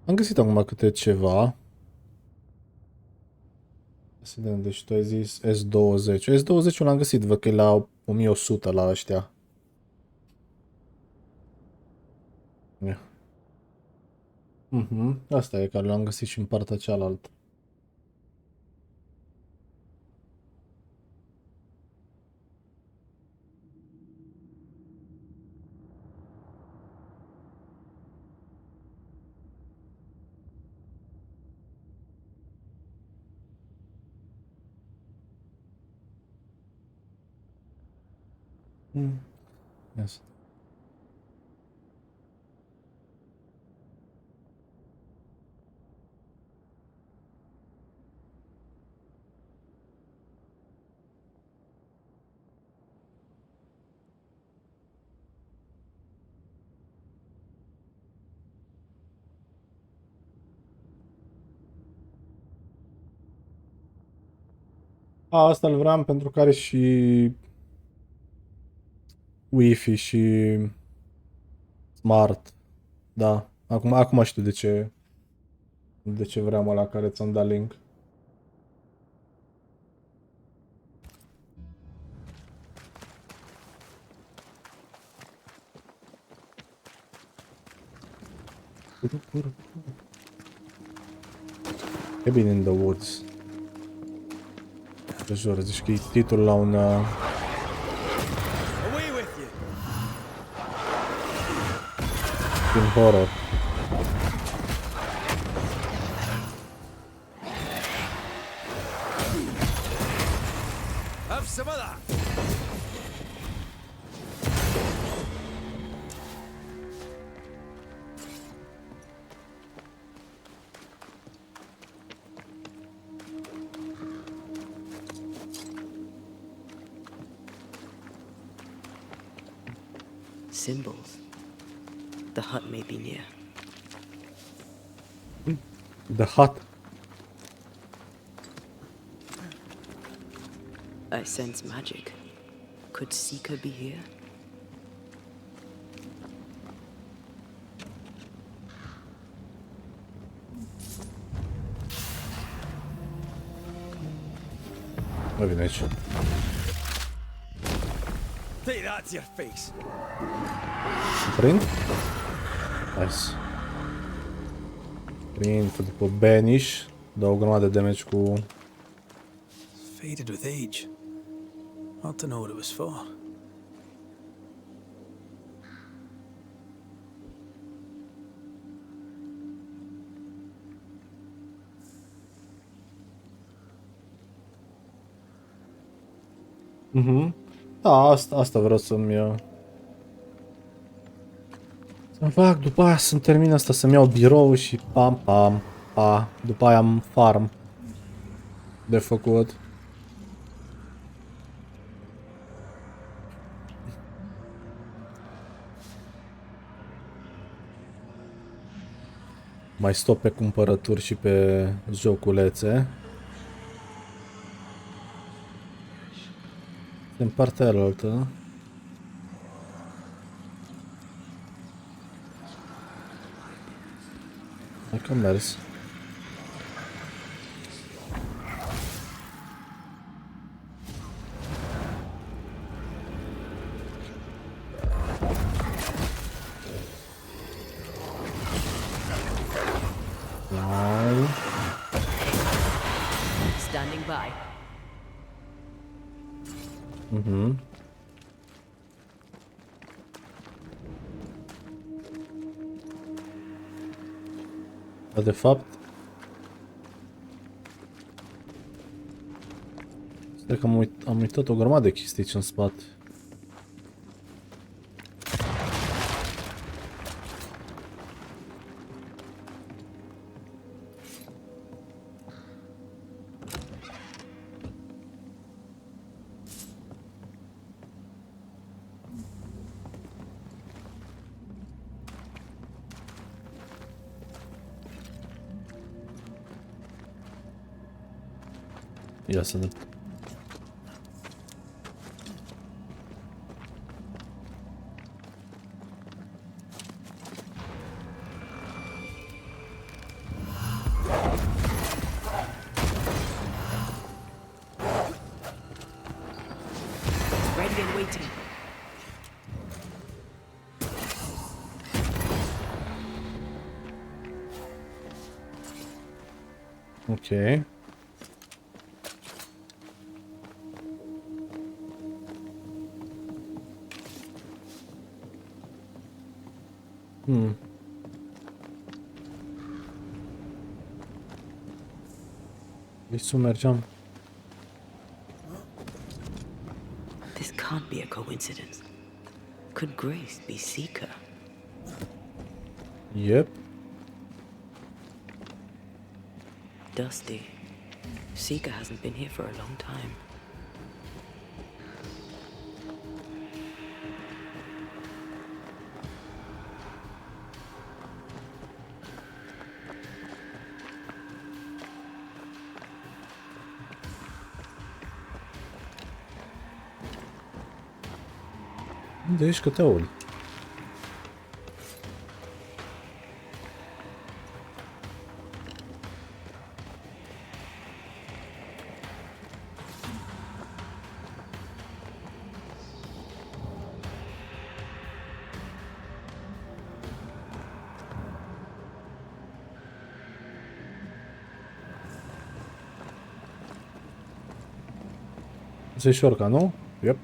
Am găsit acum câte ceva. Să vedem, deci tu ai zis S20. S20-ul l-am găsit, văd că e la 1100 la ăștia. Asta e care l-am găsit și în partea cealaltă. Yes. Asta îl vreau pentru că are și Wi-Fi și Smart. Da. Acum știu de ce. De ce vreau ăla care ți-am dat link? Cabin in the Woods. De jur, zici că e titlul la un... Away with you! film horror. Have some of that! Symbols. The hut may be near. The Hut. I sense magic. Could Seeker be here? Nu vine aici. Take that to your face! Prind? Nice. Prind după Banish. Dă o grămadă de damage cu... Faded with age. Hard to know what it was for. Da, asta vreau să-mi iau. Să-mi fac, după aia să-mi termin asta, să-mi iau birou și pam, pam, pa. După aia am farm de făcut. Mai stop pe cumpărături și pe joculețe. În partea alaltă. Hai că am mers. Standing by. Dar de fapt... Stai că am uitat o grămadă de chestii aici în spate. Ia să vedem. Ready and waiting. Ok. Deci să mergeam. This can't be a coincidence. Could Grace be Seeker? Yep. Dusty. Seeker hasn't been here for a long time. Unde ești că te aud? Asta-i șorca, nu? Yep.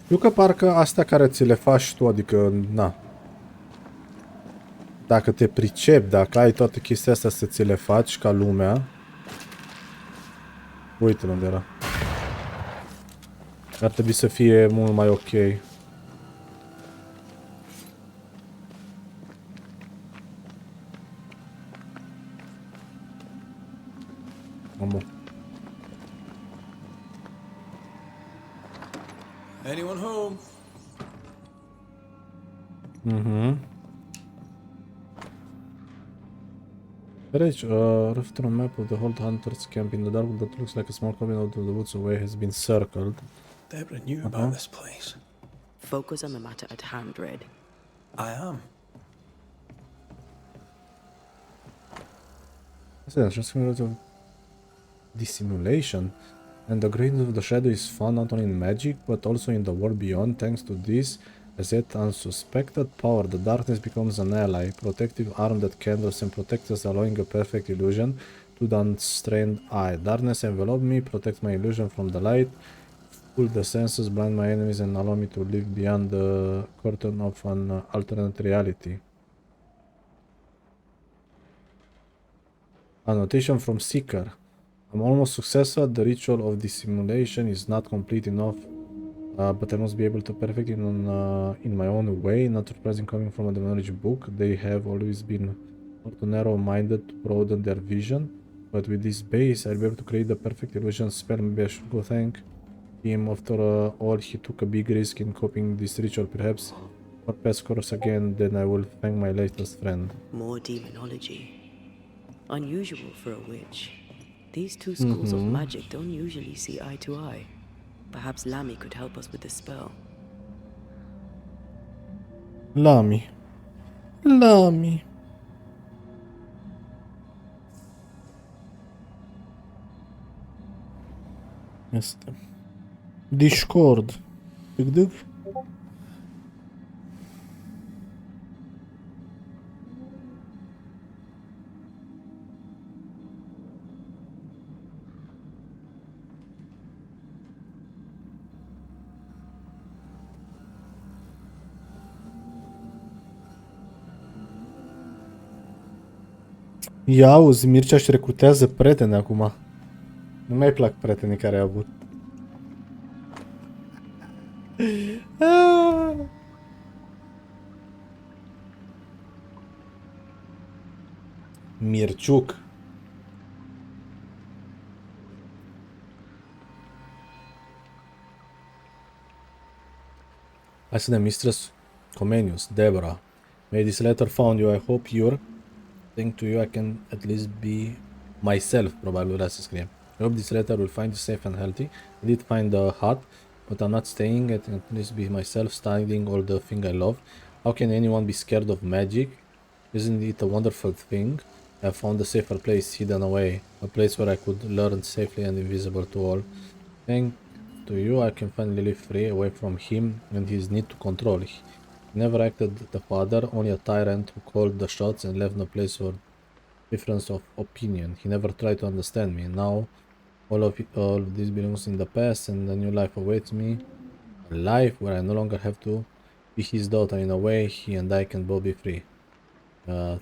Știu că parcă astea care ți le faci tu, adică, na, dacă te pricepi, dacă ai toate chestia astea să ți le faci ca lumea. Uite-l unde era. Ar trebui să fie mult mai ok. Mamă. Anyone home? Mhm. Aici, after a map of the whole hunter's camp in the dark that looks like a small cabin out of the woods away has been circled. Deborah knew about this place. Focus on the matter at hand, Red. I am. Just of dissimulation. And the grain of the shadow is found not only in magic, but also in the world beyond. Thanks to this, as yet unsuspected power, the darkness becomes an ally, protective arm that kindles and protects us, allowing a perfect illusion to the unstrained eye. Darkness envelop me, protects my illusion from the light, fool the senses, blind my enemies, and allow me to live beyond the curtain of an alternate reality. Annotation from Seeker. I'm almost successful. The ritual of dissimulation is not complete enough, but I must be able to perfect it in my own way. Not surprising coming from a demonology book. They have always been more too narrow-minded to broaden their vision. But with this base, I'll be able to create the perfect illusion spell. Maybe I should go thank him. After all, he took a big risk in copying this ritual. Perhaps for past course again, then I will thank my latest friend. More demonology. Unusual for a witch. These two schools of magic don't usually see eye to eye. Perhaps Lammy could help us with the spell. Lammy. Lammy. Este. Discord. Dık. Ia auzi, Mircea își recrutează prieteni acum. Nu mai plac prietenii care au avut. Mirciuc. I see the mistress Comenius, Deborah. May this letter found you. I hope you're. Thanks to you, I can at least be myself, probabil vrea să scrie. I hope this letter will find you safe and healthy. I did find the hut, but I'm not staying. I can at least be myself, studying all the thing I love. How can anyone be scared of magic? Isn't it a wonderful thing? I found a safer place hidden away, a place where I could learn safely and invisible to all. Thanks to you, I can finally live free, away from him and his need to control. He never acted the father, only a tyrant who called the shots and left no place for difference of opinion. He never tried to understand me. Now, all of this belongs in the past, and a new life awaits me. A life where I no longer have to be his daughter. In a way, he and I can both be free.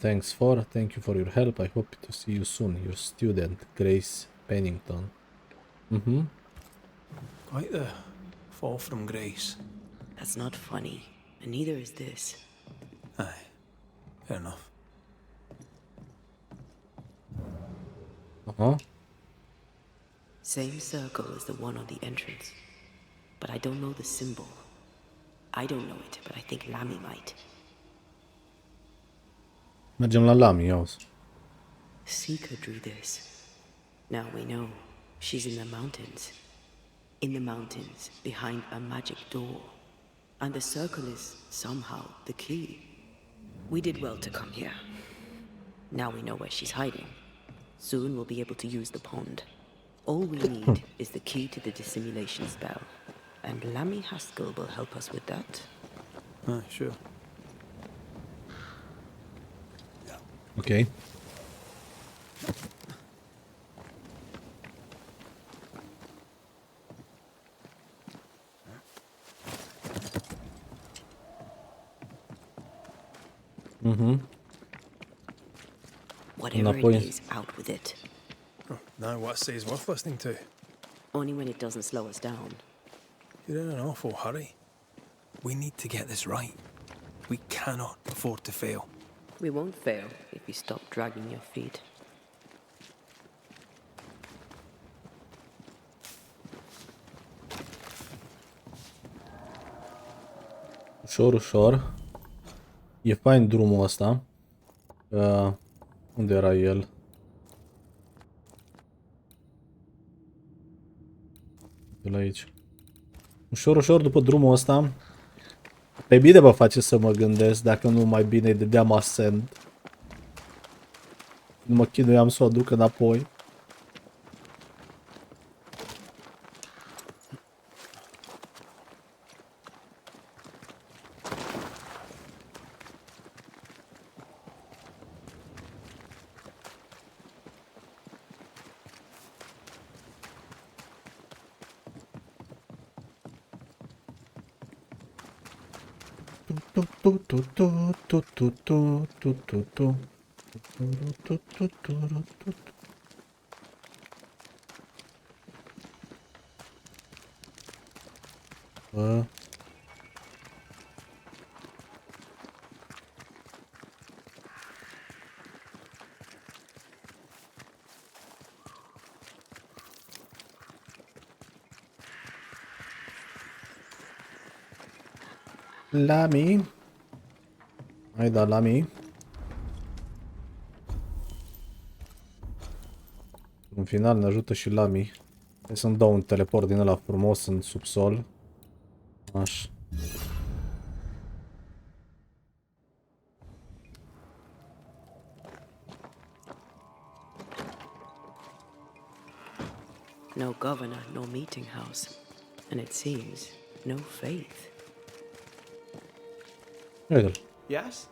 Thank you for your help. I hope to see you soon. Your student, Grace Pennington. Quite the fall from grace. That's not funny, and neither is this. Aye, fair enough. Same circle as the one on the entrance. But I don't know the symbol. I don't know it, but I think Lammy might. Mergem la Lammy, iauzi. Seeker drew this. Now we know. She's in the mountains. In the mountains, behind a magic door. And the circle is, somehow, the key. We did well to come here. Now we know where she's hiding. Soon we'll be able to use the pond. All we need is the key to the dissimulation spell. And Lammy Haskell will help us with that. Sure. Ok. Whatever it is, out with it. Oh, now what I say is worth listening to. Only when it doesn't slow us down. You're in an awful hurry. We need to get this right. We cannot afford to fail. We won't fail if you stop dragging your feet. Ușor, ușor. E fain drumul ăsta. Unde era el? De la aici. Ușor, ușor după drumul ăsta. Pe bine mă face să mă gândesc dacă nu mai bine îi dădeam ascent. Nu mă chinuiam să o aduc înapoi. Lami. Hai da, Lami. În final ne ajută și Lami. Hai să-mi dau un teleport din ăla frumos în subsol. Așa. No governor, no meeting house. And it seems, no faith. Uite-l. Yes?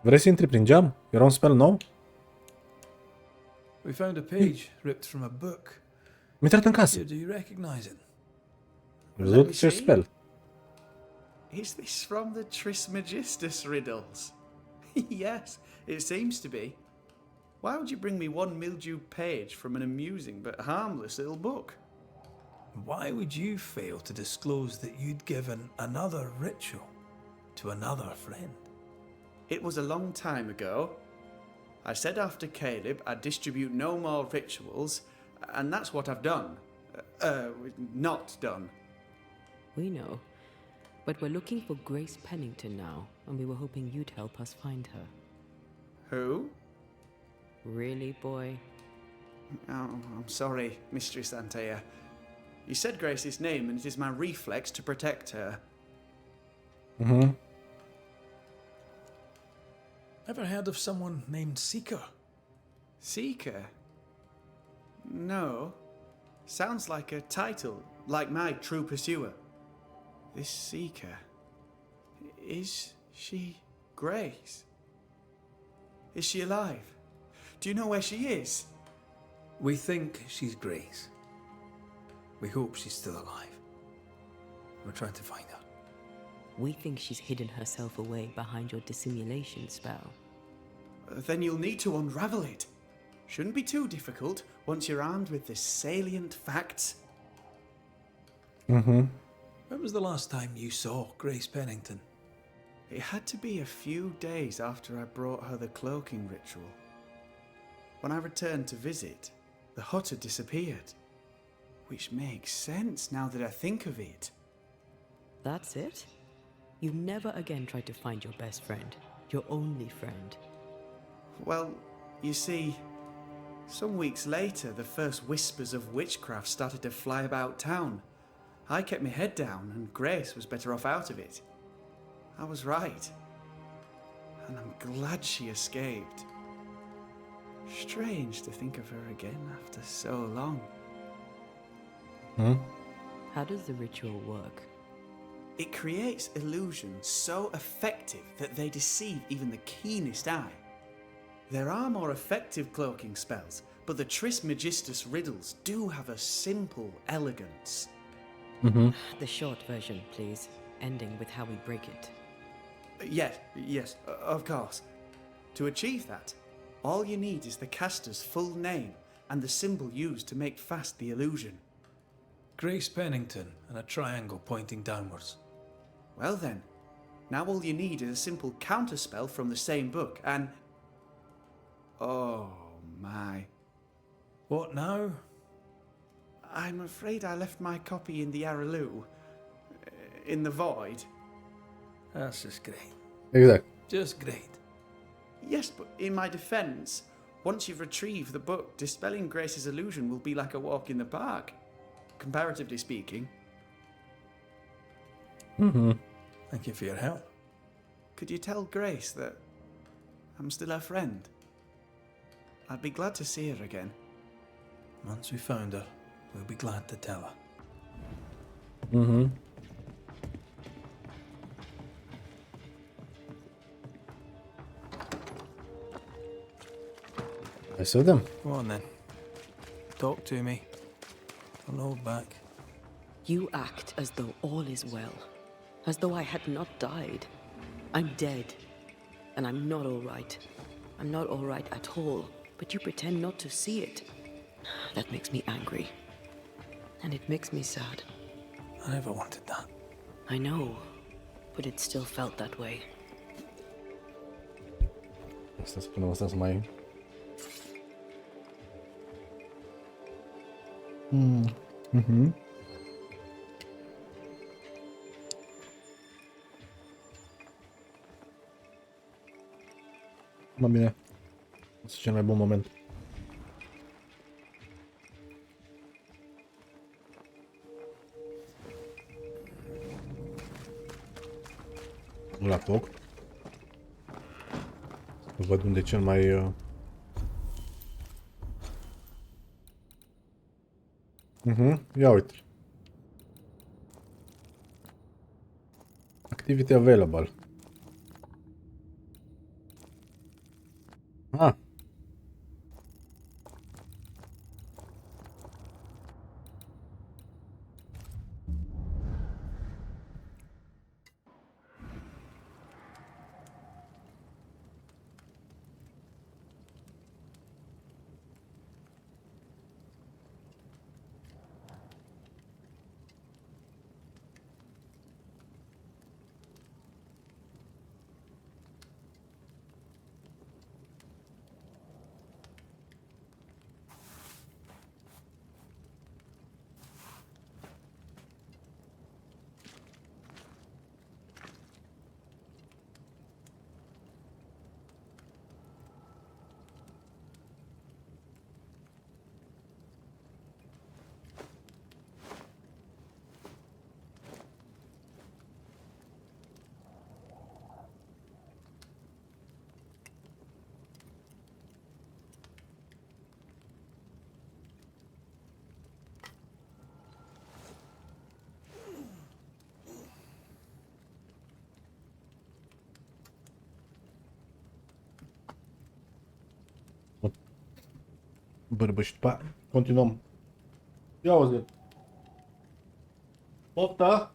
Vrei să intri prin geam? Era un spell nou? We found a page ripped from a book. Am intrat în casă. Do you recognize it? Ai văzut ce spell? Is this from the Trismegistus riddles? Yes, it seems to be. Why would you bring me one mildew page from an amusing but harmless little book? Why would you fail to disclose that you'd given another ritual to another friend? It was a long time ago. I said after Caleb I'd distribute no more rituals, and that's what I've done. Not done. We know. But we're looking for Grace Pennington now, and we were hoping you'd help us find her. Who? Really, boy? Oh, I'm sorry, Mistress Antea. You said Grace's name, and it is my reflex to protect her. Ever heard of someone named Seeker? Seeker? No. Sounds like a title, like my true pursuer. This Seeker. Is she Grace? Is she alive? Do you know where she is? We think she's Grace. We hope she's still alive. We're trying to find her. We think she's hidden herself away behind your dissimulation spell. Then you'll need to unravel it. Shouldn't be too difficult once you're armed with the salient facts. When was the last time you saw Grace Pennington? It had to be a few days after I brought her the cloaking ritual. When I returned to visit, the hut had disappeared. Which makes sense now that I think of it. That's it? You never again tried to find your best friend, your only friend. Well, you see, some weeks later, the first whispers of witchcraft started to fly about town. I kept my head down, and Grace was better off out of it. I was right. And I'm glad she escaped. Strange to think of her again after so long. How does the ritual work? It creates illusions so effective that they deceive even the keenest eye. There are more effective cloaking spells, but the Trismegistus riddles do have a simple elegance. The short version, please, ending with how we break it. Yes, of course. To achieve that, all you need is the caster's full name and the symbol used to make fast the illusion. Grace Pennington and a triangle pointing downwards. Well then, now all you need is a simple counterspell from the same book and... Oh my. What now? I'm afraid I left my copy in the Araloo. In the void. That's just great. Exact. Just great. Yes, but in my defense, once you've retrieved the book, dispelling Grace's illusion will be like a walk in the park. Comparatively speaking. Thank you for your help. Could you tell Grace that I'm still her friend? I'd be glad to see her again. Once we found her, we'll be glad to tell her. I saw them. Go on then. Talk to me. Don't hold back. You act as though all is well, as though I had not died. I'm dead, and I'm not all right. I'm not all right at all, but you pretend not to see it. That makes me angry, and it makes me sad. I never wanted that. I know, but it still felt that way. Asta spune, asta să mai... Mă bine. Asta e cel mai bun moment. Nu la foc. Să văd unde e cel mai... Ia uite. Activity available. Ah. Bărbă și după aia continuăm. Ia auzi. Poftă!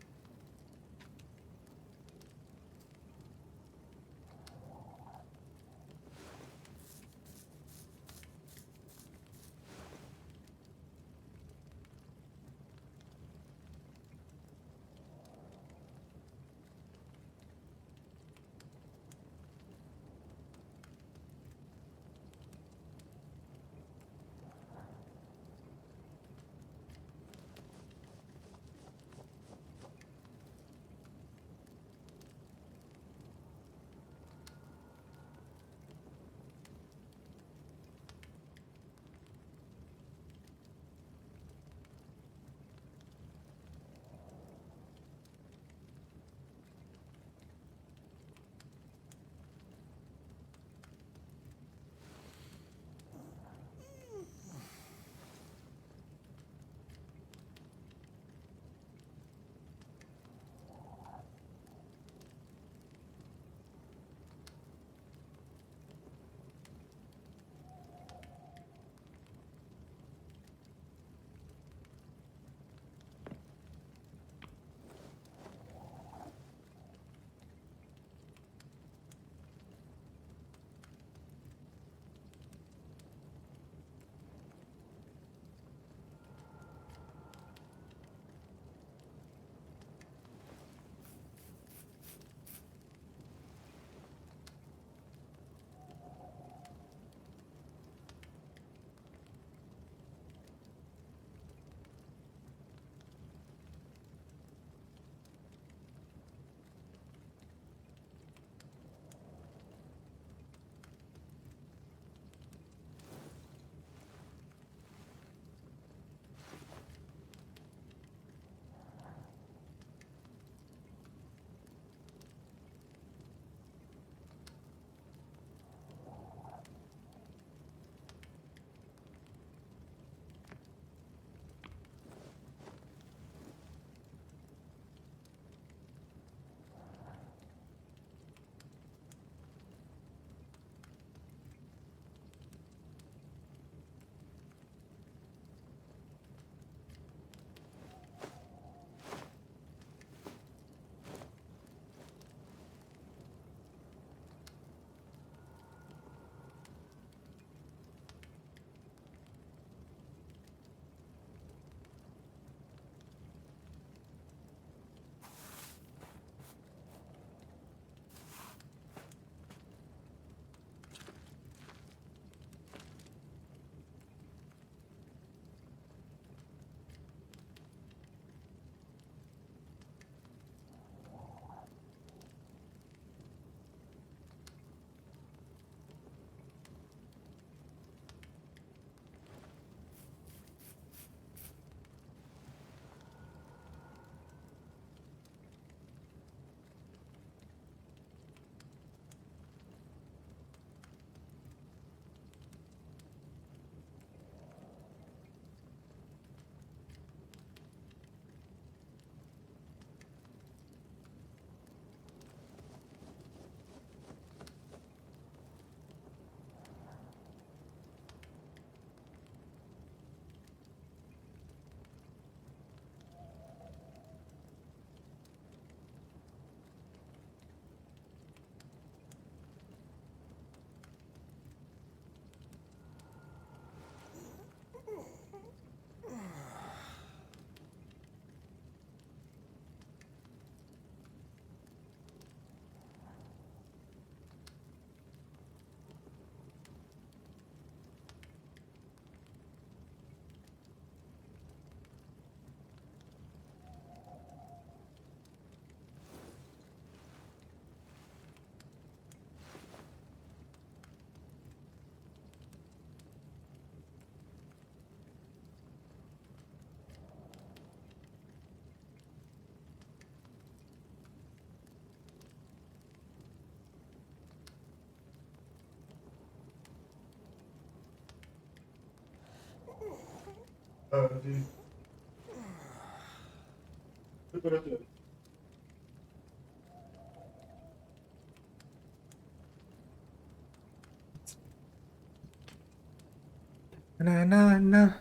Na na na.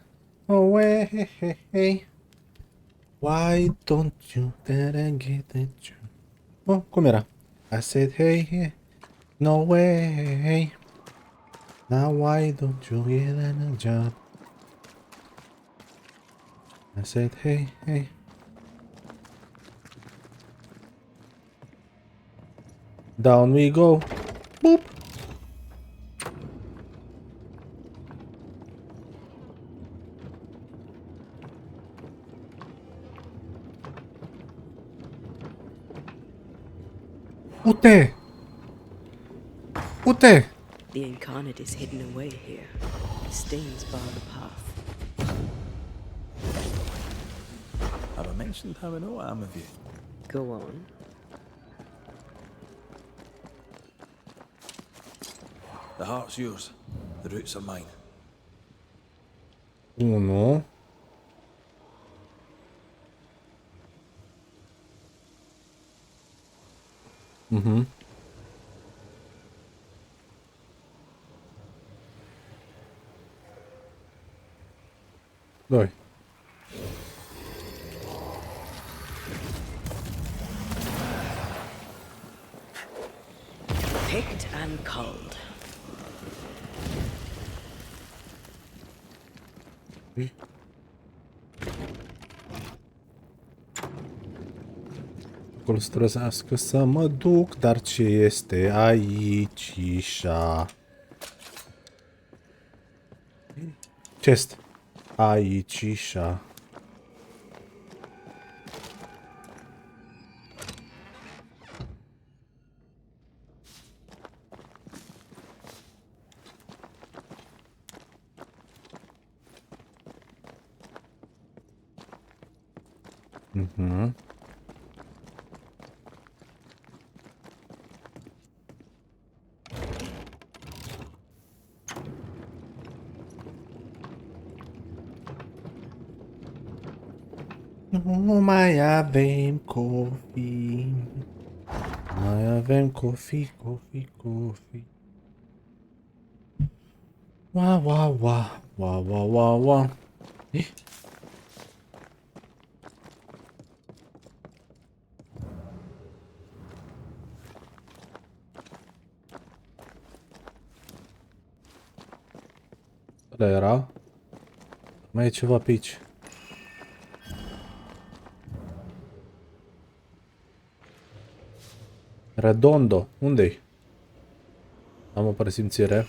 Oh, hey. Why don't you get it? Oh, com'era? I said, hey. No way. Now why don't you get a job? I said, hey. Down we go. Boop. Ute! The incarnate is hidden away here. Stains bar the path. Have I mentioned how I know I am of you? Go on. The heart's yours. The roots are mine. Uno. Mhm. Doi. Picked and culled. Acolo străzească să mă duc, dar ce este aici, ișa? Chest. Aici, ișa. Mhm. Nu mai avem coffee. Mai avem coffee. Wa. Eh? Ăla era. Mai e ceva pe aici. Redondo. Unde-i? Am o presimțire.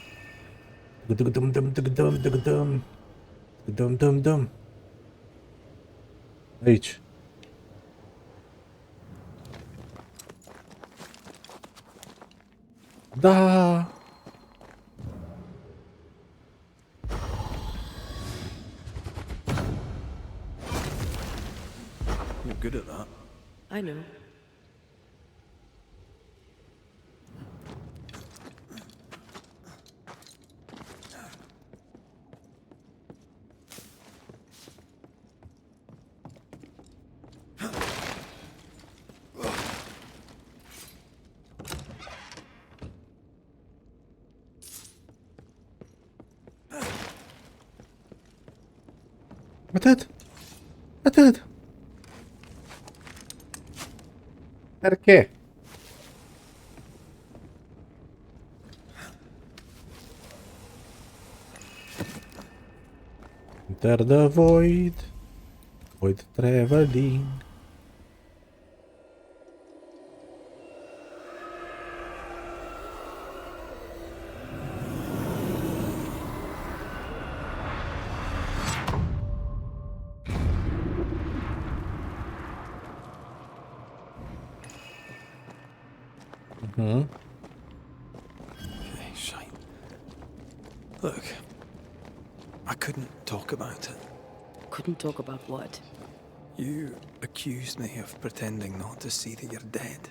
Dum. Aici. Da. You're good at that. I know. Atât. Perché? Enter the void traveling. Okay, shite. Look, I couldn't talk about it. Couldn't talk about what? You accused me of pretending not to see that you're dead.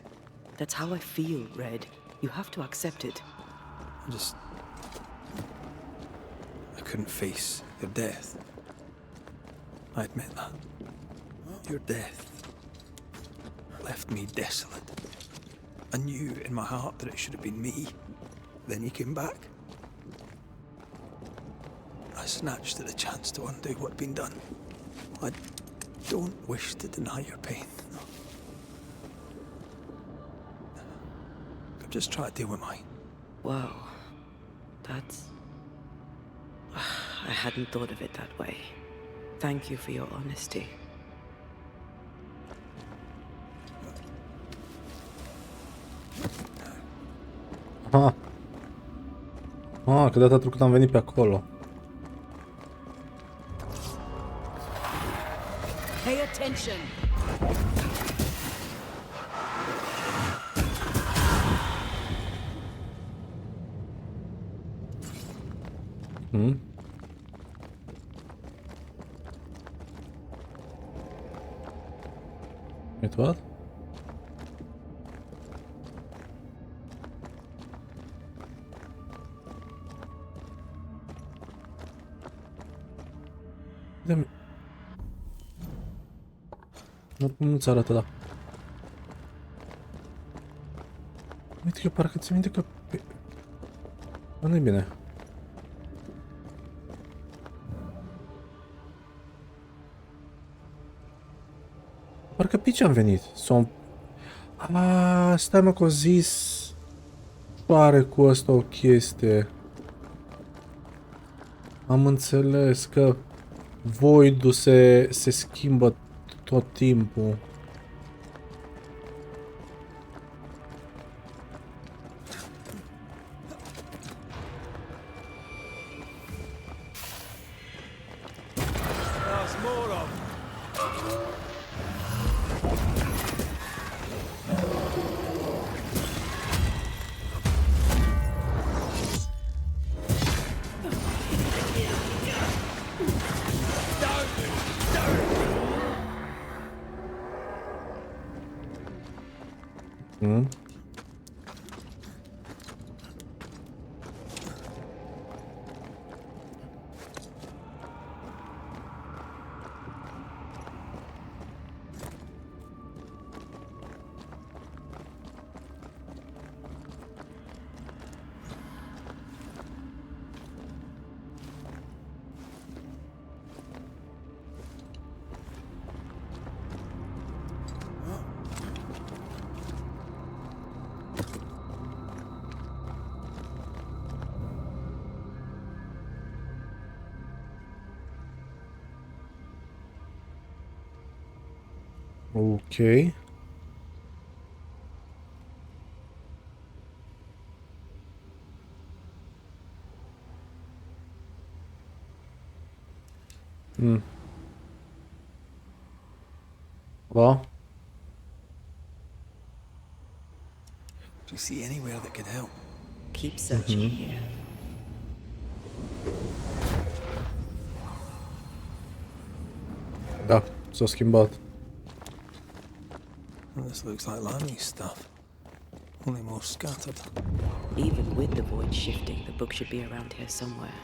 That's how I feel, Red. You have to accept it. I couldn't face your death. I admit that. Your death left me desolate. I knew in my heart that it should have been me. Then you came back. I snatched at the chance to undo what had been done. I don't wish to deny your pain. No. I'm just trying to deal with mine. Wow. That's... I hadn't thought of it that way. Thank you for your honesty. Aha. Că data trecută am venit pe acolo. Pay attention. Wait, what? Nu-ți arată, da. Uite că parcă ți minte că... Bă, nu-i bine. Parcă pe ce am venit? Stai mă că o zis... Pare cu asta o chestie. Am înțeles că... Void-ul se schimbă tot timpul. Ok. Well. Do you see anywhere that could help? Keep searching here. Da, s-a schimbat. Well, this looks like Lami's stuff. Only more scattered. Even with the void shifting, the book should be around here somewhere.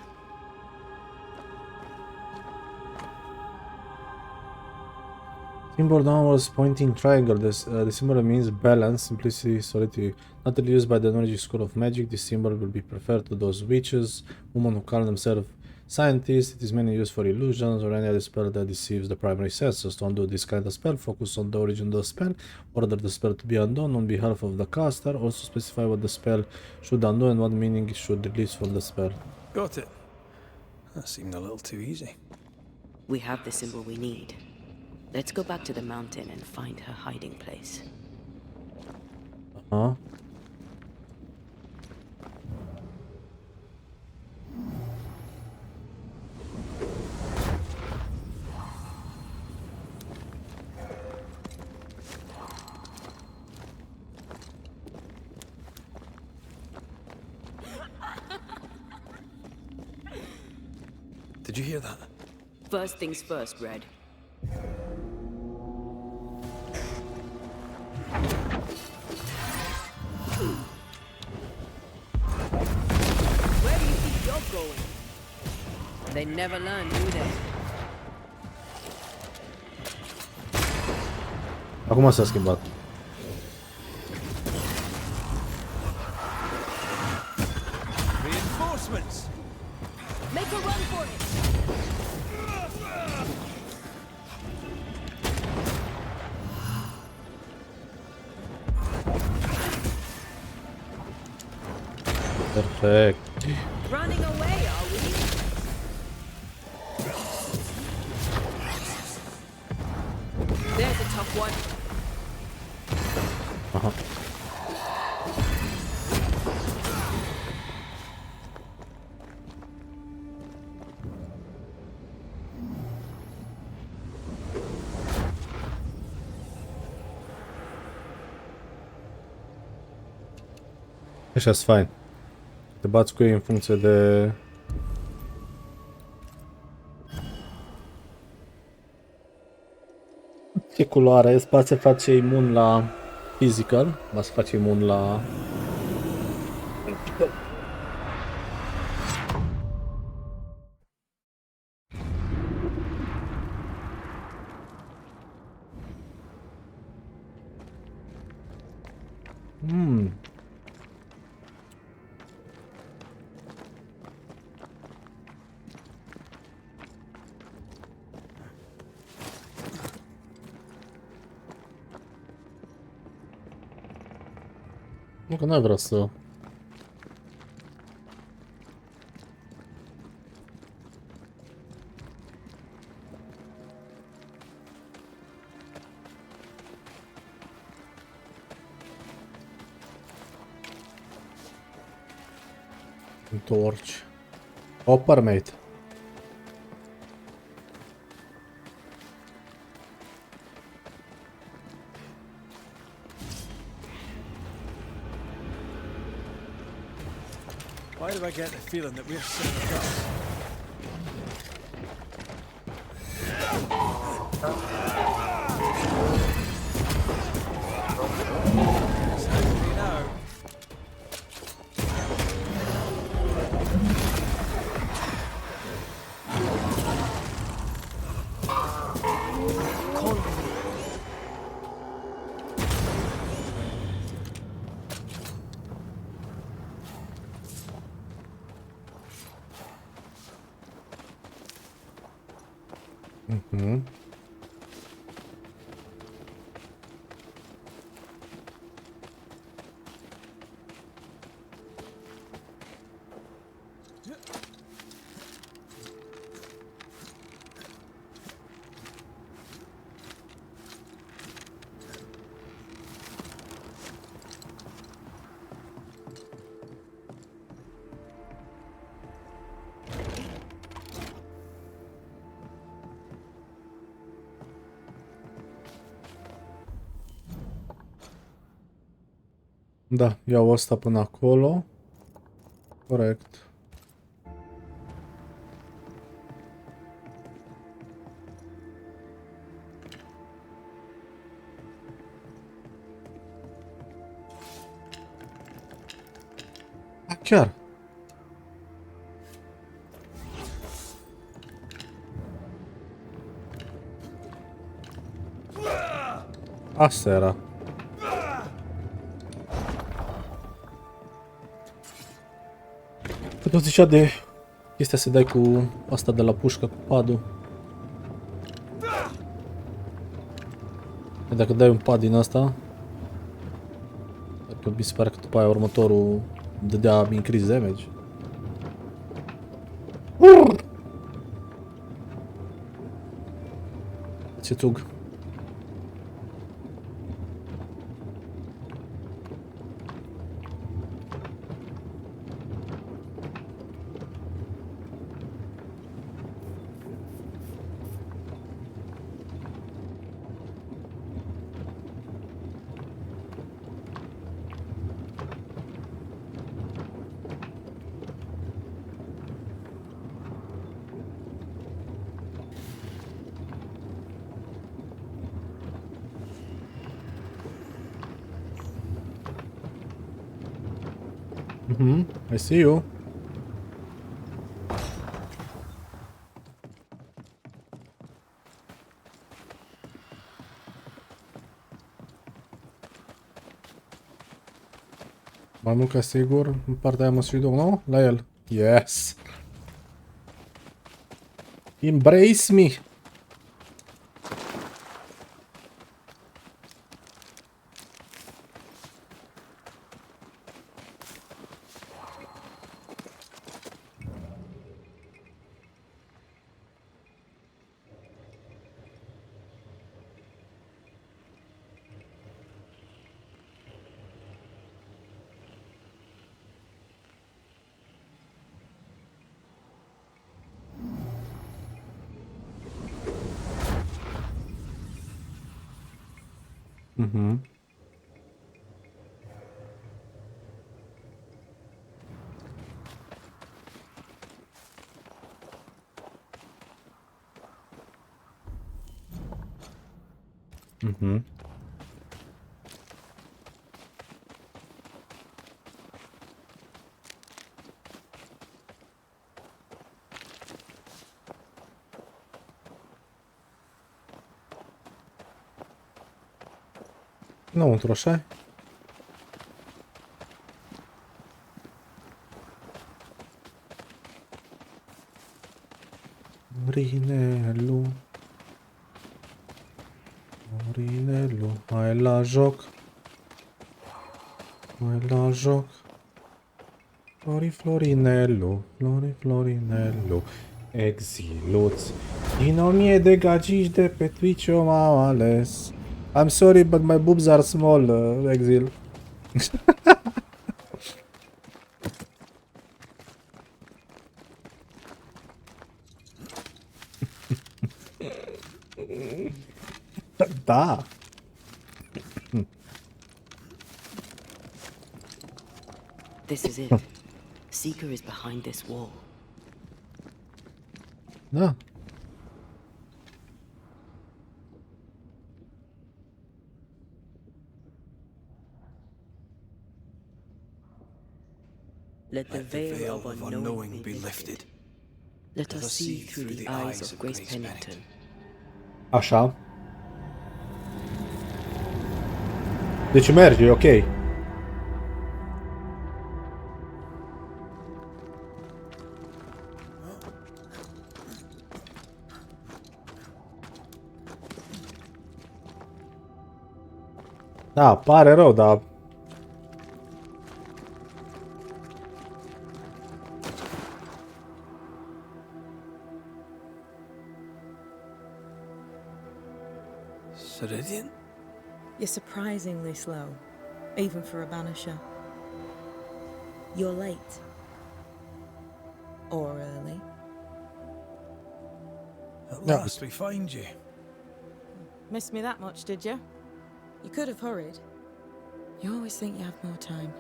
Symbol downwards pointing triangle. The symbol means balance, simplicity, solidity. Not really used by the Nordic school of magic. This symbol will be preferred to those witches, women who call themselves scientists. It is mainly used for illusions or any other spell that deceives the primary senses. To undo this kind of spell, focus on the origin of the spell, order the spell to be undone on behalf of the caster, also specify what the spell should undo and what meaning it should release from the spell. Got it. That seemed a little too easy. We have the symbol we need. Let's go back to the mountain and find her hiding place. Uh-huh. Did you hear that? First things first, Red. Where do you think you're going? They never learn, do they? Acum s-a schimbat. Reinforcements. Make a run for it! Perfect. Running away, are we? There's a tough one. Aha. Așa-s fain. Te bați cu ei în funcție de... ce culoare e, ba se face imun la physical, ba se face imun la... Nu că n-ai vrea să... Întorci. Hopper, mate. Why do I get the feeling that we're setting up? Da, iau asta până acolo. Corect. A, chiar. Asta era. Că tot zicea de chestia să dai cu asta de la pușcă, cu padul. Dacă dai un pad din asta, că mi se pare că după aia următorul dădea increase damage. Ce tug. I see you. Mai mult ca sigur, în partea aia mă și duc, nu? La el. Yes! Embrace me! Mhm. Mhm. Înăuntru, așa? Rinelu. Rinelu. Hai la joc. Hai la joc. Flori Florinelu. Flori Florinelu. Exiluți. Din 1000 de gagici de pe Twitch eu m-am ales. I'm sorry, but my boobs are small, Exil. Da. This is it. Seeker is behind this wall. Da. Let the veil of unknowing be lifted. Let us see through the eyes of Grace Pennington. Așa. Deci merge, e ok. Da, pare rău, dar... Ceridian? You're surprisingly slow, even for a banisher. You're late. Or early. At last we find you. Missed me that much, did you? You could have hurried. You always think you have more time.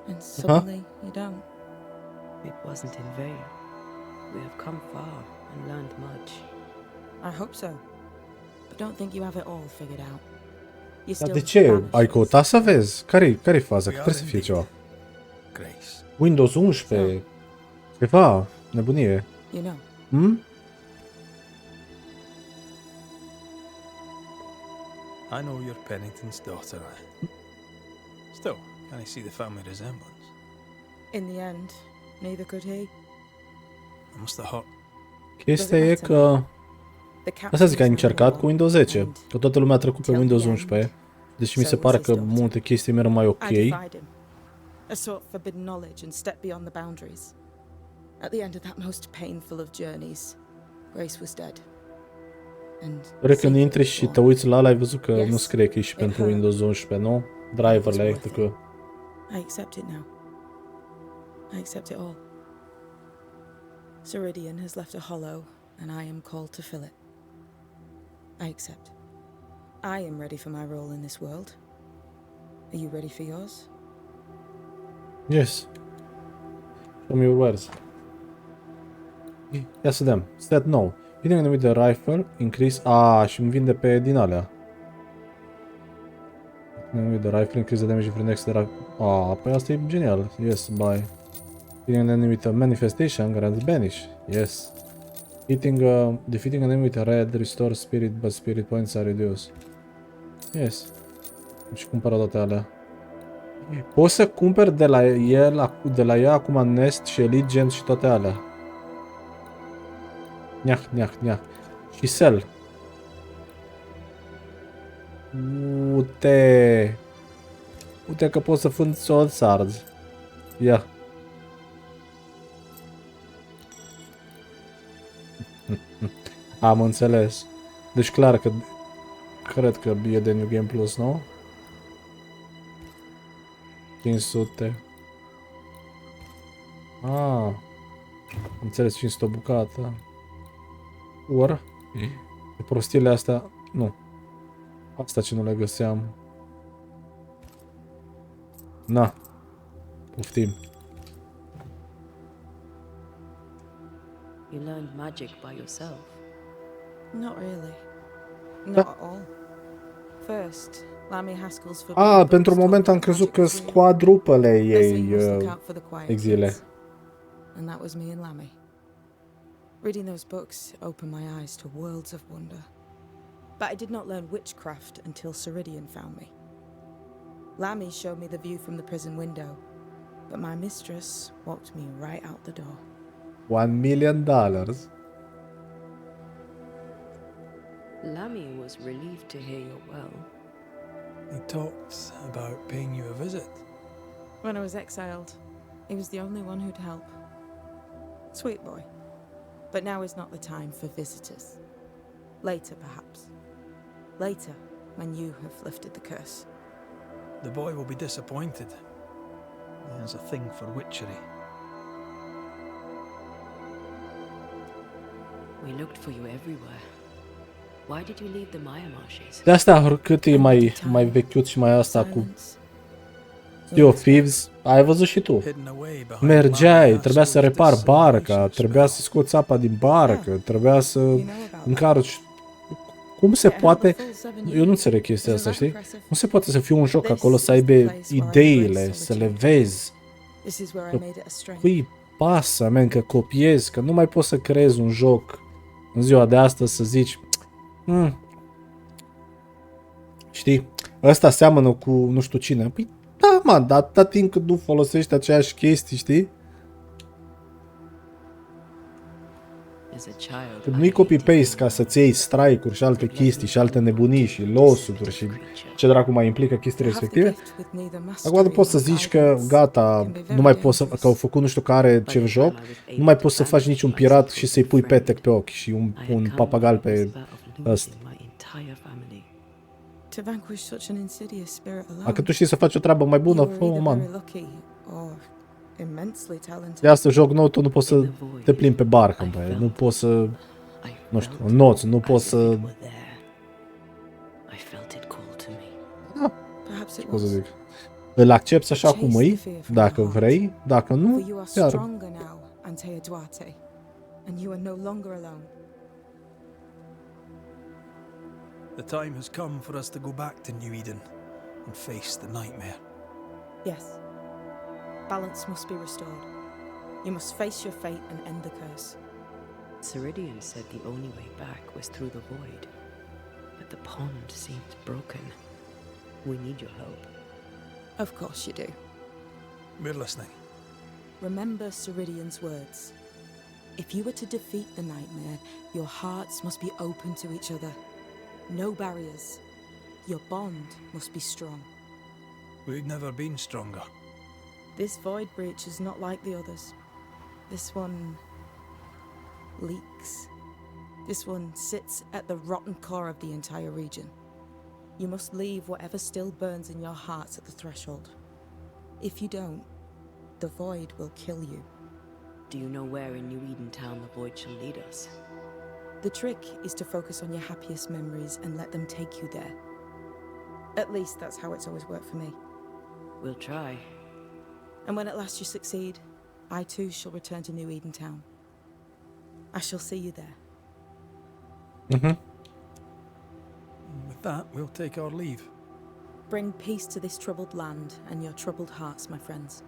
And suddenly, you don't. It wasn't in vain. We have come far and learned much. I hope so. But don't think you have it all figured out. You're Dar still de ce? Banishers. Ai căutat să vezi? Care-i faza? Că trebuie să fie ceva. Windows 11. Ceva. Nebunie. You know. Hmm? I know you're Pennington's daughter. Still, can I see the family resemblance? In the end, neither could he. I must have hurt. Chestia e că... Asta zic, ai încercat cu Windows 10. Că toată lumea a trecut pe Windows 11. Deci mi se pare că multe chestii merg mai ok. I defied him. I sought forbidden knowledge and stepped beyond the boundaries. At the end of that most painful of journeys, Grace was dead. Cred că când intri și te uiți la ăla, ai văzut că nu scrie că e și pentru Windows 11, nu? Driverele, că... I accept it now. I accept it all. Ceridian has left a hollow, and I am called to fill it. I accept. I am ready for my role in this world. Are you ready for yours? Yes. Show me your words. Ia să vedem. Stat nou. Hitting with the rifle, increase... și îmi vinde pe din alea. Hitting with the rifle, increase the damage for next rifle. Păi asta e genial. Yes, bye. Hitting an enemy with a manifestation, grants banish. Yes. Defeating an enemy with a red, restore spirit, but spirit points are reduced. Yes. Și cumpără toate alea. Poți să cumperi de la ea acum Nest și Elite Gems și toate alea. Niah. Și sell. Uite că poți să fând Soul Swords. Ia. Am înțeles. Deci clar că cred că e de New Game Plus, nu? 500. Am înțeles, 500 o bucată. Ori? De prostiile astea, nu. Asta ce nu le găseam. Na. Poftim. You learned magic by yourself. Not really. Not at all. First, Lammy Haskell's forbidden Pentru books moment am taught me crezut that că magic was real. squadrupele Leslie ei must look out for the quiet exile. kids. And that was me and Lammy. Reading those books opened my eyes to worlds of wonder. But I did not learn witchcraft until Ceridian found me. Lammy showed me the view from the prison window, but my mistress walked me right out the door. $1 million. Lammy was relieved to hear you're well. He talked about paying you a visit. When I was exiled, he was the only one who'd help. Sweet boy. But now is not the time for visitors. Later, perhaps. Later, when you have lifted the curse. The boy will be disappointed. He has a thing for witchery. We looked for you everywhere. Why did you leave the Maya marshes? De asta cât e mai vechiut și mai asta cu Sea of Thieves, ai văzut și tu. Mergeai, trebuia să repar barca, trebuia să scoți apa din barcă, trebuia să încarci. Cum se poate? Eu nu înțeleg chestia asta, știi? Nu se poate să fie un joc acolo, să aibă ideile, să le vezi. Cui pasă, men, că copiezi, că nu mai poți să creezi un joc în ziua de astăzi să zici știi? Ăsta seamănă cu nu știu cine. Păi da, man, dar atâta timp cât nu folosești aceeași chestii, știi? Când nu-i copy-paste ca să-ți iei strike-uri și alte chestii și alte nebunii și loss-uri și ce dracu mai implică chestii respective, acum nu poți să zici că gata, nu mai poți să, că au făcut nu știu care ce joc, nu mai poți să faci niciun pirat și să-i pui petec pe ochi și un papagal pe ăsta. Dacă tu știi să faci o treabă mai bună, fă-o, man. De asta joc nou, tu nu poți să te plimbi pe barcă, bă. Nu poți să, nu știu, înnoți, nu poți să... Ce pot să zic? Îl accepti așa cum e, dacă vrei, dacă nu, iar... The time has come for us to go back to New Eden and face the nightmare. Yes. Balance must be restored. You must face your fate and end the curse. Ceridian said the only way back was through the void. But the pond seems broken. We need your help. Of course you do. We're listening. Remember Ceridian's words. If you were to defeat the nightmare, your hearts must be open to each other. No barriers. Your bond must be strong. We've never been stronger. This void breach is not like the others. This one leaks. This one sits at the rotten core of the entire region. You must leave whatever still burns in your hearts at the threshold. If you don't, the void will kill you. Do you know where in New Eden Town the void shall lead us? The trick is to focus on your happiest memories and let them take you there. At least that's how it's always worked for me. We'll try. And when at last you succeed, I too shall return to New Eden Town. I shall see you there. With that, we'll take our leave. Bring peace to this troubled land and your troubled hearts, my friends.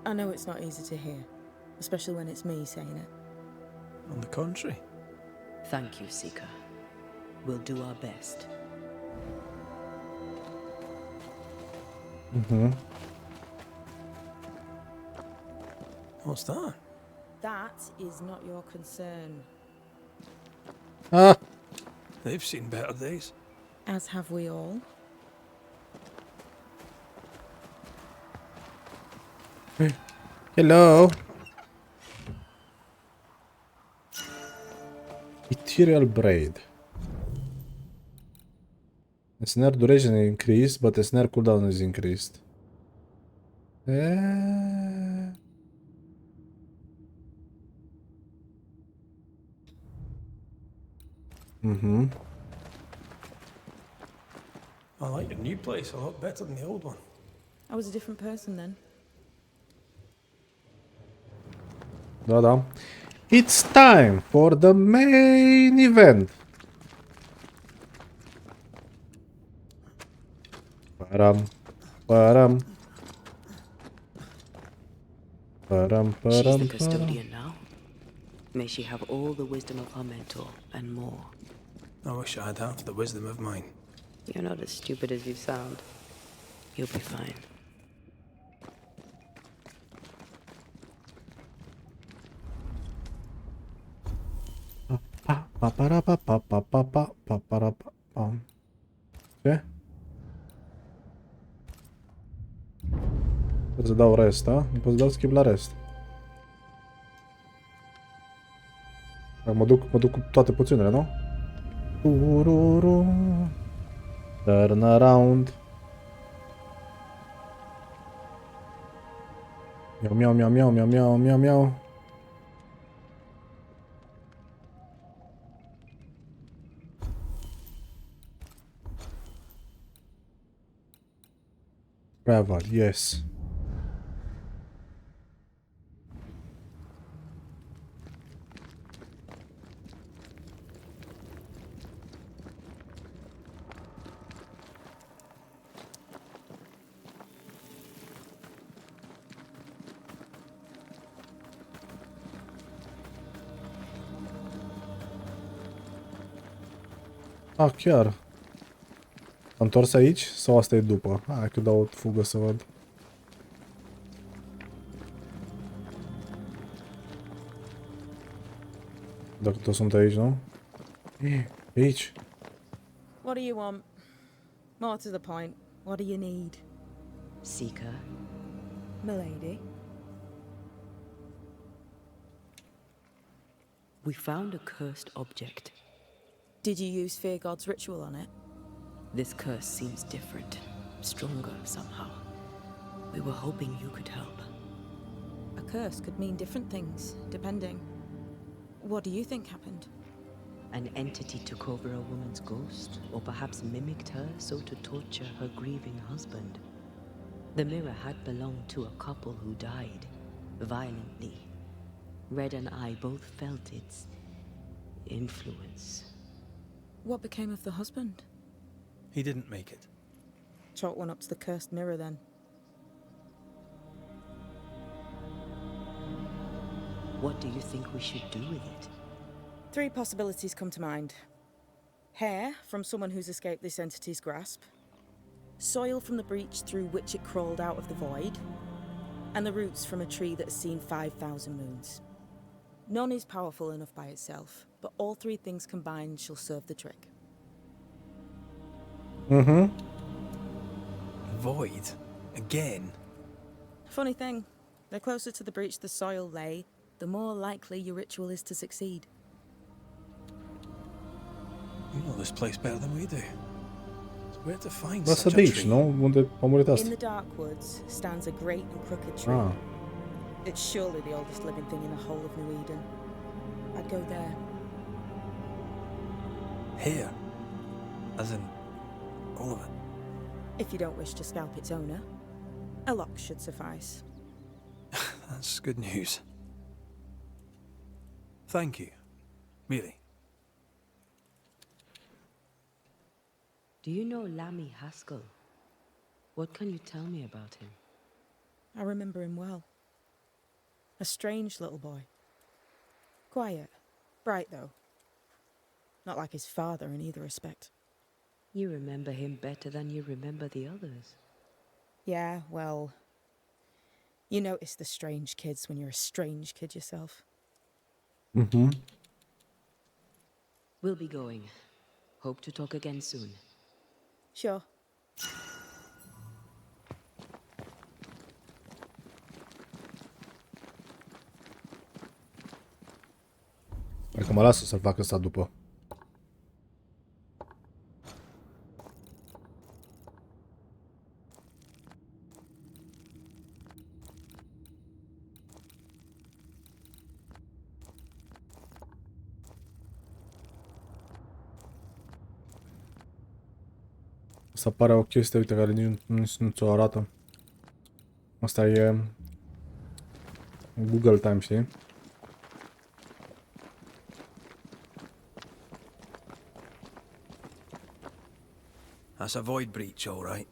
I know it's not easy to hear, especially when it's me saying it. On the contrary. Thank you, Seeker. We'll do our best. What's that? That is not your concern. Ah! They've seen better days. As have we all. Hello. Ethereal braid. Snare duration is increased, but the snare cooldown is increased. Mm-hmm. I like the new place a lot better than the old one. I was a different person then. Da. It's time for the main event. Param. Param. Param, She's the param, param. custodian now. May she have all the wisdom of her mentor and more. I wish I had half the wisdom of mine. You're not as stupid as you sound. You'll be fine. Ce? Pot să dau rest, da? Nu pot să dau skip la rest. Mă duc cu toate poțiunile, nu? Tururu. Turn around. Miau, miau, miau, miau, miau, miau, miau. Travel, yes. Ah, chiar. Am întors aici? Sau asta e după? Hai că dau o fugă să văd. Dacă toți sunt aici, nu? E aici. What do you want? More to the point, what do you need? Seeker. Milady? We found a cursed object. Did you use Fear God's ritual on it? This curse seems different, stronger somehow. We were hoping you could help. A curse could mean different things, depending. What do you think happened? An entity took over a woman's ghost, or perhaps mimicked her so to torture her grieving husband. The mirror had belonged to a couple who died, violently. Red and I both felt its influence. What became of the husband? He didn't make it. Chalk one up to the cursed mirror then. What do you think we should do with it? 3 possibilities come to mind. Hair from someone who's escaped this entity's grasp, soil from the breach through which it crawled out of the void, and the roots from a tree that has seen 5,000 moons. None is powerful enough by itself, but all 3 things combined shall serve the trick. Mm-hmm. Void? Again? Funny thing, the closer to the breach the soil lay, the more likely your ritual is to succeed. You know this place better than we do. So where to find Lasă such de a aici, tree? nu? Unde a murit In asta? the dark woods stands a great and crooked tree. Ah. It's surely the oldest living thing in the whole of New Eden. I'd go there. Here? As in, all of it? If you don't wish to scalp its owner, a lock should suffice. That's good news. Thank you. Really. Do you know Lammy Haskell? What can you tell me about him? I remember him well. A strange little boy. Quiet. Bright, though. Not like his father in either respect. You remember him better than you remember the others. Yeah, well... You notice the strange kids when you're a strange kid yourself. Mhm. We'll be going. Hope to talk again soon. Sure. Hai că mă lasă să fac asta după. Asta pare o chestie, uite, care nici nu ți-o arată. Asta e Google Time, știi? That's a void breach, all right.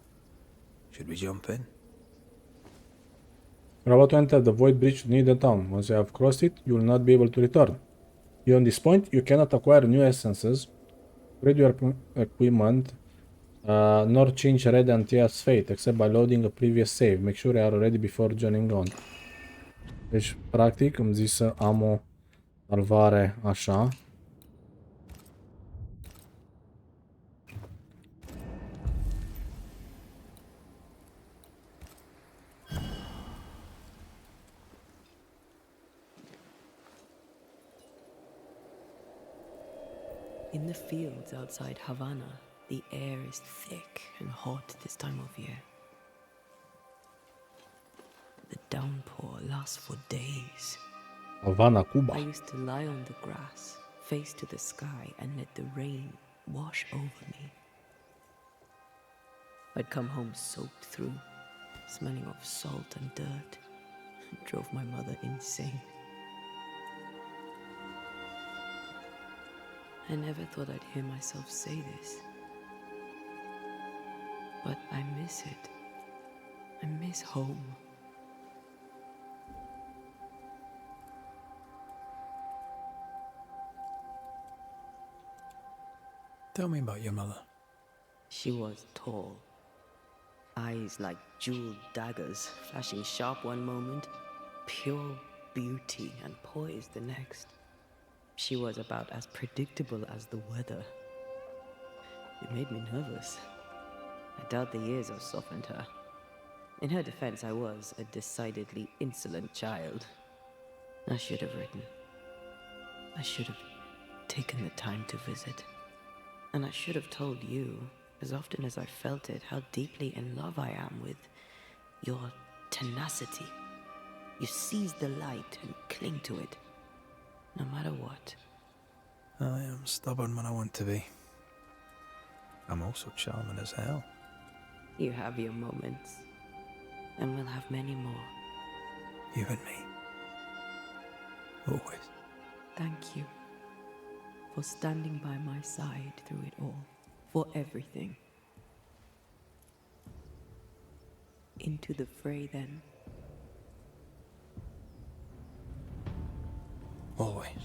Should we jump in? You're about to enter the void breach near the town. Once you have crossed it, you will not be able to return. Beyond this point, you cannot acquire new essences, upgrade your equipment, nor change Red and Tia's fate, except by loading a previous save. Make sure you are ready before joining on. Deci, practic, îmi zice să am o salvare așa. In the fields outside Havana, the air is thick and hot this time of year. The downpour lasts for days. Havana, Cuba. I used to lie on the grass, face to the sky, and let the rain wash over me. I'd come home soaked through, smelling of salt and dirt. It drove my mother insane. I never thought I'd hear myself say this. But I miss it. I miss home. Tell me about your mother. She was tall. Eyes like jeweled daggers, flashing sharp one moment, pure beauty and poise the next. She was about as predictable as the weather. It made me nervous. I doubt the years have softened her. In her defense, I was a decidedly insolent child. I should have written. I should have taken the time to visit. And I should have told you, as often as I felt it, how deeply in love I am with your tenacity. You seize the light and cling to it, no matter what. I am stubborn when I want to be. I'm also charming as hell. You have your moments, and we'll have many more. You and me. Always. Thank you for standing by my side through it all, for everything. Into the fray, then. Always.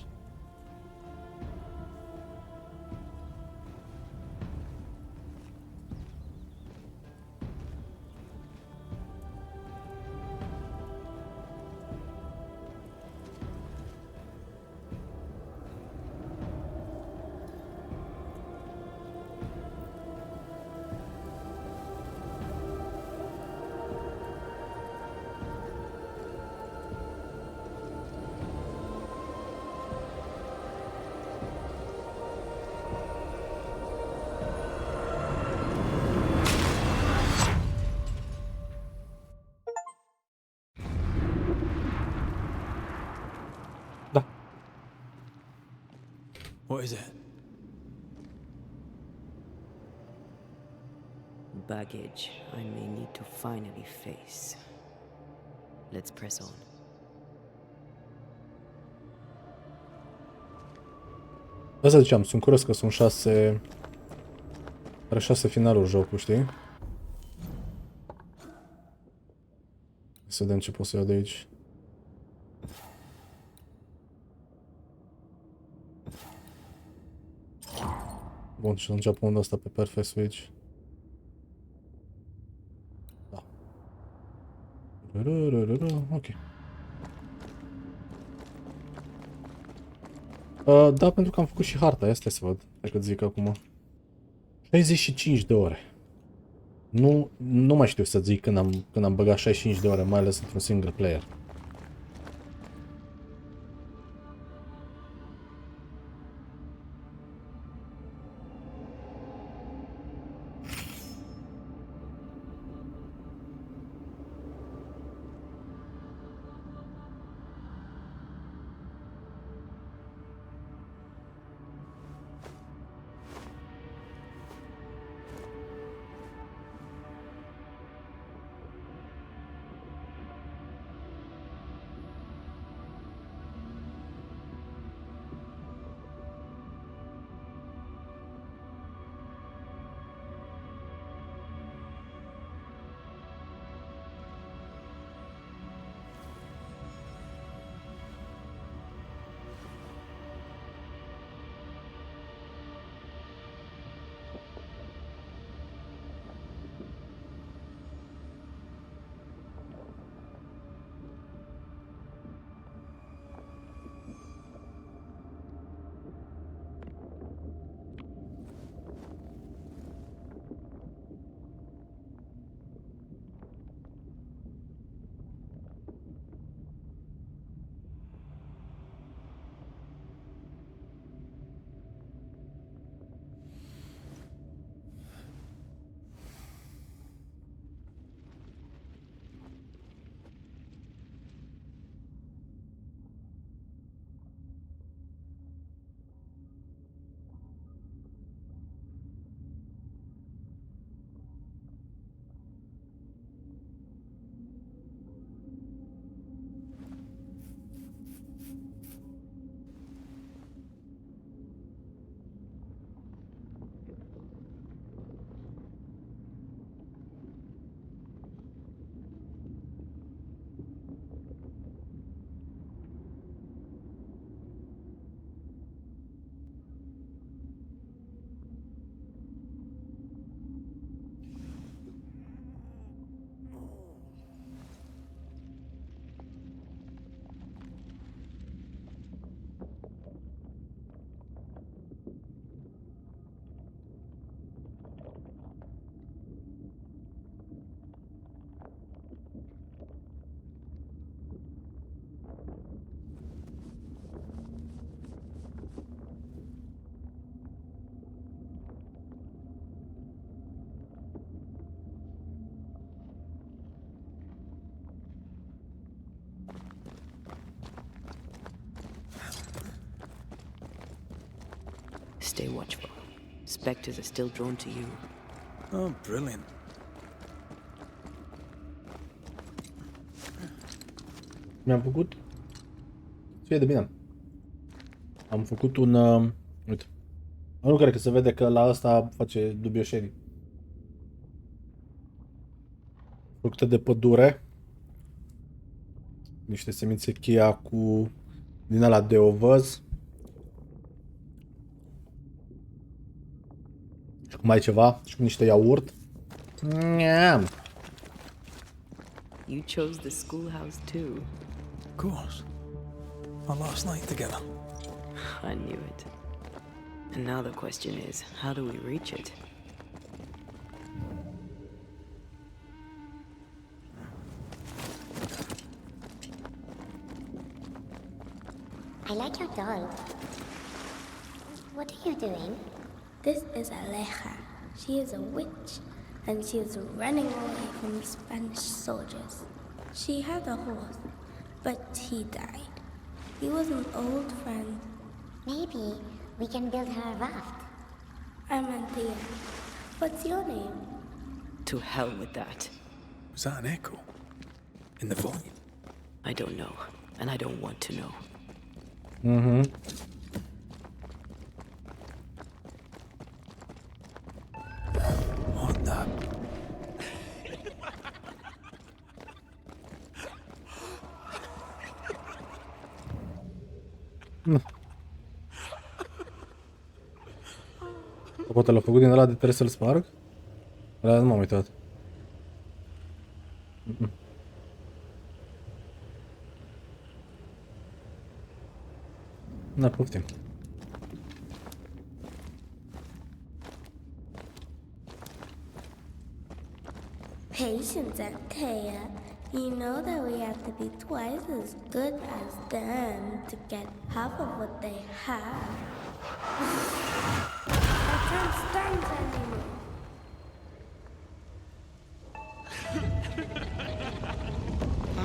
What is it? Baggage I may need to finally face. Let's press on. Asta ziceam, sunt curios că sunt 6... Are 6 finaluri jocul, știi? Să vedem ce pot să iau de aici. Bun, și atunci pun asta pe Perfect Switch. Da. Ok. Da, pentru că am făcut și harta, asta să văd, dacă zic acum. 65 de ore. Nu mai știu să zic când am băgat 65 de ore, mai ales într-un single player. Stay watchful. Spectres are still drawn to you. Oh, brilliant. Mi-am făcut... Fie de bine. Am făcut un... uite. Nu cred că se vede că la asta face dubioșerii. Fructe de pădure. Niște semințe chia cu... din ala de ovăz. Și cu mai ceva. Și cu niște iaurt. Niam. You chose the schoolhouse too. Of course. Our last night together. I knew it. And now the question is, how do we reach it? I like your doll. What are you doing? This is Aleja. She is a witch, and she is running away from the Spanish soldiers. She had a horse, but he died. He was an old friend. Maybe we can build her a raft. I'm Anthea. What's your name? To hell with that. Was that an echo? In the void? I don't know, and I don't want to know. Mm-hmm. What the... Poate l-a făcut din ăla de trebuie să-l sparg? Ăla nu m-am uitat. Na, poftim. Patience, Antea. You know that we have to be twice as good as them to get half of what they have. I can't stand anymore.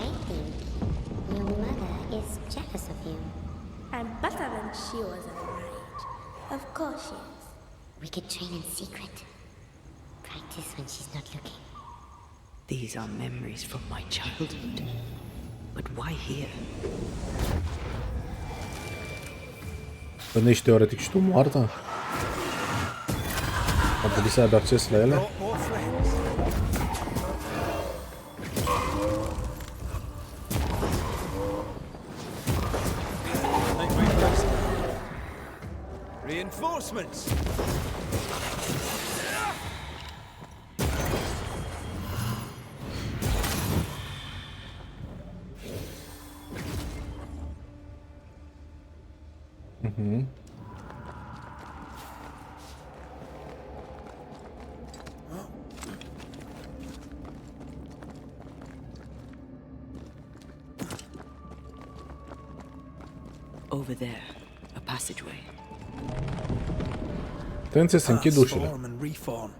I think your mother is jealous of you. I'm better than she was at her age. Of course she is. We could train in secret. Practice when she's not looking. These are memories from my childhood. But why here? Păi nu ești teoretic și tu moartă? Ar trebui să aibă acces la ele? Reinforcements! Over there, a passageway. Atenție, se închid ușile. Form and reform.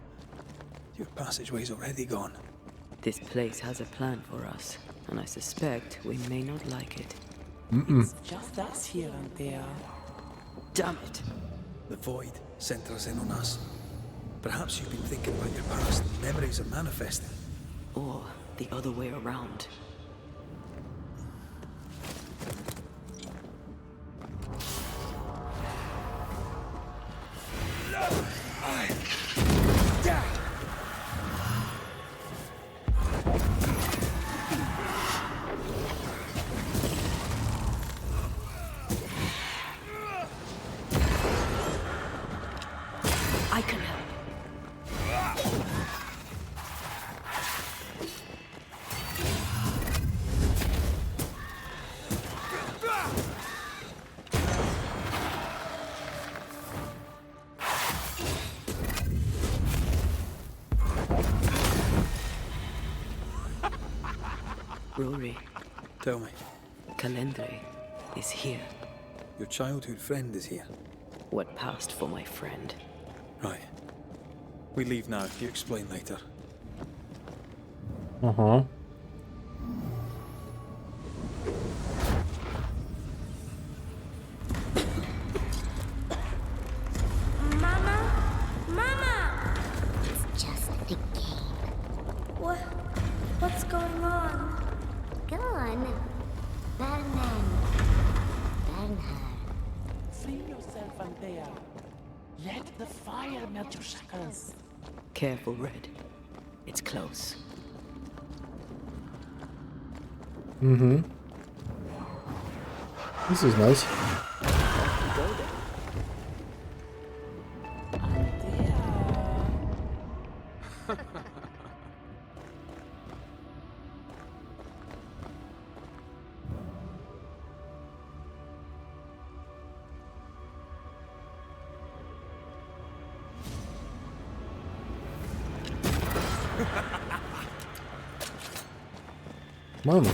Your passageway's already gone. This place has a plan for us, and I suspect we may not like it. It's just us here and there. Damn it! The void centers in on us. Perhaps you've been thinking about your past and memories are manifesting. Or the other way around. I can help. Rory. Tell me. Calendre is here. Your childhood friend is here. What passed for my friend? Right. We leave now. You explain later. Aha. Mama? Mama! It's just a game. What's going on? Go on. Bernard. Free yourself, Antea. Let the fire melt your shackles. Careful, Red. It's close. Mhm. This is nice. Go there. Mamă.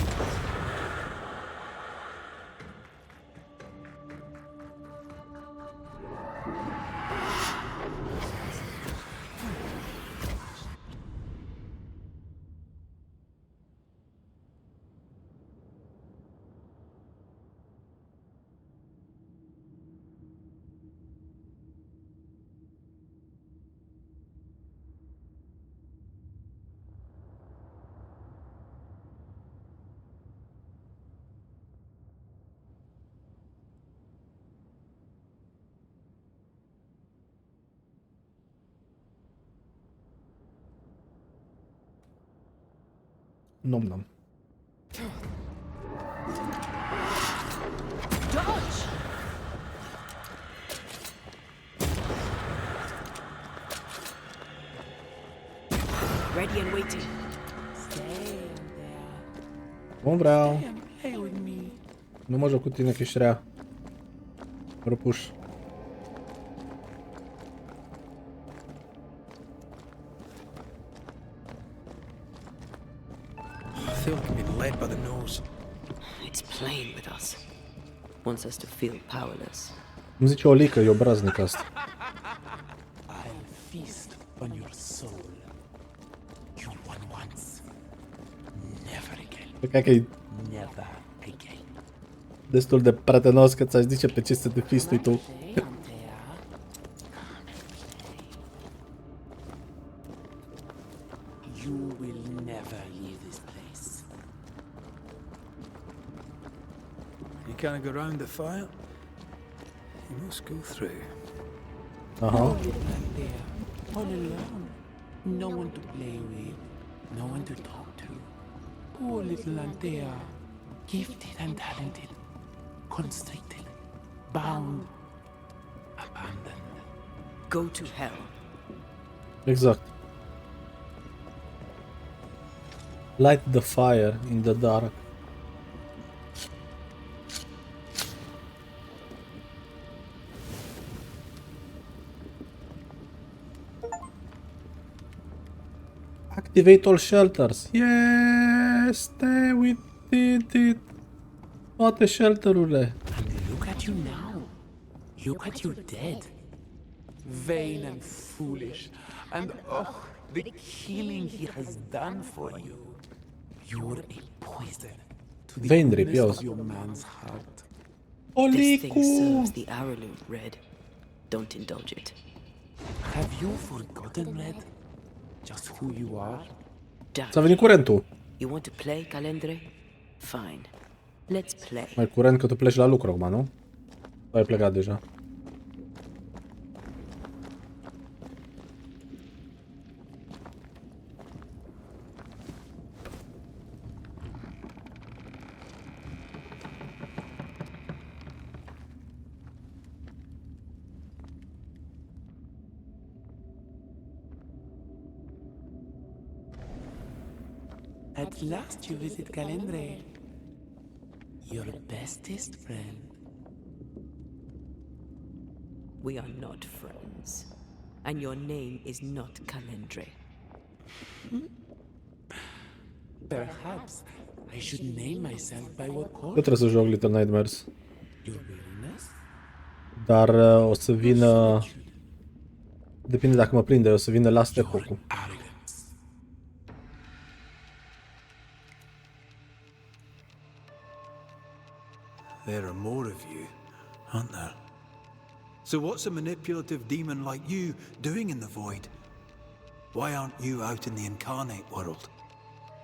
Nom nom. Dodge! Ready and waiting. Stay in there. Nu vreau. Stay and play with me. Nu mă joc cu tine că ești rea. Propuși. I feel like I'm being led by the nose. It's playing with us. Wants us to feel powerless. Îmi zice Olică, e obraznic asta. I'll feast on your soul. You won once. Never again. Cred că e Never again. destul de prietenos că ți-aș zice pe ce să te fistui tu. You will never leave this place. You can't go round the fire. You must go through. Aha. There, all alone. No one to play with, no one to talk to. Poor little Antea, gifted and talented, constricted, bound, abandoned. Go to hell. Exact. Light the fire in the dark. Activate all shelters. Yes, we did it. Toate shelterurile. And look at you now. Look at you dead. Vain and foolish. And oh, the killing he has done for you. You're a poison to the Vain goodness ripios. of your man's heart. This thing serves the Araloon, Red. Don't indulge it. Have you forgotten, Red? Just who you are? S-a venit curentul. You want to play, Calendre? Fine. Let's play. Mai curent că tu pleci la lucru acum, nu? Ai plecat deja. At last you visit Calendre. Your bestest friend. We are not friends. And your name is not Calendre. Perhaps I should name myself by what Eu called trebuie să joc Little Nightmares. your weariness. Dar o să vină... Depinde dacă mă prinde, o să vină Last Epoch-ul. There are more of you, aren't there? So what's a manipulative demon like you doing in the void? Why aren't you out in the incarnate world?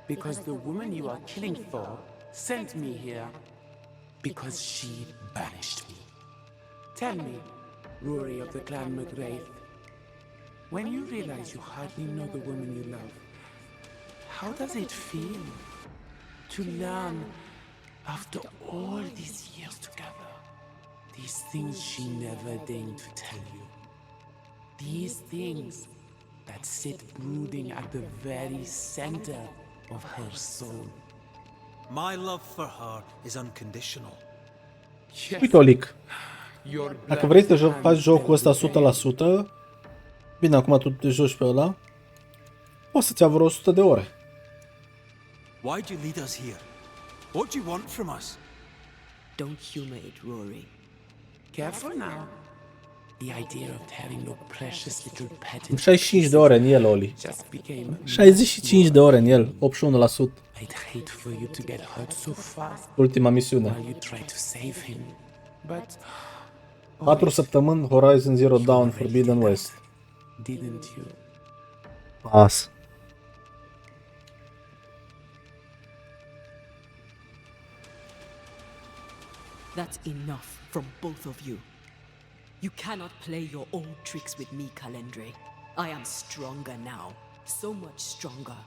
Because the woman you are killing for sent me here. Because she banished me. Tell me, Rory of the clan McGrath, when you realize you hardly know the woman you love, how does it feel to learn, after all these years together, these things she never deigned to tell you? These things that sit brooding at the very center of her soul. My love for her is unconditional. Uite, Olic. Dacă vrei să faci jocul ăsta 100%, bine, acum tu te joci pe ăla, poți să-ți ia vreo 100 de ore. Why'd you lead us here? What do you want from us? Don't humor it, Rory. Careful now. The idea of tearing your precious little pet 65 de ore în el, Oli. just became 65 de ore în el, 81%. I'd hate for you to get hurt so fast Ultima misiune. while you try to save him. But 4 săptămâni, Horizon Zero Dawn, Forbidden West. didn't you? Pas. That's enough from both of you. You cannot play your old tricks with me, Calendre. I am stronger now. So much stronger.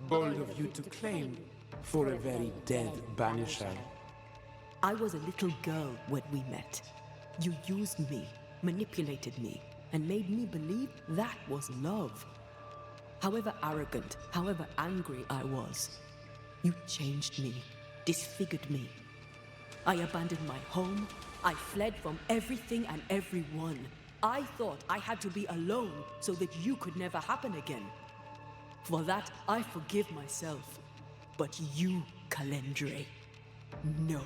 Bold of you to claim for a very dead banisher. I was a little girl when we met. You used me, manipulated me, and made me believe that was love. However arrogant, however angry I was, you changed me, disfigured me. I abandoned my home. I fled from everything and everyone. I thought I had to be alone so that you could never happen again. For that, I forgive myself. But you, Calendre, no.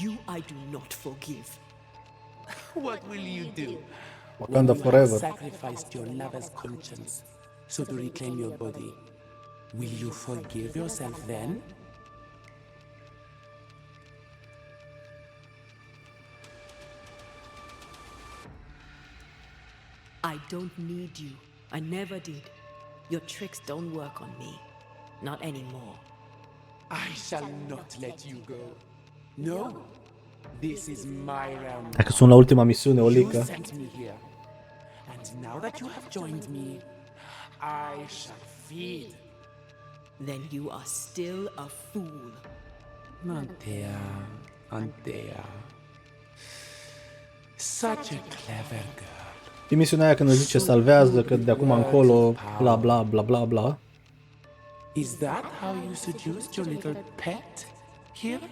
You I do not forgive. What will you do? Wakanda when you forever. have sacrificed your lover's conscience so to reclaim your body? Will you forgive yourself then? I don't need you. I never did. Your tricks don't work on me. Not anymore. I shall not let you go. No. This is my realm. Dacă sunt la ultima misiune, Olica. You sent me here. And now that you have joined me, I shall feed. Then you are still a fool. Antea. Such a clever girl. E misiunea aia când îți zice salvează, că de acum încolo, bla bla bla bla bla. Is that how you seduced your little pet here?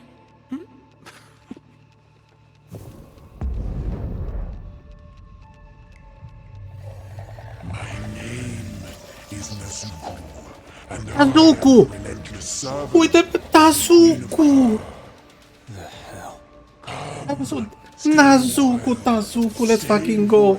Tazuku! Uite pe Tazuku! Tazuku, let's fucking go!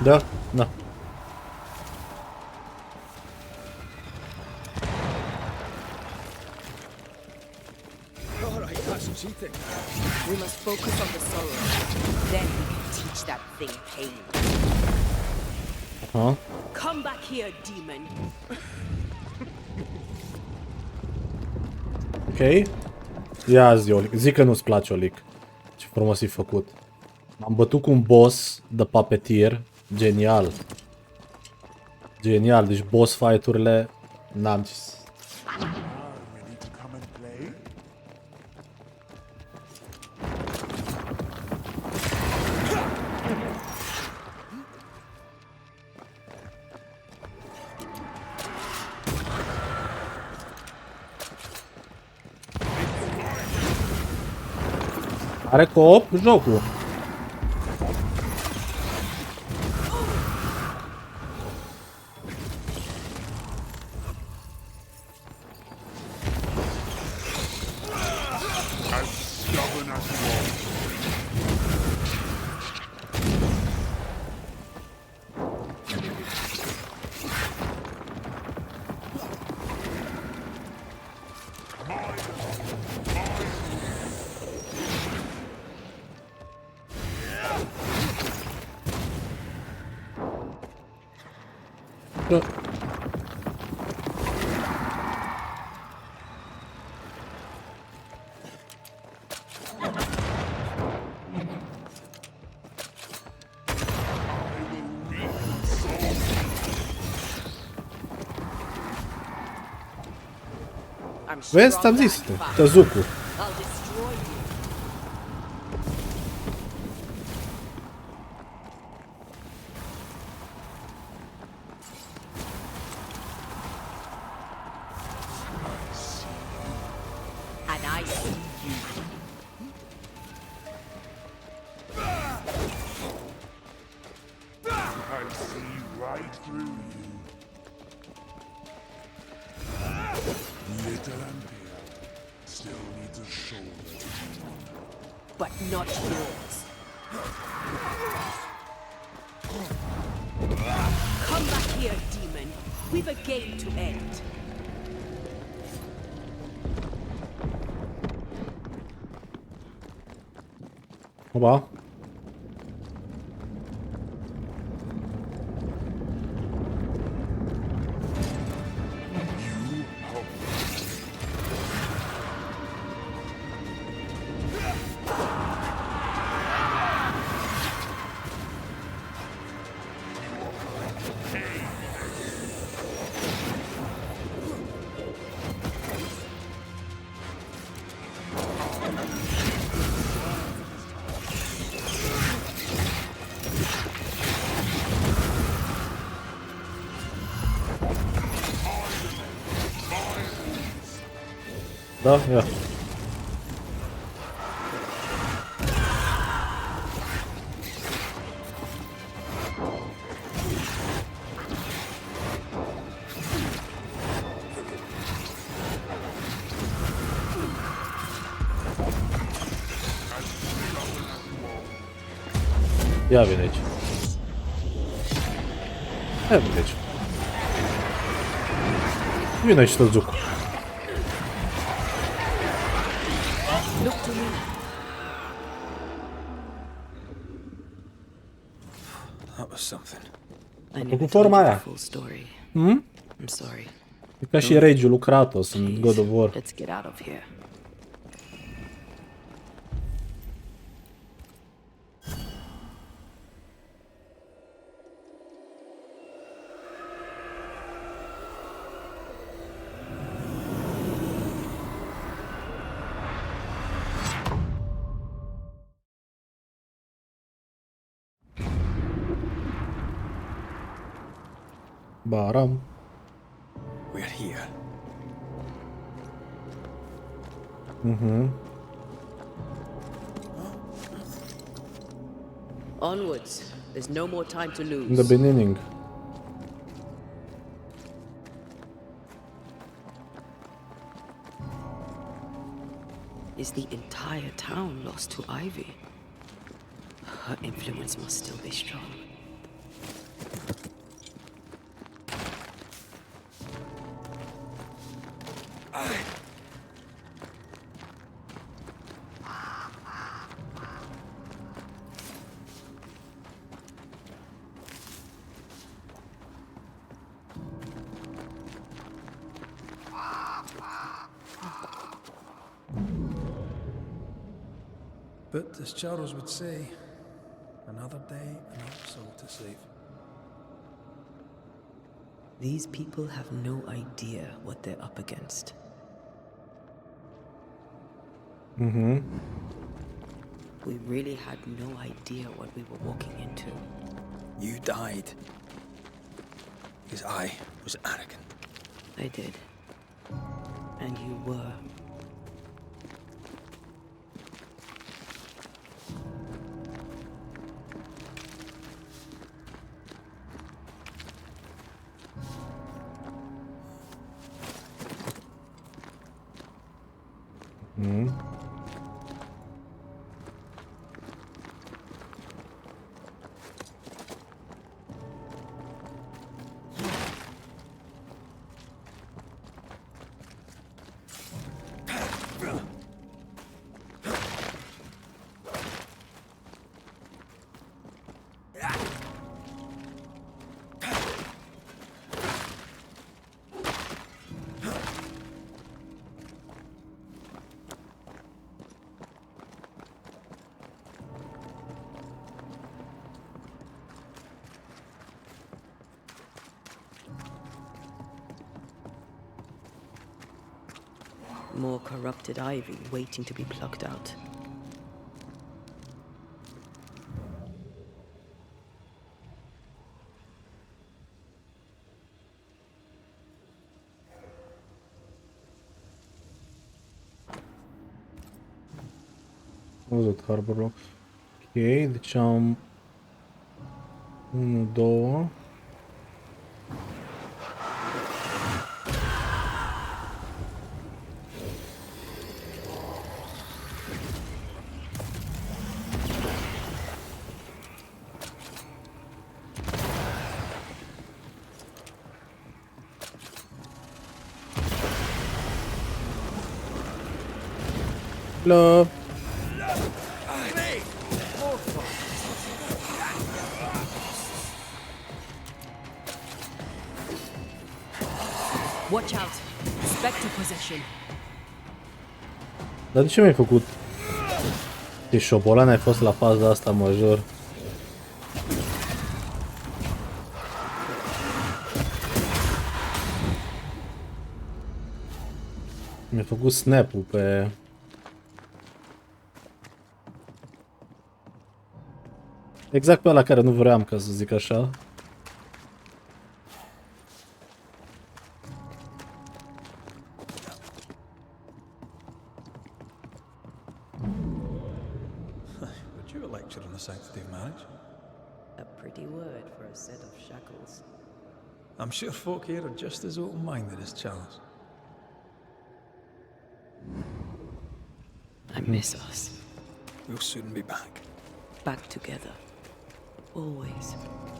Da, da. Alright, that's cheating. We must focus on the sorrow. Then we can teach that thing pain. Huh? Come back here, demon. Ok. Ia zi, Olic. Zic că nu-ți place, Olic. Ce frumos e făcut. M-am bătut cu un boss de puppeteer. Genial. Genial. Deci boss fight-urile n-am ce să... Are co-op jocul. Vezi, ți-am zis, Tazuku. I'll destroy you. And I see you. I see right through you. Little Ampere still needs a shoulder. But not yours. Come back here, demon. We've a game to end. Oba. Da, ja. Ja videć. Ja videć. Videć to zuku. Look to me. That was something. I Cu never forma told you aia. the full story. Hmm? I'm sorry. E ca și regiul lui Kratos în God of War. Let's get out of here. Baram. We're here. Mhm. Onwards. There's no more time to lose. In the beginning. Is the entire town lost to Ivy? Her influence must still be strong. But as Charles would say, another day, another soul to save. These people have no idea what they're up against. Mhm. We really had no idea what we were walking into. You died because I was arrogant. I did. And you were. Mhm. More corrupted ivy waiting to be plucked out. Văzut Harbor Rock. Ok, deci am 1, 2. Hello. Watch out! Spectre possession. Dar de ce mi-ai făcut? Ce șobolan ai fost la faza asta, mă jur. Mi-a făcut snap-ul pe... Exact pe ăla care nu vreau, ca să zic așa. Would you a lecture on the sanctity of marriage? A pretty word for a set of shackles. I'm sure folk here are just as open-minded as Charles. I miss us. We'll soon be back. Back together. Always.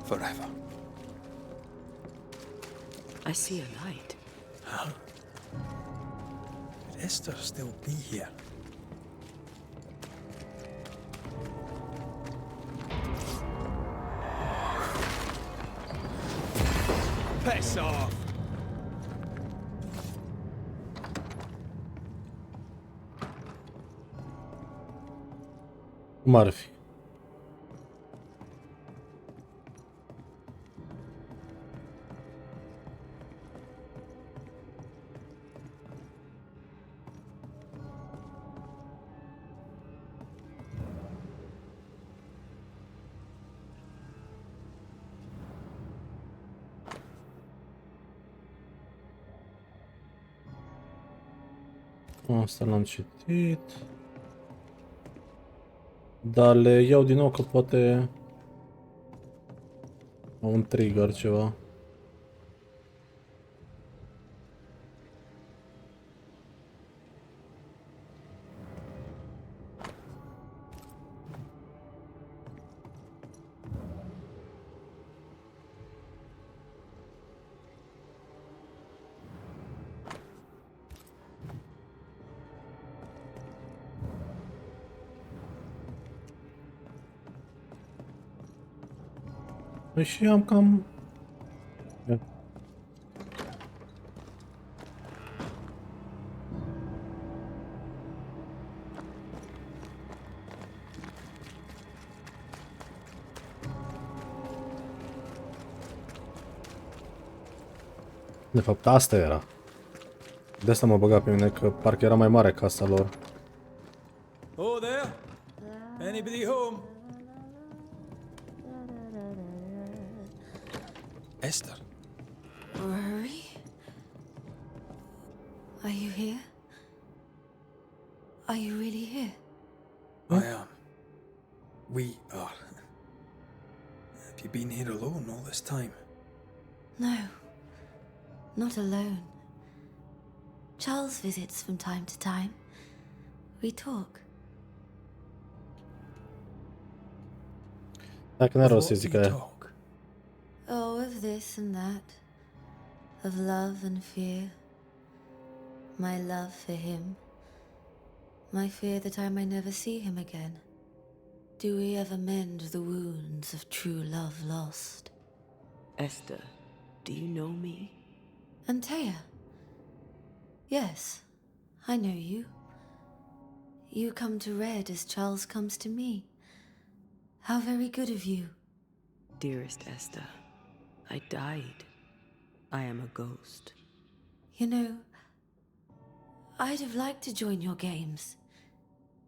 Forever. I see a light. Huh? Could Esther still be here? Piss off! Cum ar fi? Asta l-am citit. Dar le iau din nou că poate au un trigger ceva. Păi și am cam... Ia. De fapt, asta era. De asta m-a băgat pe mine, că parcă era mai mare casa lor. Oh, there? Anybody home? Esther. Rory? Are you here? Are you really here? I am. We are. Have you been here alone all this time? No. Not alone. Charles visits from time to time. We talk. Dacă n-are rost să zic aia. Oh, of this and that. Of love and fear. My love for him. My fear that I may never see him again. Do we ever mend the wounds of true love lost? Esther, do you know me? Antea. Yes, I know you. You come to Red as Charles comes to me. How very good of you. Dearest Esther, I died. I am a ghost. You know, I'd have liked to join your games.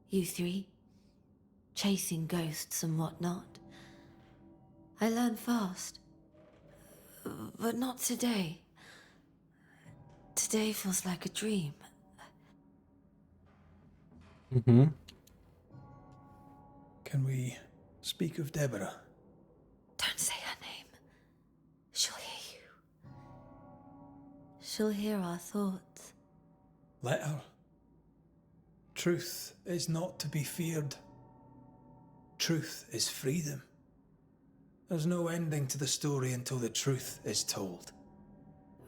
You three. Chasing ghosts and whatnot. I learn fast. But not today. Today feels like a dream. Mm-hmm. Can we speak of Deborah? Don't say her name. She'll hear you. She'll hear our thoughts. Let her. Truth is not to be feared. Truth is freedom. There's no ending to the story until the truth is told.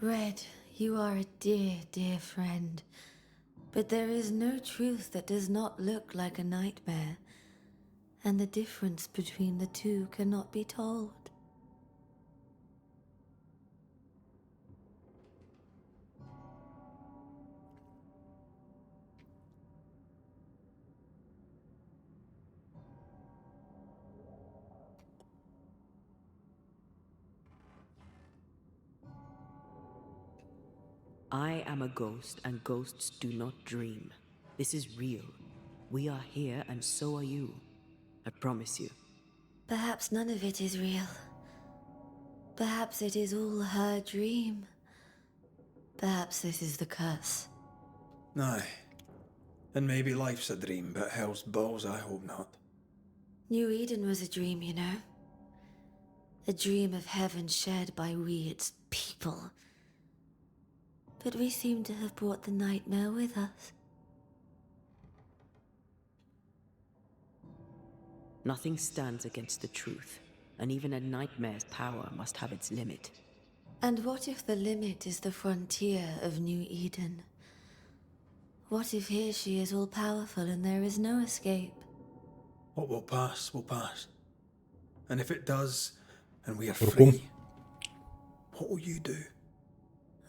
Red, you are a dear, dear friend. But there is no truth that does not look like a nightmare, and the difference between the two cannot be told. I am a ghost, and ghosts do not dream. This is real. We are here, and so are you. I promise you. Perhaps none of it is real. Perhaps it is all her dream. Perhaps this is the curse. Aye. And maybe life's a dream, but hell's balls, I hope not. New Eden was a dream, you know. A dream of heaven shared by we, its people. But we seem to have brought the nightmare with us. Nothing stands against the truth, and even a nightmare's power must have its limit. And what if the limit is the frontier of New Eden? What if here she is all powerful and there is no escape? What will pass, will pass. And if it does, and we are Oricum, free, what will you do?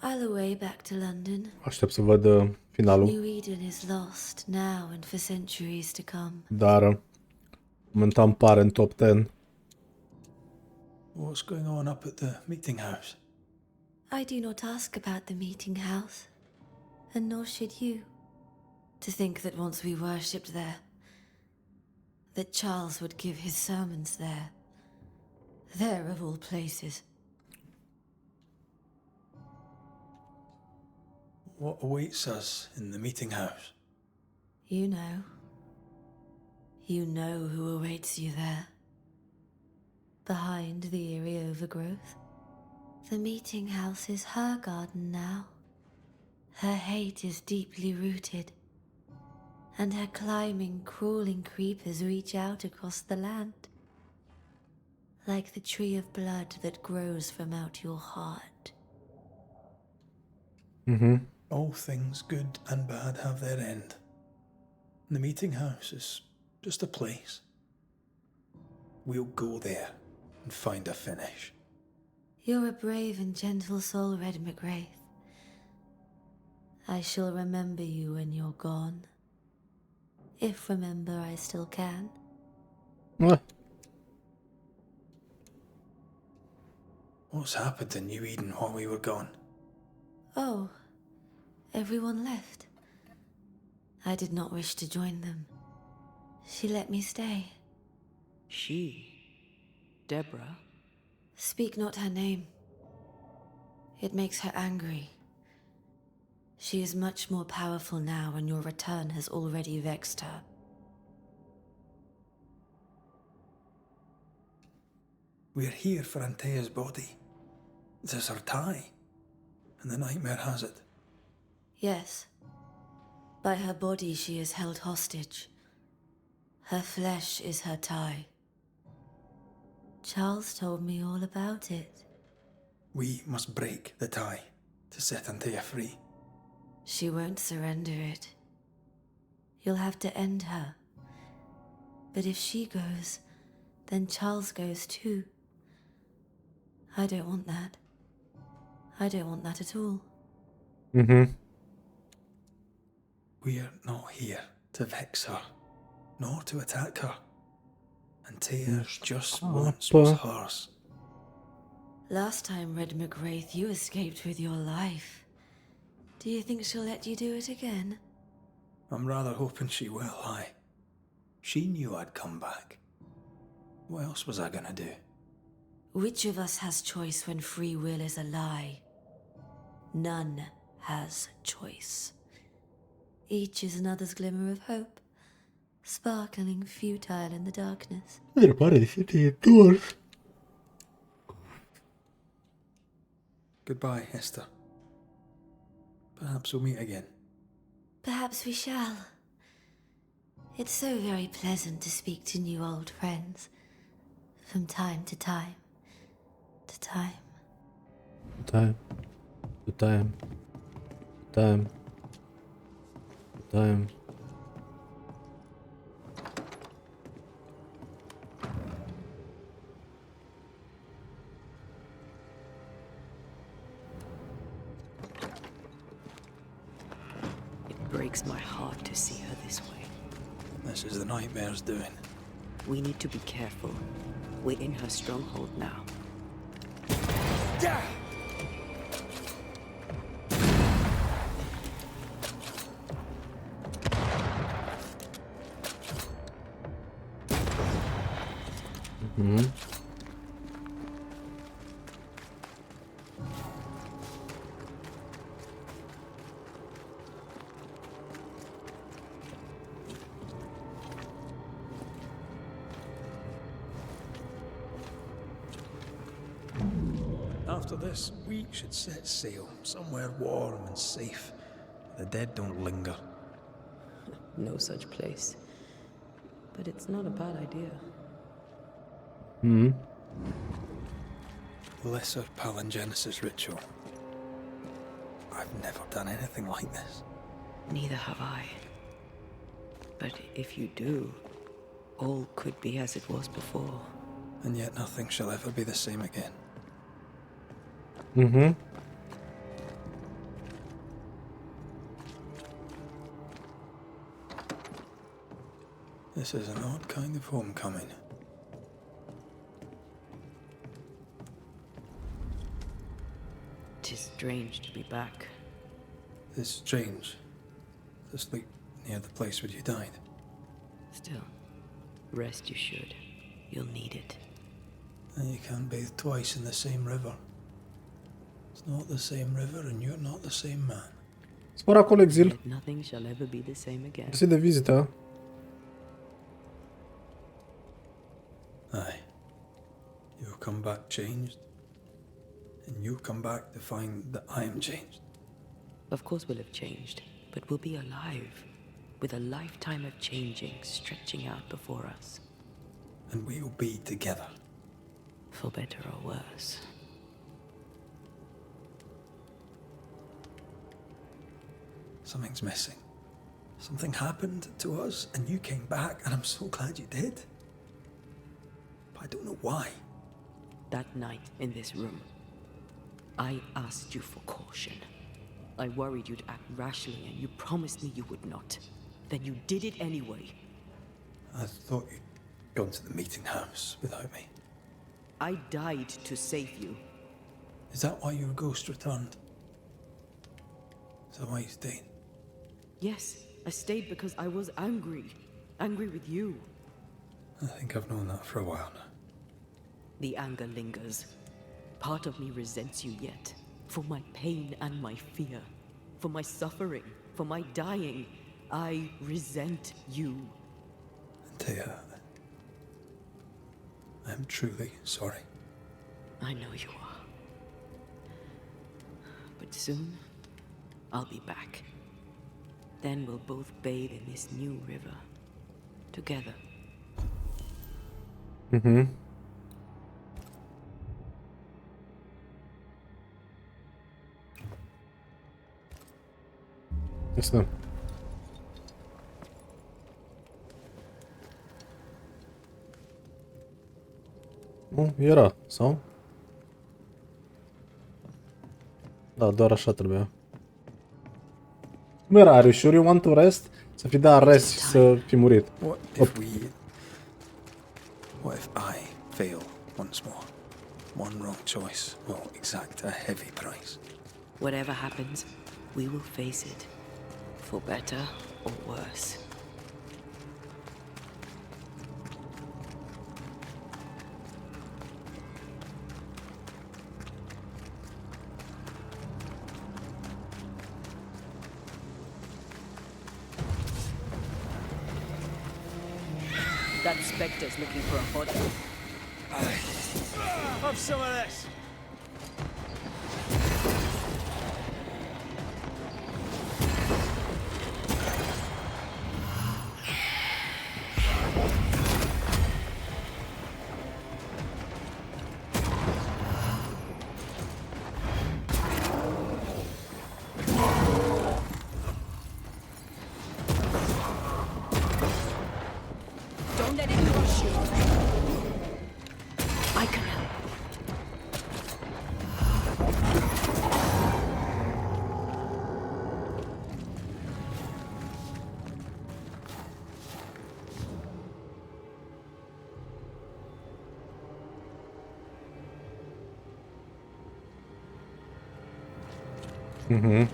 I'll away back to London. aștept să văd finalul. New Eden is lost now and for centuries to come. Dar momentan pare în top 10. What's going on up at the meeting house? I do not ask about the meeting house, and nor should you. To think that once we worshipped there, that Charles would give his sermons there. There of all places. What awaits us in the meeting house? You know. You know who awaits you there. Behind the eerie overgrowth. The meeting house is her garden now. Her hate is deeply rooted. And her climbing, crawling creepers reach out across the land. Like the tree of blood that grows from out your heart. All things good and bad have their end. The meeting house is just a place. We'll go there and find a finish. You're a brave and gentle soul, Red McGrath. I shall remember you when you're gone. If remember I still can. What's happened in New Eden while we were gone? Oh, everyone left. I did not wish to join them. She let me stay. She? Deborah? Speak not her name. It makes her angry. She is much more powerful now, and your return has already vexed her. We're here for Antea's body. It is her tie, and the nightmare has it. Yes. By her body she is held hostage. Her flesh is her tie. Charles told me all about it. We must break the tie to set Antea free. She won't surrender it. You'll have to end her. But if she goes, then Charles goes too. I don't want that. I don't want that at all. We're not here to vex her, nor to attack her. Antea just wants what's hers. Last time, Red McGrath, you escaped with your life. Do you think she'll let you do it again? I'm rather hoping she will, aye. She knew I'd come back. What else was I gonna do? Which of us has choice when free will is a lie? None has choice. Each is another's glimmer of hope, sparkling futile in the darkness. Mi pare di siete dwarf. Goodbye, Esther. Perhaps we'll meet again. Perhaps we shall. It's so very pleasant to speak to new old friends. From time to time. To time. Time. To time. Time. Damn. It breaks my heart to see her this way. This is the nightmare's doing. We need to be careful. We're in her stronghold now. Mm-hmm. After this, we should set sail somewhere warm and safe. The dead don't linger. No such place. But it's not a bad idea. Hmm. Lesser palingenesis ritual. I've never done anything like this. Neither have I. But if you do, all could be as it was before. And yet nothing shall ever be the same again. Mm-hmm. This is an odd kind of homecoming. Tis strange to be back. It's strange to sleep near the place where you died. Still, rest you should. You'll need it. And you can't bathe twice in the same river. It's not the same river and you're not the same man. Spor acolo exil. Nothing shall ever be the same again. Mersi de vizită. Aye. You'll come back changed. And you'll come back to find that I am changed. Of course we'll have changed, but we'll be alive, with a lifetime of changing stretching out before us. And we'll be together. For better or worse. Something's missing. Something happened to us and you came back and I'm so glad you did. But I don't know why. That night in this room, I asked you for caution. I worried you'd act rashly and you promised me you would not. Then you did it anyway. I thought you'd gone to the meeting house without me. I died to save you. Is that why your ghost returned? Is that why you stayed? Yes, I stayed because I was angry. Angry with you. I think I've known that for a while now. The anger lingers. Part of me resents you yet. For my pain and my fear. For my suffering. For my dying. I resent you. Thea, I'm truly sorry. I know you are. But soon, I'll be back. Then we'll both bathe in this new river. Together. Mm-hmm. Jasne. Nu, era, sau? Da, doar așa trebuia. Nu era, are you sure you want to rest? Să fi dat rest și să fi murit. What if I fail once more? One wrong choice will exact a heavy price. Whatever happens, we will face it. For better or worse. That specter's looking for a body. Have some of this. let it crush you. I can help. Mm-hmm.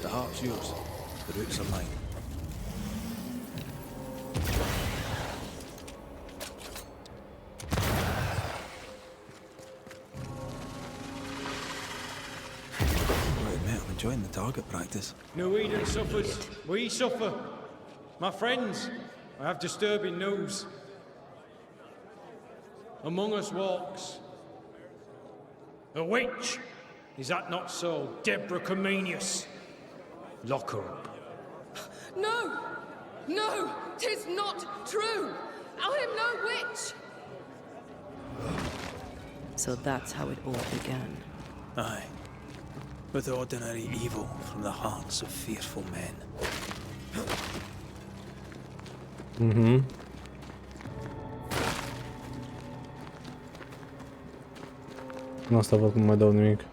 The heart's yours. The roots are mine. Right, mate, I'm enjoying the target practice. No Eden suffers. We suffer. My friends, I have disturbing news. Among us walks a witch. Is that not so, Deborah Comenius? Lock her up. No! No! 'Tis not true! I am no witch! So that's how it all began. Aye. With ordinary evil from the hearts of fearful men. Mm-hmm. Nu asta văd cum mai dau nimic.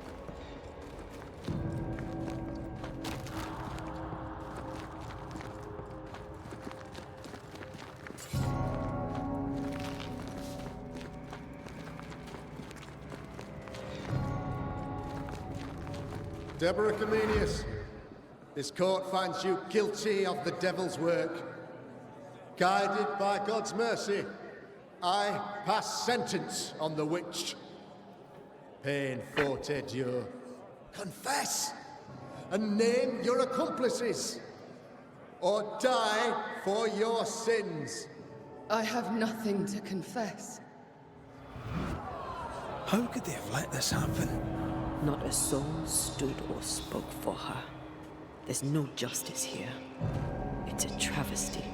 Deborah Comenius, this court finds you guilty of the devil's work. Guided by God's mercy, I pass sentence on the witch. Pain forte Dieu. Confess and name your accomplices, or die for your sins. I have nothing to confess. How could they have let this happen? Not a soul stood or spoke for her. There's no justice here. It's a travesty.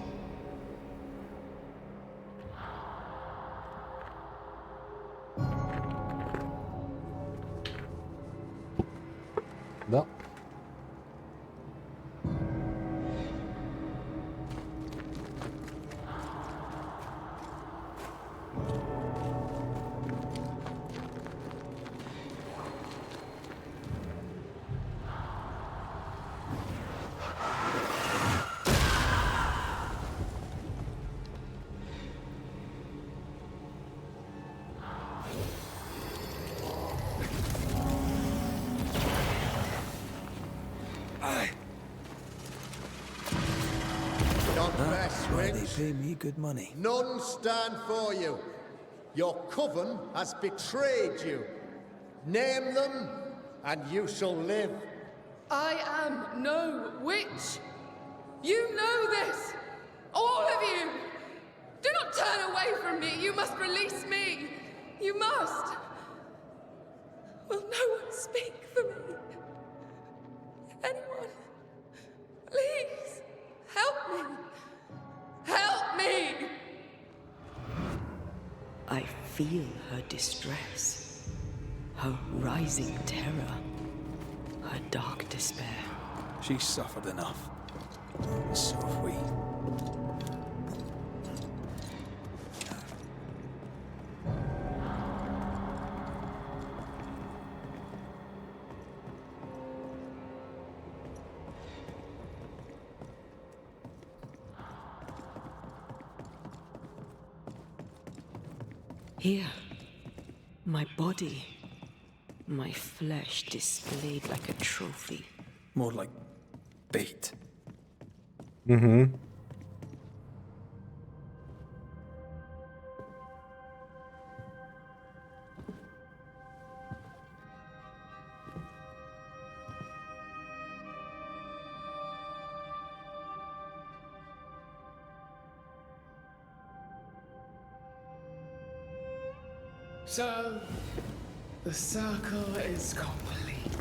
Da. Confess, Why witch. they pay me good money. None stand for you. Your coven has betrayed you. Name them, and you shall live. I am no witch. You know this. All of you. Do not turn away from me. You must release me. You must. Will no one speak for me? Anyone? Please. Help me. Help me. I feel her distress, her rising terror, her dark despair. She's suffered enough. And so have we. Here, my body, my flesh displayed like a trophy. More like bait. Mm-hmm. So, the circle is complete.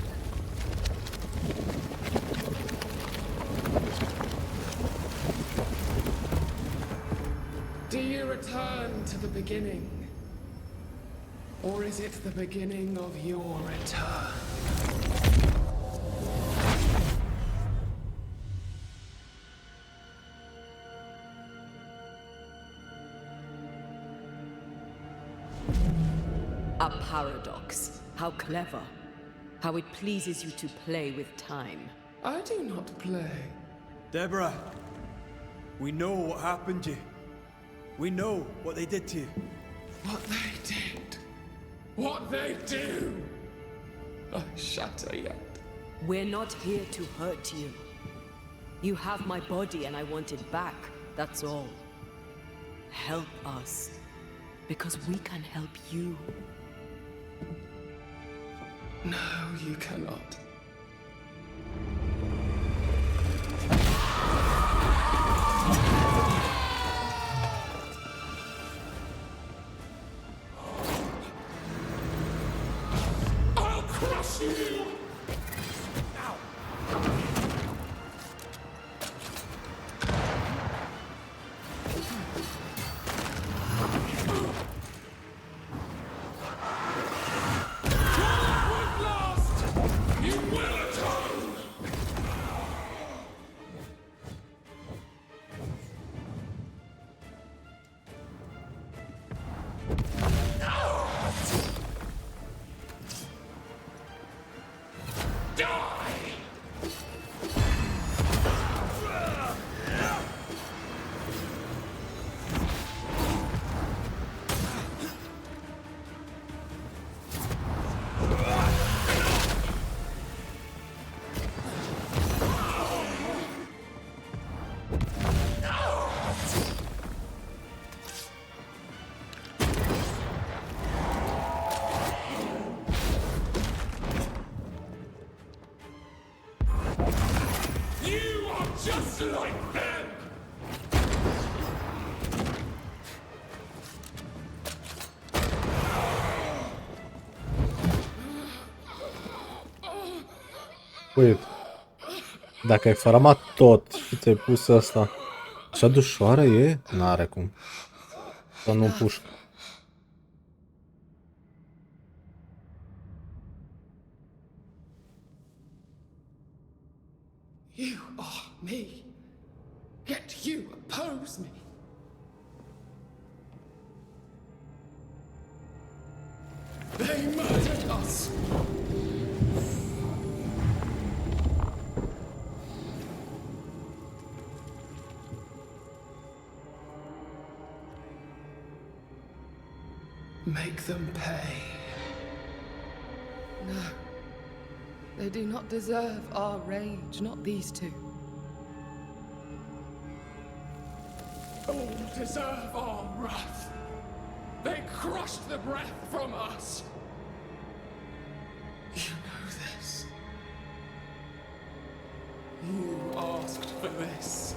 Do you return to the beginning? Or is it the beginning of your return? A paradox. How clever. How it pleases you to play with time. I do not play. Deborah, we know what happened to you. We know what they did to you. What they did. What they do. I shatter yet. We're not here to hurt you. You have my body and I want it back, that's all. Help us, because we can help you. No, you cannot. I'll crush you! Just like them! Wait. Dacă ai fărămat tot și ți-ai pus asta, așa de ușoară e? N-are cum. Să nu pușcă. You are me. Yet you oppose me. They murdered us. Make them pay. No. They do not deserve our rage, not these two. All deserve our wrath. They crushed the breath from us. You know this. You asked for this.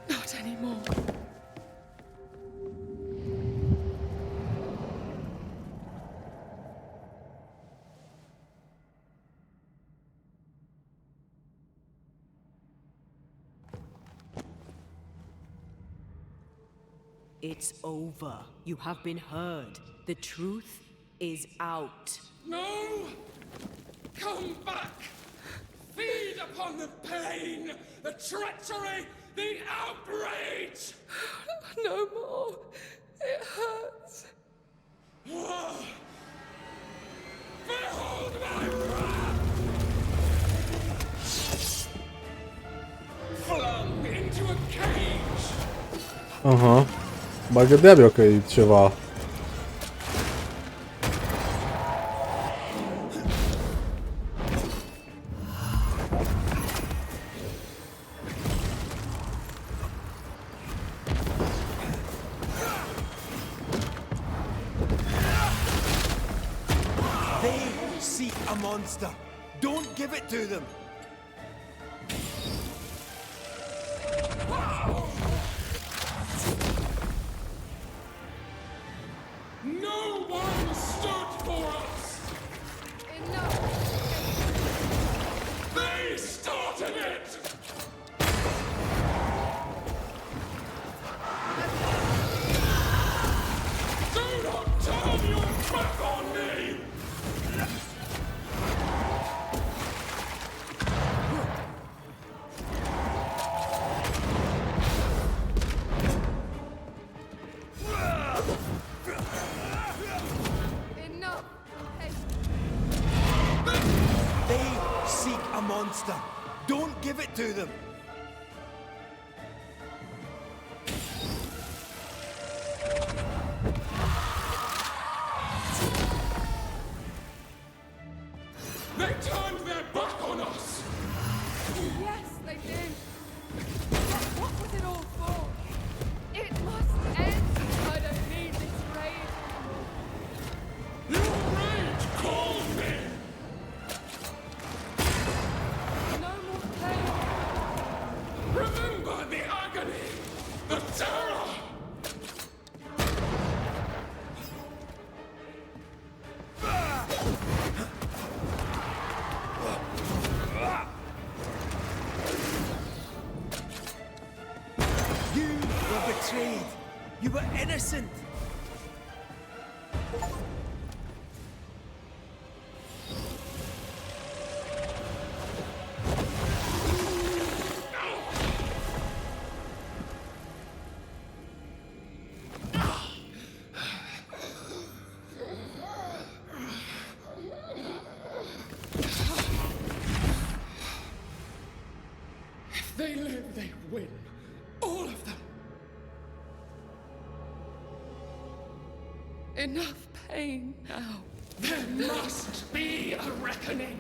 Not anymore. It's over. You have been heard. The truth is out. No! Come back! Feed upon the pain, the treachery, the outrage! No more. It hurts. Behold my wrath! Flung into a cage! Aha. Mă gândeam eu că e ceva. They seek a monster. Don't give it to them. No one stood for us! a monster. Don't give it to them. They turned their back on us! Yes, they did. But what was it all for? It must end. I don't need this rage anymore. Your rage called me! No more pain. Remember the agony! The terror! You were betrayed. You were innocent. If they live, they win. All of them. Enough pain now. There must be a reckoning.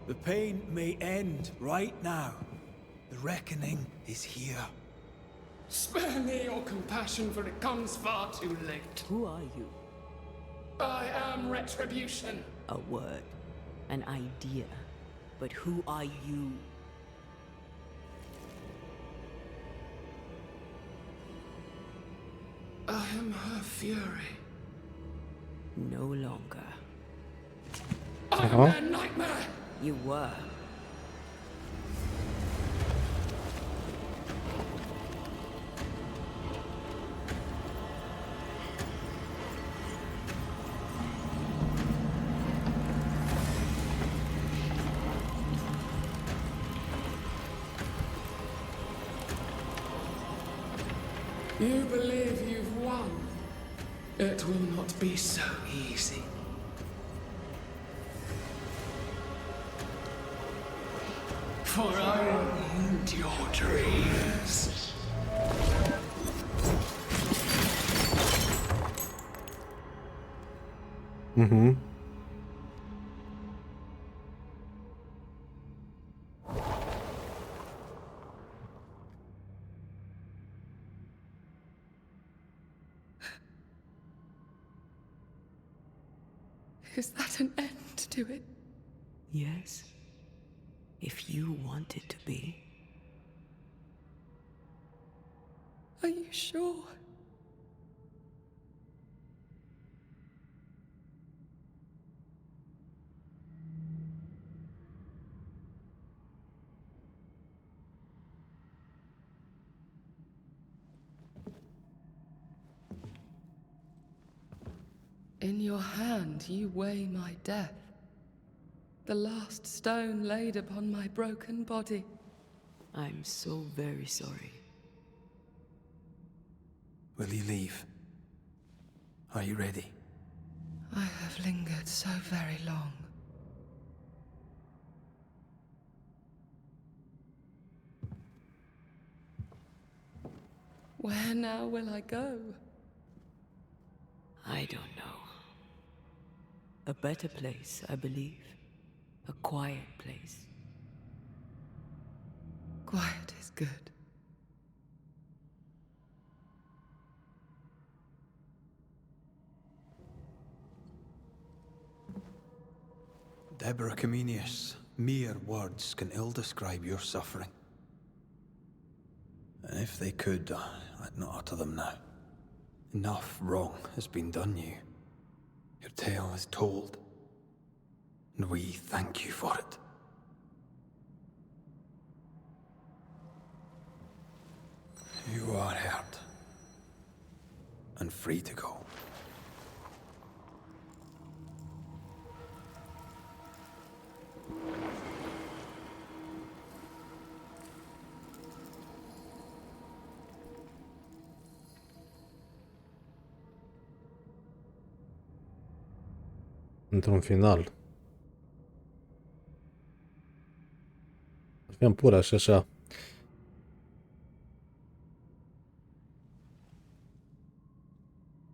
The pain may end right now. The reckoning is here. Spare me your compassion, for it comes far too late. Who are you? I am Retribution. A word, an idea. But who are you? I am her fury. No longer. I am their nightmare. You were. You believe you've won. It will not be so easy. For I will end your dreams. Mm-hmm. Is that an end to it? Yes. If you want it to be. Are you sure? In your hand you weigh my death. The last stone laid upon my broken body. I'm so very sorry. Will you leave? Are you ready? I have lingered so very long. Where now will I go? I don't know. A better place, I believe. A quiet place. Quiet is good. Deborah Comenius, mere words can ill describe your suffering. And if they could, I'd not utter them now. Enough wrong has been done you. Your tale is told, and we thank you for it. You are heard, and free to go. Într-un final. I-am pura și așa.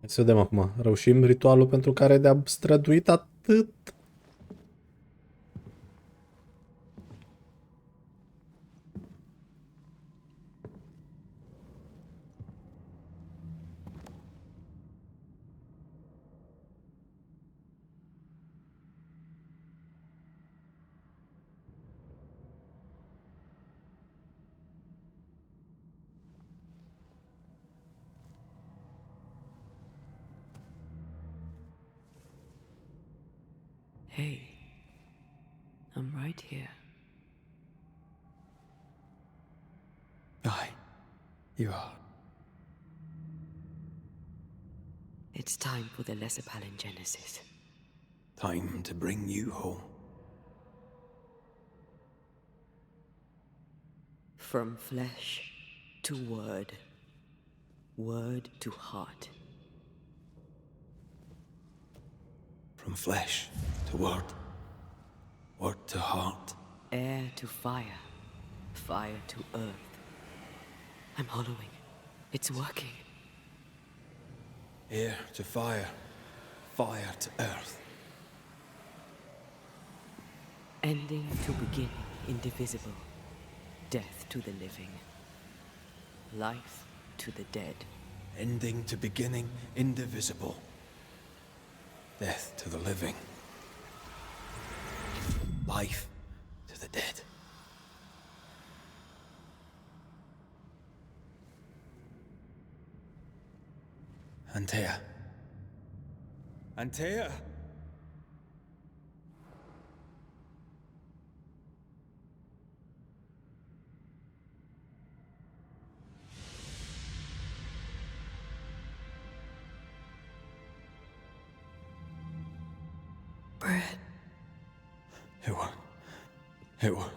Hai să vedem acum. Reușim ritualul pentru care ne-am străduit atât. Hey, I'm right here. Aye, you are. It's time for the lesser palingenesis. Time to bring you home. From flesh to word, word to heart. From flesh to word, word to heart. Air to fire, fire to earth. I'm hollowing. It's working. Air to fire, fire to earth. Ending to beginning, indivisible. Death to the living. Life to the dead. Ending to beginning, indivisible. Death to the living. Life to the dead. Antea. Antea! Bread. It was.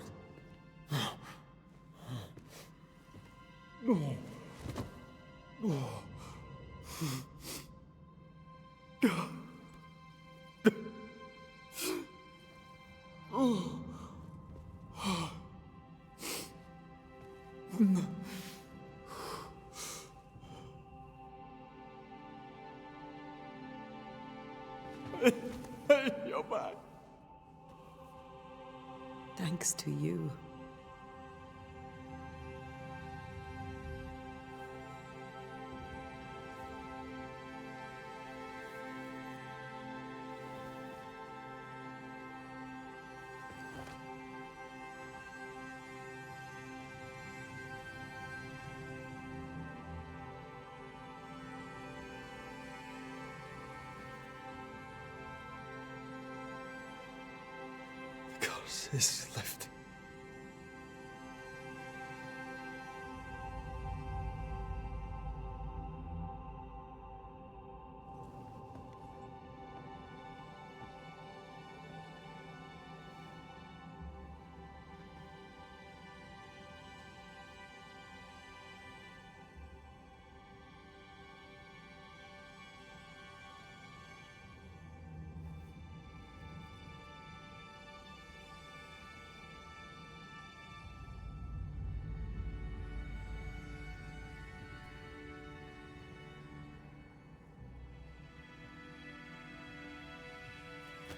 You're back. Thanks to you. The curse is lifted.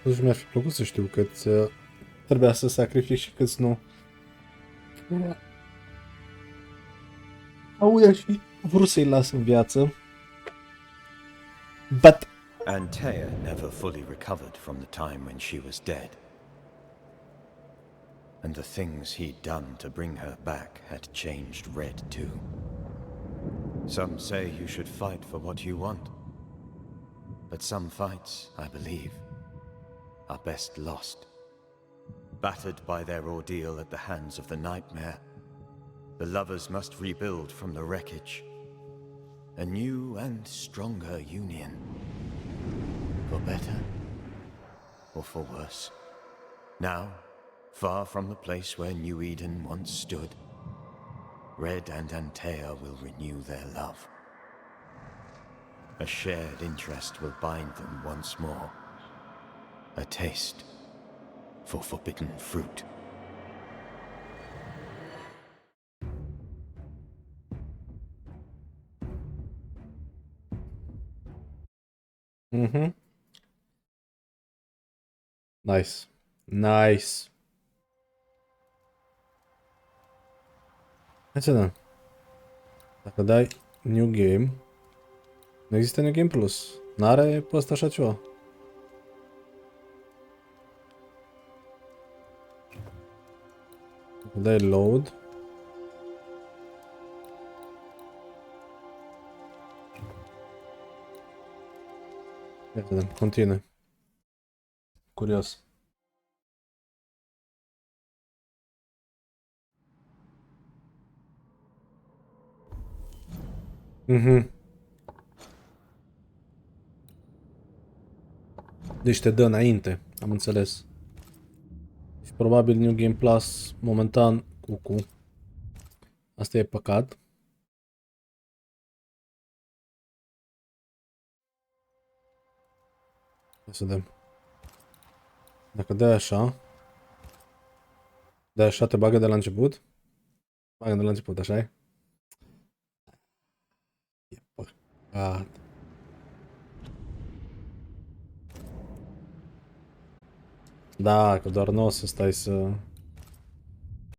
Totuși mi-ar fi plăcut să știu cât trebuia să sacrific și câți nu. Aude, aș fi vrut să-i las în viață. But... Antea never fully recovered from the time when she was dead. And the things he'd done to bring her back had changed Red too. Some say you should fight for what you want. But some fights, I believe, are best lost. Battered by their ordeal at the hands of the nightmare, the lovers must rebuild from the wreckage. A new and stronger union. For better or for worse. Now, far from the place where New Eden once stood, Red and Antea will renew their love. A shared interest will bind them once more. A taste for forbidden fruit. Nice. Nice. Hai să vedem. Dacă dai New Game, nu există New Game Plus. N-are pe ăsta așa ceva. Dacă dai Load. Ia să vedem, continue. Curios. Mhm. Deci te dă înainte, am înțeles. Și probabil New Game Plus, momentan, cu. Asta e păcat. Ia să vedem. Dacă dai așa, te bagă de la început? Bagă de la început, așa e? E păcat. Da, că doar nu o să stai să...